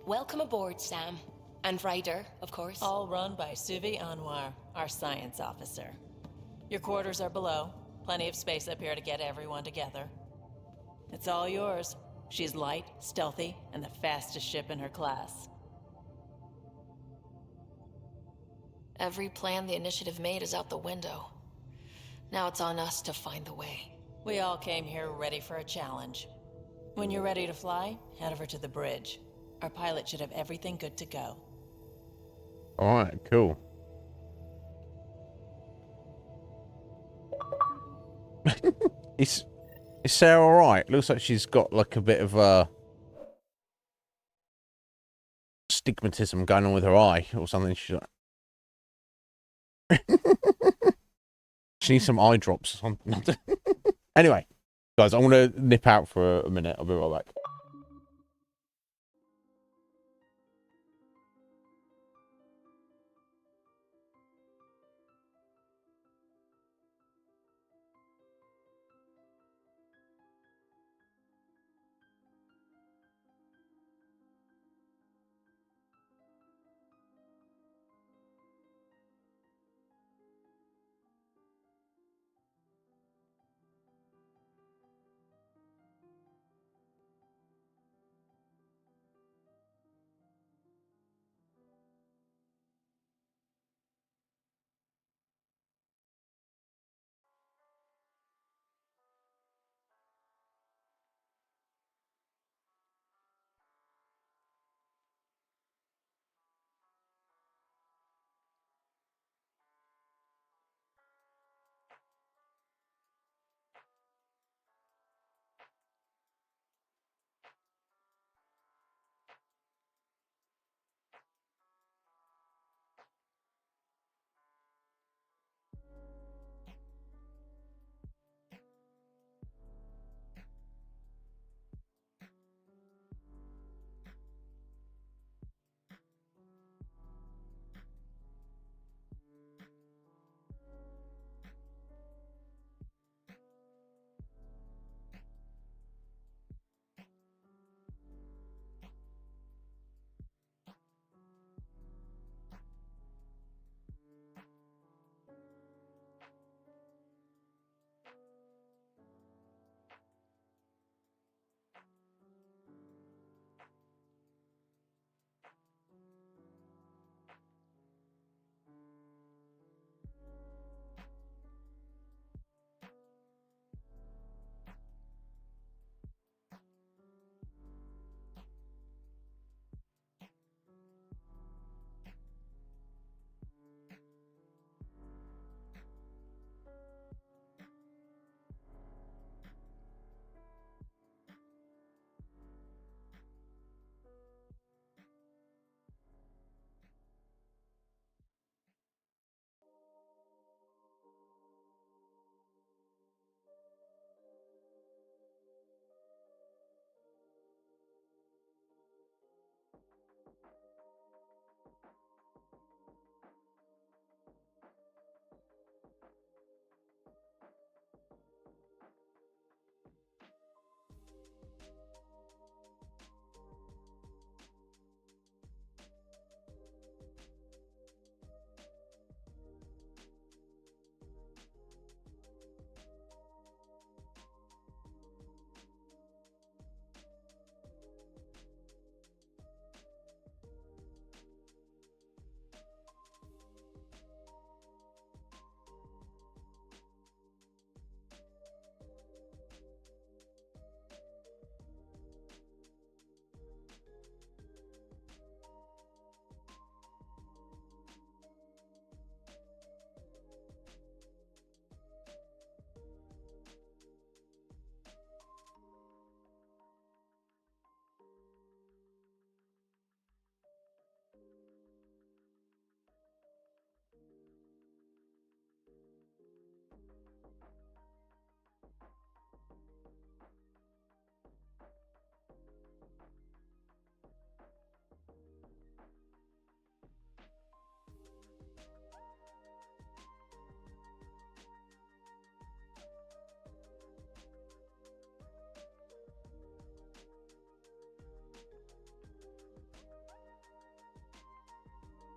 Welcome aboard, Sam. And Ryder, of course. All run by Suvi Anwar, our science officer. Your quarters are below. Plenty of space up here to get everyone together. It's all yours. She's light, stealthy, and the fastest ship in her class. Every plan the Initiative made is out the window. Now it's on us to find the way. We all came here ready for a challenge. When you're ready to fly, head over to the bridge. Our pilot should have everything good to go. Alright, cool. Is Sarah alright? Looks like she's got like a bit of stigmatism going on with her eye or something. She's like... She needs some eye drops or something. Anyway, guys, I'm going to nip out for a minute. I'll be right back.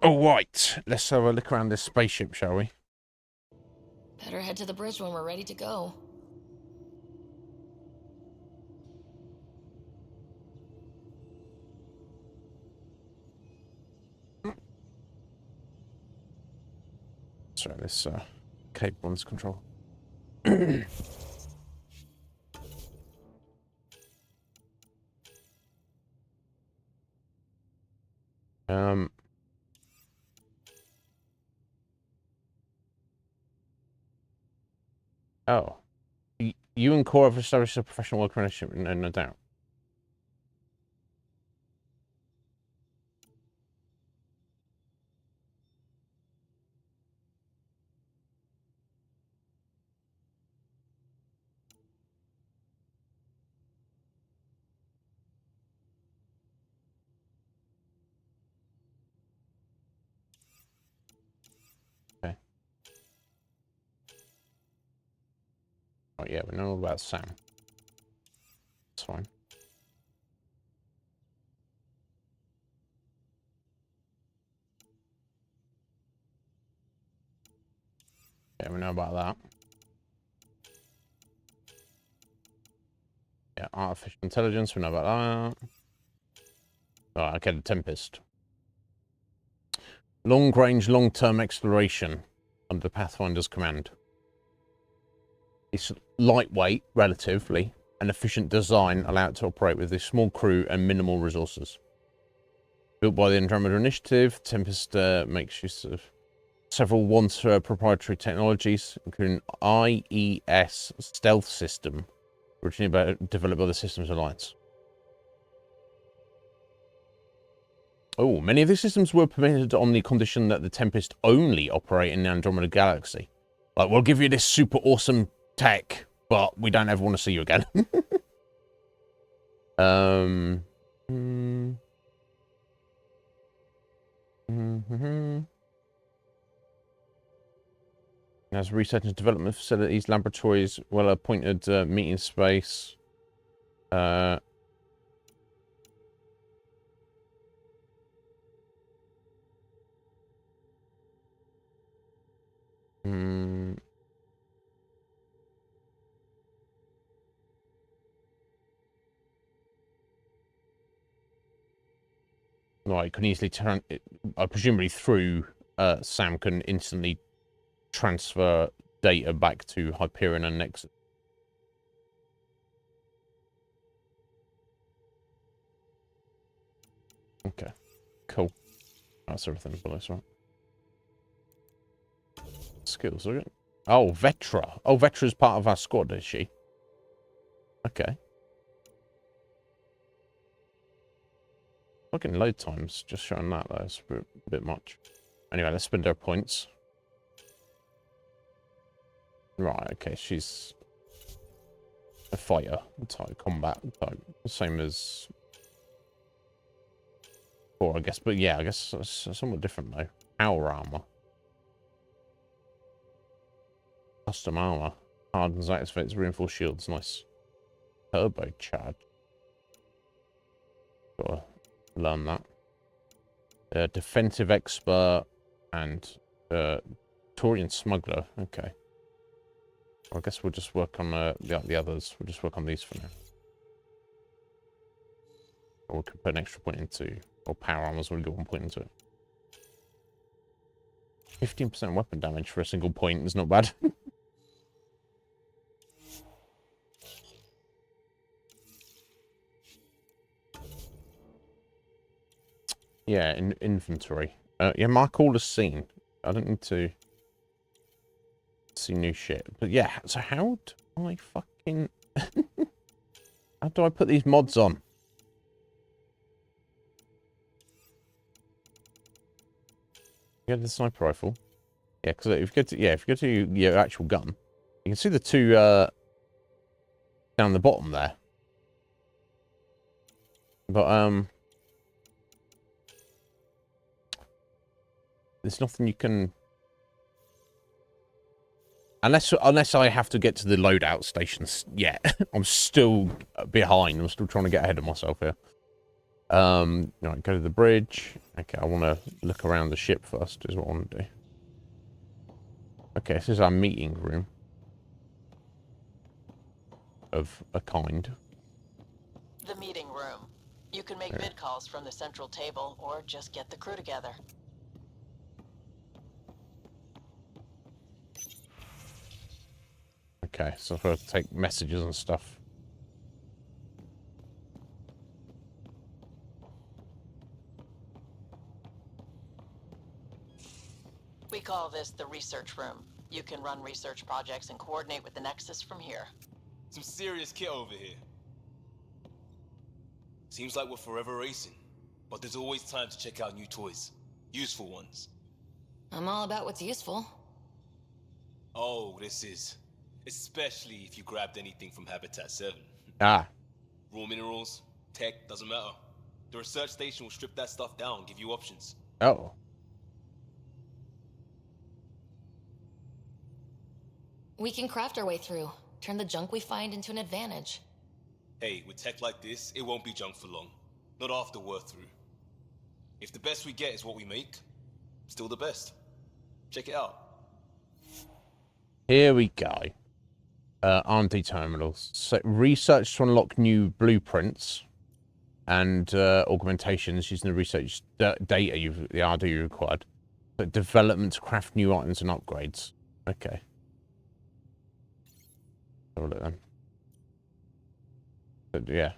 All right, let's have a look around this spaceship, shall we? Better head to the bridge when we're ready to go. Sorry, this cable one's control. Oh. You and Cora have established a professional work relationship, no doubt. Okay. Oh yeah, we know all about Sam. That's fine. Yeah, we know about that. Yeah, artificial intelligence, we know about that. Oh, okay, the Tempest. Long-range, long-term exploration under the Pathfinder's command. It's lightweight, relatively, and efficient design allow it to operate with a small crew and minimal resources. Built by the Andromeda Initiative, Tempest makes use of several once proprietary technologies, including IES stealth system, originally developed by the Systems Alliance. Oh, many of these systems were permitted on the condition that the Tempest only operate in the Andromeda Galaxy. Like, we'll give you this super awesome tech, but we don't ever want to see you again. Has research and development facilities, laboratories, well-appointed meeting space. Right, can easily turn it. Presumably through Sam can instantly transfer data back to Hyperion and Nexus. Okay, cool. That's everything below, right? Skills, are it? Oh, Vetra. Oh, Vetra's part of our squad, is she? Okay. Fucking load times, just showing that, though. It's a bit much. Anyway, let's spend our points. Right, okay, she's a fighter type, combat type. Same as I guess, but yeah, I guess it's somewhat different though. Power armor, custom armor, hardens, activates, reinforced shields. Nice. Turbo charge. Gotta learn that. Defensive expert and Taurian smuggler. Okay. Well, I guess we'll just work on the others. We'll just work on these for now. Or we could put an extra point into. Or power armor's already got 1 point into it. 15% weapon damage for a single point is not bad. Yeah, in inventory. Yeah, mark all the scene. I don't need to see new shit. But yeah, so how do I fucking... how do I put these mods on? You get the sniper rifle. Yeah, because if you go to your actual gun, you can see the two down the bottom there. But there's nothing you can, unless I have to get to the loadout stations. Yeah, I'm still behind. I'm still trying to get ahead of myself here. Right, go to the bridge. Okay, I want to look around the ship first, is what I want to do. Okay, this is our meeting room. Of a kind. The meeting room. You can make vid calls from the central table, or just get the crew together. Okay, so I've got to take messages and stuff. We call this the research room. You can run research projects and coordinate with the Nexus from here. Some serious kit over here. Seems like we're forever racing, but there's always time to check out new toys. Useful ones. I'm all about what's useful. Oh, this is. Especially if you grabbed anything from Habitat 7. Ah. Raw minerals, tech, doesn't matter. The research station will strip that stuff down and give you options. Oh. We can craft our way through. Turn the junk we find into an advantage. Hey, with tech like this, it won't be junk for long. Not after we're through. If the best we get is what we make, still the best. Check it out. Here we go. R&D terminals. So research to unlock new blueprints and augmentations using the research data the RD you required. But development to craft new items and upgrades. Okay. Have a look then. But yeah.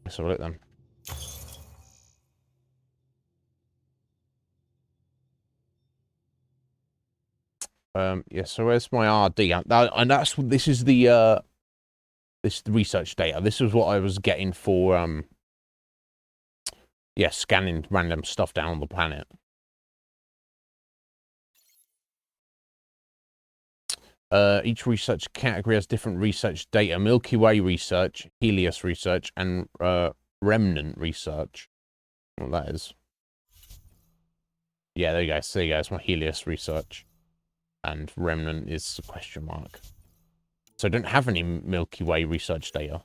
Let's have a look then. Yeah, so where's my RD? And this is the research data. This is what I was getting for yeah, scanning random stuff down on the planet. Each research category has different research data. Milky Way research, Helios research, and remnant research. What that is. Yeah, there you go. So there you go. It's my Helios research. And remnant is a question mark. So I don't have any Milky Way research data.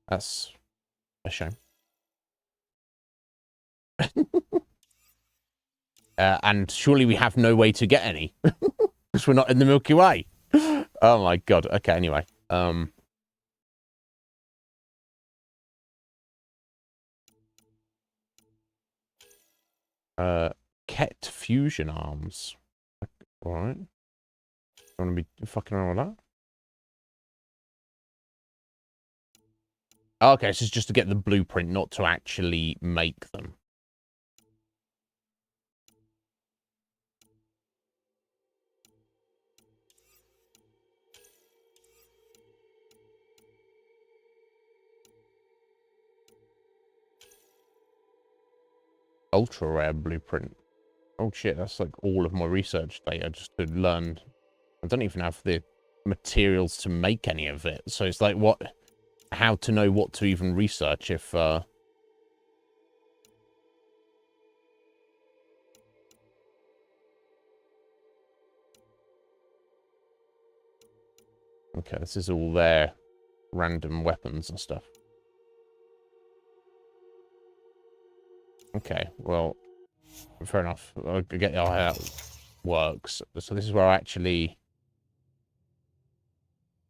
That's a shame. And surely we have no way to get any. Because we're not in the Milky Way. Oh my god. Okay, anyway. Ket fusion arms. Alright. You want to be fucking around with that? Okay, so it's just to get the blueprint, not to actually make them. Ultra rare blueprint. Oh shit, that's like all of my research data just to learn. I don't even have the materials to make any of it. So it's like how to know what to even research if okay, this is all their random weapons and stuff. Okay, well, fair enough. I get how that works. So this is where I actually...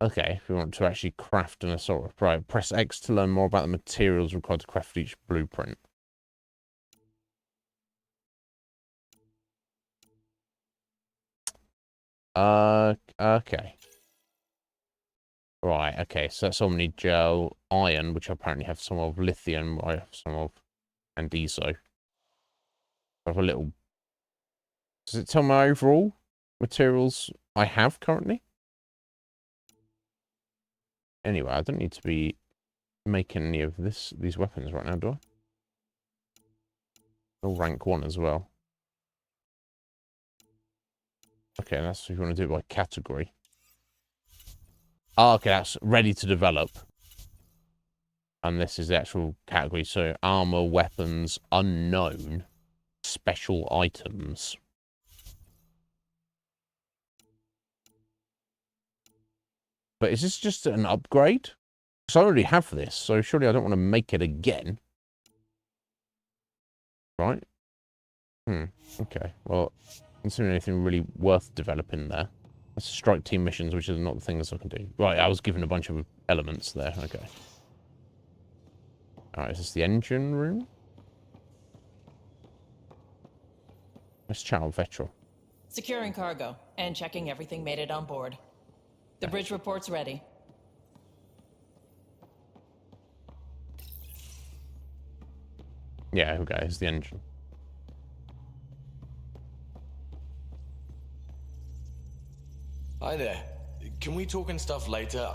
Okay, if we want to actually craft an assault, right, press X to learn more about the materials required to craft each blueprint. Okay. Right, okay, so that's omni gel, iron, which I apparently have some of, lithium, I have some of, andeso. I have a little... Does it tell my overall materials I have currently? Anyway, I don't need to be making any of these weapons right now, do I? All rank 1 as well. Okay, that's if you want to do it by category. Oh, okay, that's ready to develop. And this is the actual category. So, armor, weapons, unknown, special items. But is this just an upgrade? Because I already have this, so surely I don't want to make it again. Right? Okay. Well, considering anything really worth developing there. Let's strike team missions, which is not the things I can do. Right, I was given a bunch of elements there. Okay. Alright, is this the engine room? Let's chat on Vetra. Securing cargo and checking everything made it on board. The bridge report's ready. Yeah, okay, it's the engine. Hi there. Can we talk and stuff later?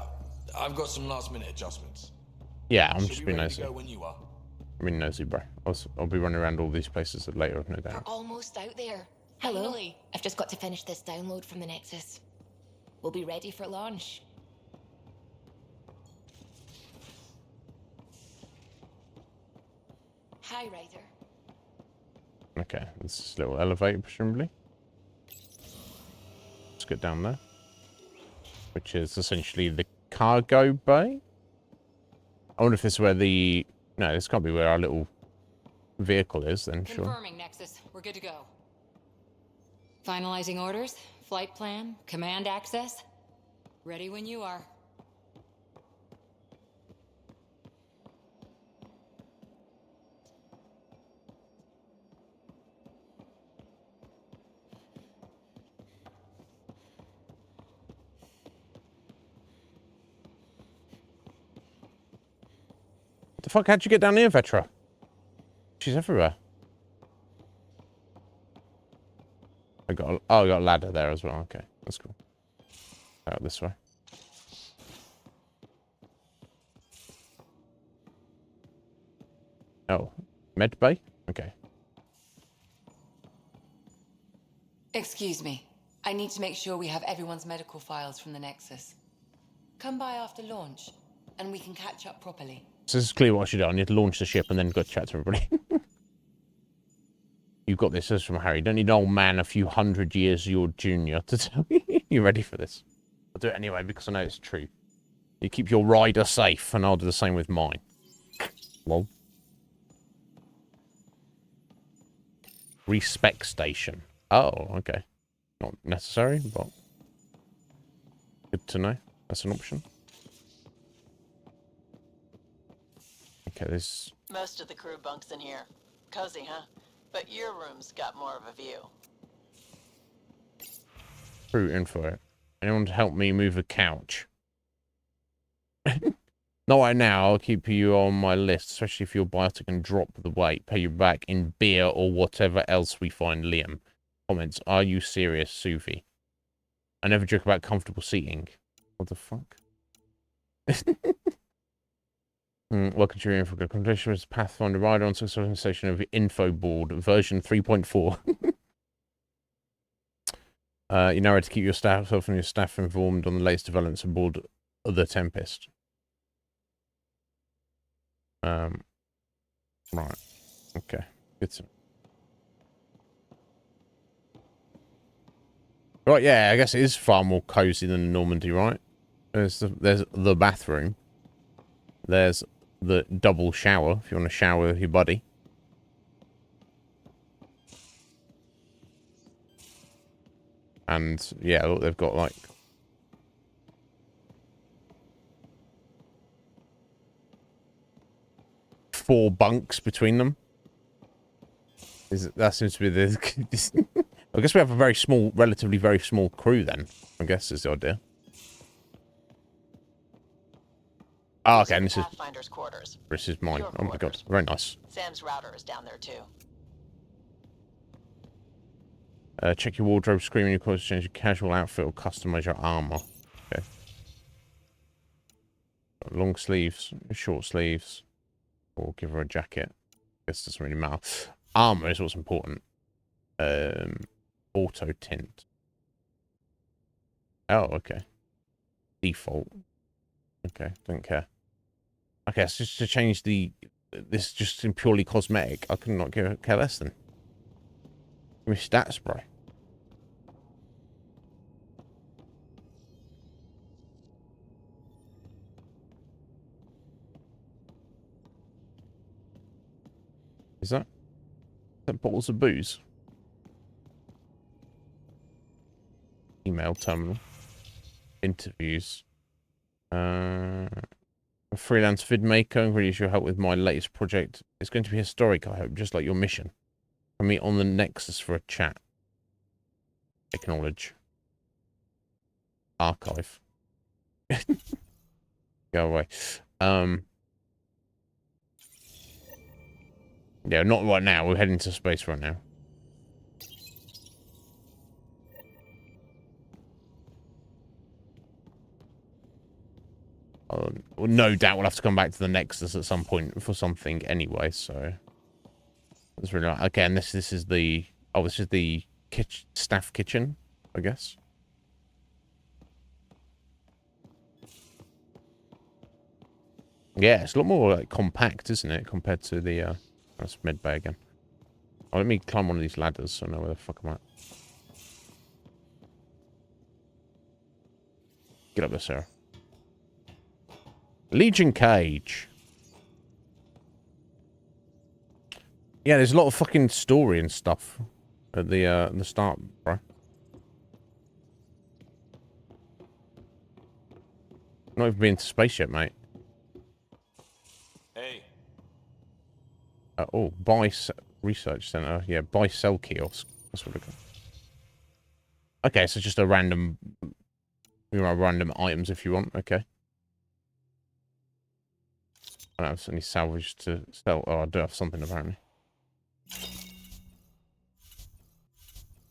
I've got some last minute adjustments. Yeah, I'm Should just be being ready nosy. to go when you are. I'm being nosy, bro. I'll be running around all these places later, no doubt. Almost out there. Hello. Finally. I've just got to finish this download from the Nexus. We'll be ready for launch. Hi, Ryder. Okay, this is a little elevator, presumably. Let's get down there. Which is essentially the cargo bay. I wonder if this is where the... No, this can't be where our little vehicle is, then, sure. Confirming, Nexus. We're good to go. Finalizing orders, flight plan, command access. Ready when you are. The fuck, how'd you get down here, Vetra? She's everywhere. I got a ladder there as well. Okay, that's cool. Out this way. Oh, med bay? Okay. Excuse me. I need to make sure we have everyone's medical files from the Nexus. Come by after launch, and we can catch up properly. So this is clearly what I should do. I need to launch the ship and then go chat to everybody. You've got this. This is from Harry. Don't need an old man a few hundred years your junior to tell you you're ready for this. I'll do it anyway because I know it's true. You keep your rider safe, and I'll do the same with mine. Lol. Respec station. Oh, okay. Not necessary, but good to know. That's an option. Okay, this... Most of the crew bunks in here. Cozy, huh? But your room's got more of a view. Crew info. Anyone to help me move a couch? Not right now. I'll keep you on my list, especially if you're biotic and drop the weight. Pay you back in beer or whatever else we find. Liam. Comments. Are you serious, Sufi? I never joke about comfortable seating. What the fuck? Welcome to your info. Condition with Pathfinder Rider on successful station of info board version 3.4. You know how to keep your staff and your staff informed on the latest developments aboard the Tempest. Right. Okay. Good to know. Right, yeah, I guess it is far more cozy than Normandy, right? There's the bathroom. There's the double shower, if you want to shower with your buddy. And, yeah, look, they've got, like... four bunks between them. That seems to be the... I guess we have a very small, relatively very small crew then. I guess is the idea. Oh, okay, and this is Pathfinder's quarters. This is mine. Your Oh my god, very nice. Sam's router is down there too. Check your wardrobe, screen your clothes, change your casual outfit, or customize your armor. Okay. Long sleeves, short sleeves, or give her a jacket. I guess it doesn't really matter. Armor is what's important. Auto tint. Oh, okay. Default. Okay, don't care. Okay, it's just to change the... This just in purely cosmetic. I could not care less than. Give me stats, bro. Bottles of booze. Email terminal. Interviews. A freelance vid maker. I'm really sure help with my latest project. It's going to be historic, I hope, just like your mission. I meet on the Nexus for a chat. Acknowledge. Archive. Go away. Yeah, not right now. We're heading to space right now. Well, no doubt we'll have to come back to the Nexus at some point for something anyway, so... It's really like, again, this is the... Oh, this is the staff kitchen, I guess. Yeah, it's a lot more like, compact, isn't it, compared to the... That's med bay again. Oh, let me climb one of these ladders so I know where the fuck I'm at. Get up there, Sarah. Legion Cage. Yeah, there's a lot of fucking story and stuff at the start, bro. Not even been to space yet, mate. Hey. Oh, buy research center. Yeah, buy cell kiosk. That's what it got. Okay, so just a random, random items if you want. Okay. I don't have any salvage to sell. Oh, I do have something apparently.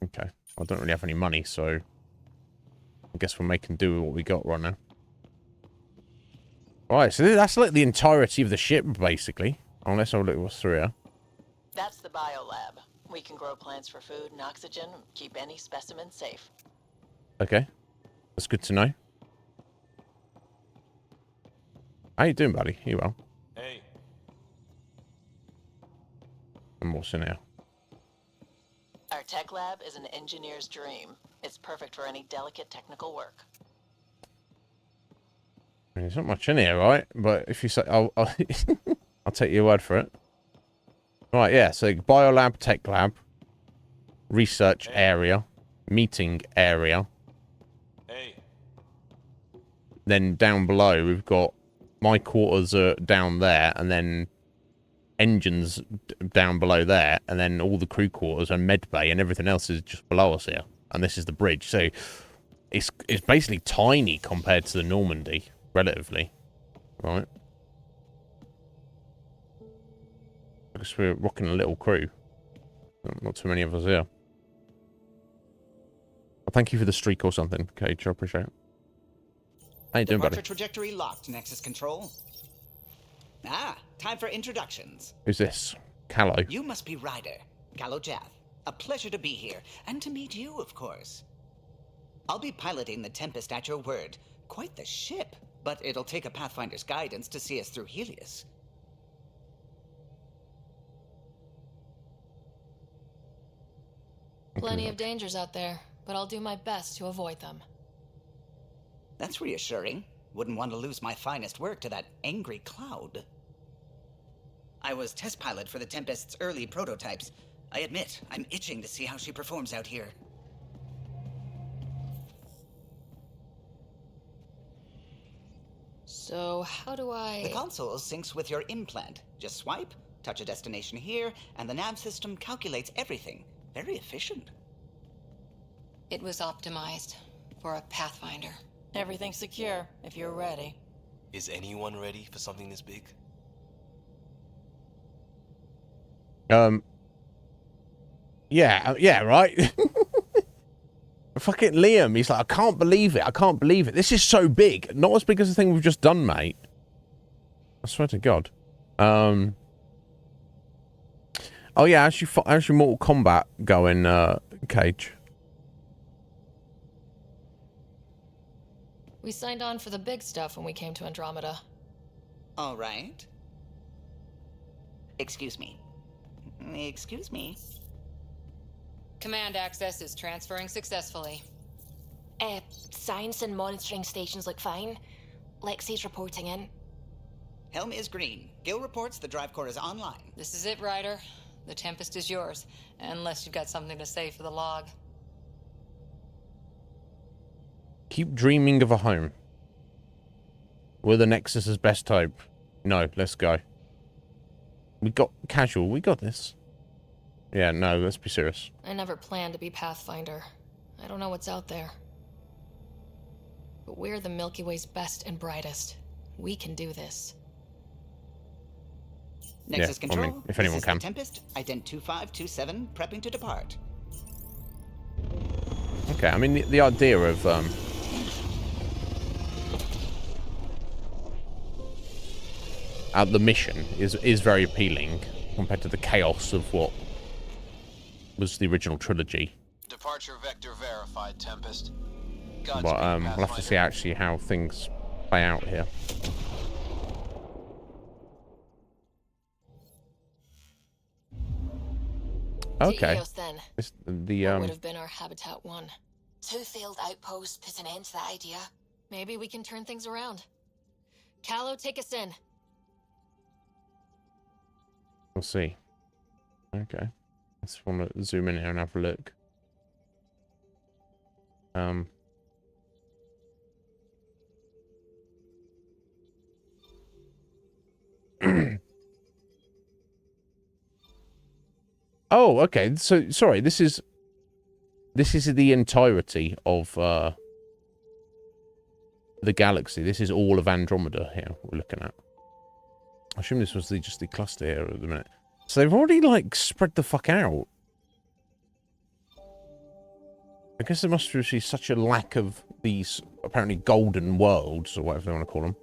Okay. I don't really have any money, so I guess we're making do with what we got right now. Right, so that's like the entirety of the ship, basically. Unless I look what's through here. That's the biolab. We can grow plants for food and oxygen, keep any specimen safe. Okay. That's good to know. How you doing, buddy? You well? Hey. And what's in here? Our tech lab is an engineer's dream. It's perfect for any delicate technical work. I mean, there's not much in here, right? But if you say... I'll take your word for it. Right, yeah. So, biolab, tech lab, research area, meeting area. Hey. Then down below, we've got my quarters are down there, and then engines down below there, and then all the crew quarters and med bay and everything else is just below us here. And this is the bridge. So, it's basically tiny compared to the Normandy, relatively. Right? Because we're rocking a little crew. Not too many of us here. Well, thank you for the streak or something, Cage. I appreciate it. How you doing, buddy? Departure trajectory locked, Nexus Control. Ah, time for introductions. Who's this? Callow. You must be Ryder. Callow Jath. A pleasure to be here, and to meet you, of course. I'll be piloting the Tempest at your word. Quite the ship, but it'll take a Pathfinder's guidance to see us through Helios. Plenty of dangers out there, but I'll do my best to avoid them. That's reassuring. Wouldn't want to lose my finest work to that angry cloud. I was test pilot for the Tempest's early prototypes. I admit, I'm itching to see how she performs out here. So, how do I... The console syncs with your implant. Just swipe, touch a destination here, and the nav system calculates everything. Very efficient. It was optimized for a Pathfinder. Everything's secure, if you're ready. Is anyone ready for something this big? Yeah, right? Fucking Liam, he's like, I can't believe it. I can't believe it. This is so big. Not as big as the thing we've just done, mate. I swear to God. Oh, yeah, how's your Mortal Kombat going, Cage? We signed on for the big stuff when we came to Andromeda. All right. Excuse me. Excuse me. Command access is transferring successfully. Science and monitoring stations look fine. Lexi's reporting in. Helm is green. Gil reports the drive core is online. This is it, Ryder. The Tempest is yours, unless you've got something to say for the log. Keep dreaming of a home. We're the Nexus's best hope. No, let's go. We got casual. We got this. Yeah, no, let's be serious. I never planned to be Pathfinder. I don't know what's out there. But we're the Milky Way's best and brightest. We can do this. Nexus Control, I mean, if anyone this is can. the Tempest, Ident 2527, prepping to depart. Okay, I mean, the idea of, the mission is very appealing compared to the chaos of what was the original trilogy. Departure vector verified, Tempest. But we'll have to see actually how things play out here. Okay. To Eos, then. What would have been our Habitat 1? 2 failed outposts put an end to that idea. Maybe we can turn things around. Callow, take us in. We'll see. Okay. Let's want to zoom in here and have a look. Oh, okay. So sorry, this is the entirety of the galaxy. This is all of Andromeda here we're looking at. I assume this was just the cluster here at the minute. So they've already like spread the fuck out. I guess there must be such a lack of these apparently golden worlds or whatever they want to call them.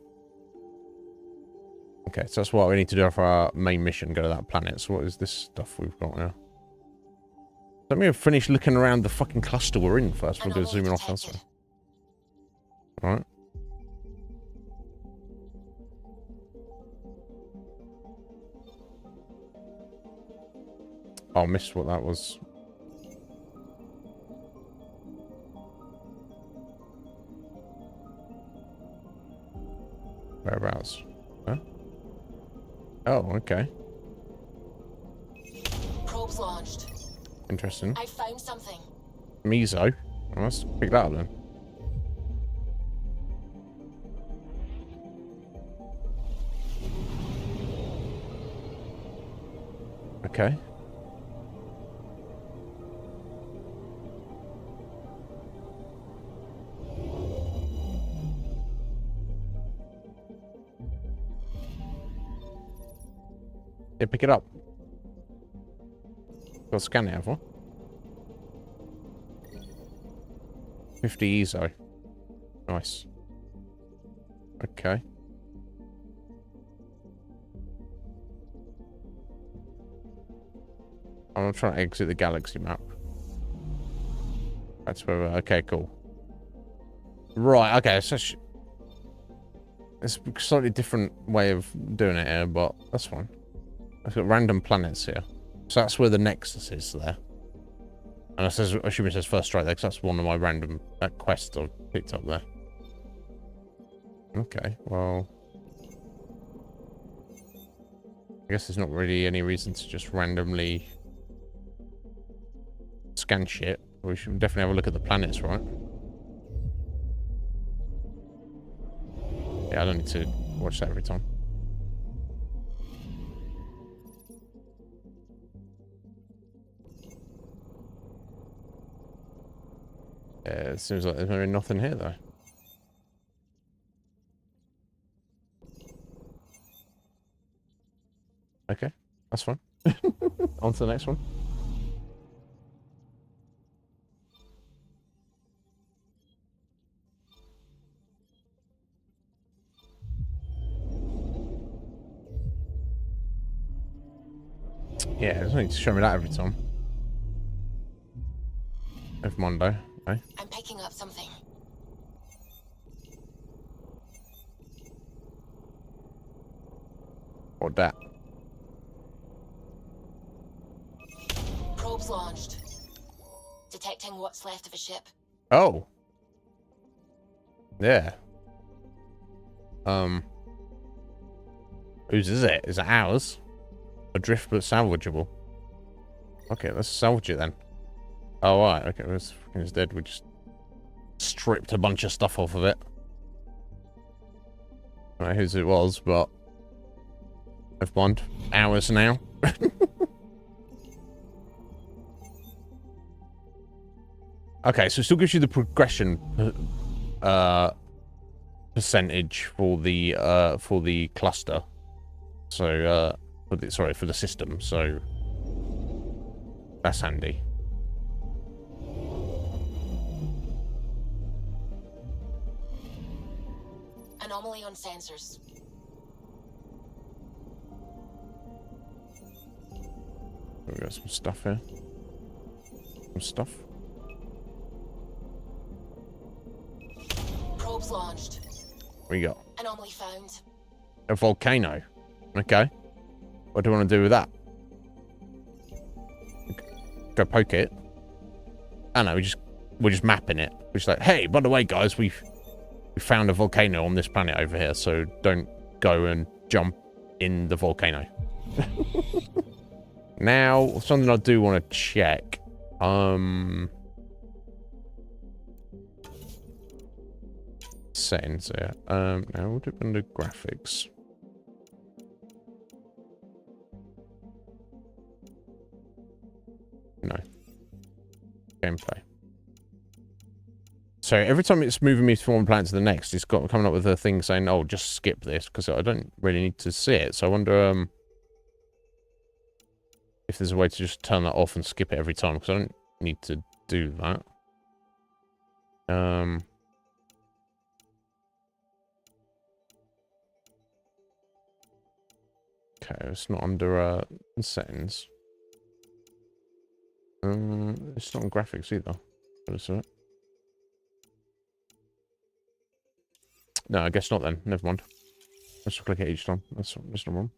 Okay, so that's what we need to do for our main mission, go to that planet. So what is this stuff we've got here? Let me finish looking around the fucking cluster we're in first. We'll go zooming off elsewhere. Alright. Oh, I missed what that was. Whereabouts? Huh? Oh, okay. Probes launched. Interesting. I found something. Meso. Well, let's pick that up then. Okay. Yeah, pick it up. Got to scan it, have I? 50 ESO. Nice. Okay. I'm trying to exit the galaxy map. That's where we're... Okay, cool. Right, okay, so... It's a slightly different way of doing it here, but that's fine. I've got random planets here. So that's where the Nexus is there. And I assume it says first strike there, because that's one of my random quests I've picked up there. Okay, well... I guess there's not really any reason to just randomly scan shit. We should definitely have a look at the planets, right? Yeah, I don't need to watch that every time. Yeah, it seems like there's maybe nothing here, though. Okay, that's fine. On to the next one. Yeah, there's no need to show me that every time. Every Monday, eh? I'm picking up something. What that? Probes launched. Detecting what's left of a ship. Oh. Yeah. Whose is it? Is it ours? Adrift but salvageable. Okay, let's salvage it then. Oh, right. Okay, it's dead. We just stripped a bunch of stuff off of it. I don't know whose it was, but never mind. Ours now. Okay, so it still gives you the progression percentage for the cluster. So for the system. So that's handy. Anomaly on sensors. We've got some stuff here. Some stuff. Probes launched. What we got? Anomaly found. A volcano. Okay. What do you want to do with that? Go poke it. I know, we're just mapping it. We're just like, hey, by the way, guys, we found a volcano on this planet over here, so don't go and jump in the volcano. Now, something I do want to check. Settings here. Now we'll do under graphics. No. Gameplay. So every time it's moving me from one planet to the next, it's got coming up with a thing saying, "Oh, just skip this," because I don't really need to see it. So I wonder if there's a way to just turn that off and skip it every time, because I don't need to do that. Okay, it's not under settings. It's not on graphics either. What is it? No, I guess not then. Never mind. Let's click it each time. That's no wrong.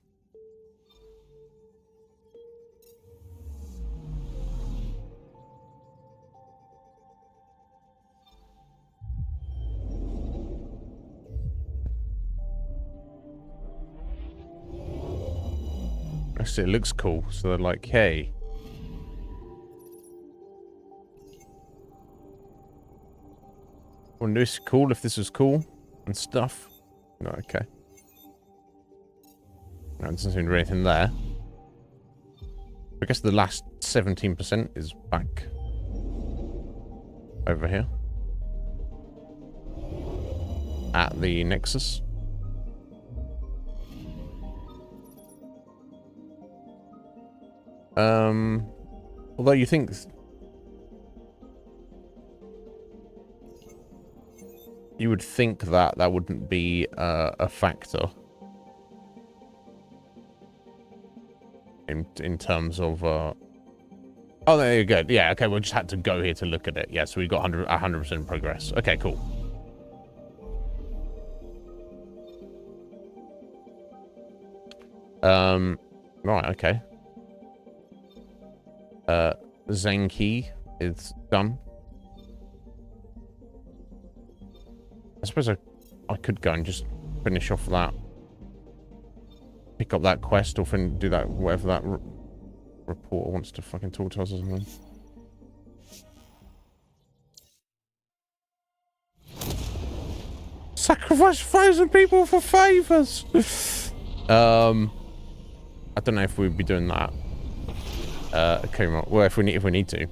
Actually, it looks cool. So they're like, hey. Wouldn't this cool if this was cool and stuff? No, okay. No, it doesn't seem to be anything there. I guess the last 17% is back over here at the Nexus. Although you think you would think that that wouldn't be a factor in terms of oh, there you go. Yeah, okay, we just had to go here to look at it. Yeah, so we got 100% progress. Okay, cool. Right, okay. Zenki is done. I suppose I could go and just finish off that. Pick up that quest or do that, whatever that reporter wants to fucking talk to us or something. Sacrifice 1,000 people for favors. I don't know if we'd be doing that. Okay, well, if we need to,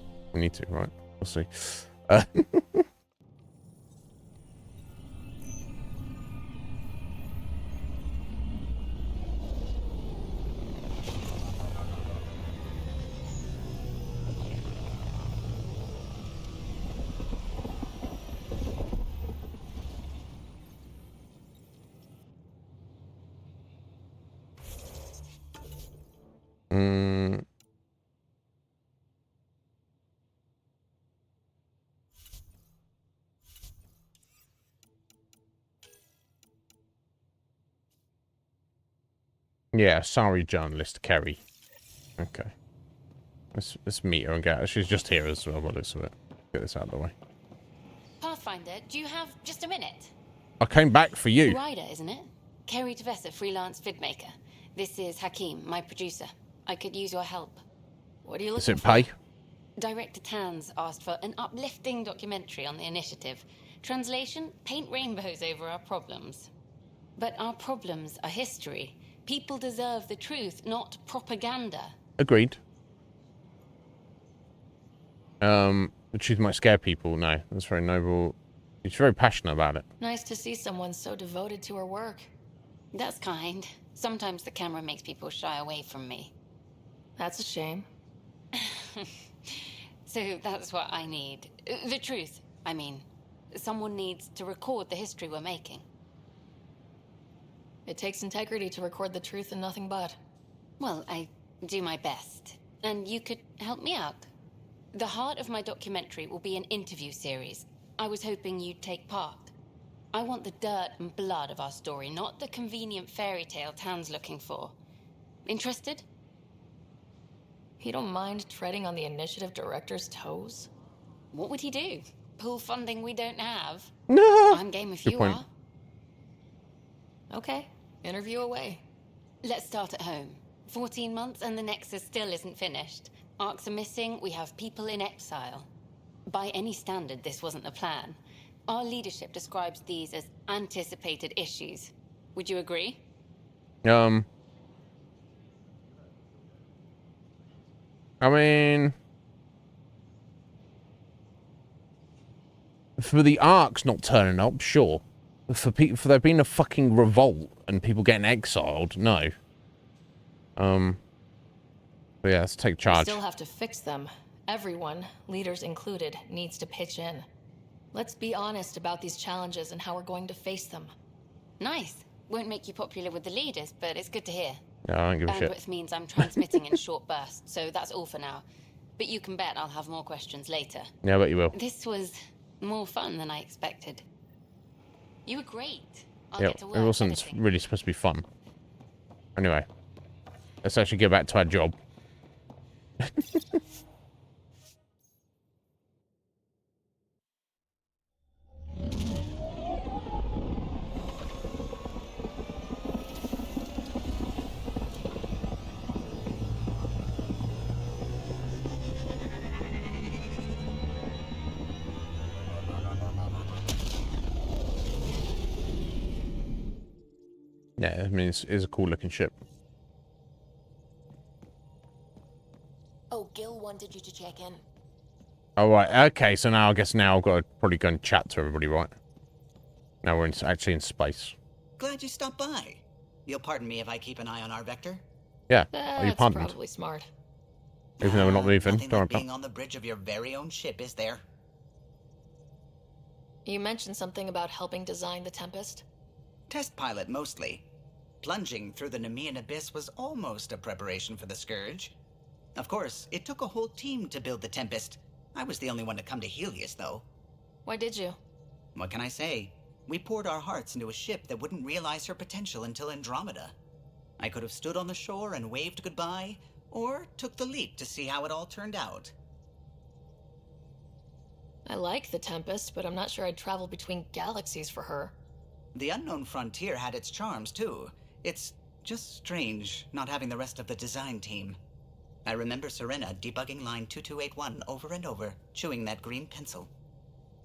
right? We'll see. Yeah, sorry, journalist Kerry. Okay. Let's meet her and get her. She's just here as well, by the looks of it. Get this out of the way. Pathfinder, do you have just a minute? I came back for you. Ryder, isn't it? Kerry Tavessa, freelance vidmaker. This is Hakim, my producer. I could use your help. What are you Is looking it for? pay? Director Tanz asked for an uplifting documentary on the initiative. Translation, paint rainbows over our problems. But our problems are history. People deserve the truth, not propaganda. Agreed. The truth might scare people. No, that's very noble. He's very passionate about it. Nice to see someone so devoted to her work. That's kind. Sometimes the camera makes people shy away from me. That's a shame. So that's what I need. The truth, I mean. Someone needs to record the history we're making. It takes integrity to record the truth and nothing but. Well, I do my best. And you could help me out. The heart of my documentary will be an interview series. I was hoping you'd take part. I want the dirt and blood of our story, not the convenient fairy tale Tan's looking for. Interested? You don't mind treading on the initiative director's toes? What would he do? Pull funding we don't have? No. I'm game if Good you point. are. Okay, interview away. Let's start at home. 14 months and the Nexus still isn't finished. Arcs are missing, we have people in exile. By any standard, this wasn't the plan. Our leadership describes these as anticipated issues. Would you agree? I mean, for the arcs not turning up, sure. For there being a fucking revolt and people getting exiled, no. But yeah, let's take We charge. still have to fix them. Everyone, leaders included, needs to pitch in. Let's be honest about these challenges and how we're going to face them. Nice. Won't make you popular with the leaders, but it's good to hear. Yeah, I don't give a shit. Bandwidth means I'm transmitting in short bursts, so that's all for now. But you can bet I'll have more questions later. Yeah, I bet you will. This was more fun than I expected. You were great. I'll Yeah, get to work it wasn't editing. really supposed to be fun. Anyway, let's actually get back to our job. Yeah, I mean, it's a cool looking ship. Oh, Gil wanted you to check in. Oh, right. Okay, so now I guess now I've got to probably go and chat to everybody, right? Now we're actually in space. Glad you stopped by. You'll pardon me if I keep an eye on our vector. Yeah. Are you That's pardoned? probably smart. Even though we're not moving. Nothing Don't worry like about being on the bridge of your very own ship, is there? You mentioned something about helping design the Tempest? Test pilot, mostly. Plunging through the Nemean abyss was almost a preparation for the Scourge. Of course, it took a whole team to build the Tempest. I was the only one to come to Helios, though. Why did you? What can I say? We poured our hearts into a ship that wouldn't realize her potential until Andromeda. I could have stood on the shore and waved goodbye, or took the leap to see how it all turned out. I like the Tempest, but I'm not sure I'd travel between galaxies for her. The unknown frontier had its charms, too. It's just strange not having the rest of the design team. I remember Serena debugging line 2281 over and over, chewing that green pencil.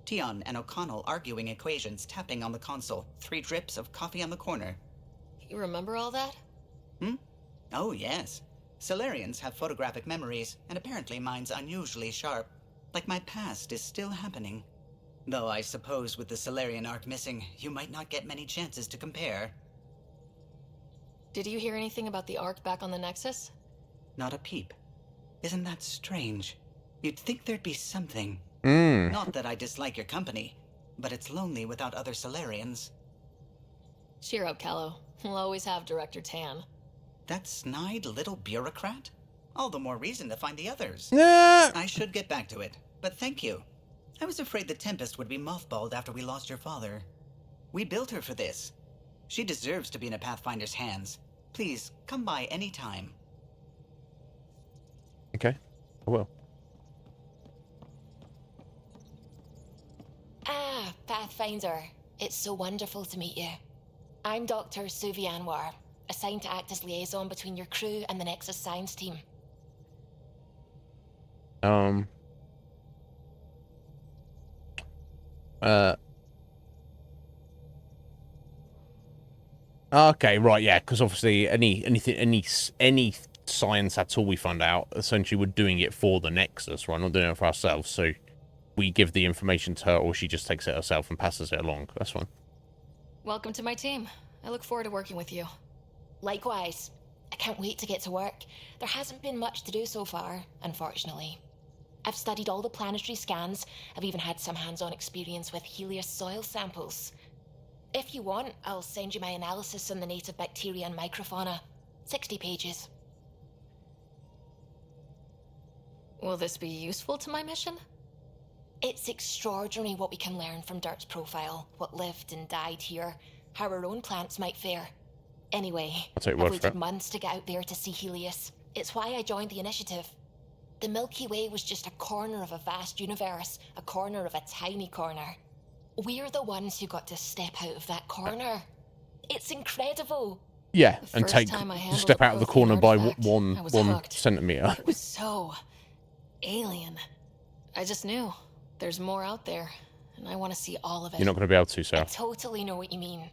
Tion and O'Connell arguing equations, tapping on the console, 3 drips of coffee on the corner. You remember all that? Oh, yes. Solarians have photographic memories, and apparently mine's unusually sharp. Like my past is still happening. Though I suppose with the Solarian arc missing, you might not get many chances to compare. Did you hear anything about the Ark back on the Nexus? Not a peep. Isn't that strange? You'd think there'd be something. Not that I dislike your company, but it's lonely without other Solarians. Cheer up, Callow. We'll always have Director Tan. That snide little bureaucrat? All the more reason to find the others. Yeah. I should get back to it, but thank you. I was afraid the Tempest would be mothballed after we lost your father. We built her for this. She deserves to be in a Pathfinder's hands. Please, come by any time. Okay, I will. Ah, Pathfinder. It's so wonderful to meet you. I'm Dr. Suvi Anwar, assigned to act as liaison between your crew and the Nexus science team. Okay, right, yeah, because obviously any science at all we find out, essentially we're doing it for the Nexus, right? Not doing it for ourselves. So we give the information to her, or she just takes it herself and passes it along. That's fine. Welcome to my team. I look forward to working with you. Likewise. I can't wait to get to work. There hasn't been much to do so far, unfortunately. I've studied all the planetary scans. I've even had some hands-on experience with Helios soil samples. If you want, I'll send you my analysis on the native bacteria and microfauna. 60 pages. Will this be useful to my mission? It's extraordinary what we can learn from Dirt's profile, what lived and died here, how our own plants might fare. Anyway, I've waited months to get out there to see Helios. It's why I joined the initiative. The Milky Way was just a corner of a vast universe, a corner of a tiny corner. We're the ones who got to step out of that corner. It's incredible. Yeah, and step out of the corner by one centimeter. It was so alien. I just knew there's more out there, and I want to see all of it. You're not going to be able to, Sarah. I totally know what you mean.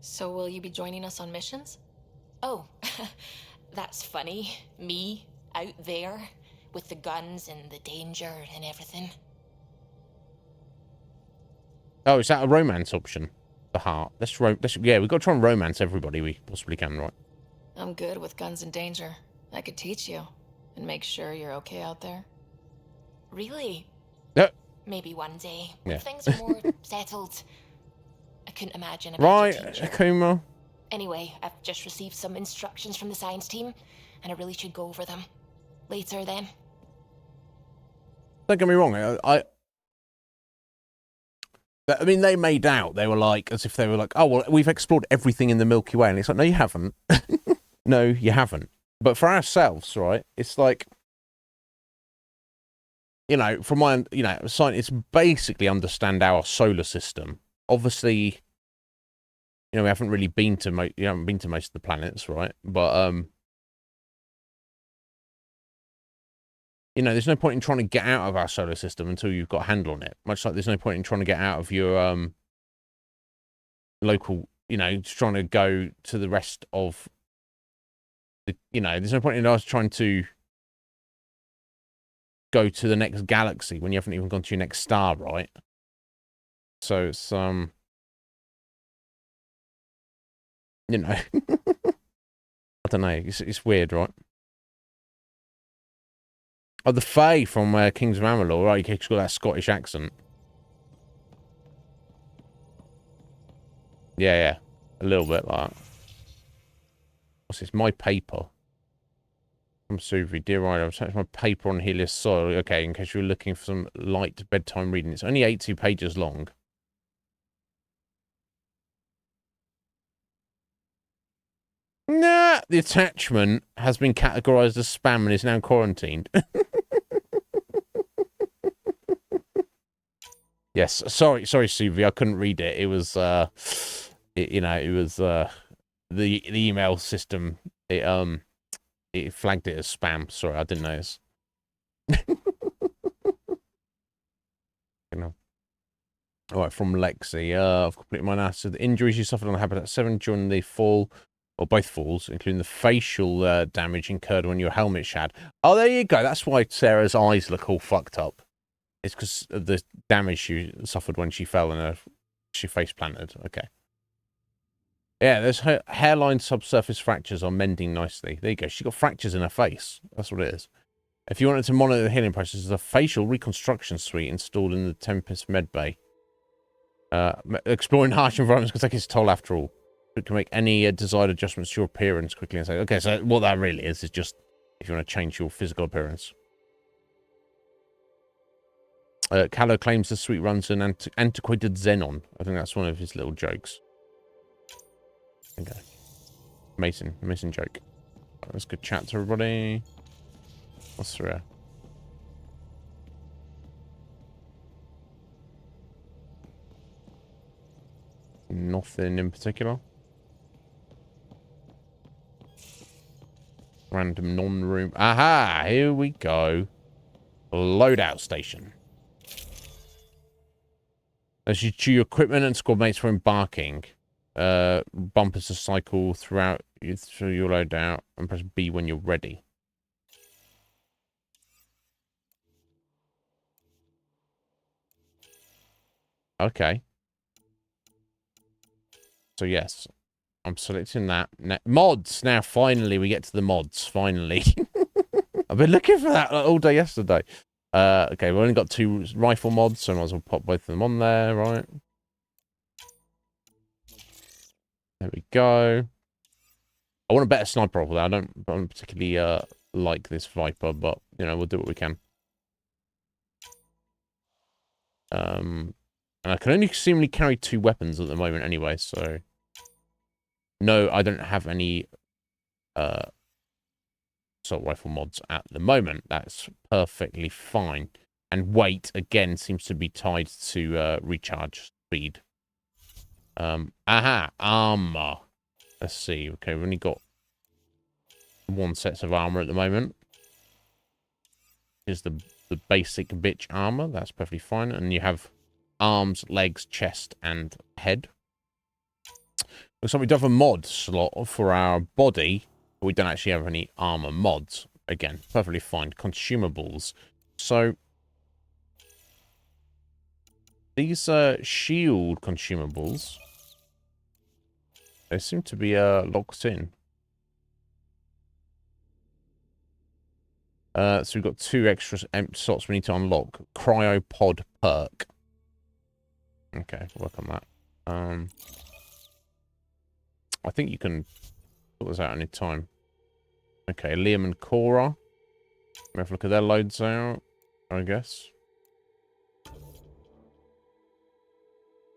So will you be joining us on missions? Oh, that's funny. Me, out there, with the guns and the danger and everything. Oh, is that a romance option? The heart. Yeah, we've got to try and romance everybody we possibly can, right? I'm good with guns and danger. I could teach you and make sure you're okay out there. Really? Yeah. Maybe one day, Yeah. when things are more settled. I couldn't imagine a Right, better teacher. Akuma. Anyway, I've just received some instructions from the science team, and I really should go over them. Later, then. Don't get me wrong. I mean, they made out. They were like, as if they were like, oh, well, we've explored everything in the Milky Way. And it's like, no, you haven't. No, you haven't. But for ourselves, right, it's like, you know, from my, you know, scientists basically understand our solar system. Obviously, you know, we haven't really been to most of the planets, right? But, you know, there's no point in trying to get out of our solar system until you've got a handle on it. Much like there's no point in trying to get out of your local, you know, just trying to go to the rest of the, you know, there's no point in us trying to go to the next galaxy when you haven't even gone to your next star, right? So it's, you know, I don't know. It's weird, right? Oh, the Fae from Kings of Amalur, right? She's got that Scottish accent. Yeah, a little bit like that. What's this? My paper. From Suvi. Dear Ryder, I've searched my paper on Helios soil. Okay, in case you were looking for some light bedtime reading. It's only 82 pages long. Nah, the attachment has been categorized as spam and is now quarantined. Yes, sorry, Suvi, I couldn't read it. It was, you know, it was the email system. It flagged it as spam. Sorry, I didn't notice. You know. All right, from Lexi. I've completed my analysis. The injuries you suffered on Habitat 7 during the fall, or both falls, including the facial damage incurred when your helmet shattered. Oh, there you go. That's why Sarah's eyes look all fucked up. It's because of the damage she suffered when she fell and she face planted. Okay. Yeah, there's her hairline subsurface fractures are mending nicely. There you go. She got fractures in her face. That's what it is. If you wanted to monitor the healing process, there's a facial reconstruction suite installed in the Tempest medbay. Exploring harsh environments can take its toll after all. It can make any desired adjustments to your appearance quickly and say, okay, so what that really is just if you want to change your physical appearance. Callow claims the suite runs an antiquated xenon. I think that's one of his little jokes. Okay. Mason joke. Let's go chat to everybody. What's through here? Nothing in particular. Random non-room. Aha! Here we go. Loadout station. As you chew your equipment and squad mates for embarking. Bumpers to cycle through your loadout and press B when you're ready. Okay. So yes, I'm selecting that. Mods! Now, finally, we get to the mods. Finally. I've been looking for that all day yesterday. Okay, we've only got 2 rifle mods, so I might as well pop both of them on there, right? There we go. I want a better sniper rifle there. I don't particularly like this Viper, but, you know, we'll do what we can. And I can only seemingly carry 2 weapons at the moment anyway, so... No, I don't have any assault rifle mods at the moment. That's perfectly fine. And weight, again, seems to be tied to recharge speed. Armor. Let's see. Okay, we've only got 1 set of armor at the moment. Here's the basic bitch armor. That's perfectly fine. And you have arms, legs, chest, and head. Looks like we do have a mod slot for our body, but we don't actually have any armor mods. Again, perfectly fine. Consumables. So, these shield consumables, they seem to be locked in. So we've got 2 extra slots we need to unlock. Cryopod perk. Okay, work on that. I think you can sort this out any time. Okay, Liam and Cora. We have a look at their loads out, I guess.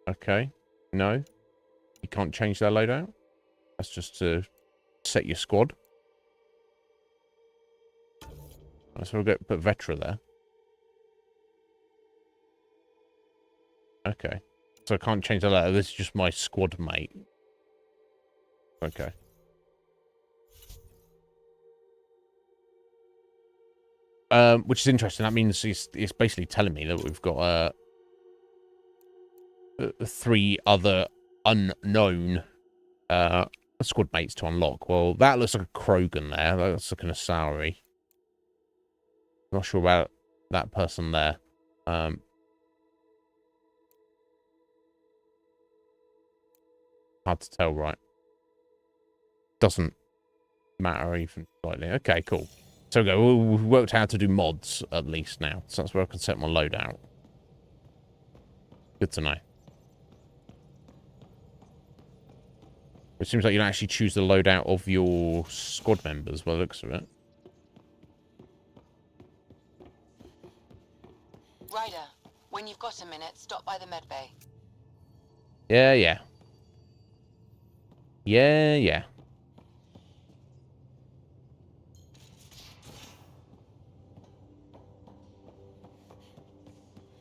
Okay. No. You can't change their loadout. That's just to set your squad. So we'll put Vetra there. Okay. So I can't change the letter. This is just my squad mate. Okay. Which is interesting. That means it's basically telling me that we've got 3 other unknown squad mates to unlock. Well, that looks like a Krogan there. That's looking a Asari. Not sure about that person there. Hard to tell, right? Doesn't matter even slightly. Okay, cool. So we go. We've worked out how to do mods at least now. So that's where I can set my loadout. Good to know. It seems like you don't actually choose the loadout of your squad members by the looks of it. Ryder, when you've got a minute, stop by the med bay. Yeah.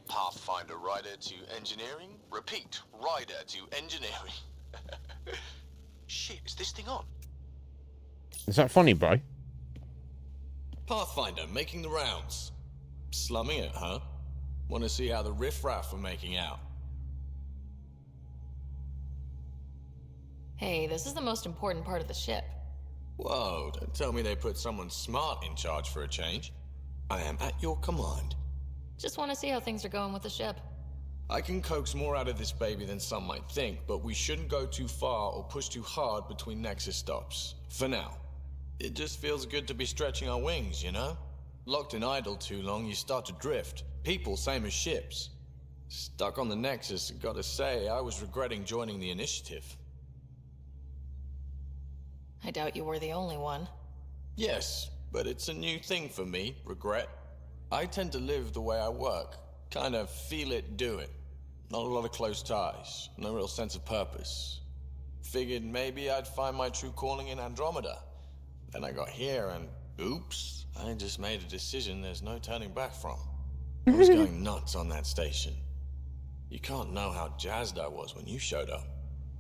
Pathfinder Ryder to engineering. Repeat, Ryder to engineering. Shit, is this thing on? Is that funny, bro? Pathfinder making the rounds. Slumming it, huh? Want to see how the riffraff are making out? Hey, this is the most important part of the ship. Whoa, don't tell me they put someone smart in charge for a change. I am at your command. Just want to see how things are going with the ship. I can coax more out of this baby than some might think, but we shouldn't go too far or push too hard between Nexus stops. For now. It just feels good to be stretching our wings, you know? Locked in idle too long, you start to drift. People, same as ships. Stuck on the Nexus, gotta say, I was regretting joining the initiative. I doubt you were the only one. Yes, but it's a new thing for me, regret. I tend to live the way I work. Kind of feel it, do it. Not a lot of close ties, no real sense of purpose. Figured maybe I'd find my true calling in Andromeda. Then I got here and, oops, I just made a decision there's no turning back from. I was going nuts on that station. You can't know how jazzed I was when you showed up.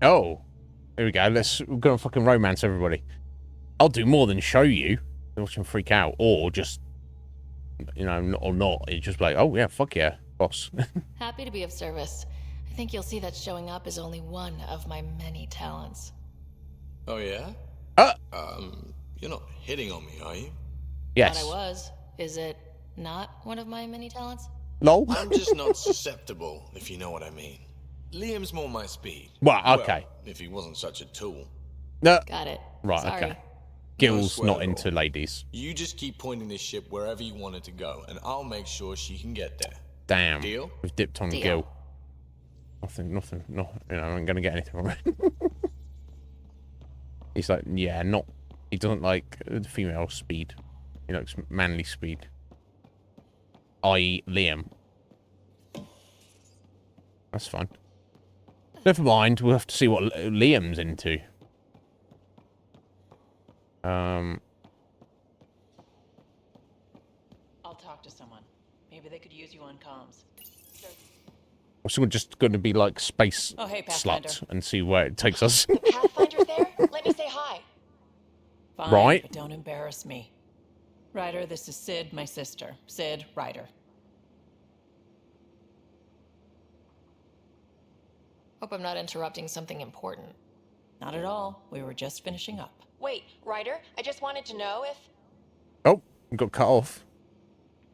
Oh, here we go. We're gonna fucking romance everybody. I'll do more than show you. Watch them freak out, or just you know, or not. It's just like, oh yeah, fuck yeah, boss. Happy to be of service. I think you'll see that showing up is only one of my many talents. Oh yeah? You're not hitting on me, are you? Yes. Thought I was. Is it not one of my many talents? No. I'm just not susceptible, if you know what I mean. Liam's more my speed. Well, okay. Well, if he wasn't such a tool. No. Got it. Right, Sorry. okay. Gil's not into ladies. You just keep pointing this ship wherever you want it to go, and I'll make sure she can get there. Damn. Deal? We've dipped on Gil. Nothing, no, you know, I'm gonna get anything from it. He's like, yeah, not, he doesn't like female speed. He likes manly speed. I.e. Liam. That's fine. Never mind, we'll have to see what Liam's into. I'll talk to someone. Maybe they could use you on comms. We're still just going to be like space Oh, hey, Pathfinder. slut and see where it takes us. Pathfinder's there? Let me say hi. Fine, Right. but don't embarrass me. Ryder, this is Sid, my sister. Sid, Ryder. Hope I'm not interrupting something important. Not at all. We were just finishing up. Wait, Ryder, I just wanted to know if... Oh, we got cut off.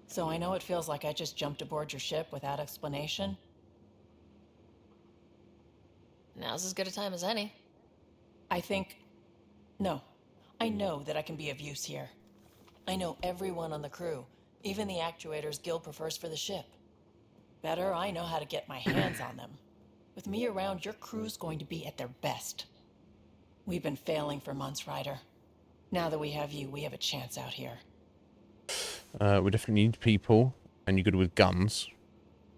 So I know it feels like I just jumped aboard your ship without explanation. Now's as good a time as any. No. I know that I can be of use here. I know everyone on the crew, even the actuators Gil prefers for the ship. Better, I know how to get my hands on them. With me around, your crew's going to be at their best. We've been failing for months, Ryder. Now that we have you, we have a chance out here. We definitely need people, and you're good with guns.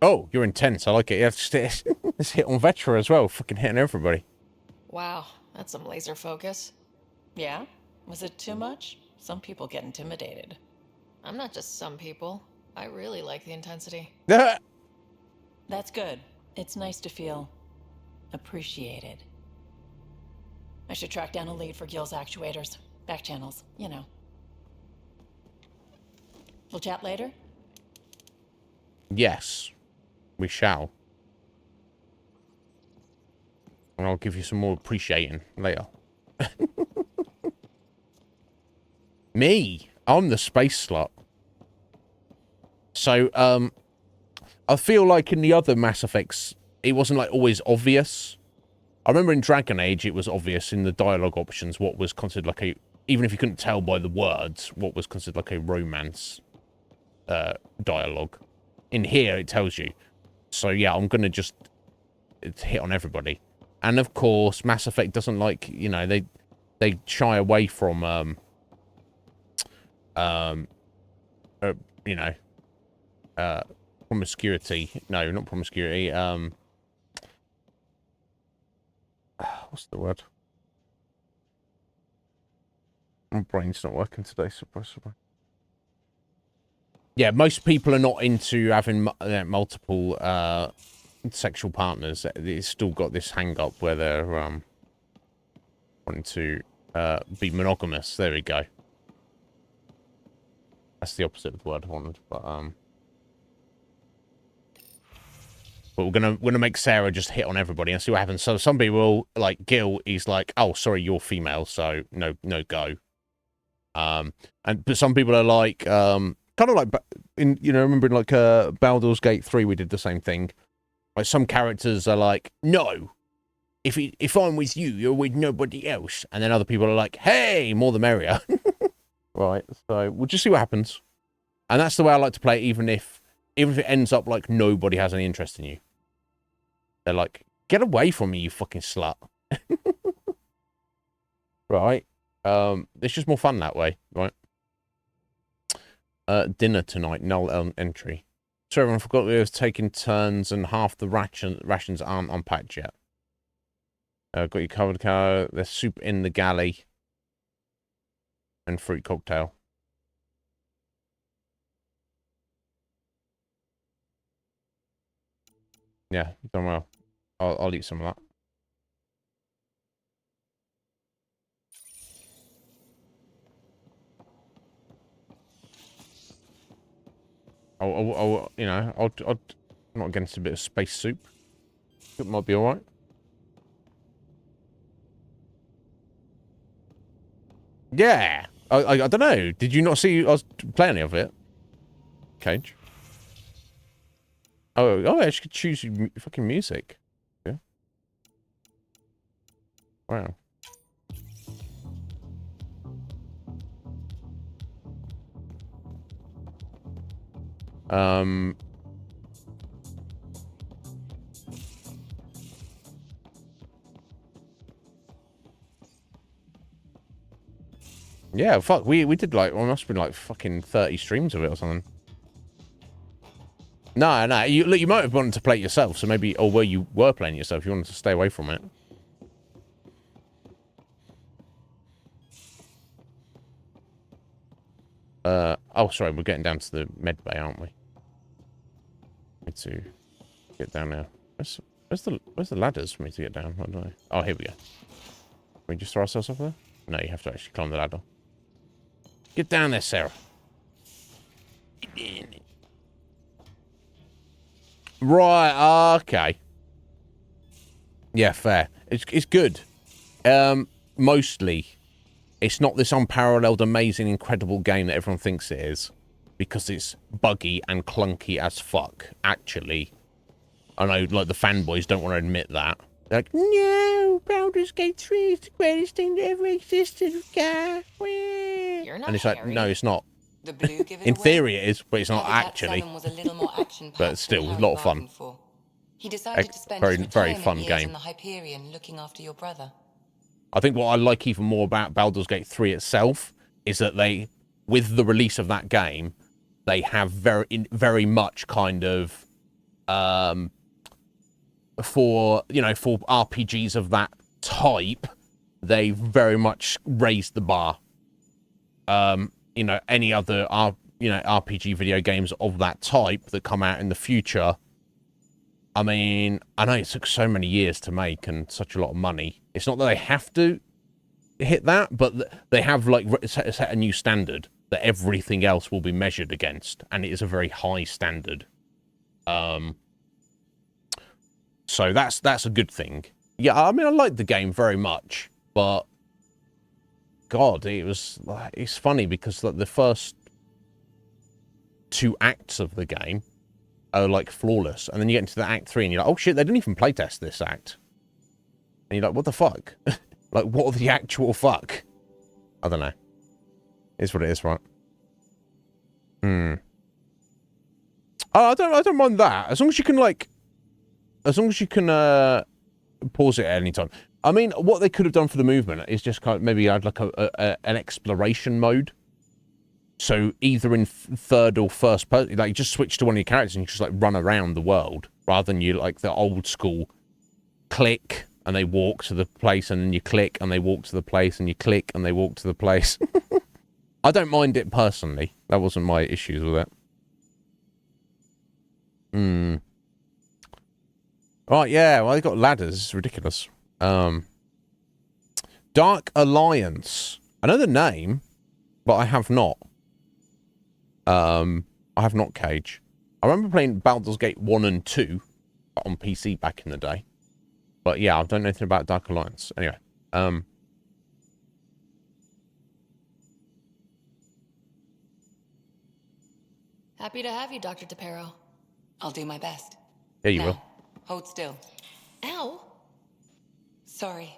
Oh, you're intense. I like it. You have to let's hit on Vetra as well. Fucking hitting everybody. Wow, that's some laser focus. Yeah? Was it too much? Some people get intimidated. I'm not just some people. I really like the intensity. That's good. It's nice to feel appreciated. I should track down a lead for Gil's actuators. Back channels, you know. We'll chat later? Yes, we shall. And I'll give you some more appreciating later. Me, I'm the space slut. So, I feel like in the other Mass Effects, it wasn't like always obvious. I remember in Dragon Age, it was obvious in the dialogue options what was considered like a, even if you couldn't tell by the words, what was considered like a romance dialogue. In here, it tells you. So yeah, I'm gonna just hit on everybody. And of course, Mass Effect doesn't like, you know, they shy away from you know, promiscuity. No, not promiscuity. What's the word? My brain's not working today, surprise. Yeah, most people are not into having multiple sexual partners. It's still got this hang-up where they're wanting to be monogamous. There we go. That's the opposite of the word I wanted, but we're gonna make Sarah just hit on everybody and see what happens. So some people, like Gil, he's like, "Oh, sorry, you're female, so no go." But some people are like, kind of like in, you know, remember in like Baldur's Gate 3, we did the same thing. Like some characters are like, "No, if I'm with you, you're with nobody else," and then other people are like, "Hey, more the merrier." Right. So we'll just see what happens, and that's the way I like to play it, even if it ends up like nobody has any interest in you. They're like, "Get away from me, you fucking slut." Right. It's just more fun that way, right? Dinner tonight, null entry. So everyone forgot we were taking turns and half the rations aren't unpacked yet. Got you covered, Carl. There's soup in the galley. And fruit cocktail. Yeah, done well. I'll eat some of that. I'm not against a bit of space soup. It might be all right. Yeah. I don't know. Did you not see us play any of it? Cage. Oh, I should choose fucking music. Yeah. Wow. Yeah, fuck, we did like, well, it must have been like fucking 30 streams of it or something. No, look, you might have wanted to play it yourself, so maybe, or where you were playing yourself, you wanted to stay away from it. Oh, sorry, we're getting down to the med bay, aren't we? Need to get down now. Where's the ladders for me to get down? I don't know. Oh, here we go. Can we just throw ourselves off there? No, you have to actually climb the ladder. Get down there, Sarah. Right, okay. Yeah, fair. It's good. Mostly, it's not this unparalleled, amazing, incredible game that everyone thinks it is, because it's buggy and clunky as fuck, actually. I know, like, the fanboys don't want to admit that. They're like, no, Baldur's Gate 3 is the greatest thing that ever existed, guy. You're not And it's like, Harry. no, it's not. The blue give it In away? theory it is, but it's not Habitat actually. 7 was a little more action-packed But still, than a lot of Harry fun. bargained for. He decided to spend Very, his very retirement fun years game. in the Hyperion looking after your brother. I think what I like even more about Baldur's Gate 3 itself is that they, with the release of that game, they have very much kind of, for RPGs of that type, they very much raised the bar. Any other RPG video games of that type that come out in the future, I mean, I know it took so many years to make and such a lot of money. It's not that they have to hit that, but they have like set a new standard that everything else will be measured against, and it is a very high standard. So that's a good thing. Yeah, I mean, I like the game very much, but God, it's funny because like the first 2 acts of the game are like flawless, and then you get into the act 3 and you're like, oh shit, they didn't even playtest this act, and you're like, what the fuck? Like, what the actual fuck? I don't know. It's what it is, right? Oh, I don't mind that, as long as you can pause it at any time. I mean, what they could have done for the movement is just kind of maybe add like an exploration mode. So either in third or first person, like you just switch to one of your characters and you just like run around the world, rather than you like the old school click and they walk to the place, and then you click and they walk to the place, and you click and they walk to the place. I don't mind it personally. That wasn't my issues with it. Right, yeah, well, they got ladders. It's ridiculous. Dark Alliance. I know the name, but I have not. I have not, Cage. I remember playing Baldur's Gate 1 and 2 on PC back in the day. But yeah, I don't know anything about Dark Alliance. Anyway, Happy to have you, Dr. DePero. I'll do my best. Yeah, you will. Hold still. Ow. Sorry.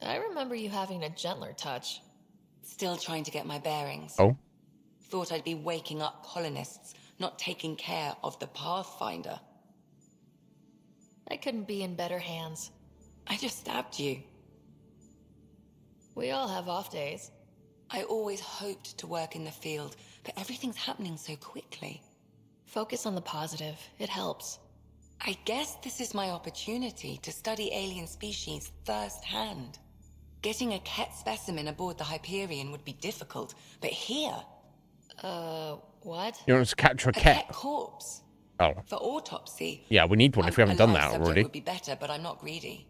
I remember you having a gentler touch. Still trying to get my bearings. Oh? Thought I'd be waking up colonists, not taking care of the Pathfinder. I couldn't be in better hands. I just stabbed you. We all have off days. I always hoped to work in the field, but everything's happening so quickly. Focus on the positive. It helps. I guess this is my opportunity to study alien species firsthand. Getting a Ket specimen aboard the Hyperion would be difficult, but here... what? You want us to capture a Ket corpse. Oh. For autopsy. Yeah, we need one if we haven't done that already. Would be better, but I'm not greedy.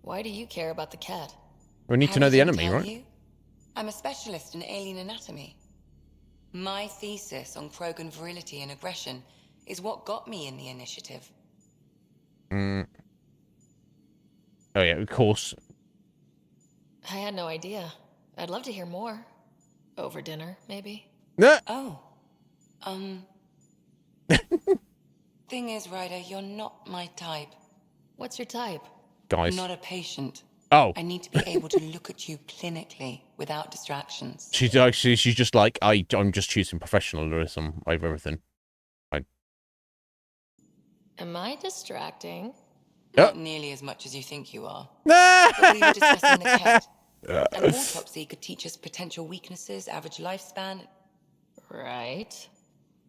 Why do you care about the cat? We need to know the enemy, right? I'm a specialist in alien anatomy. My thesis on Krogan virility and aggression is what got me in the initiative. Oh yeah, of course. I had no idea. I'd love to hear more. Over dinner, maybe? No. Oh. Thing is, Ryder, you're not my type. What's your type? Guys. Not a patient. Oh. I need to be able to look at you clinically without distractions. She's just like, I'm just choosing professionalism over everything. Am I distracting? Not nearly as much as you think you are. But we were discussing the cat. An autopsy could teach us potential weaknesses, average lifespan. Right.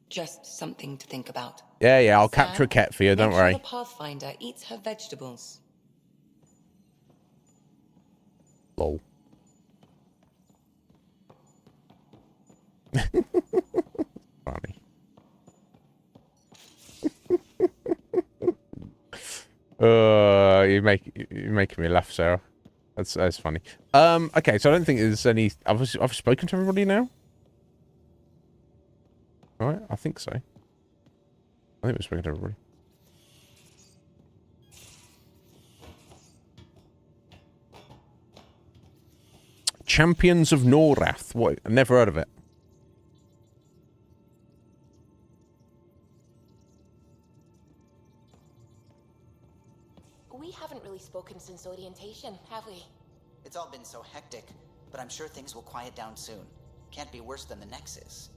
Just something to think about. Yeah, I'll capture a cat for you, don't worry. Make sure the Pathfinder eats her vegetables. Lol. Funny. You're making me laugh, Sarah. That's funny. Okay, so I don't think there's any. I've spoken to everybody now. All right, I think so. I think we've spoken to everybody. Champions of Norath. What? I've never heard of it. We haven't really spoken since orientation, have we? It's all been so hectic, but I'm sure things will quiet down soon. Can't be worse than the Nexus.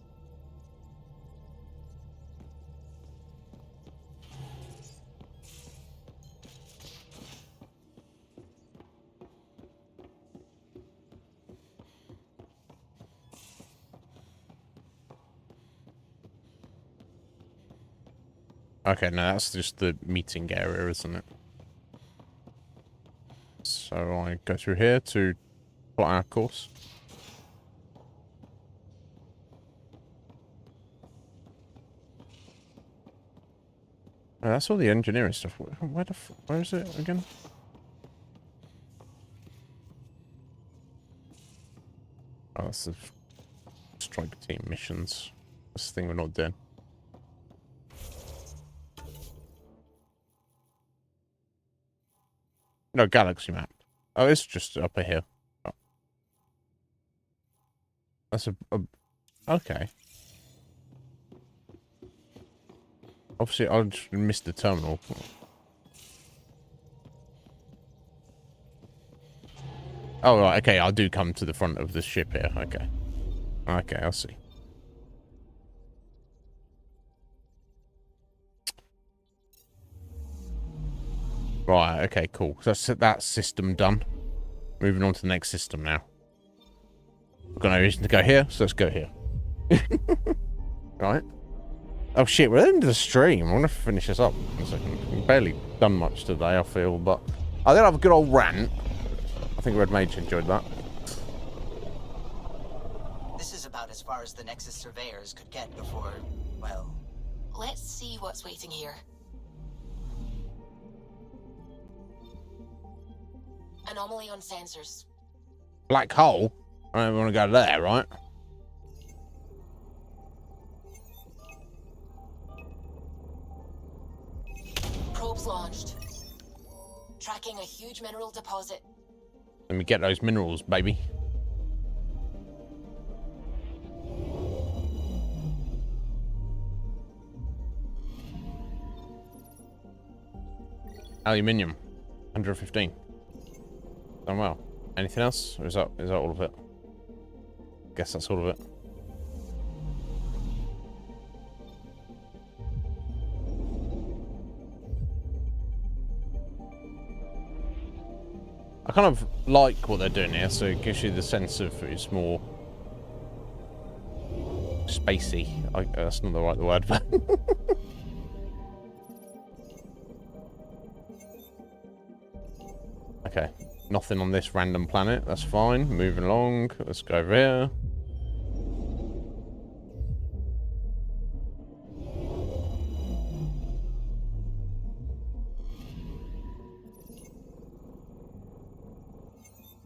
Okay, no, that's just the meeting area, isn't it? So I go through here to plot our course. Oh, that's all the engineering stuff. Where is it again? Oh, that's the strike team missions. That's the thing we're not doing. No, galaxy map. Oh, it's just up here. Oh. That's a okay. Obviously, I just missed the terminal. Oh, right, okay, I do come to the front of the ship here. Okay. Okay, I'll see. Right, okay, cool. So that's that system done. Moving on to the next system now. We've got no reason to go here, so let's go here. Right. Oh shit, we're at the end of the stream. I'm gonna finish this up in a second. We've barely done much today, I feel, but I think I'll have a good old rant. I think Red Mage enjoyed that. This is about as far as the Nexus surveyors could get before, well... Let's see what's waiting here. Anomaly on sensors. Black hole? I don't want to go there, right? Probes launched. Tracking a huge mineral deposit. Let me get those minerals, baby. Aluminium. 115. Done well. Anything else? Or is that all of it? Guess that's all of it. I kind of like what they're doing here, so it gives you the sense of it's more spacey. That's not the right word, but okay. Nothing on this random planet. That's fine. Moving along. Let's go over here.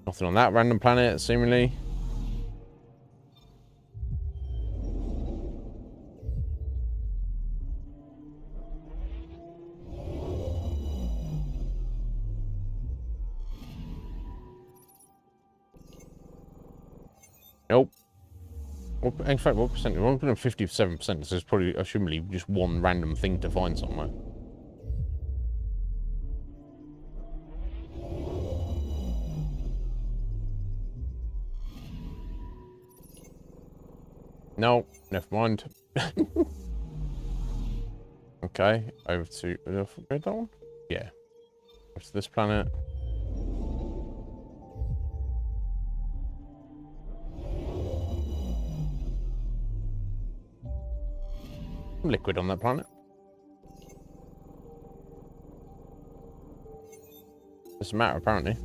Nothing on that random planet, seemingly. Nope. Well, in fact, what percent? We're on 57%. So there's probably, assumably, just one random thing to find somewhere. No, never mind. Okay, over to that one. Yeah, over to this planet. Liquid on that planet. Doesn't matter, apparently.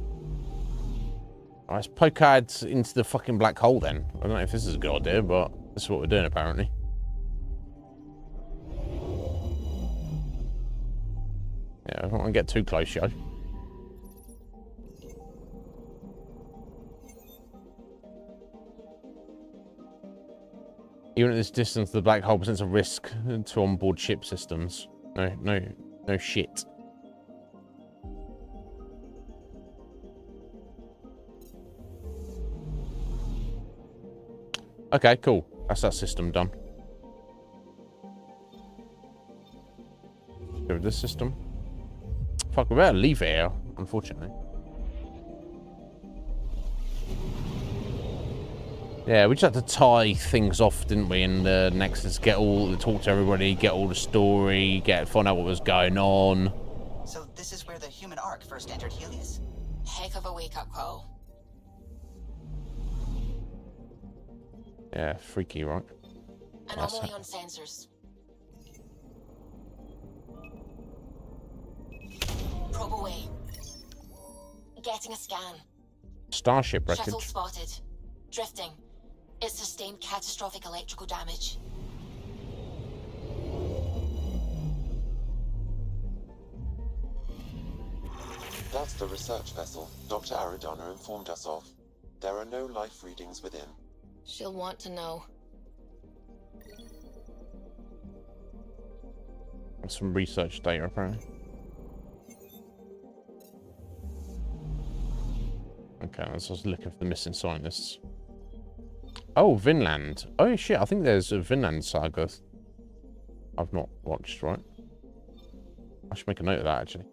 Oh, let's poke ads into the fucking black hole then. I don't know if this is a good idea, but this is what we're doing, apparently. Yeah, I don't want to get too close, yo. Even at this distance, the black hole presents a risk to onboard ship systems. No shit. Okay, cool. That's that system done. Go with this system. Fuck, we better leave it here, unfortunately. Yeah, we just had to tie things off, didn't we? In the Nexus, talk to everybody, get all the story, find out what was going on. So this is where the human ark first entered Helios? Heck of a wake-up call. Yeah, freaky, right? Anomaly on sensors. Probe away. Getting a scan. Starship wreckage. Shuttle spotted. Drifting. It sustained catastrophic electrical damage. That's the research vessel Dr. Aradana informed us of. There are no life readings within. She'll want to know. Some research data, apparently. Okay, let's just look for the missing scientists. Oh, Vinland. Oh shit, I think there's a Vinland saga I've not watched, right? I should make a note of that, actually.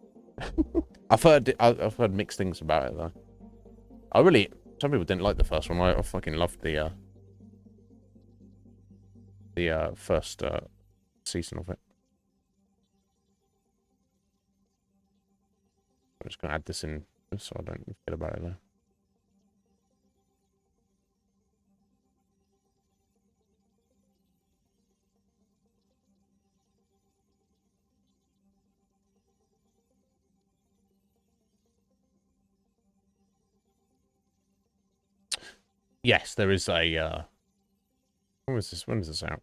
I've heard mixed things about it, though. Some people didn't like the first one. I fucking loved the first season of it. I'm just going to add this in so I don't forget about it, though. Yes, there is a. When is this out?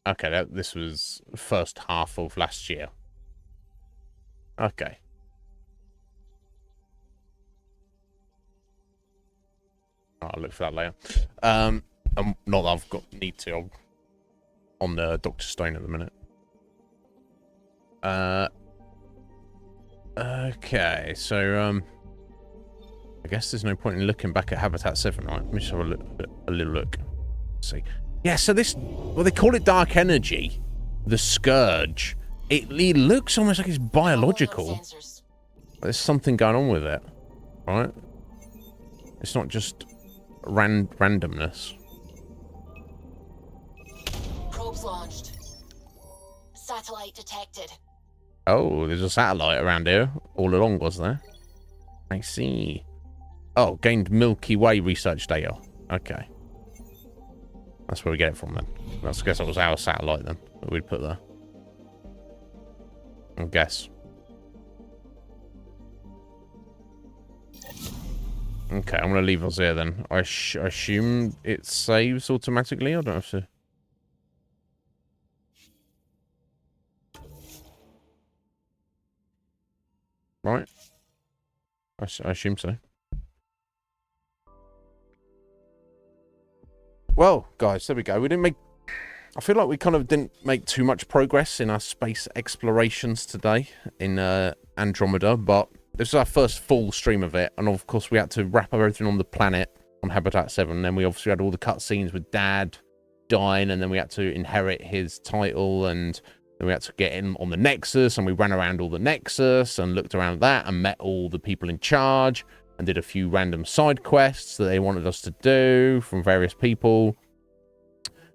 Okay, this was first half of last year. Okay. I'll look for that later. Not that I've need to. I'm on the Dr. Stone at the minute. Okay, so I guess there's no point in looking back at Habitat 7, right? Let me just have a little look. Let's see. Yeah, so this, well, they call it dark energy, the Scourge. It looks almost like it's biological. There's something going on with it, right? It's not just randomness. Probes launched. Satellite detected. Oh, there's a satellite around here all along, was there? I see. Oh, gained Milky Way research data. Okay. That's where we get it from then. I guess that was our satellite then that we'd put there. I guess. Okay, I'm going to leave us here then. I assume it saves automatically. I don't have to. Right. I assume so. Well, guys, there we go. I feel like we kind of didn't make too much progress in our space explorations today in Andromeda, but this is our first full stream of it, and of course we had to wrap everything on the planet on Habitat 7. And then we obviously had all the cutscenes with Dad dying, and then we had to inherit his title, and then we had to get in on the Nexus, and we ran around all the Nexus and looked around that and met all the people in charge and did a few random side quests that they wanted us to do from various people.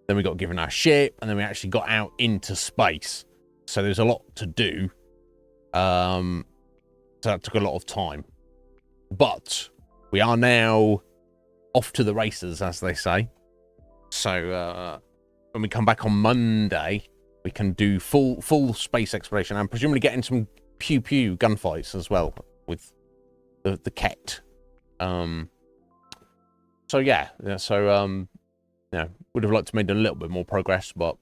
Then we got given our ship, and then we actually got out into space. So there's a lot to do. So that took a lot of time. But we are now off to the races, as they say. So when we come back on Monday, we can do full space exploration and presumably get in some pew pew gunfights as well with the Ket. So yeah. Would have liked to made a little bit more progress, but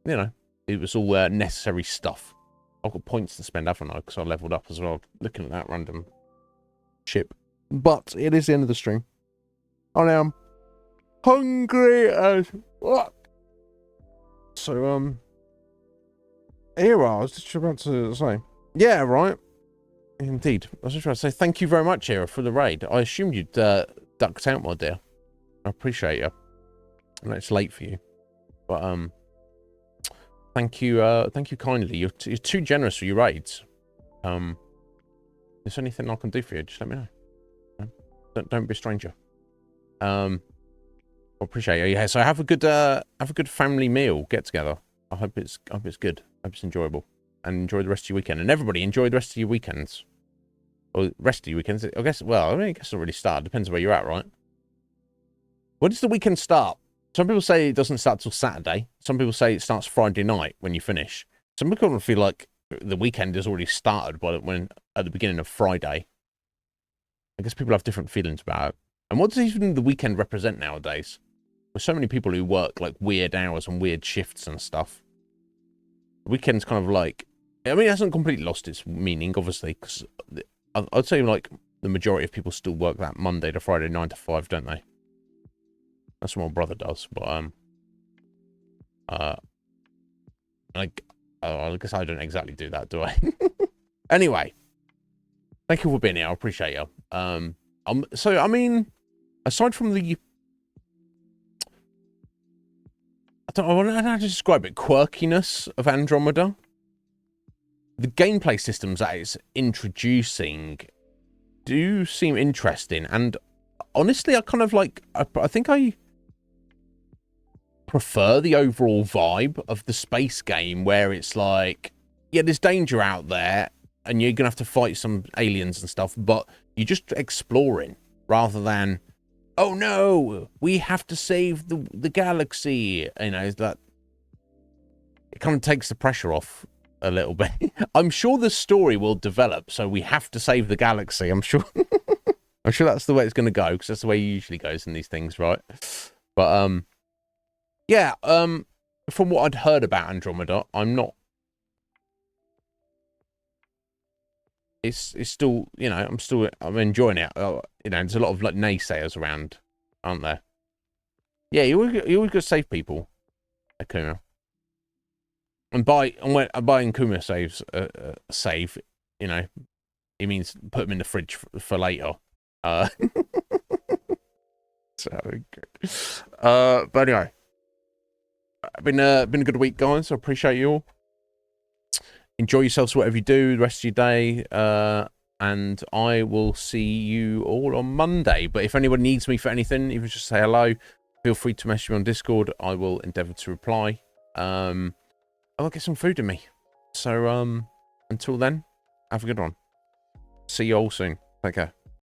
you know, it was all necessary stuff. I've got points to spend, haven't I? Because I leveled up as well, looking at that random ship. But it is the end of the stream. I am hungry as fuck. So here I was just about to say, yeah, right. Indeed, I was just trying to say thank you very much, Era, for the raid. I assumed you'd ducked out, my dear. I appreciate you. I know it's late for you, but thank you kindly. You're too generous for your raids. If there's anything I can do for you, just let me know. Don't be a stranger. I appreciate you. Yeah, so have a good family meal get together. I hope it's good. I hope it's enjoyable, and enjoy the rest of your weekend. And everybody enjoy the rest of your weekends. Or rest of your weekends, I guess. Well, I guess it's already started. Depends where you're at, right? When does the weekend start? Some people say it doesn't start till Saturday. Some people say it starts Friday night when you finish. Some people feel like the weekend has already started at the beginning of Friday. I guess people have different feelings about it. And what does even the weekend represent nowadays? There's so many people who work like weird hours and weird shifts and stuff. The weekend's kind of like, I mean, it hasn't completely lost its meaning, obviously, because I'd say like the majority of people still work that Monday to Friday 9 to 5, don't they? That's what my brother does, but I guess I don't exactly do that, do I? Anyway, thank you for being here. I appreciate you. So I mean, aside from the, I don't know how to describe it, quirkiness of Andromeda, the gameplay systems that it's introducing do seem interesting, and honestly, I kind of like, I think I prefer the overall vibe of the space game, where it's like, yeah, there's danger out there and you're gonna have to fight some aliens and stuff, but you're just exploring rather than, oh no, we have to save the galaxy. You know, that it kind of takes the pressure off a little bit. I'm sure the story will develop, so we have to save the galaxy. I'm sure that's the way it's going to go, because that's the way it usually goes in these things, right? But yeah, from what I'd heard about Andromeda, I'm it's still, you know, I'm enjoying it. You know, there's a lot of like naysayers around, aren't there? Yeah, you always got to save people, Akuma. And buying Kuma saves save, you know, it means put them in the fridge for later. But anyway, been a good week, guys. I appreciate you all. Enjoy yourselves, whatever you do, the rest of your day. And I will see you all on Monday. But if anyone needs me for anything, even just say hello, feel free to message me on Discord. I will endeavour to reply. I'll get some food in me. So until then, have a good one. See you all soon. Take care.